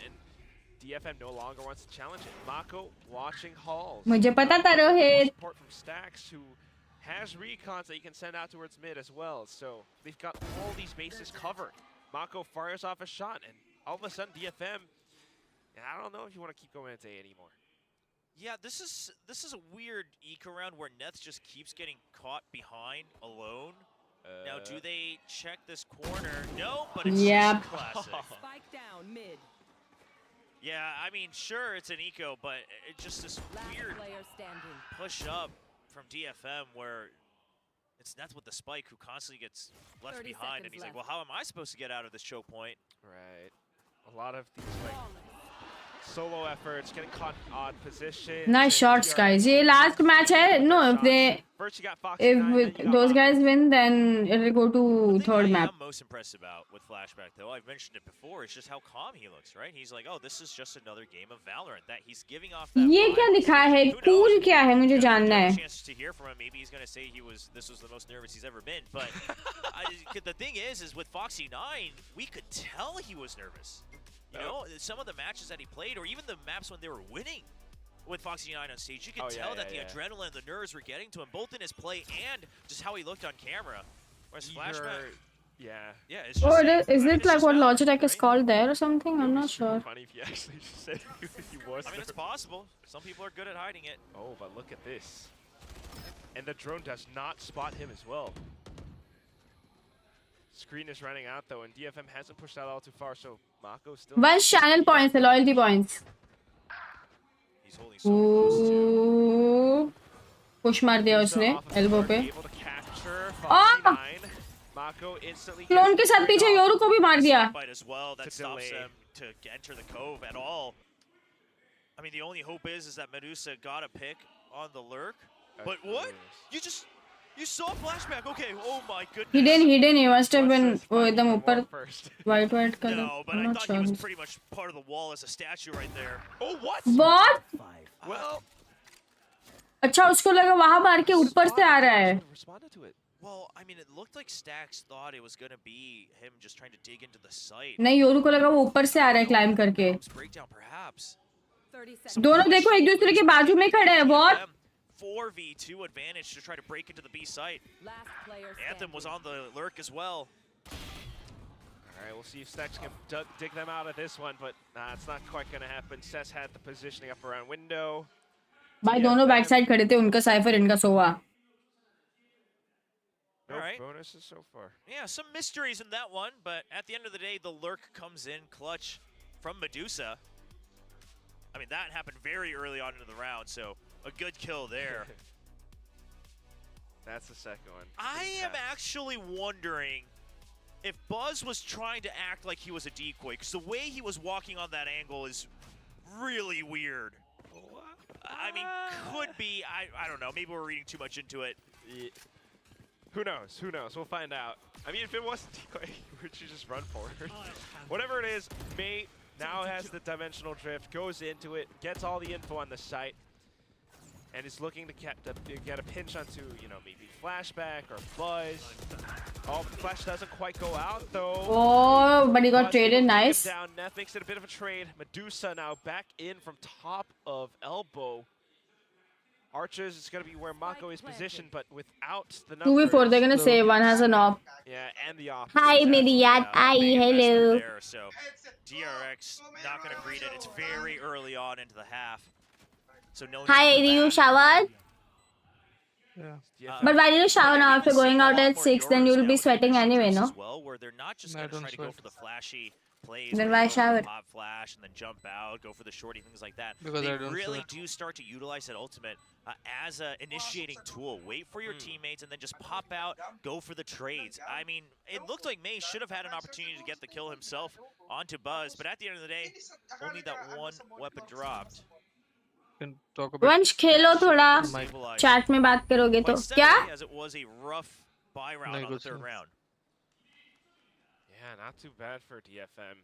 DFM no longer wants to challenge it. Mako watching halls. मुझे पता था Rohit. Support from Stacks, who has recons that he can send out towards mid as well. So they've got all these bases covered. Mako fires off a shot, and all of a sudden DFM, I don't know if you want to keep going into A anymore. Yeah, this is a weird eco round where Neth just keeps getting caught behind alone. Now, do they check this corner? No, but it's just classic. Spike down mid. Yeah, I mean, sure, it's an eco, but it's just this weird push up from DFM where it's Neth with the spike who constantly gets left behind, and he's like, well, how am I supposed to get out of this choke point? Right. A lot of these, like, solo efforts, getting caught in odd positions. Nice shots, guys. ये last match है. No, if those guys win, then it'll go to third map. I'm most impressed about with Flashback, though, I've mentioned it before, it's just how calm he looks, right? He's like, oh, this is just another game of Valorant. That he's giving off that. ये क्या लिखा है? Cool क्या है? मुझे जानना है. Chance to hear from him. Maybe he's gonna say this was the most nervous he's ever been. But the thing is with Foxy9, we could tell he was nervous. You know, some of the matches that he played, or even the maps when they were winning with Foxy9 on stage, you could tell that the adrenaline and the nerves were getting to him, both in his play and just how he looked on camera. Whereas Flashback, it's just is it like what Logitech is called there or something? I'm not sure. Funny if he actually said he was. I mean, it's possible. Some people are good at hiding it. Oh, but look at this. And the drone does not spot him as well. Screen is running out though, and DFM hasn't pushed out all too far, so Mako still. 1 channel points, the loyalty points. He's holding so close too. Push मार दिया उसने elbow पे. Mako instantly. Clone के साथ पीछे Yoru को भी मार दिया. As well, that stops them to enter the cove at all. I mean, the only hope is that Medusa got a pick on the lurk. But what? You saw Flashback, okay, oh my goodness. Hidden, he must have been एकदम ऊपर white color. No, but I thought he was pretty much part of the wall as a statue right there. Oh, what? What? Well, अच्छा उसको लगा वहां मार के ऊपर से आ रहा है. Well, I mean, it looked like Stax thought it was going to be him just trying to dig into the site. नहीं योरू को लगा वो ऊपर से आ रहा है क्लाइम करके. Breakdown, perhaps. दोनों देखो एक दूसरे के बाजू में खड़े हैं. बहुत 4v2 advantage to try to break into the B site. Anthem was on the lurk as well. All right, we'll see if Stax can dig them out of this one, but it's not quite going to happen. Cess had the positioning up around window. भाई दोनों back side खड़े थे, उनका cipher इनका सोवा. All right. Bonuses so far. Yeah, some mysteries in that one, but at the end of the day, the lurk comes in clutch from Medusa. I mean, that happened very early on into the round, so a good kill there. That's the second one. I am actually wondering if Buzz was trying to act like he was a decoy, because the way he was walking on that angle is really weird. I mean, could be. I don't know. Maybe we're reading too much into it. Yeah. Who knows? Who knows? We'll find out. I mean, if it wasn't decoy, would you just run forward? Whatever it is, May now has the dimensional drift, goes into it, gets all the info on the site, and is looking to get a pinch onto, you know, maybe Flashback or Buzz. Oh, Flash doesn't quite go out, though. Oh, but he got traded. Nice. Down. Neff makes it a bit of a trade. Medusa now back in from top of elbow. Archers is going to be where Mako is positioned, but without the numbers. 2v4, they're going to say one has an op. Yeah, and the op. Hi, Midiyat. Hi, hello. There, so DRX not going to greet it. It's very early on into the half. So no. Hi, Ryu Shawad. Yeah. But why did you shower now after going out at 6? Then you'll be sweating anyway, no? Well, where they're not just going to try to go for the flashy plays. Then why shower? Pop flash and then jump out, go for the shorty, things like that. Because they really do start to utilize that ultimate as an initiating tool. Wait for your teammates and then just pop out, go for the trades. I mean, it looked like May should have had an opportunity to get the kill himself onto Buzz, but at the end of the day, only that one weapon dropped. वंश खेलो थोड़ा chat में बात करोगे तो क्या? As it was a rough buy round on the third round. Yeah, not too bad for DFM.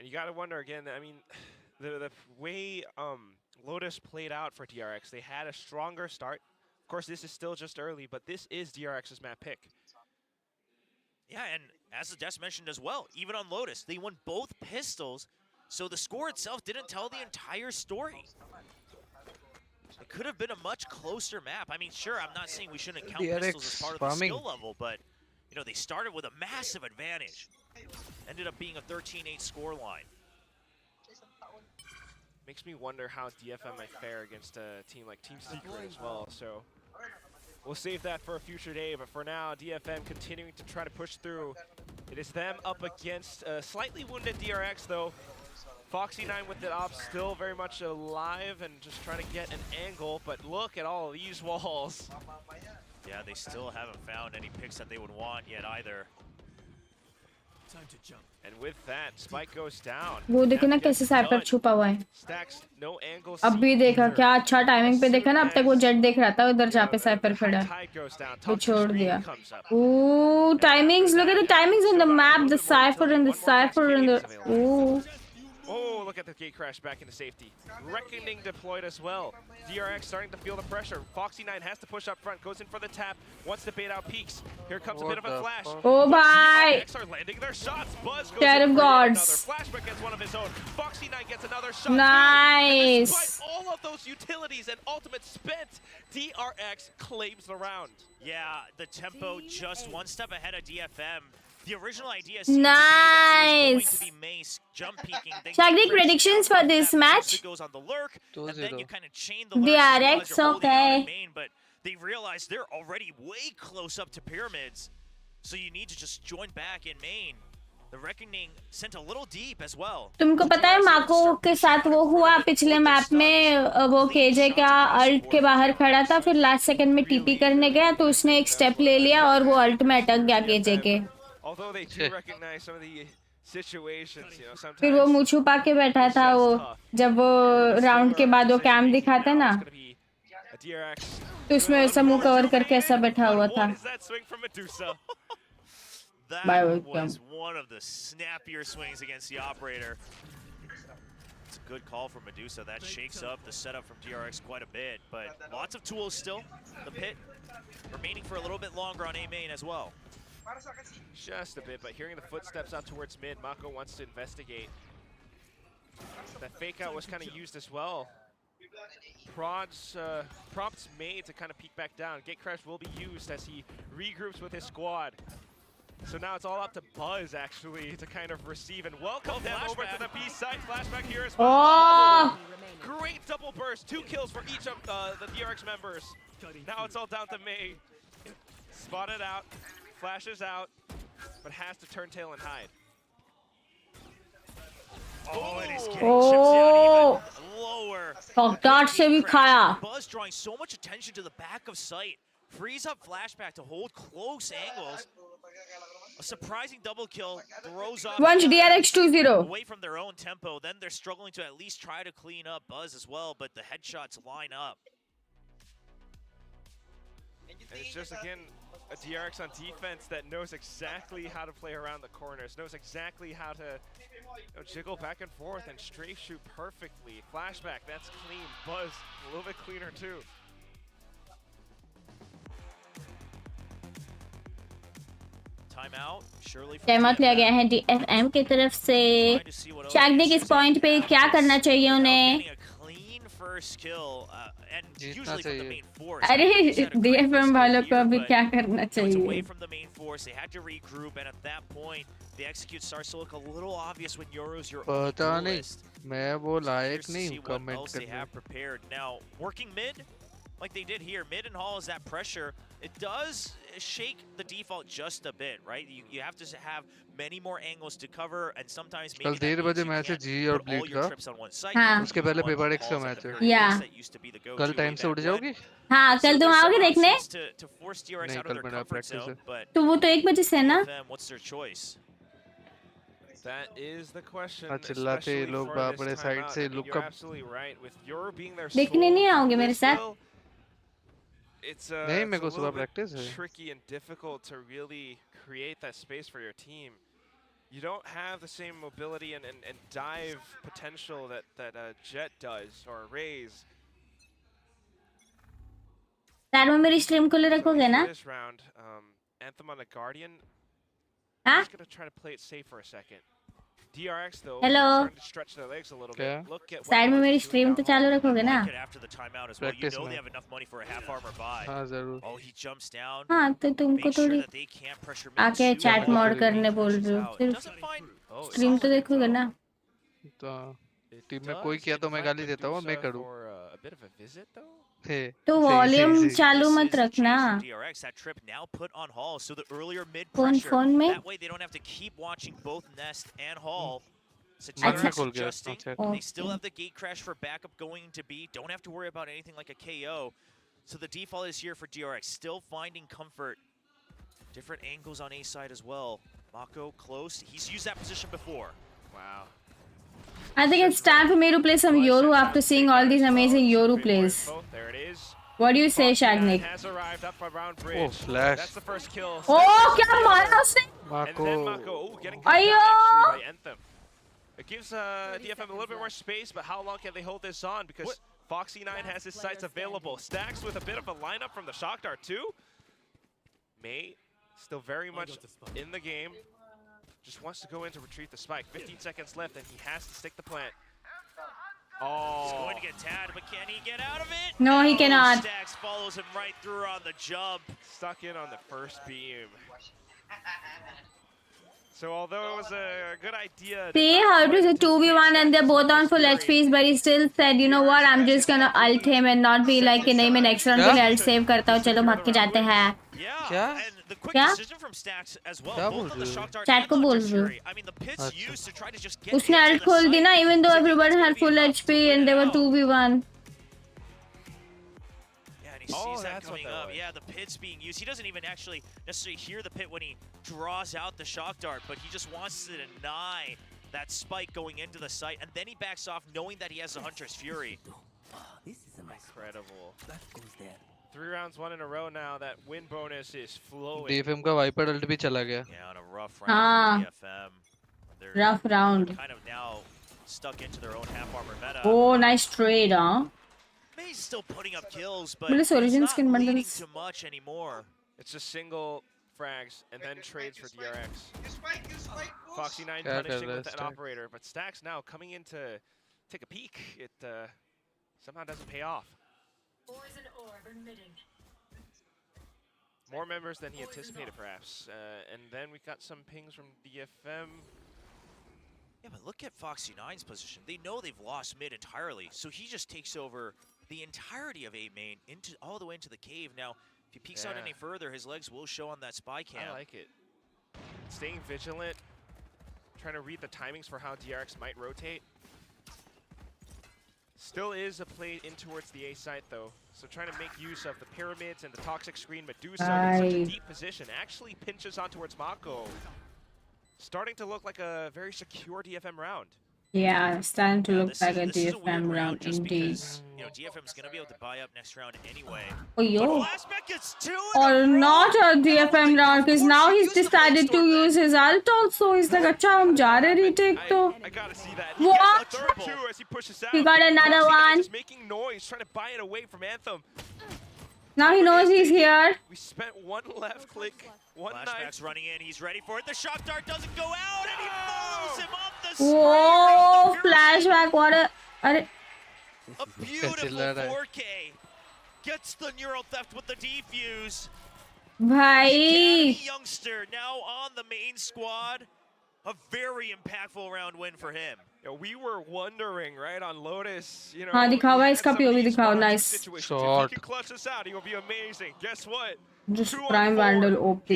And you got to wonder again. I mean, the way Lotus played out for DRX, they had a stronger start. Of course, this is still just early, but this is DRX's map pick. Yeah, and as the Des mentioned as well, even on Lotus, they won both pistols. So the score itself didn't tell the entire story. It could have been a much closer map. I mean, sure, I'm not saying we shouldn't count pistols as part of the skill level, but you know, they started with a massive advantage. Ended up being a 13-8 scoreline. Makes me wonder how DFM might fare against a team like Team Secret as well. So we'll save that for a future day. But for now, DFM continuing to try to push through. It is them up against a slightly wounded DRX, though. Foxy9 with the op still very much alive and just trying to get an angle, but look at all of these walls. Yeah, they still haven't found any picks that they would want yet either. Time to jump. And with that, Spike goes down. वो देखे ना कैसे साइपर छुपा हुआ है. Stacks, no angle. अब भी देखा क्या अच्छा टाइमिंग पे देखा ना. अब तक वो जेट देख रहा था उधर जहाँ पे साइपर खड़ा है. वो छोड़ दिया. Ooh, timings. Look at the timings on the map. The cipher and the. Ooh. Oh, look at the gate crash back into safety. Reckoning deployed as well. DRX starting to feel the pressure. Foxy9 has to push up front, goes in for the tap, wants to bait out peaks. Here comes a bit of a flash. Oh, bye. DRX are landing their shots. Buzz goes Dead of gods. Flashback gets one of his own. Foxy9 gets another shot. Nice. Despite all of those utilities and ultimate spent, DRX claims the round. Yeah, the tempo just one step ahead of DFM. The original idea seemed nice. to be Mace jump peeking. Shagri, predictions for this match? Goes on the lurk, and then you kind of chain the DRX, okay. Main, but they realize they're already way close up to pyramids, so you need to just join back in main. The reckoning sent a little deep as well. तुमको पता है माको के साथ वो हुआ पिछले map में वो केजे का अल्ट के बाहर खड़ा था फिर लास्ट सेकंड में टीपी करने गया तो उसने एक स्टेप ले लिया और वो अल्ट में अटक गया केजे के. Although they do recognize some of the situations, you know, sometimes. फिर वो मुंह छुपा के बैठा था वो जब वो राउंड के बाद वो कैम दिखाता ना तो उसमें ऐसा मुंह कवर करके ऐसा बैठा हुआ था. That was one of the snappier swings against the operator. good call from Medusa. That shakes up the setup from DRX quite a bit, but lots of tools still. The pit remaining for a little bit longer on A main as well. Just a bit, but hearing the footsteps out towards mid, Mako wants to investigate. That fake out was kind of used as well. Prompts May to kind of peek back down. Gate crash will be used as he regroups with his squad. So now it's all up to Buzz actually to kind of receive and welcome them over to the B side. Flashback here as well. Oh! Great double burst, 2 kills for each of the DRX members. Now it's all down to May. Spotted out, flashes out, but has to turn tail and hide. Oh, and he's getting chips down even lower. Dot se bhi khaya. Buzz drawing so much attention to the back of sight. Frees up Flashback to hold close angles. A surprising double kill throws off Once DRX 2-0. away from their own tempo. Then they're struggling to at least try to clean up Buzz as well, but the headshots line up. And it's just, again, a DRX on defense that knows exactly how to play around the corners, knows exactly how to jiggle back and forth and strafe shoot perfectly. Flashback, that's clean. Buzz, a little bit cleaner too. Timeout, surely. Time out लिया गया है DFM की तरफ से. शैगनिक इस point पे क्या करना चाहिए उन्हें? First kill, and usually from the main force. अरे DFM वालों को अभी क्या करना चाहिए? Away from the main force, they had to regroup, and at that point, the execute starts to look a little obvious when Yoro's your पता नहीं, मैं वो लायक नहीं हूँ comment करने. They have prepared now, working mid, like they did here. Mid and Hall is that pressure. It does shake the default just a bit, right? You have to have many more angles to cover, and sometimes maybe कल 1:30 बजे match है जी और bleed का. हाँ. उसके पहले paper x का match है. या. कल टाइम से उठ जाओगी? हाँ, कल तुम आओगे देखने? नहीं, कल मेरा प्रैक्टिस है. तो वो तो 1 बजे से है ना? What's their choice? That is the question. चिल्लाते लोग बापरे साइड से look You're absolutely right. With Yoro being there, देखने नहीं आओगे मेरे साथ? It's नहीं, मेरे को सुबह bit प्रैक्टिस है. tricky and difficult to really create that space for your team. You don't have the same mobility and dive potential that Jet does or Raze. Side में मेरी स्ट्रीम खुले रखोगे ना? This round, Anthem on the Guardian. हाँ? Just gonna try to play it safe for a second. DRX though, Hello. starting to stretch their legs a little bit. Look at side में मेरी stream तो चालू रखोगे ना? After the timeout as well, you know they have enough money for a half armor buy. हाँ जरूर. Oh, he jumps down. हाँ, तो तुमको थोड़ी आके चैट मोड करने बोल रहे हो. सिर्फ स्ट्रीम तो देखोगे ना? तो टीम में कोई किया तो मैं गाली देता हूँ, मैं करूँ. तो वॉल्यूम चालू मत रखना. फोन में. That way they don't have to keep watching both Nest and Hall. अच्छा. They still have the gate crash for backup going to B. Don't have to worry about anything like a KO. So the default is here for DRX. Still finding comfort. Different angles on A side as well. Mako close. He's used that position before. Wow. I think it's time for me to play some Yoru after seeing all these amazing Yoru plays. There it is. What do you say, Shagnik? Has arrived up around bridge. Oh, flash. That's the first kill. Oh, क्या मारा उसने? And then Mako, getting gunned down actually by Anthem. It gives DFM a little bit more space, but how long can they hold this on? Because Foxy9 has his sights available. Stacks with a bit of a lineup from the Shock Dart too. May still very much in the game. Just wants to go in to retrieve the spike. 15 seconds left, and he has to stick the plant. Oh. He's going to get tagged, but can he get out of it? No, he cannot. Stacks follows him right through on the jump. Stuck in on the first beam. So although it was a good idea. See how it was a 2v1 and they're both on full HPs, but he still said, you know what, I'm just gonna ult him and not be like, नहीं मैं next round के लिए ult save करता हूँ, चलो भाग के जाते हैं. क्या? क्या? चैट को बोल रही हूँ. उसने ult खोल दी ना, even though everyone had full HP and they were 2v1. He sees that coming up. Yeah, the pit's being used. He doesn't even actually necessarily hear the pit when he draws out the shock dart, but he just wants to deny that spike going into the site, and then he backs off knowing that he has the Hunter's Fury. This is incredible. 3 rounds, 1 in a row now. That win bonus is flowing. DFM का Viper ult भी चला गया. Yeah, on a rough round for DFM. Rough round. Kind of now stuck into their own half-armor meta. Oh, nice trade, huh? May's still putting up kills, but But this it's origin not skin leading bundles. to much anymore. It's just single frags and then trades for DRX. Foxy9 punishing with that operator, but Stacks now coming in to take a peek. It somehow doesn't pay off. More members than he anticipated, perhaps. And then we got some pings from DFM. Yeah, but look at Foxy9's position. They know they've lost mid entirely, so he just takes over the entirety of A main into all the way into the cave. Now, if he peeks out any further, his legs will show on that spy cam. I like it. Staying vigilant, trying to read the timings for how DRX might rotate. Still is a play in towards the A site though, so trying to make use of the pyramids and the toxic screen, but do so in such a deep position. Actually pinches on towards Mako. Starting to look like a very secure DFM round. Yeah, it's starting to look like a DFM round indeed. Because, you know, DFM's gonna be able to buy up next round anyway. Oh, yo. Flashback gets two Or not a DFM round, because now he's decided to use his ult also. He's like, acha, hum ja rahe retake to. I gotta see that. What? He gets a third as he pushes out. He got another one. Just making noise, trying to buy it away from Anthem. Now he knows he's here. We spent one left click, one Flashback's knife. running in, he's ready for it. The shock dart doesn't go out, and he follows him up the Whoa, flashback, what a... A beautiful 4K. Gets the neural theft with the defuse. Bhai. Academy youngster now on the main squad. A very impactful round win for him. Yeah, we were wondering, right, on Lotus, you know. हाँ दिखाओ भाई इसका POV दिखाओ, nice. Short. If he can clutch us out, he will be amazing. Guess what? Just prime vandal OP.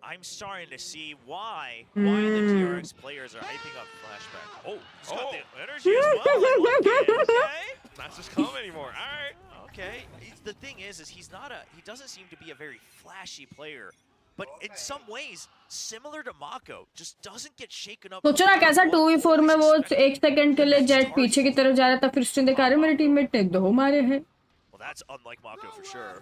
I'm starting to see why the DRX players are hyping up Flashback. Oh, he's got the energy as well. Okay. Not just calm anymore. All right. Okay. The thing is he doesn't seem to be a very flashy player, but in some ways similar to Mako, just doesn't get shaken up. सोचो ना कैसा 2v4 में वो 1 second के लिए jet पीछे की तरफ जा रहा था, फिर उसने देखा अरे मेरे टीममेट ने 2 मारे हैं. Well, that's unlike Mako for sure.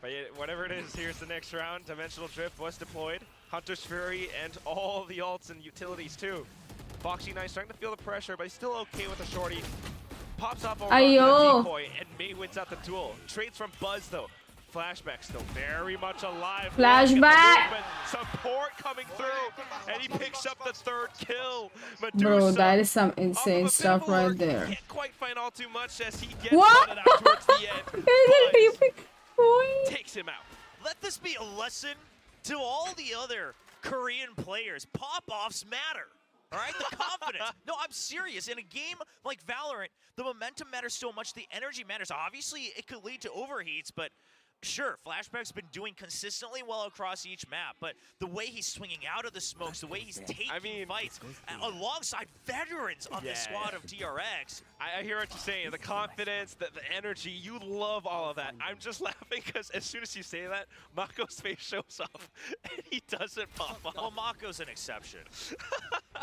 But yeah, whatever it is, here's the next round. Dimensional Drift was deployed. Hunter's Fury and all the ults and utilities too. Foxy9 starting to feel the pressure, but he's still okay with the shorty. Pops up over the decoy, and May wins out the duel. Trades from Buzz though. Flashback still very much alive. Flashback! Support coming through, and he picks up the 3rd kill. Bro, that is some insane stuff right there. Can't quite find all too much as he gets what? out towards the end. Takes him out. Let this be a lesson to all the other Korean players. Pop-offs matter. All right, the confidence. No, I'm serious. In a game like Valorant, the momentum matters so much. The energy matters. Obviously, it could lead to overheats, but sure, Flashback's been doing consistently well across each map, but the way he's swinging out of the smokes, the way he's taking fights alongside veterans on the squad of DRX. I hear what you're saying. The confidence, the energy, you love all of that. I'm just laughing because as soon as you say that, Mako's face shows up and he doesn't pop off. Well, Mako's an exception.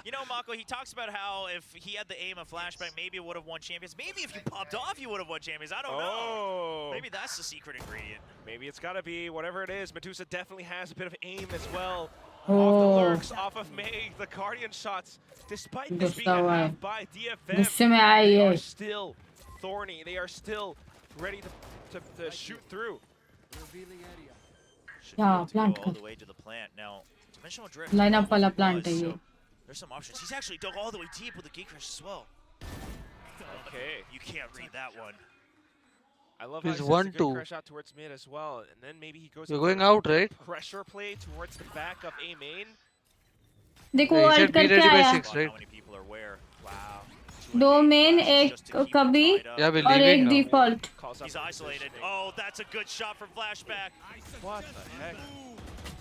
You know, Mako, he talks about how if he had the aim of Flashback, maybe it would have won champions. Maybe if you popped off, you would have won champions. I don't know. Maybe that's the secret ingredient. Maybe it's got to be whatever it is. Medusa definitely has a bit of aim as well. Off the lurks, off of May, the Guardian shots. Despite this being a half by DFM, they are still thorny. They are still ready to shoot through. Yeah, plant all the way to the plant. Now, Dimensional Drift. Line up wala plant hai ye. There's some options. He's actually dug all the way deep with the gate crash as well. Okay. You can't read that one. I love how He's he sends a good crash out towards mid as well, and then maybe he goes. You're going out, right? Pressure play towards the back of A main. देखो ult करके आया. How many people are where? Wow. 2 main, 1 कभी और 1 default. He's isolated. Oh, that's a good shot from Flashback. What the heck?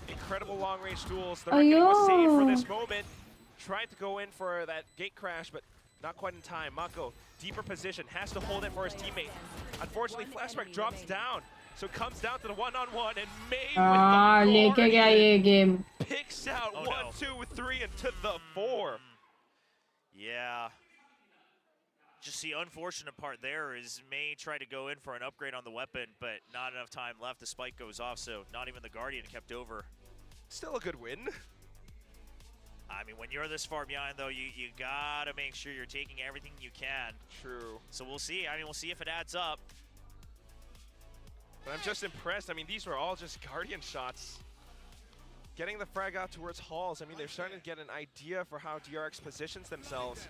Incredible long range duels. The Reckoning was saved for this moment. Tried to go in for that gate crash, but not quite in time. Mako, deeper position, has to hold it for his teammate. Unfortunately, Flashback drops down, so it comes down to the one-on-one, and May with the game. Picks out 1, 2, 3, and to the 4. Yeah. Just the unfortunate part there is May tried to go in for an upgrade on the weapon, but not enough time left. The spike goes off, so not even the Guardian kept over. Still a good win. I mean, when you're this far behind, though, you gotta make sure you're taking everything you can. True. So we'll see. I mean, we'll see if it adds up. But I'm just impressed. I mean, these were all just Guardian shots. Getting the frag out towards halls. I mean, they're starting to get an idea for how DRX positions themselves.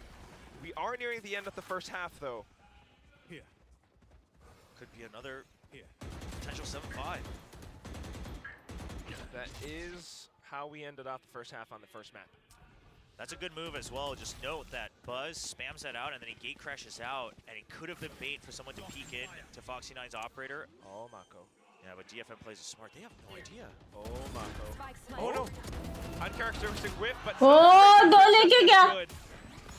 We are nearing the end of the first half, though. Here. Could be another potential 7-5. That is how we ended off the first half on the first map. That's a good move as well. Just note that Buzz spams that out and then he gate crashes out, and it could have been bait for someone to peek in to Foxy9's operator. Oh, Mako. Yeah, but DFM plays it smart. They have no idea. Oh, Mako. Oh, no. Uncharacteristic whip, but... Oh, do leke kya?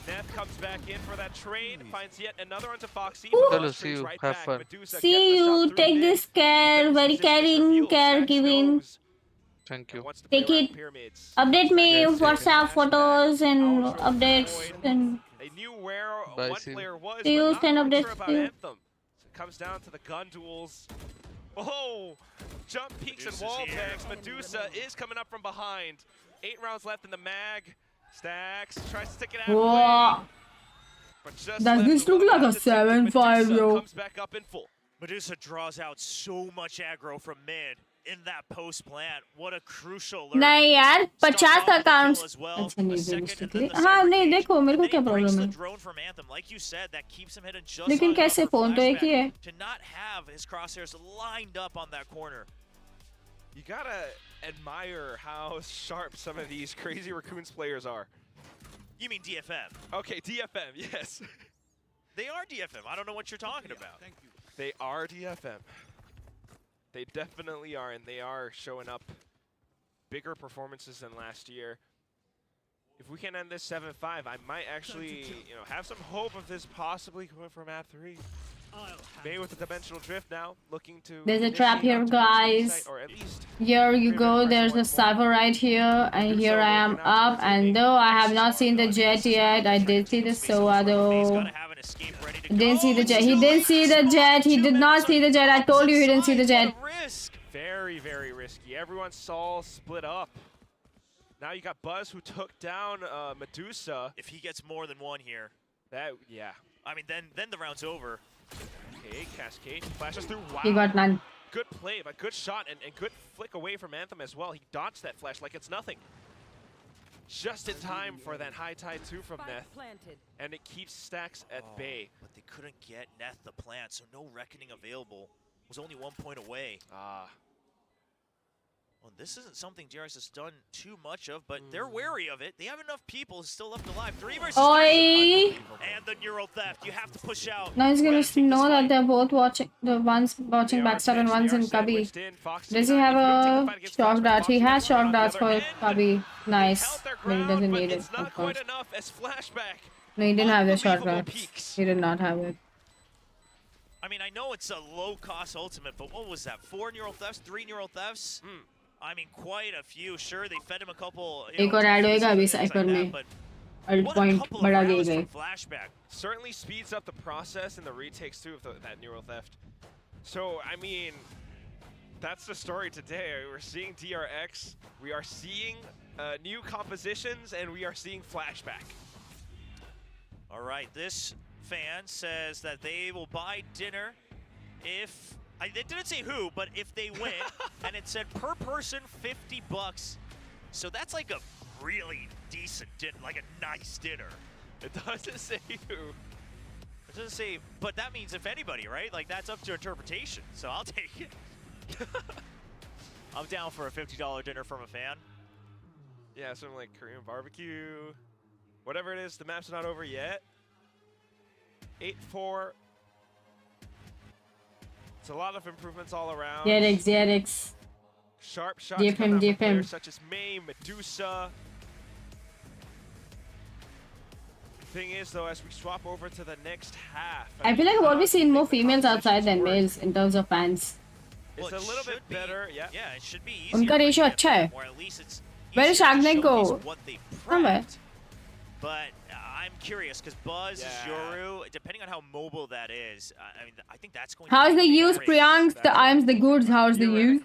Neth comes back in for that trade, finds yet another onto Foxy. Chalo, see you. Right Have back. fun. Medusa See you. Take this care. Very caring, caregiving. Thank you. Take it. Update me WhatsApp photos and updates and. They knew where Bye, one player was, See you. but Send not updates. sure about See you. Anthem. So it comes down to the gun duels. Oh, jump peaks and wall bangs. Medusa is coming up from behind. 8 rounds left in the mag. Stacks tries to stick it out. Whoa. Does this look like a 7-5, yo? Comes back up in full. Medusa draws out so much aggro from mid in that post plant. What a crucial नहीं यार 50 accounts अच्छा नहीं realistically हाँ नहीं देखो मेरे को क्या problem है drone from Anthem, like you said, that keeps him hidden just लेकिन कैसे फोन तो एक ही है to not have his crosshairs lined up on that corner. You gotta admire how sharp some of these crazy Raccoons players are. You mean DFM? Okay, DFM, yes. They are DFM. I don't know what you're talking about. Thank you. They are DFM. They definitely are, and they are showing up bigger performances than last year. If we can end this 7-5, I might actually, have some hope of this possibly going for map 3. Maybe with the dimensional drift now, looking to... There's a trap here, guys. Or at least Here you go, there's a cypher right here, and here I am up, and though I have not seen the jet yet, I did see the SOA though. Didn't see the jet. He didn't see the jet. He did not see the jet. I told you he didn't see the jet. very, very risky. Everyone's all split up. Now you got Buzz, who took down Medusa. If he gets more than one here, yeah. I mean, then the round's over. Okay, Cascade flashes through. Wow. He got none. Good play, but good shot and good flick away from Anthem as well. He dodged that flash like it's nothing. Just in time for that high tide 2 from Neth. And it keeps Stacks at bay. But they couldn't get Neth the plant, so no reckoning available. Was only 1 point away. Well, this isn't something DRX has done too much of, but they're wary of it. They have enough people still left alive. 3 versus 3. And the neural theft. You have to push out. Now he's gonna know that they're both watching. The one's watching Backstab and one's in Cubby. Does he have a shock dart? He has shock darts for Cubby. Nice. But he doesn't need it, of course. No, he didn't have the shock darts. He did not have it. I mean, I know it's a low-cost ultimate, but what was that? 4 neural thefts? 3 neural thefts? I mean, quite a few. Sure, they fed him a couple. एक और add होएगा अभी cipher में. Alt point बढ़ा दिए गए. Certainly speeds up the process and the retakes too of that neural theft. So I mean, that's the story today. We're seeing DRX. We are seeing new compositions, and we are seeing flashback. All right, this fan says that they will buy dinner if. It didn't say who, but if they win, and it said per person $50. So that's like a really decent dinner, like a nice dinner. It doesn't say who. It doesn't say, but that means if anybody, right? Like that's up to interpretation. So I'll take it. I'm down for a $50 dinner from a fan. Yeah, something like Korean barbecue, whatever it is. The map's not over yet. 8-4. It's a lot of improvements all around. DRX. Sharp shots DFM, DFM. players such as May, Medusa. Thing is, though, as we swap over to the next half, I feel like what we've seen more females outside than males in terms of fans. It's a little bit better, yeah. Yeah, it should be easier. उनका ratio अच्छा है. Where is Shagney go? Somewhere. But I'm curious because Buzz, Yoru, depending on how mobile that is, I mean, I think that's going. How's the use, Priyank? The IMs, the goods. How's the use?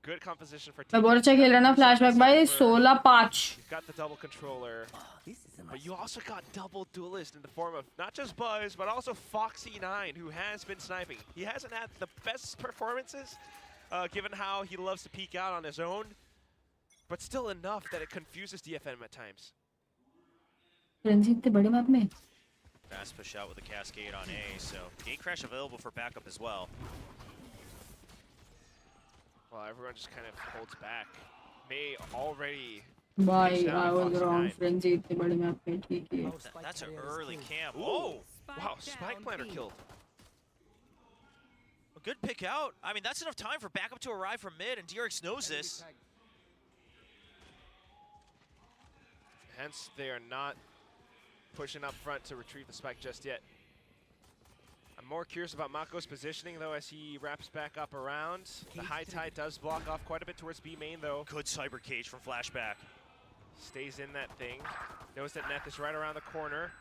good composition for मैं बहुत अच्छा खेल रहा ना flashback भाई 16-5. You've got the double controller, but you also got double duelist in the form of not just Buzz, but also Foxy9, who has been sniping. He hasn't had the best performances, given how he loves to peek out on his own, but still enough that it confuses DFM at times. Ranjit बड़े map में. Fast push out with a cascade on A, so gate crash available for backup as well. Well, everyone just kind of holds back. May already. Bye, I was wrong. Frenzy इतने बड़े map में ठीक है. That's an early camp. Oh, wow! Spike planter killed. A good pick out. I mean, that's enough time for backup to arrive from mid, and DRX knows this. Hence, they are not pushing up front to retrieve the spike just yet. I'm more curious about Mako's positioning, though, as he wraps back up around. The high tide does block off quite a bit towards B main, though. Good cyber cage from Flashback. Stays in that thing. Knows that Neth is right around the corner.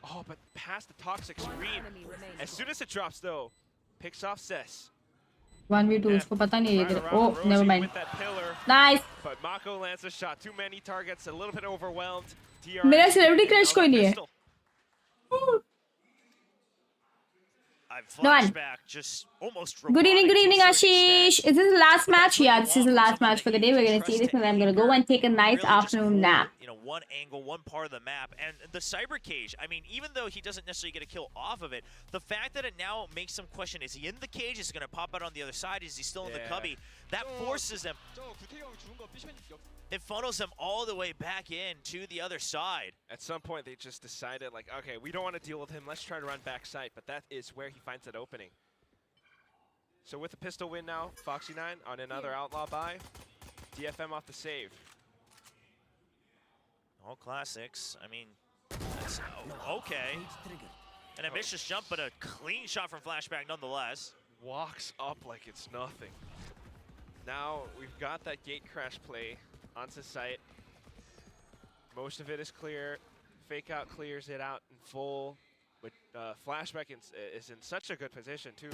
Oh, but past the toxic screen. As soon as it drops, though, picks off Cess. 1v2 उसको पता नहीं है इधर. Oh, never mind. Nice. But Mako lands a shot. Too many targets. A little bit overwhelmed. मेरा celebrity crush कोई नहीं है. Flashback just almost. Good evening, Ashish. Is this the last match? Yeah, this is the last match for the day. We're gonna see this, and then I'm gonna go and take a nice afternoon nap. You know, one angle, one part of the map, and the cyber cage. I mean, even though he doesn't necessarily get a kill off of it, the fact that it now makes him question: is he in the cage? Is he gonna pop out on the other side? Is he still in the cubby? That forces him. It funnels him all the way back in to the other side. At some point, they just decided, like, okay, we don't want to deal with him. Let's try to run backside, but that is where he finds that opening. So with a pistol win now, Foxy9 on another outlaw buy. DFM off the save. All classics. I mean, that's okay. An ambitious jump, but a clean shot from Flashback nonetheless. Walks up like it's nothing. Now we've got that gate crash play onto site. Most of it is clear. Fake out clears it out in full. But Flashback is in such a good position too.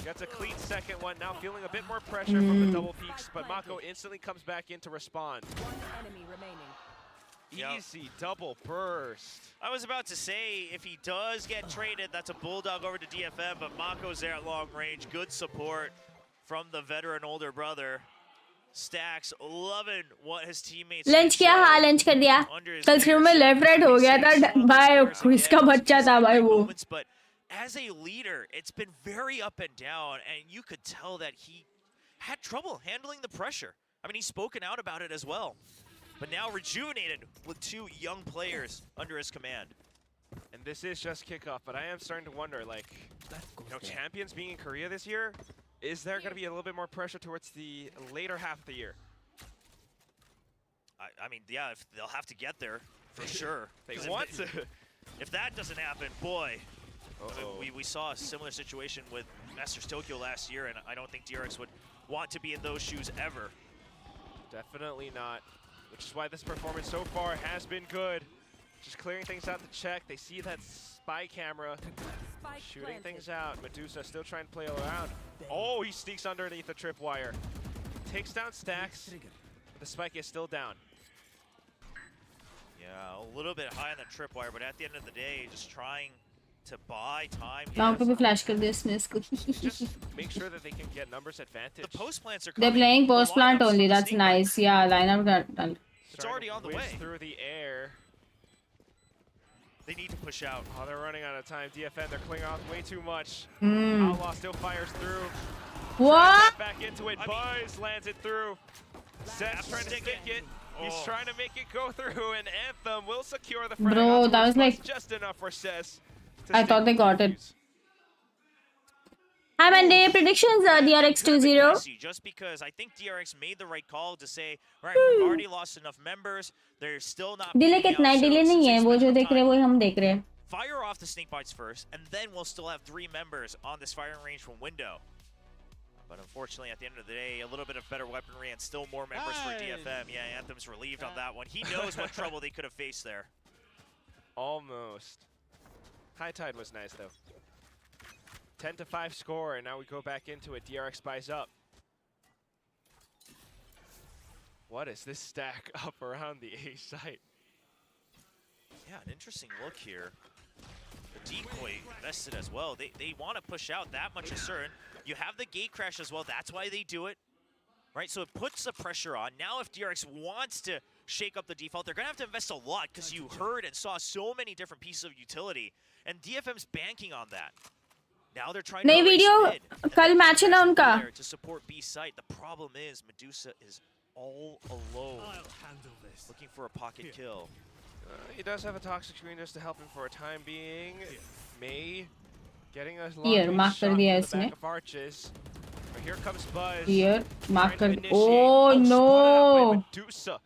Gets a clean second one. Now feeling a bit more pressure from the double peaks, but Mako instantly comes back in to respond. One enemy remaining. Easy double burst. I was about to say, if he does get traded, that's a bulldog over to DFM, but Mako's there at long range. Good support from the veteran older brother. Stacks loving what his teammates. Lunch किया हाँ lunch कर दिया. कल screen में left right हो गया था भाई. इसका बच्चा था भाई वो. But as a leader, it's been very up and down, and you could tell that he had trouble handling the pressure. I mean, he's spoken out about it as well. But now rejuvenated with two young players under his command. And this is just kickoff, but I am starting to wonder, like, you know, champions being in Korea this year, is there going to be a little bit more pressure towards the later half of the year? I mean, yeah, if they'll have to get there for sure. They want to. If that doesn't happen, boy. We saw a similar situation with Masters Tokyo last year, and I don't think DRX would want to be in those shoes ever. Definitely not. Which is why this performance so far has been good. Just clearing things out to check. They see that spy camera. Shooting things out. Medusa still trying to play around. Oh, he sneaks underneath the tripwire. Takes down Stacks. But the spike is still down. Yeah, a little bit high on the tripwire, but at the end of the day, just trying to buy time. Now पे भी flash कर दिया इसने इसको. Just make sure that they can get numbers advantage. The post plants are They're playing post plant only. That's nice. Yeah, lineup done. It's already on the way. Through the air. They need to push out. Oh, they're running out of time. DFM, they're clearing off way too much. Mm. Outlaw still fires through. What? Back into it. Buzz lands it through. Seth's trying to stick it. He's trying to make it go through, and Anthem will secure the frag. Bro, that was like just enough for Seth. I thought they got it. Hi, Monday. Predictions DRX 2-0. Just because I think DRX made the right call to say, right, we've already lost enough members. They're still not. Delay कितना है? Delay नहीं है. वो जो देख रहे हैं वो हम देख रहे हैं. Fire off the snake bites first, and then we'll still have 3 members on this firing range from window. But unfortunately, at the end of the day, a little bit of better weaponry and still more members for DFM. Yeah, Anthem's relieved on that one. He knows what trouble they could have faced there. Almost. High tide was nice, though. 10-5 score, and now we go back into it. DRX buys up. What is this stack up around the A site? Yeah, an interesting look here. The decoy invested as well. They want to push out, that much is certain. You have the gate crash as well, that's why they do it. Right, so it puts the pressure on. Now if DRX wants to shake up the default, they're going to have to invest a lot because you heard and saw so many different pieces of utility. And DFM's banking on that. Now they're trying to नई video कल match है ना उनका to support B site. The problem is Medusa is all alone, looking for a pocket kill. He does have a toxic screen just to help him for a time being. May getting a Here, mark कर दिया इसने. Arches. But here comes Buzz. Here, mark कर. Oh no! Medusa.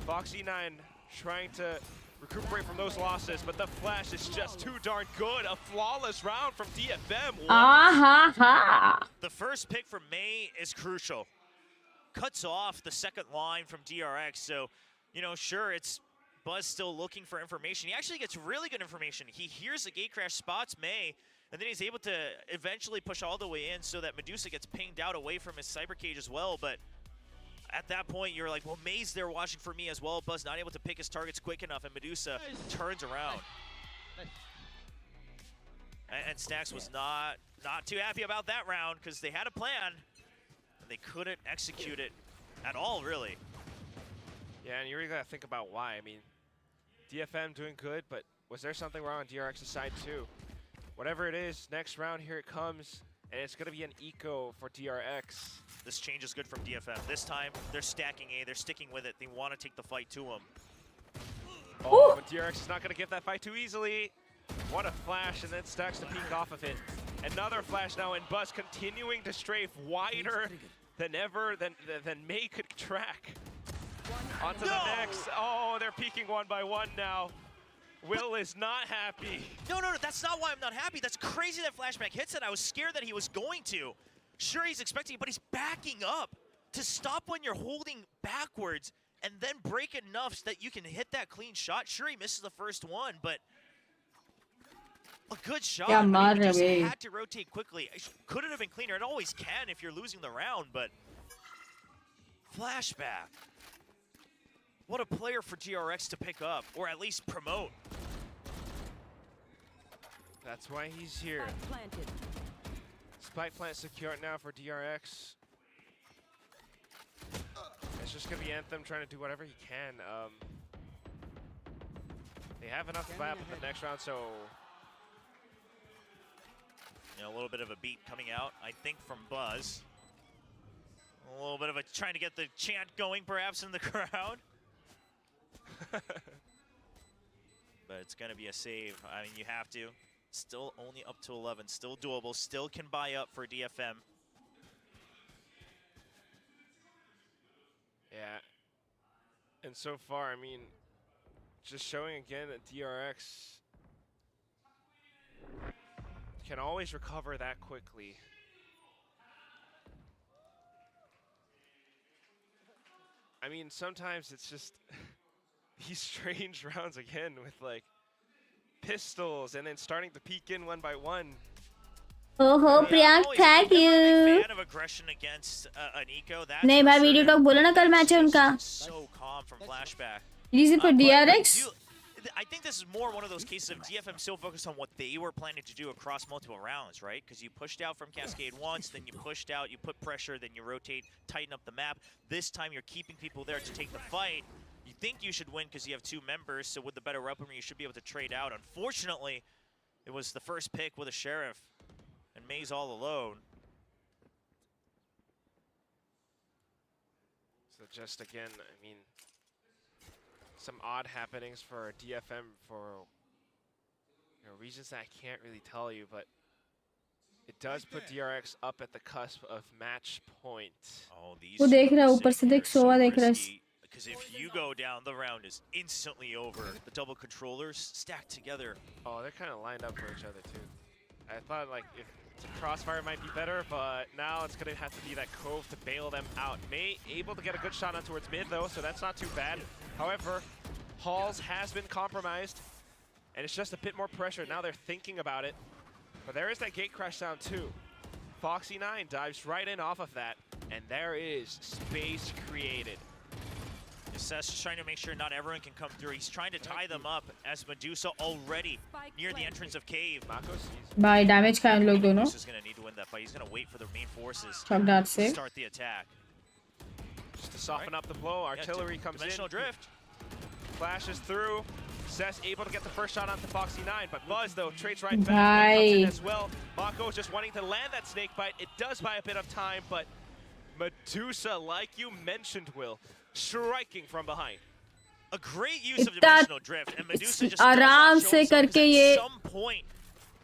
Foxy9 trying to recuperate from those losses, but the flash is just too darn good. A flawless round from DFM. The first pick from May is crucial. Cuts off the second line from DRX, so, you know, sure, it's Buzz still looking for information. He actually gets really good information. He hears the gate crash, spots May, and then he's able to eventually push all the way in so that Medusa gets pinged out away from his cyber cage as well, but at that point, you're like, well, May's there watching for me as well. Buzz not able to pick his targets quick enough, and Medusa turns around. And Stax was not too happy about that round because they had a plan, and they couldn't execute it at all, really. Yeah, and you really gotta think about why. I mean, DFM doing good, but was there something wrong on DRX's side too? Whatever it is, next round, here it comes. And it's going to be an eco for DRX. This change is good from DFM. This time, they're stacking A. They're sticking with it. They want to take the fight to him. Oh, but DRX is not going to give that fight too easily. What a flash, and then stacks to peek off of it. Another flash now, and Buzz continuing to strafe wider than ever, than May could track. On to the next. Oh, they're peeking one by one now. Will is not happy. No, that's not why I'm not happy. That's crazy that flashback hits it. I was scared that he was going to. Sure, he's expecting it, but he's backing up to stop when you're holding backwards and then break enough so that you can hit that clean shot. Sure, he misses the first one, but a good shot. Yeah, I mean, he just had to rotate quickly. Couldn't have been cleaner. It always can if you're losing the round, but flashback. What a player for DRX to pick up, or at least promote. That's why he's here. Spike plant secure now for DRX. It's just going to be Anthem trying to do whatever he can. They have enough to buy up in the next round, so... You know, a little bit of a beat coming out, I think, from Buzz. A little bit of a trying to get the chant going, perhaps, in the crowd. But it's going to be a save. I mean, you have to. Still only up to 11. Still doable. Still can buy up for DFM. Yeah. And so far, I mean, just showing again that DRX can always recover that quickly. I mean, sometimes it's just these strange rounds again with like pistols and then starting to peek in one by one. Oh, Priyank, thank you. Fan of aggression against an eco. नहीं भाई video talk बोला ना कल match है उनका. So calm from flashback. Reason for DRX. I think this is more one of those cases of DFM so focused on what they were planning to do across multiple rounds, right? Because you pushed out from Cascade once, then you pushed out, you put pressure, then you rotate, tighten up the map. This time you're keeping people there to take the fight. You think you should win because you have two members, so with the better weaponry, you should be able to trade out. Unfortunately, it was the first pick with a Sheriff, and May's all alone. So just again, I mean, some odd happenings for DFM for reasons that I can't really tell you, but it does put DRX up at the cusp of match point. Oh, these वो देख रहा है ऊपर से देख सोवा देख रहा है. Because if you go down, the round is instantly over. The double controllers stacked together. Oh, they're kind of lined up for each other too. I thought like if Crossfire might be better, but now it's going to have to be that Cove to bail them out. May able to get a good shot on towards mid though, so that's not too bad. However, Halls has been compromised, and it's just a bit more pressure. Now they're thinking about it, but there is that gate crash sound too. Foxy9 dives right in off of that. And there is space created. Seth's just trying to make sure not everyone can come through. He's trying to tie them up as Medusa already near the entrance of Cave. By damage का उन लोग दोनों. Medusa's gonna need to win that fight. He's gonna wait for the main forces to start the attack. Just to soften up the blow, artillery comes in. Dimensional drift. Flashes through. Seth's able to get the first shot onto Foxy9, but Buzz though trades right back and comes in as well. Mako's just wanting to land that snake bite. It does buy a bit of time, but Medusa, like you mentioned, Will, striking from behind. A great use of dimensional drift, and Medusa just does आराम not से show himself, 'cause करके ये at some point,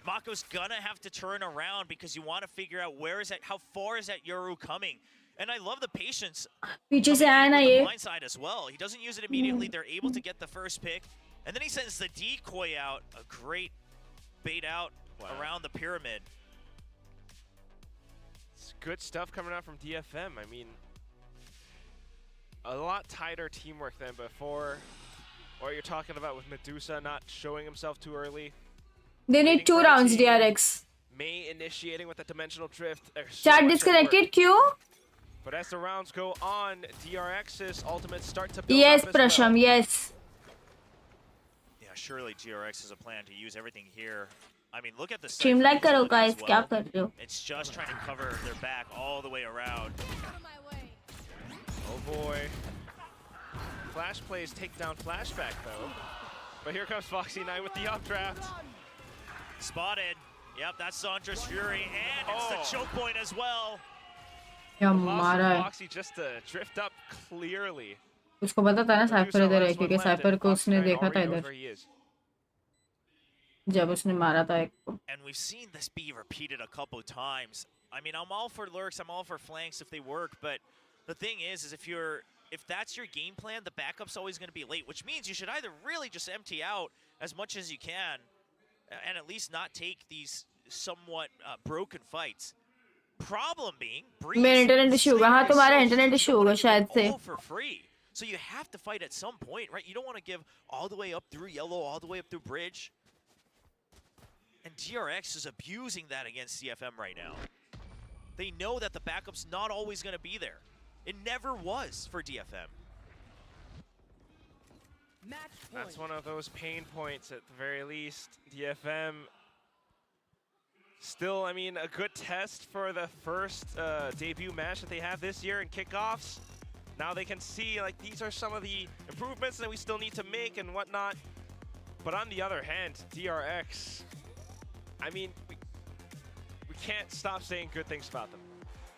Mako's gonna have to turn around because you want to figure out where is that, how far is that Yoru coming. And I love the patience पीछे से आया on ना the ये. blind side as well. He doesn't use it immediately. They're able to get the first pick, and then he sends the decoy out. A great bait out around the pyramid. It's good stuff coming out from DFM. I mean, a lot tighter teamwork than before. What you're talking about with Medusa not showing himself too early. They need 2 rounds, DRX. May initiating with the dimensional drift. Chat disconnected, क्यों? But as the rounds go on, DRX's ultimates start to build Yes, up as Prasham, well. yes. Yeah, surely DRX has a plan to use everything here. I mean, look at the Stream like करो guys, क्या कर रहे हो? It's just trying to cover their back all the way around. Oh boy. Flash plays take down flashback though. But here comes Foxy9 with the updraft. Spotted. Yep, that's Sandra's Fury, and it's the choke point as well. क्या Lost मारा from है. Foxy just to drift up clearly. उसको पता था ना cipher इधर है क्योंकि साइफर को उसने देखा था इधर. Where he is. जब उसने मारा था एक को. And we've seen this be repeated a couple times. I mean, I'm all for lurks, I'm all for flanks if they work, but the thing is if that's your game plan, the backup's always going to be late, which means you should either really just empty out as much as you can and at least not take these somewhat broken fights. Problem being, मेरा internet issue होगा. हाँ तुम्हारा internet issue होगा शायद से. all for free. So you have to fight at some point, right? You don't want to give all the way up through yellow, all the way up through bridge. And DRX is abusing that against DFM right now. They know that the backup's not always going to be there. It never was for DFM. That's one of those pain points at the very least. DFM still, I mean, a good test for the first debut match that they have this year in kickoffs. Now they can see, like, these are some of the improvements that we still need to make and whatnot. But on the other hand, DRX, I mean, we can't stop saying good things about them.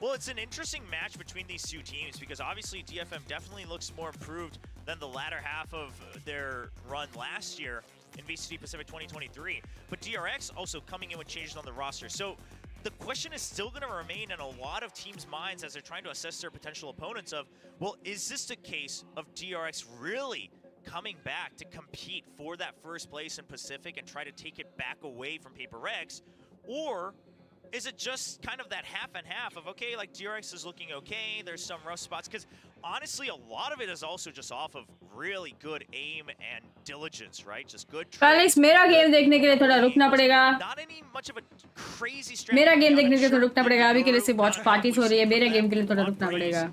Well, it's an interesting match between these two teams because obviously DFM definitely looks more improved than the latter half of their run last year in VCT Pacific 2023. But DRX also coming in with changes on the roster. So the question is still going to remain in a lot of teams' minds as they're trying to assess their potential opponents of, well, is this the case of DRX really coming back to compete for that first place in Pacific and try to take it back away from Paper Rex? Or is it just kind of that half and half of, okay, like DRX is looking okay, there's some rough spots? Because honestly, a lot of it is also just off of really good aim and diligence, right? Just good Alex, मेरा game देखने के लिए थोड़ा रुकना पड़ेगा. Not any much of a crazy मेरा game देखने के लिए थोड़ा रुकना पड़ेगा. अभी के लिए सिर्फ वॉच पार्टीज हो रही है. मेरे गेम के लिए थोड़ा रुकना पड़ेगा.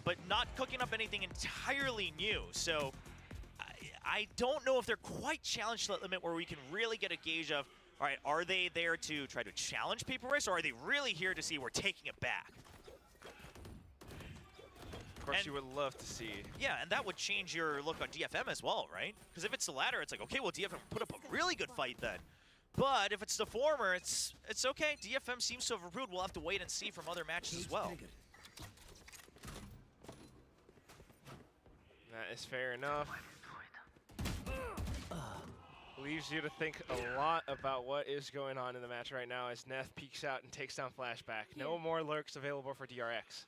But not cooking up anything entirely new. So I don't know if they're quite challenged to that limit where we can really get a gauge of, all right, are they there to try to challenge Paper Race, or are they really here to see we're taking it back? Of course, you would love to see. Yeah, and that would change your look on DFM as well, right? Because if it's the latter, it's like, okay, well, DFM put up a really good fight then. But if it's the former, it's okay. DFM seems to have improved. We'll have to wait and see from other matches as well. That is fair enough. Leaves you to think a lot about what is going on in the match right now as Neth peeks out and takes down Flashback. No more lurks available for DRX.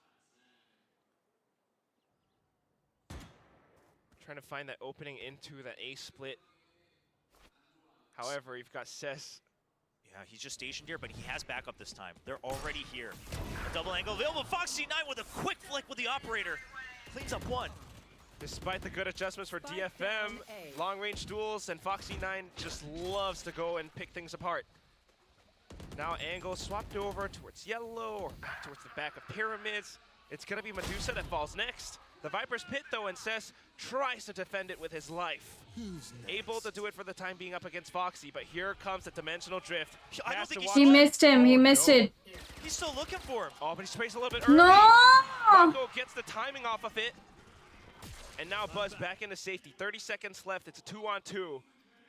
Trying to find that opening into that A split. However, you've got Cess. Yeah, he's just stationed here, but he has backup this time. They're already here. A double angle available. Foxy9 with a quick flick with the operator. Cleans up one. Despite the good adjustments for DFM, long-range duels, and Foxy9 just loves to go and pick things apart. Now Angle swapped over towards yellow, or back towards the back of Pyramids. It's going to be Medusa that falls next. The Viper's Pit, though, and Cess tries to defend it with his life. Able to do it for the time being up against Foxy, but here comes the Dimensional Drift. He missed him. He missed it. He's still looking for him. Oh, but he sprays a little bit early. No! Mako gets the timing off of it. And now Buzz back into safety. 30 seconds left. It's a 2-on-2.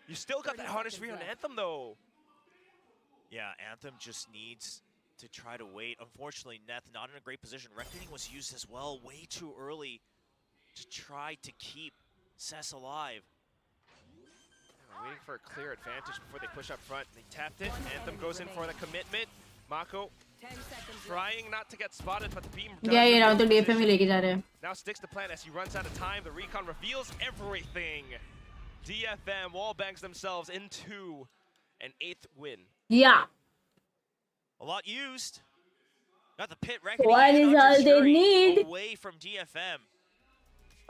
You still got that Harness Rio on Anthem, though. Yeah, Anthem just needs to try to wait. Unfortunately, Neth not in a great position. Reckoning was used as well way too early to try to keep Cess alive. Waiting for a clear advantage before they push up front. They tapped it. Anthem goes in for the commitment. Mako trying not to get spotted, but the beam does. Yeah, now to DFM ही लेके जा रहे हैं. Now sticks the plan as he runs out of time. The recon reveals everything. DFM wall bangs themselves into an 8th win. Yeah. A lot used. Got the pit reckoning. What is all they need? Away from DFM.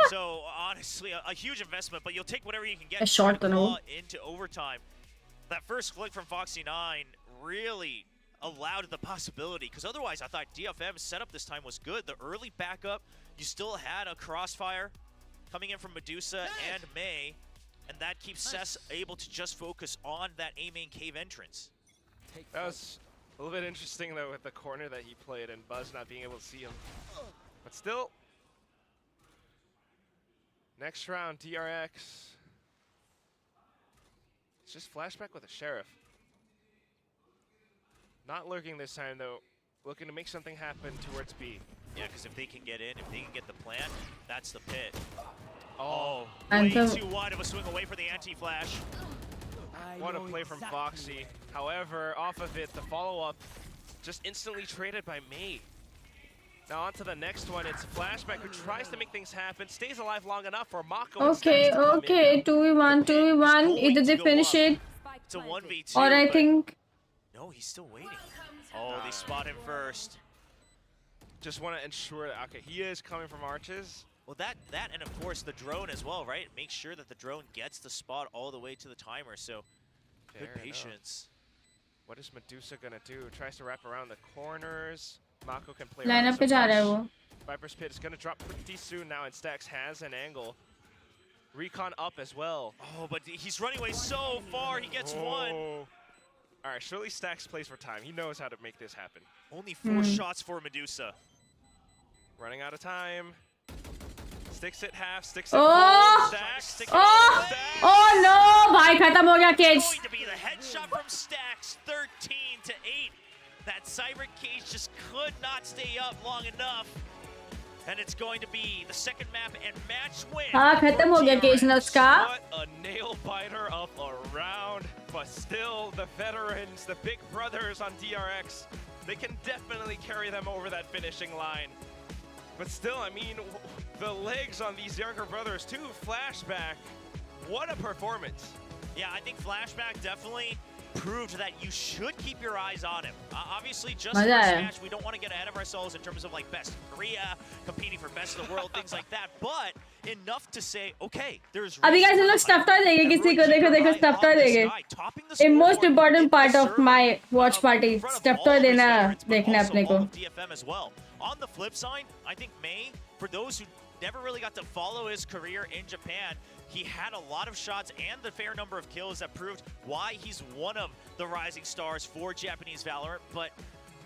So honestly, a huge investment, but you'll take whatever you can get. A short tunnel into overtime. That first click from Foxy9 really allowed the possibility, because otherwise I thought DFM's setup this time was good. The early backup, you still had a crossfire coming in from Medusa and May, and that keeps Cess able to just focus on that A main cave entrance. That was a little bit interesting though with the corner that he played and Buzz not being able to see him. But still, next round, DRX. It's just flashback with a Sheriff. Not lurking this time though, looking to make something happen towards B. Yeah, because if they can get in, if they can get the plant, that's the pit. Oh, way too wide of a swing away for the anti-flash. What a play from Foxy. However, off of it, the follow-up just instantly traded by May. Now on to the next one. It's Flashback who tries to make things happen, stays alive long enough for Mako. Okay, 2v1, 2v1. Either they finish it, It's a 1v2. or I think. No, he's still waiting. Oh, they spot him first. Just want to ensure that, okay, he is coming from arches. Well, that and of course the drone as well, right? Make sure that the drone gets the spot all the way to the timer, so good patience. What is Medusa gonna do? Tries to wrap around the corners. Mako can play Line around up पे जा रहा है वो. Viper's Pit is gonna drop pretty soon now, and Stax has an angle. Recon up as well. Oh, but he's running away so far, he gets one. All right, surely Stax plays for time. He knows how to make this happen. Only 4 shots for Medusa. Running out of time. Sticks it half, sticks it Oh! full. Stax, stick it Oh! Stax. Oh no! भाई खत्म हो गया cage. Going to be the headshot from Stax, 13-8. That Cyber Cage just could not stay up long enough. And it's going to be the second map and match win. हाँ खत्म हो गया cage ना उसका. What a nail biter of a round. But still, the veterans, the big brothers on DRX, they can definitely carry them over that finishing line. But still, I mean, the legs on these younger brothers too. Flashback, what a performance. Yeah, I think Flashback definitely proved that you should keep your eyes on him. Obviously, just for this match, we don't want to get ahead of ourselves in terms of like best of Korea, competing for best of the world, things like that. But enough to say, okay, there's. अभी guys लोग stuff toy देंगे किसी को देखो stuff toy देंगे. A most important part of my watch party, stuff toy देना देखना अपने को. DFM as well. On the flip side, I think May, for those who never really got to follow his career in Japan, he had a lot of shots and the fair number of kills that proved why he's one of the rising stars for Japanese Valorant, but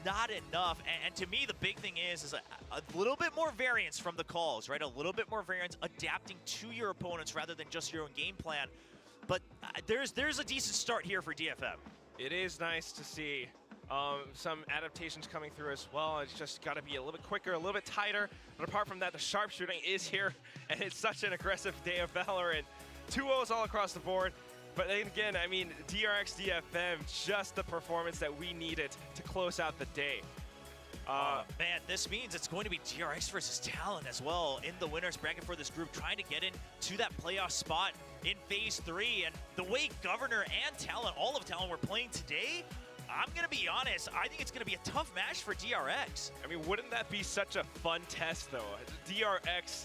not enough. And to me, the big thing is a little bit more variance from the calls, right? A little bit more variance, adapting to your opponents rather than just your own game plan. But there's a decent start here for DFM. It is nice to see some adaptations coming through as well. It's just got to be a little bit quicker, a little bit tighter. But apart from that, the sharpshooting is here, and it's such an aggressive day of Valorant. 2-0s all across the board. But then again, I mean, DRX, DFM, just the performance that we needed to close out the day. Man, this means it's going to be DRX versus Talon as well in the winner's bracket for this group, trying to get into that playoff spot in Phase 3. And the way Governor and Talon, all of Talon, were playing today, I'm going to be honest, I think it's going to be a tough match for DRX. I mean, wouldn't that be such a fun test, though? DRX,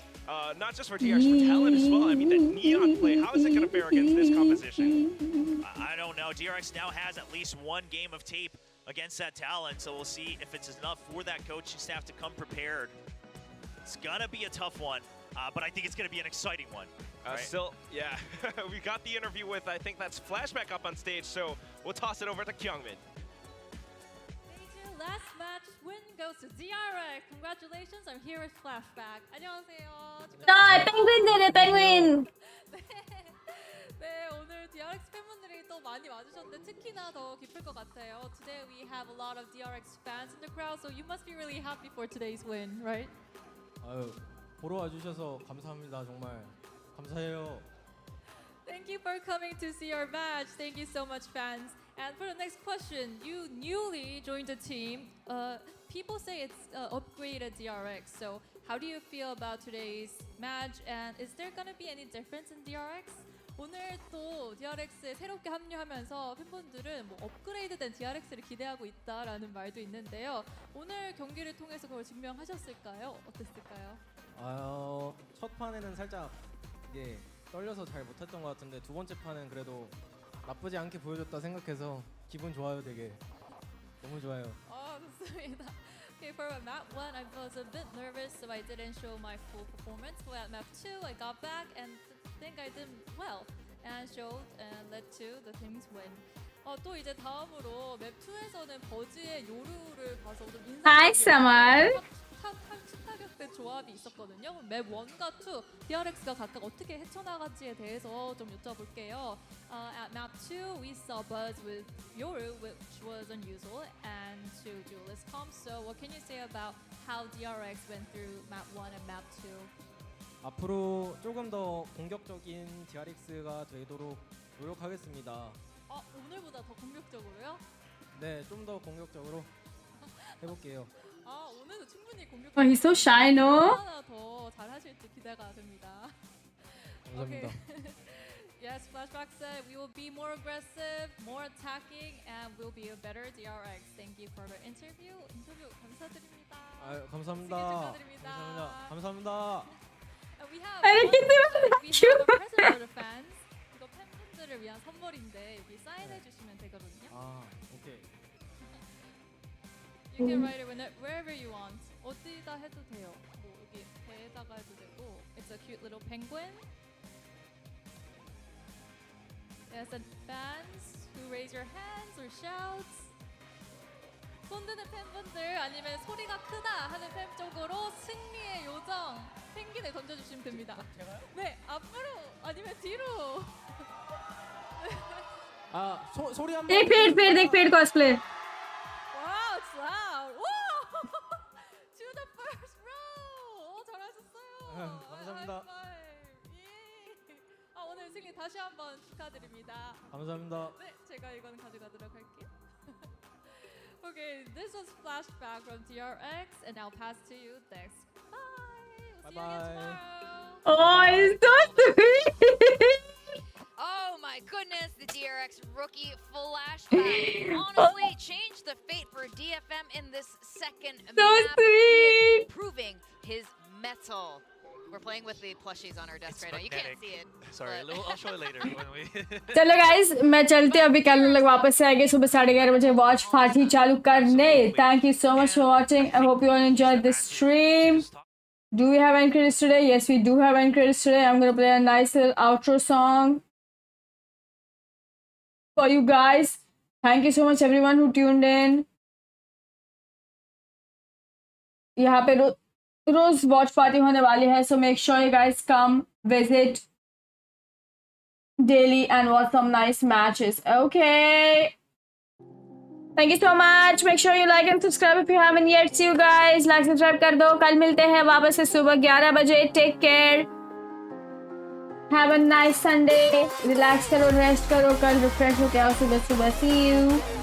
not just for DRX, for Talon as well. I mean, the Neon play, how is it going to fare against this composition? I don't know. DRX now has at least one game of tape against that Talon, so we'll see if it's enough for that coaching staff to come prepared. It's gonna be a tough one, but I think it's gonna be an exciting one. Right? Still, yeah, we got the interview with, I think that's Flashback up on stage, so we'll toss it over to Kyungmin. Last match win goes to DRX. Congratulations, I'm here with Flashback. 안녕하세요. 펭귄이네, 펭귄. 네, 오늘 DRX 팬분들이 또 많이 와주셨는데 특히나 더 기쁠 것 같아요. Today we have a lot of DRX fans in the crowd, so you must be really happy for today's win, right? 아유, 보러 와주셔서 감사합니다. 정말 감사해요. Thank you for coming to see our match. Thank you so much, fans. And for the next question, you newly joined the team. People say it's upgraded DRX. So how do you feel about today's match? And is there gonna be any difference in DRX? 오늘 또 DRX에 새롭게 합류하면서 팬분들은 뭐 업그레이드된 DRX를 기대하고 있다라는 말도 있는데요. 오늘 경기를 통해서 그걸 증명하셨을까요? 어땠을까요? 첫 판에는 살짝 이게 떨려서 잘 못했던 것 같은데 두 번째 판은 그래도 나쁘지 않게 보여줬다 생각해서 기분 좋아요, 되게. 너무 좋아요. 좋습니다. Okay, for map 1, I was a bit nervous, so I didn't show my full performance. But at map 2, I got back and think I did well and showed and led to the team's win. 또 이제 다음으로 맵 2에서는 버즈의 요루를 봐서 좀 인상적인 타격대 조합이 있었거든요. 맵 1과 2, DRX가 각각 어떻게 헤쳐나갈지에 대해서 좀 여쭤볼게요. At map 2, we saw Buzz with Yoru, which was unusual, and 2 duelist comps. So what can you say about how DRX went through map 1 and map 2? 앞으로 조금 더 공격적인 DRX가 되도록 노력하겠습니다. 오늘보다 더 공격적으로요? 네, 좀 더 공격적으로 해볼게요. 오늘도 충분히 공격적으로. Oh, he's so shy, no? 하나 더 잘하실지 기대가 됩니다. 감사합니다. Okay. Yes, Flashback said we will be more aggressive, more attacking, and we'll be a better DRX. Thank you for the interview. 인터뷰 감사드립니다. 감사합니다. 축하드립니다. 감사합니다. We have a present for the fans. 이거 팬분들을 위한 선물인데 여기 사인해 주시면 되거든요. 오케이. You can write it wherever you want. 어디다 해도 돼요. 뭐 여기 배에다가 해도 되고. It's a cute little penguin. Yes, and fans who raise your hands or shouts. 손 드는 팬분들 아니면 소리가 크다 하는 팬 쪽으로 승리의 요정 펭귄을 던져주시면 됩니다. 제가요? 네, 앞으로 아니면 뒤로. 소리 한 번. देख पेड़ cosplay. Wow, it's loud. Whoa! To the first row. 잘하셨어요. 감사합니다. 오늘 승리 다시 한번 축하드립니다. 감사합니다. 네, 제가 이건 가져가도록 할게요. Okay, this was Flashback from DRX, and I'll pass to you next. Bye. We'll see you again tomorrow. Oh, he's so sweet. Oh my goodness, the DRX rookie Flashback honestly changed the fate for DFM in this second map. sweet. He is proving his mettle. We're playing with the plushies on our desk right now. You can't see it. Sorry, I'll show it later when we. चलो guys मैं चलते अभी कल लोग वापस से आएंगे सुबह 11:30 बजे वॉच पार्टी चालू करने. Thank you so much for watching. I hope you all enjoyed this stream. Do we have end credits today? Yes, we do have end credits today. I'm gonna play a nice little outro song for you guys. Thank you so much everyone who tuned in. यहाँ पे रोज watch party होने वाली है, so make sure you guys come visit daily and watch some nice matches. Okay, thank you so much. Make sure you like and subscribe if you haven't yet. See you guys. Like subscribe कर दो. कल मिलते हैं वापस से सुबह 11 बजे. Take care. Have a nice Sunday. Relax करो, rest करो. कल refresh होके आओ सुबह. See you. Yeah.